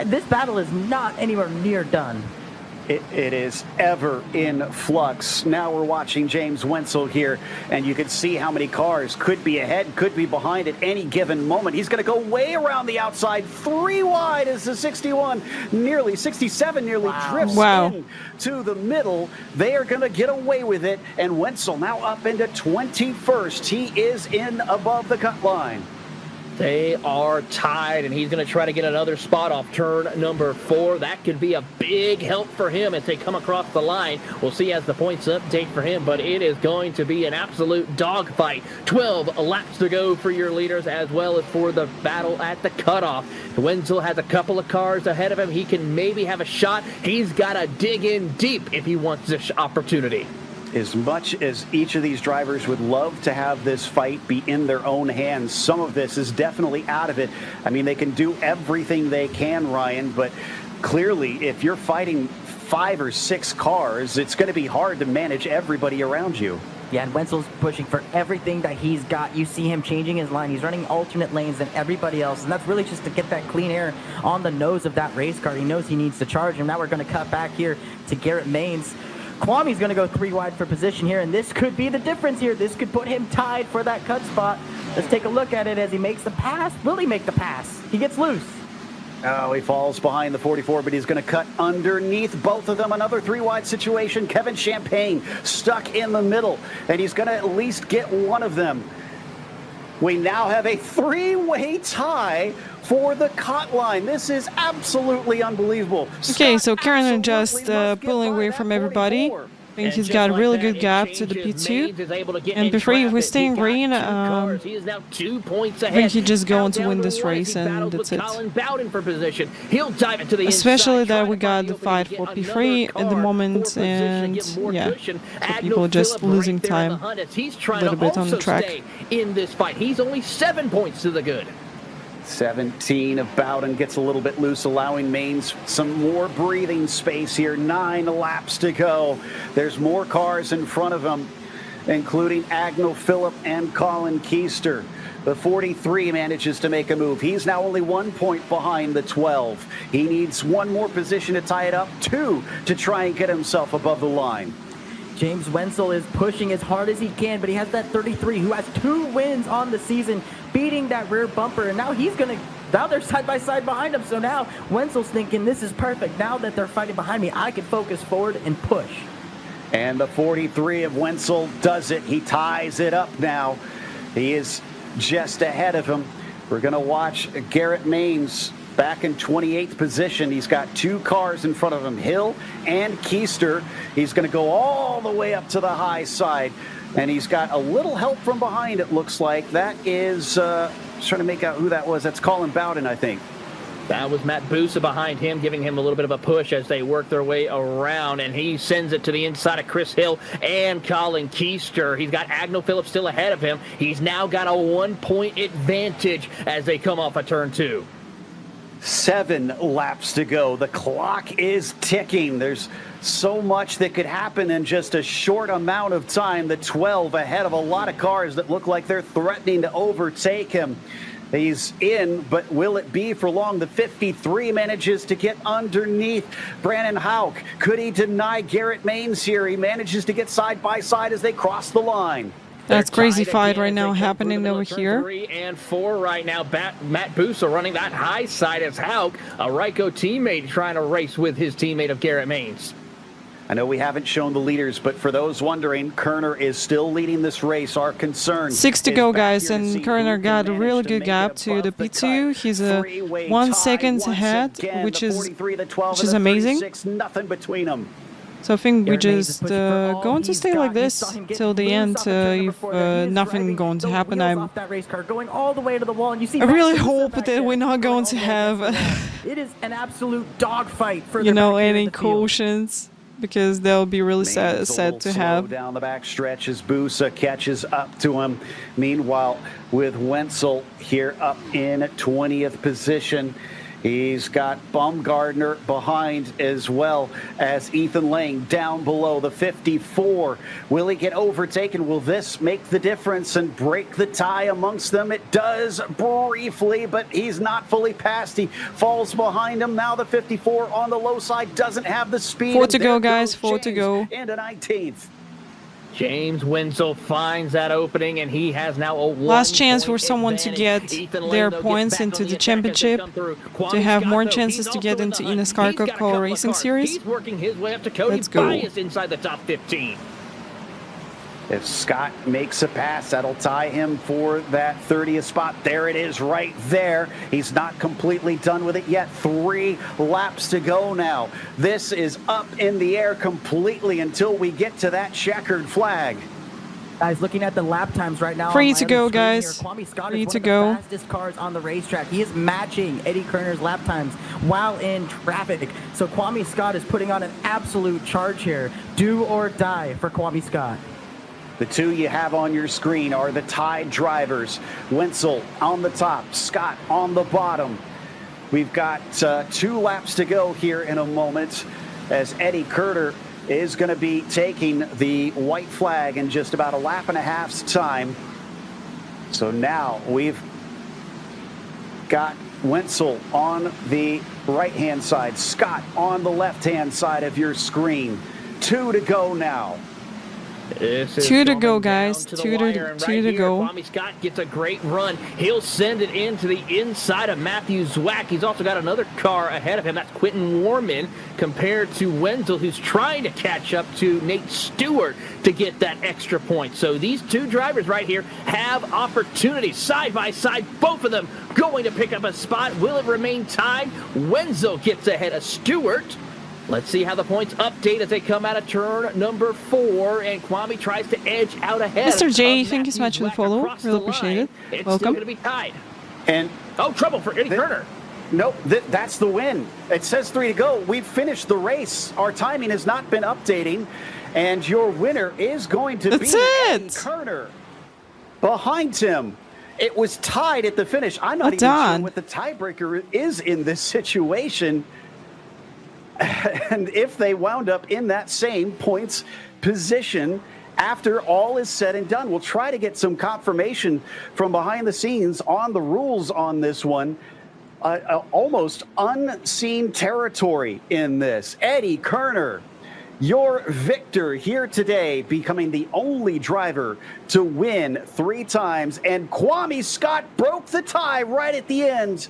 this battle is not anywhere near done. It is ever in flux. Now we're watching James Wenzel here, and you can see how many cars could be ahead, could be behind at any given moment. He's going to go way around the outside, 3 wide as the 67 nearly drifts in to the middle. They are going to get away with it, and Wenzel now up into 21st. He is in above the cut line. They are tied, and he's going to try to get another spot off turn number 4. That could be a big help for him as they come across the line. We'll see as the points update for him, but it is going to be an absolute dogfight. 12 laps to go for your leaders, as well as for the battle at the cutoff. Wenzel has a couple of cars ahead of him. He can maybe have a shot. He's got to dig in deep if he wants this opportunity. As much as each of these drivers would love to have this fight be in their own hands, some of this is definitely out of it. I mean, they can do everything they can, Ryan, but clearly if you're fighting 5 or 6 cars, it's going to be hard to manage everybody around you. Yeah, and Wenzel's pushing for everything that he's got. You see him changing his line. He's running alternate lanes than everybody else, and that's really just to get that clean air on the nose of that race car. He knows he needs to charge him. Now we're going to cut back here to Garrett Maines. Kwame's going to go 3 wide for position here, and this could be the difference here. This could put him tied for that cut spot. Let's take a look at it as he makes the pass. Will he make the pass? He gets loose. Oh, he falls behind the 44, but he's going to cut underneath both of them. Another 3 wide situation. Kevin Champagne stuck in the middle, and he's going to at least get one of them. We now have a 3-way tie for the cut line. This is absolutely unbelievable. Okay, so Karen just pulling away from everybody. I think he's got a really good gap to the P2. And before he was staying green, I think he's just going to win this race, and that's it. Especially that we got the fight for P3 at the moment, and yeah, so people are just losing time a little bit on the track. In this fight, he's only 7 points to the good. 17 of Bowden gets a little bit loose, allowing Maines some more breathing space here. 9 laps to go. There's more cars in front of him, including Agno Phillip and Colin Keister. The 43 manages to make a move. He's now only 1 point behind the 12. He needs 1 more position to tie it up, 2 to try and get himself above the line. James Wenzel is pushing as hard as he can, but he has that 33 who has 2 wins on the season, beating that rear bumper, and now now they're side by side behind him. So now Wenzel's thinking, this is perfect. Now that they're fighting behind me, I can focus forward and push. And the 43 of Wenzel does it. He ties it up now. He is just ahead of him. We're going to watch Garrett Maines back in 28th position. He's got 2 cars in front of him, Hill and Keister. He's going to go all the way up to the high side, and he's got a little help from behind, it looks like. That is, trying to make out who that was. That's Colin Bowden, I think. That was Matt Busa behind him, giving him a little bit of a push as they work their way around, and he sends it to the inside of Chris Hill and Colin Keister. He's got Agno Phillip still ahead of him. He's now got a 1-point advantage as they come off of turn 2. 7 laps to go. The clock is ticking. There's so much that could happen in just a short amount of time. The 12 ahead of a lot of cars that look like they're threatening to overtake him. He's in, but will it be for long? The 53 manages to get underneath Brandon Houck. Could he deny Garrett Maines here? He manages to get side by side as they cross the line. That's crazy fight right now happening over here. 3 and 4 right now. Matt Busa running that high side as Houck, a Ryko teammate, trying to race with his teammate of Garrett Maines. I know we haven't shown the leaders, but for those wondering, Kerner is still leading this race. Our concern 6 to go, guys, and Kerner got a really good gap to the P2. He's 1 second ahead, which is amazing. Nothing between them. So I think we just going to stay like this till the end if nothing going to happen. I really hope that we're not going to have it is an absolute dogfight for any cautions, because they'll be really sad to have. Down the back stretch as Busa catches up to him. Meanwhile, with Wenzel here up in 20th position, He's got Baumgartner behind as well as Ethan Lang down below the 54. Will he get overtaken? Will this make the difference and break the tie amongst them? It does briefly, but he's not fully past. He falls behind him. Now the 54 on the low side doesn't have the speed. 4 to go, guys. 4 to go. And a 19th. James Wenzel finds that opening, and he has now a last chance for someone to get their points into the championship, to have more chances to get into eNASCAR Coca-Cola Racing Series. He's working his way up to Cody Bias inside the top 15. If Scott makes a pass, that'll tie him for that 30th spot. There it is right there. He's not completely done with it yet. 3 laps to go now. This is up in the air completely until we get to that checkered flag. Guys, looking at the lap times right now. 3 to go, guys. 3 to go. Fastest cars on the racetrack. He is matching Eddie Kerner's lap times while in traffic. So Kwame Scott is putting on an absolute charge here. Do or die for Kwame Scott. The 2 you have on your screen are the tied drivers. Wenzel on the top, Scott on the bottom. We've got 2 laps to go here in a moment as Eddie Kerner is going to be taking the white flag in just about a lap and a half's time. So now we've got Wenzel on the right-hand side, Scott on the left-hand side of your screen. 2 to go now. 2 to go, guys. 2 to go. Kwame Scott gets a great run. He'll send it into the inside of Matthew Zwack. He's also got another car ahead of him. That's Quentin Warman compared to Wenzel, who's trying to catch up to Nate Stewart to get that extra point. So these 2 drivers right here have opportunities side by side. Both of them going to pick up a spot. Will it remain tied? Wenzel gets ahead of Stewart. Let's see how the points update as they come out of turn number 4, and Kwame tries to edge out ahead. Mr. J, thank you so much for the follow. Really appreciate it. It's welcome. Still going to be tied. And trouble for Eddie Kerner. Nope, that's the win. It says 3 to go. We've finished the race. Our timing has not been updating, and your winner is going to be Eddie Kerner. Behind him, it was tied at the finish. I'm not even sure what the tiebreaker is in this situation. And if they wound up in that same points position after all is said and done, we'll try to get some confirmation from behind the scenes on the rules on this one. Almost unseen territory in this. Eddie Kerner, your victor here today, becoming the only driver to win 3 times. And Kwame Scott broke the tie right at the end.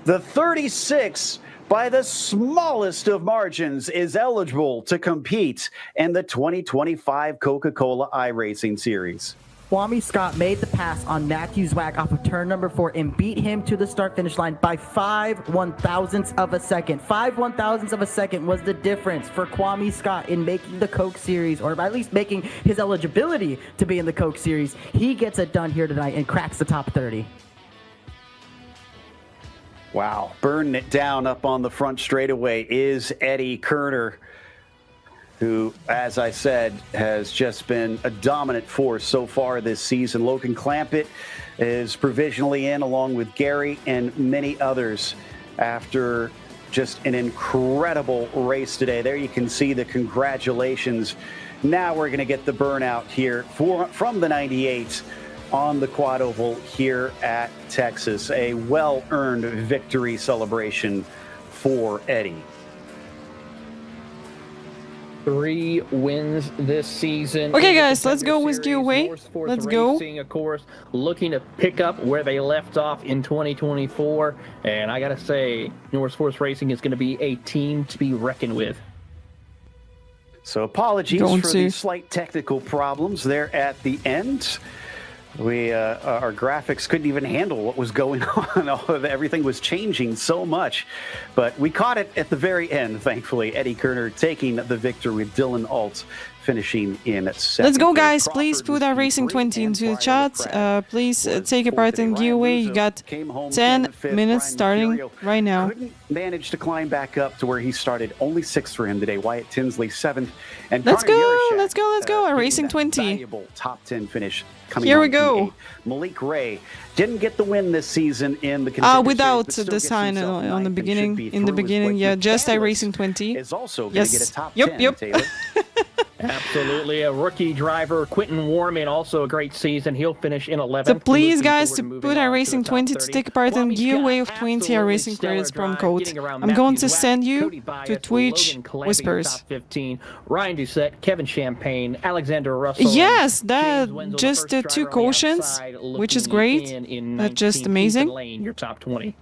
The 36 by the smallest of margins, is eligible to compete in the 2025 Coca-Cola iRacing Series. Kwame Scott made the pass on Matthew Zwack off of turn number 4 and beat him to the start-finish line by 5 1/1000ths of a second. 5 1/1000ths of a second was the difference for Kwame Scott in making the Coke Series, or at least making his eligibility to be in the Coke Series. He gets it done here tonight and cracks the top 30. Wow, burning it down up on the front straightaway is Eddie Kerner, who, as I said, has just been a dominant force so far this season. Logan Clampett is provisionally in, along with Gary and many others, after just an incredible race today. There you can see the congratulations. Now we're going to get the burnout here from the 98 on the quad oval here at Texas. A well-earned victory celebration for Eddie. 3 wins this season. Okay, guys, let's go with giveaway. Let's go. Racing, of course, looking to pick up where they left off in 2024. And I got to say, North Force Racing is going to be a team to be reckoned with. So apologies for the slight technical problems there at the end. Our graphics couldn't even handle what was going on. Everything was changing so much, but we caught it at the very end, thankfully. Eddie Kerner taking the victory with Dylan Alt finishing in 2nd. Let's go, guys. Please put our Racing 20 into the chat. Please take a part in giveaway. You got 10 minutes starting right now. Couldn't manage to climb back up to where he started. Only 6th for him today. Wyatt Tinsley 7th. And Let's Connor go, Yurishek, let's go. A getting Racing that 20. valuable top 10 finish coming Here on we go. P8. Malik Ray didn't get the win this season in the Contender Without Series, but the still sign gets himself on the ninth and should beginning. be In the through his beginning, Blake yeah, just a McCandless Racing 20. is also going to get a top 10, Yep. Taylor. Absolutely. A rookie driver, Quentin Warman, also a great season. He'll finish in 11th. So please, Looking guys, forward to moving put our on Racing the top 20 to 30. take part in Kwame giveaway of Scott, 20 our absolutely Racing stellar credits promo drive, code. getting around I'm going Matthew to Wack, send you Cody to Bias, Twitch Logan Clemente, Whispers. top 15, Ryan Doucette, Kevin Champagne, Alexander Russell. Yes, and that James Wenzel, the just first driver 2 on the cautions, outside, which is looking great. in That's just 19th. amazing. Ethan Lane, your top 20.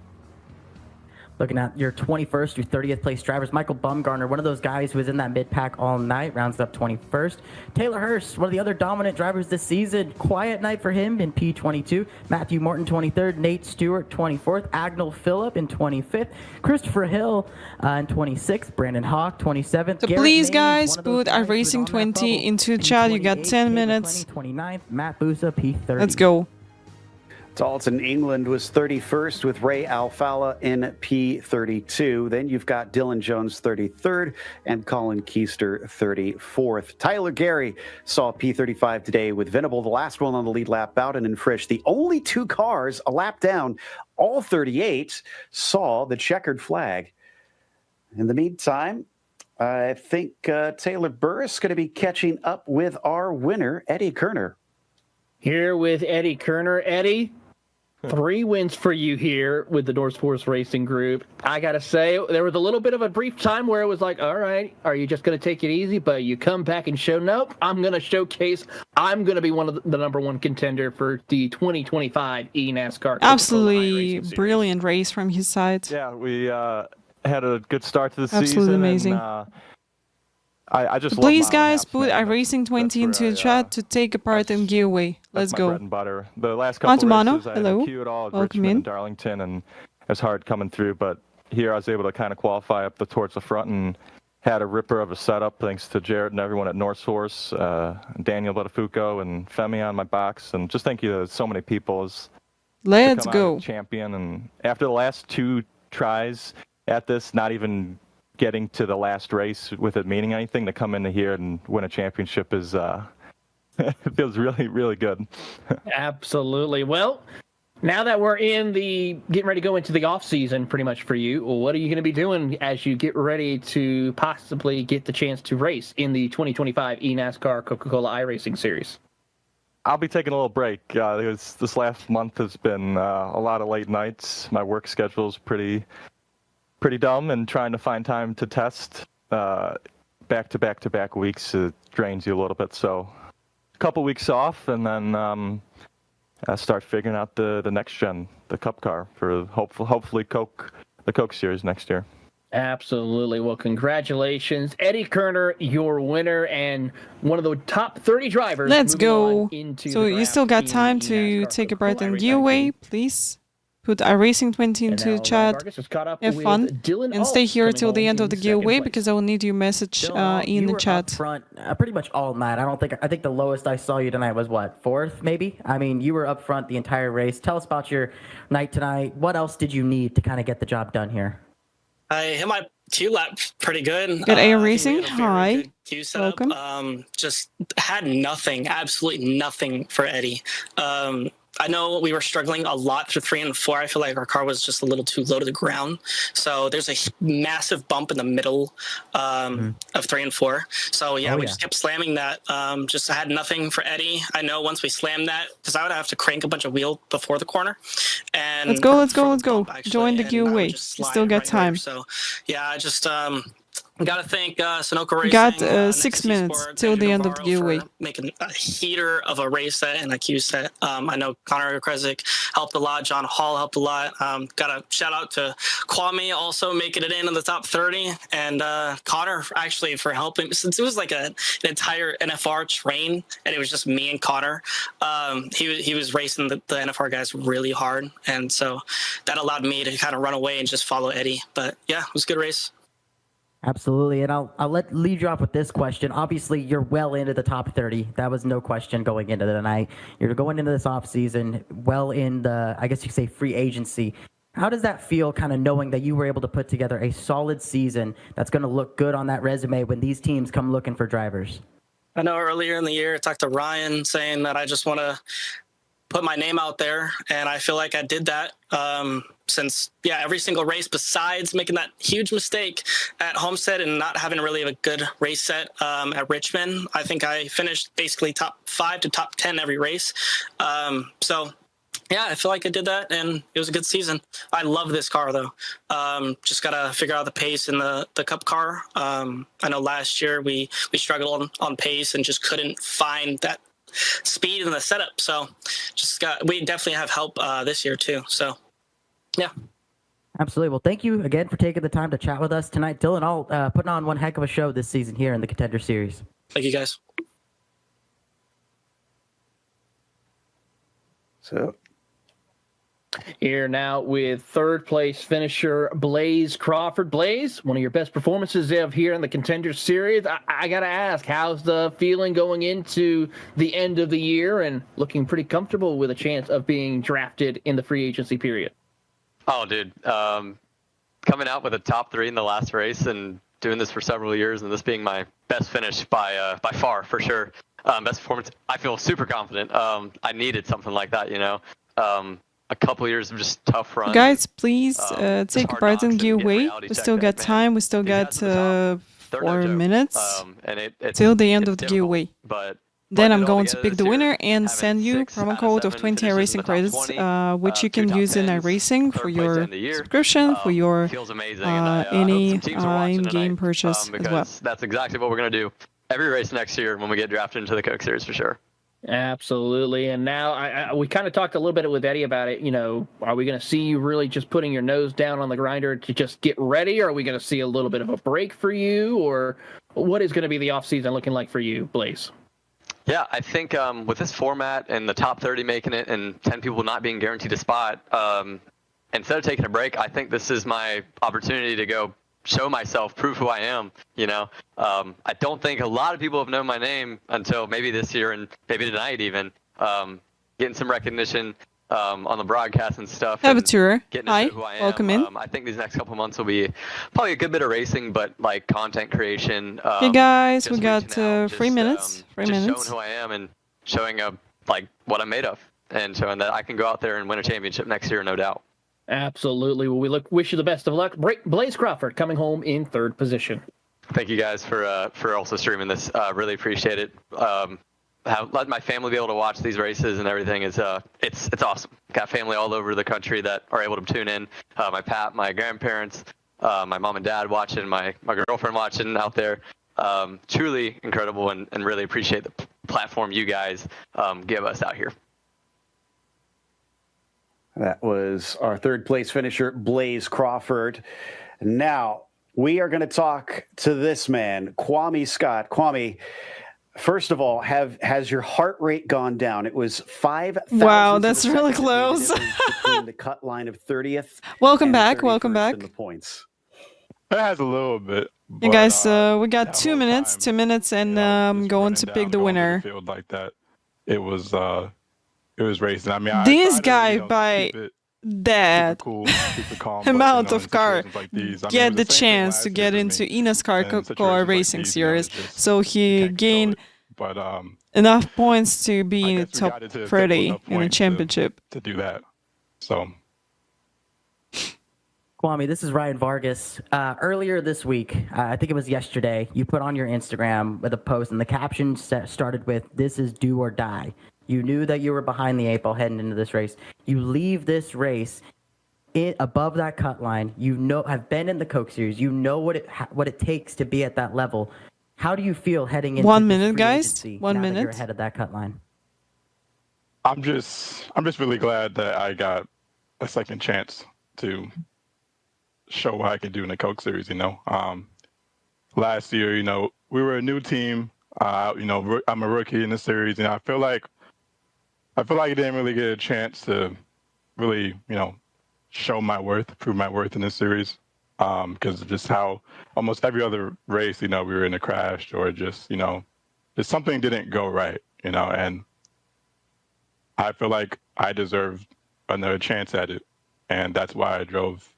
Looking at your 21st through 30th place drivers, Michael Bumgarner, one of those guys who was in that mid-pack all night, rounds up 21st. Taylor Hurst, one of the other dominant drivers this season, quiet night for him in P22. Matthew Morton, 23rd. Nate Stewart, 24th. Agnell Phillip in 25th. Christopher Hill in 26th. Brandon Hawk, 27th. So Garrett please, Mays, guys, one of those put our guys who was Racing on that 20 bubble into in chat. You got 28th. 10 Caitlin minutes. Clenny, 29th. Matt Busa, P30. Let's go. Dalton England was 31st with Ray Alfala in P32. Then you've got Dylan Jones 33rd and Colin Keister 34th. Tyler Gary saw P35 today with Venable, the last one on the lead lap. Bowden and Frisch, the only 2 cars a lap down, all 38, saw the checkered flag. In the meantime, I think Taylor Burris is going to be catching up with our winner, Eddie Kerner. Here with Eddie Kerner. Eddie, 3 wins for you here with the North Force Racing Group. I got to say, there was a little bit of a brief time where it was like, all right, are you just going to take it easy? But you come back and show, nope, I'm going to showcase. I'm going to be one of the number 1 contender for the 2025 eNASCAR. Absolutely brilliant race from his side. Yeah, we had a good start to the Absolutely season. amazing. And, I just Please, love guys, mile and a half, put our man. Racing 20 That's into where the chat to take a part in giveaway. Let's That's my go. bread and butter. The last couple Mano, races, I hello. didn't queue at all at Welcome Richmond in. and Darlington, and it's hard coming through. But here I was able to kind of qualify up towards the front and had a ripper of a setup thanks to Jarrett and everyone at North Source, Daniel Botafuco and Femi on my box. And just thank you to so many people. Let's to come go. out champion. And after the last 2 tries at this, not even getting to the last race with it meaning anything, to come into here and win a championship is it feels really, really good. Absolutely. Well, now that we're getting ready to go into the off season pretty much for you, what are you going to be doing as you get ready to possibly get the chance to race in the 2025 eNASCAR Coca-Cola iRacing Series? I'll be taking a little break. This last month has been a lot of late nights. My work schedule is pretty dumb, and trying to find time to test back-to-back weeks drains you a little bit. So a couple weeks off, and then start figuring out the next gen, the Cup car for hopefully the Coke Series next year. Absolutely. Well, congratulations, Eddie Kerner, your winner and one of the top 30 drivers. Let's go. Into So the you still got draft time in to eNASCAR take a part in Coca-Cola giveaway. Please put our Racing 20 And into now the Ryan chat. Vargas is caught up Have with fun Dylan and stay Alt here coming till the home end of in the second giveaway place. because I will need your message Dylan, in you the were chat. up front pretty much all night. I think the lowest I saw you tonight was what, 4th maybe? I mean, you were up front the entire race. Tell us about your night tonight. What else did you need to kind of get the job done here? I hit my Q lap pretty good. Good AR I think we Racing. had a very Hi. good Q setup. Welcome. Just had nothing, absolutely nothing for Eddie. I know we were struggling a lot through 3 and 4. I feel like our car was just a little too low to the ground. So there's a massive bump in the middle of 3 and 4. So yeah, we just kept slamming that. Just I had nothing for Eddie. I know once we slammed that, because I would have to crank a bunch of wheel before the corner. And Let's go. Join the giveaway. You still got time. So yeah, I just got to thank Sunoco Racing. You got 6 minutes till the end of the giveaway. Making a heater of a race set and a Q set. I know Connor Kresick helped a lot. John Hall helped a lot. Got a shout out to Kwame also making it in the top 30. And Connor actually for helping, since it was like an entire NFR train and it was just me and Connor. He was racing the NFR guys really hard. And so that allowed me to kind of run away and just follow Eddie. But yeah, it was a good race. Absolutely, and I'll lead you off with this question. Obviously, you're well into the top 30. That was no question going into the night. You're going into this off season well in the, I guess you could say, free agency. How does that feel, kind of knowing that you were able to put together a solid season that's going to look good on that resume when these teams come looking for drivers? I know earlier in the year I talked to Ryan saying that I just want to put my name out there, and I feel like I did that since every single race, besides making that huge mistake at Homestead and not having really a good race set at Richmond. I think I finished basically top 5 to top 10 every race. So yeah, I feel like I did that, and it was a good season. I love this car, though. Just got to figure out the pace in the Cup car. I know last year we struggled on pace and just couldn't find that speed in the setup. So we definitely have help this year, too. So, yeah. Absolutely. Well, thank you again for taking the time to chat with us tonight. Dylan, all putting on one heck of a show this season here in the Contender Series. Thank you, guys. So here now with third place finisher Blaze Crawford. Blaze, one of your best performances of here in the Contender Series. I got to ask, how's the feeling going into the end of the year and looking pretty comfortable with a chance of being drafted in the free agency period? Oh, dude. Coming out with a top 3 in the last race and doing this for several years and this being my best finish by far, for sure. Best performance. I feel super confident. I needed something like that, you know. A couple years of just tough runs. Guys, please take part in giveaway. We still got time. We still got 4 minutes till the end of the giveaway. Then I'm going to pick the winner and send you promo code of 20 racing credits, which you can use in iRacing for your subscription, for your any in-game purchase as well. That's exactly what we're going to do every race next year when we get drafted into the Coke Series for sure. Absolutely. And now we kind of talked a little bit with Eddie about it. You know, are we going to see you really just putting your nose down on the grinder to just get ready? Or are we going to see a little bit of a break for you? Or what is going to be the offseason looking like for you, Blaze? Yeah, I think with this format and the top 30 making it and 10 people not being guaranteed a spot, instead of taking a break, I think this is my opportunity to go show myself, prove who I am, you know. I don't think a lot of people have known my name until maybe this year and maybe tonight even. Getting some recognition on the broadcast and stuff. Have a tour. Hi, welcome in. I think these next couple months will be probably a good bit of racing, but like content creation. Hey guys, we got 3 minutes. 3 just minutes. Showing who I am and showing like what I'm made of, and showing that I can go out there and win a championship next year, no doubt. Absolutely. Well, we wish you the best of luck. Blaze Crawford coming home in third position. Thank you guys for also streaming this. Really appreciate it. Let my family be able to watch these races and everything is it's awesome. Got family all over the country that are able to tune in. My grandparents, my mom and dad watching, my girlfriend watching out there. Truly incredible and really appreciate the platform you guys give us out here. That was our third place finisher, Blaze Crawford. Now we are going to talk to this man, Kwame Scott. Kwame, first of all, has your heart rate gone down? It was 5,000. Wow, that's really close. Between the cut line of 30th. Welcome back. Welcome back. The points. It has a little bit. But, you guys, we got 2 minutes. 2 minutes, and I'm going to pick the winner. Field like that. It was racing. I mean, this guy by that amount of car get the chance to get into eNASCAR car racing series, so he gained enough points to be in the top 30 in a championship. To do that, so. Kwame, this is Ryan Vargas. Earlier this week, I think it was yesterday, you put on your Instagram with a post, and the caption started with, "This is do or die." You knew that you were behind the 8 ball heading into this race. You leave this race above that cut line. You know, have been in the Coke Series. You know what it takes to be at that level. How do you feel heading into 1 minute, guys? 1 minute. You're ahead of that cut line. I'm just really glad that I got a second chance to show what I can do in the Coke Series. You know, last year, you know, we were a new team. You know, I'm a rookie in the series, and I feel like I didn't really get a chance to really, you know, show my worth, prove my worth in this series. because just how almost every other race, we were in a crash or just something didn't go right, and I feel like I deserved another chance at it, and that's why I drove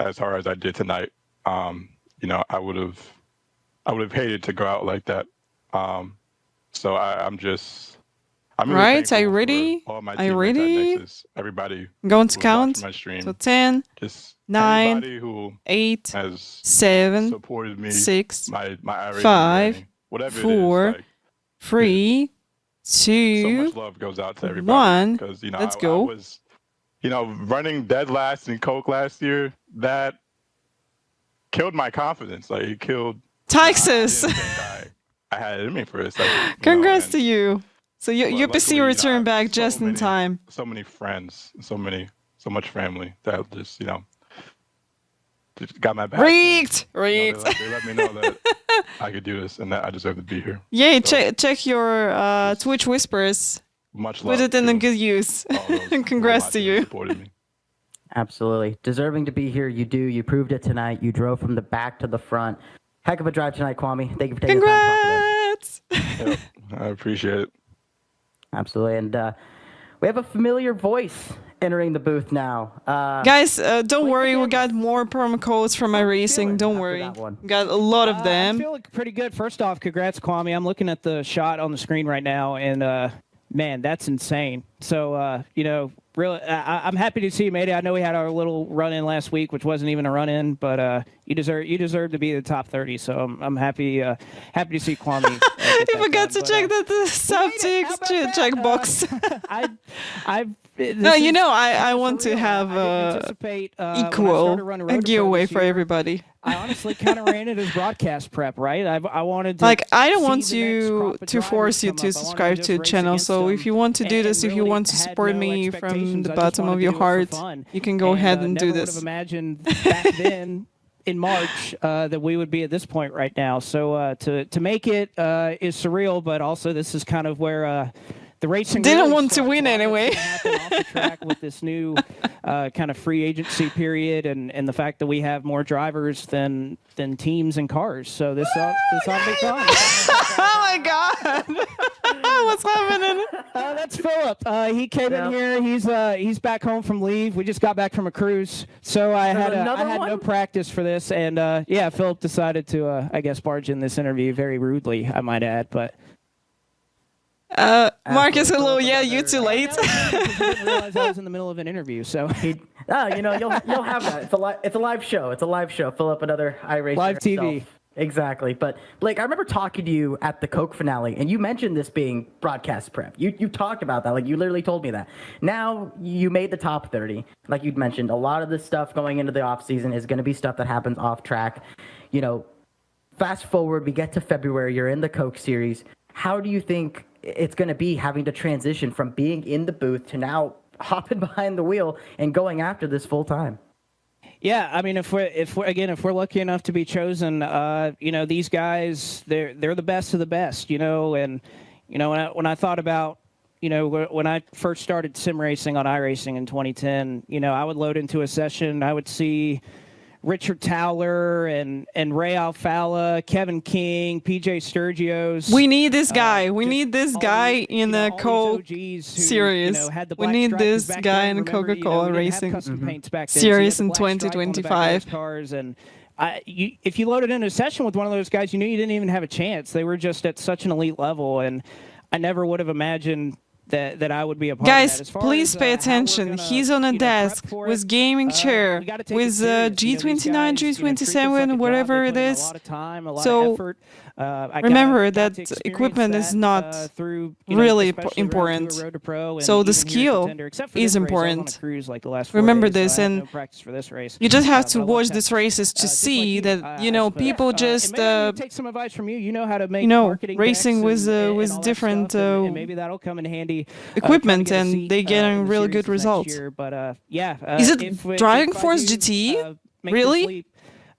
as hard as I did tonight. I would have hated to go out like that. So I'm really Right, thankful are you for ready? all my Are you teammates at ready? Nexus, everybody Going to who's watching count. my stream, So 10, just 9, everybody who 8, has 7, supported me, 6, my iRacing 5, journey, whatever 4, it is, 3, so 2, much love goes out to everybody 1. because Let's I go. was running dead last in Coke last year. That killed my confidence. Like it killed. Texas. I didn't think I had it in me for a second. Congrats to you. So but UPC luckily, I returned have back just in time. So many friends, so much family that just just got my back. Reeked. They let me know that I could do this and that I deserve to be here. Yay, check your Twitch whispers. Much love. Put it in a good use. Congrats to you. Absolutely. Deserving to be here. You do. You proved it tonight. You drove from the back to the front. Heck of a drive tonight, Kwame. Thank you for taking the time to talk to us. Yep, I appreciate it. Absolutely. And we have a familiar voice entering the booth now. Guys, don't worry. We got more promo codes from iRacing. Don't worry. We got a lot of them. I feel pretty good. First off, congrats, Kwame. I'm looking at the shot on the screen right now, and man, that's insane. So, really, I'm happy to see you made it. I know we had our little run-in last week, which wasn't even a run-in, but you deserve to be the top 30. So I'm happy to see Kwame. You forgot to check the sub-tick checkbox. No, I want to have equal a giveaway for everybody. I honestly kind of ran it as broadcast prep, right? I wanted to I don't want to force you to subscribe to the channel. So if you want to do this, if you want to support me from the bottom of your heart, you can go ahead and do this. Would have imagined back then in March that we would be at this point right now. So to make it is surreal, but also this is kind of where the racing didn't want to win anyway. Off the track with this new kind of free agency period and the fact that we have more drivers than teams and cars. So this ought to be fun. Oh my God! What's happening? That's Philip. He came in here. He's back home from leave. We just got back from a cruise, so I had no practice for this. And Philip decided to I guess barge in this interview very rudely, I might add, but. Marcus, hello. Yeah, you too late. I didn't realize I was in the middle of an interview, so you'll have that. It's a live show. It's a live show. Fill up another iRacer live TV. Himself. Exactly. But Blake, I remember talking to you at the Coke finale, and you mentioned this being broadcast prep. You talked about that. Like, you literally told me that. Now you made the top 30. Like you'd mentioned, a lot of this stuff going into the off season is going to be stuff that happens off track. Fast forward, we get to February. You're in the Coke series. How do you think it's going to be having to transition from being in the booth to now hopping behind the wheel and going after this full time? Yeah, I mean, if we're lucky enough to be chosen, these guys, they're the best of the best, and when I thought about, when I first started sim racing on iRacing in 2010, I would load into a session, I would see Richard Towler and Ray Alfala, Kevin King, PJ Sturgios. We need this guy. We need this guy in the Coke series. We need this guy in Coca-Cola Racing series in 2025. Cars and if you loaded into a session with one of those guys, you knew you didn't even have a chance. They were just at such an elite level, and I never would have imagined that I would be a part Guys, of that. please pay attention. He's on a desk with gaming chair, with G29, G27, whatever it is. So remember that equipment is not really important. So the skill is important. Remember this, and you just have to watch these races to see that people just take some advice from you. You know how to make racing with different and maybe that'll come in handy. Equipment, and they getting really good results. Year, but is it Driving Force GT? Really?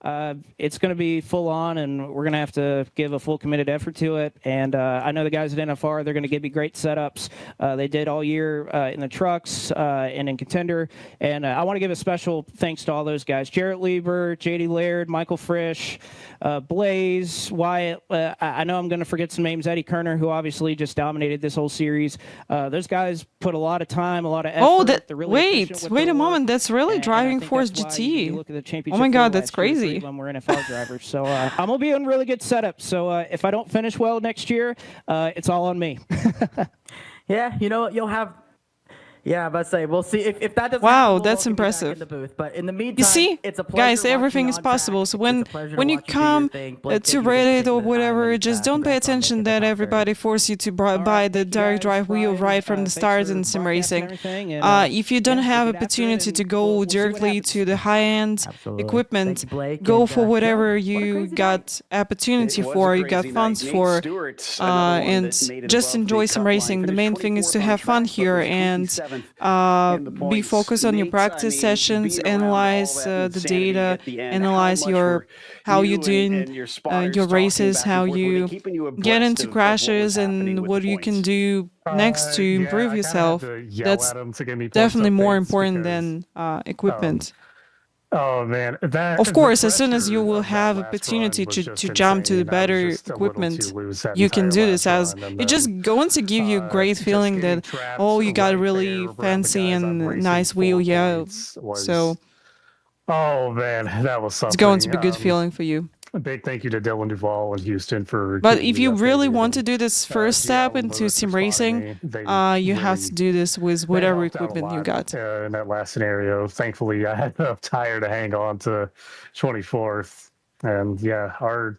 it's going to be full on, and we're going to have to give a full committed effort to it. And I know the guys at NFR, they're going to give me great setups. They did all year in the trucks and in Contender. And I want to give a special thanks to all those guys: Jarrett Lieber, JD Laird, Michael Frisch, Blaze, Wyatt. I know I'm going to forget some names. Eddie Kerner, who obviously just dominated this whole series. Those guys put a lot of time, a lot of effort. Oh, really wait a moment. That's really Driving Force GT. Oh my God, that's crazy. When we're NFL drivers. So I'm going to be in really good setup. So if I don't finish well next year, it's all on me. Yeah, you know, you'll have... Yeah, but say we'll see if that doesn't. Wow, happen, that's we'll impressive. in the booth. But in the meantime, You see, it's a guys, pleasure everything watching is on possible. track. So It's when you watch do come your thing. Blake, to thank you for Reddit taking or the whatever, time, just don't pay congrats on attention making that the top everybody force you to buy the direct drive wheel right from the start in sim racing. If you don't have opportunity to go directly to the high-end equipment, go for whatever you got opportunity for, you got funds for, and just enjoy some racing. The main thing is to have fun here and be focused on your practice sessions, analyze the data, analyze how you're doing your races, how you get into crashes, and what you can do next to improve yourself. That's definitely more important than equipment. Oh man, Of course, as soon as you will have opportunity to jump to the better equipment, you can do this. As it's just going to give you a great feeling that, oh, you got a really fancy and nice wheel, yeah. So oh man, that was something. it's going to be a good feeling for you. A big thank you to Dylan Duvall and Houston for. But if you really want to do this first step into sim racing, you have to do this with whatever equipment you got. In that last scenario, thankfully, I had enough tire to hang on to 24th, and yeah, our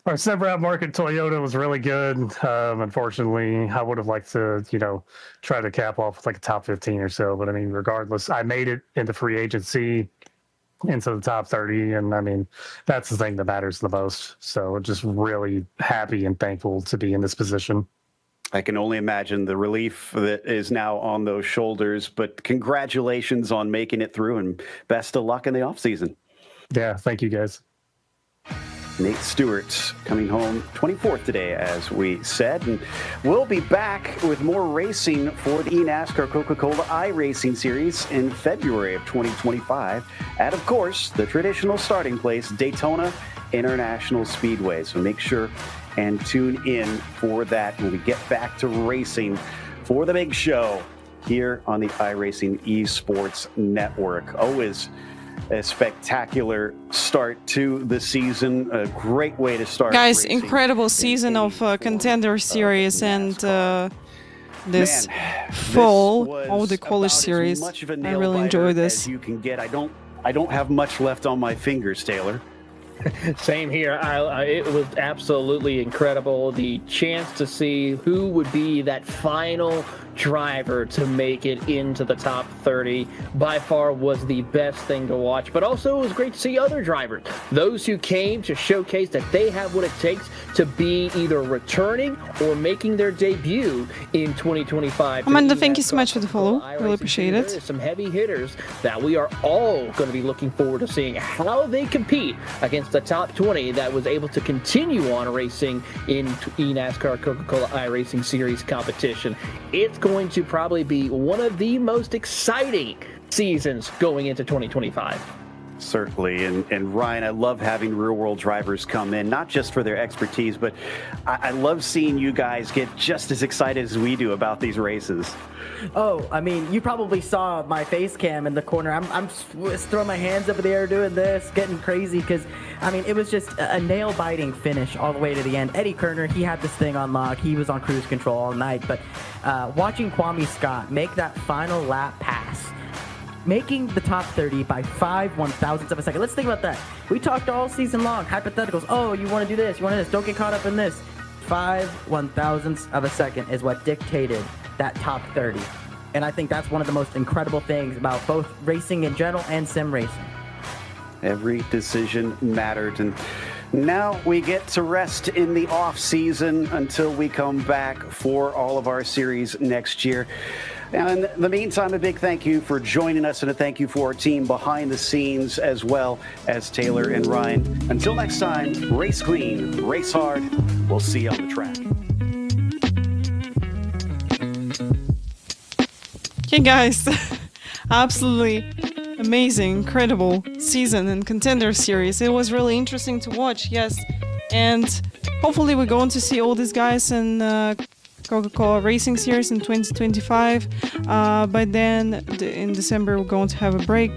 Sebring market Toyota was really good. Unfortunately, I would have liked to, try to cap off with like a top 15 or so. But I mean, regardless, I made it into free agency, into the top 30, and I mean that's the thing that matters the most. So just really happy and thankful to be in this position. I can only imagine the relief that is now on those shoulders, but congratulations on making it through, and best of luck in the off season. Yeah, thank you guys. Nate Stewart coming home 24th today, as we said. And we'll be back with more racing for the eNASCAR Coca-Cola iRacing Series in February of 2025 at, of course, the traditional starting place, Daytona International Speedway. So make sure and tune in for that when we get back to racing for the big show here on the iRacing Esports Network. Always a spectacular start to the season. A great way to start. Guys, incredible season of Contender series and this fall of the college series. I really enjoy this. As you can get. I don't have much left on my fingers, Taylor. Same here. It was absolutely incredible. The chance to see who would be that final driver to make it into the top 30 by far was the best thing to watch. But also it was great to see other drivers, those who came to showcase that they have what it takes to be either returning or making their debut in 2025. Amanda, thank you so much for the follow. Really appreciate it. There's some heavy hitters that we are all going to be looking forward to seeing how they compete against the top 20 that was able to continue on racing in eNASCAR Coca-Cola iRacing Series competition. It's going to probably be one of the most exciting seasons going into 2025. Certainly. And Ryan, I love having real-world drivers come in, not just for their expertise, but I love seeing you guys get just as excited as we do about these races. Oh, I mean, you probably saw my face cam in the corner. I'm throwing my hands up in the air doing this, getting crazy, because, I mean, it was just a nail-biting finish all the way to the end. Eddie Kerner, he had this thing on lock. He was on cruise control all night. But watching Kwame Scott make that final lap pass, making the top 30 by 5 1,000ths of a second. Let's think about that. We talked all season long, hypotheticals. Oh, you want to do this, you want to do this. Don't get caught up in this. 5 1,000ths of a second is what dictated that top 30. And I think that's one of the most incredible things about both racing in general and sim racing. Every decision mattered. And now we get to rest in the off season until we come back for all of our series next year. And in the meantime, a big thank you for joining us, and a thank you for our team behind the scenes, as well as Taylor and Ryan. Until next time, race clean, race hard. We'll see you on the track. Okay, guys, absolutely amazing, incredible season and Contender series. It was really interesting to watch, yes. And hopefully we're going to see all these guys in Coca-Cola Racing Series in 2025. By then, in December, we're going to have a break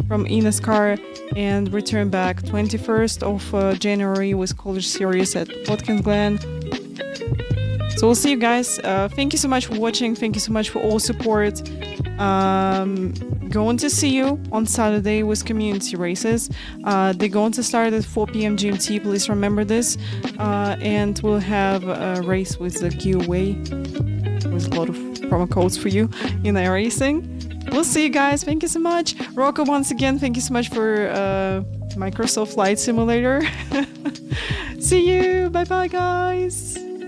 from eNASCAR and return back 21st of January with College Series at Watkins Glen. So we'll see you guys. Thank you so much for watching. Thank you so much for all support. Going to see you on Saturday with community races. They're going to start at 4 p.m. GMT. Please remember this. And we'll have a race with the giveaway with a lot of promo codes for you in iRacing. We'll see you guys. Thank you so much. Rocco, once again, thank you so much for Microsoft Flight Simulator. See you. Bye-bye, guys.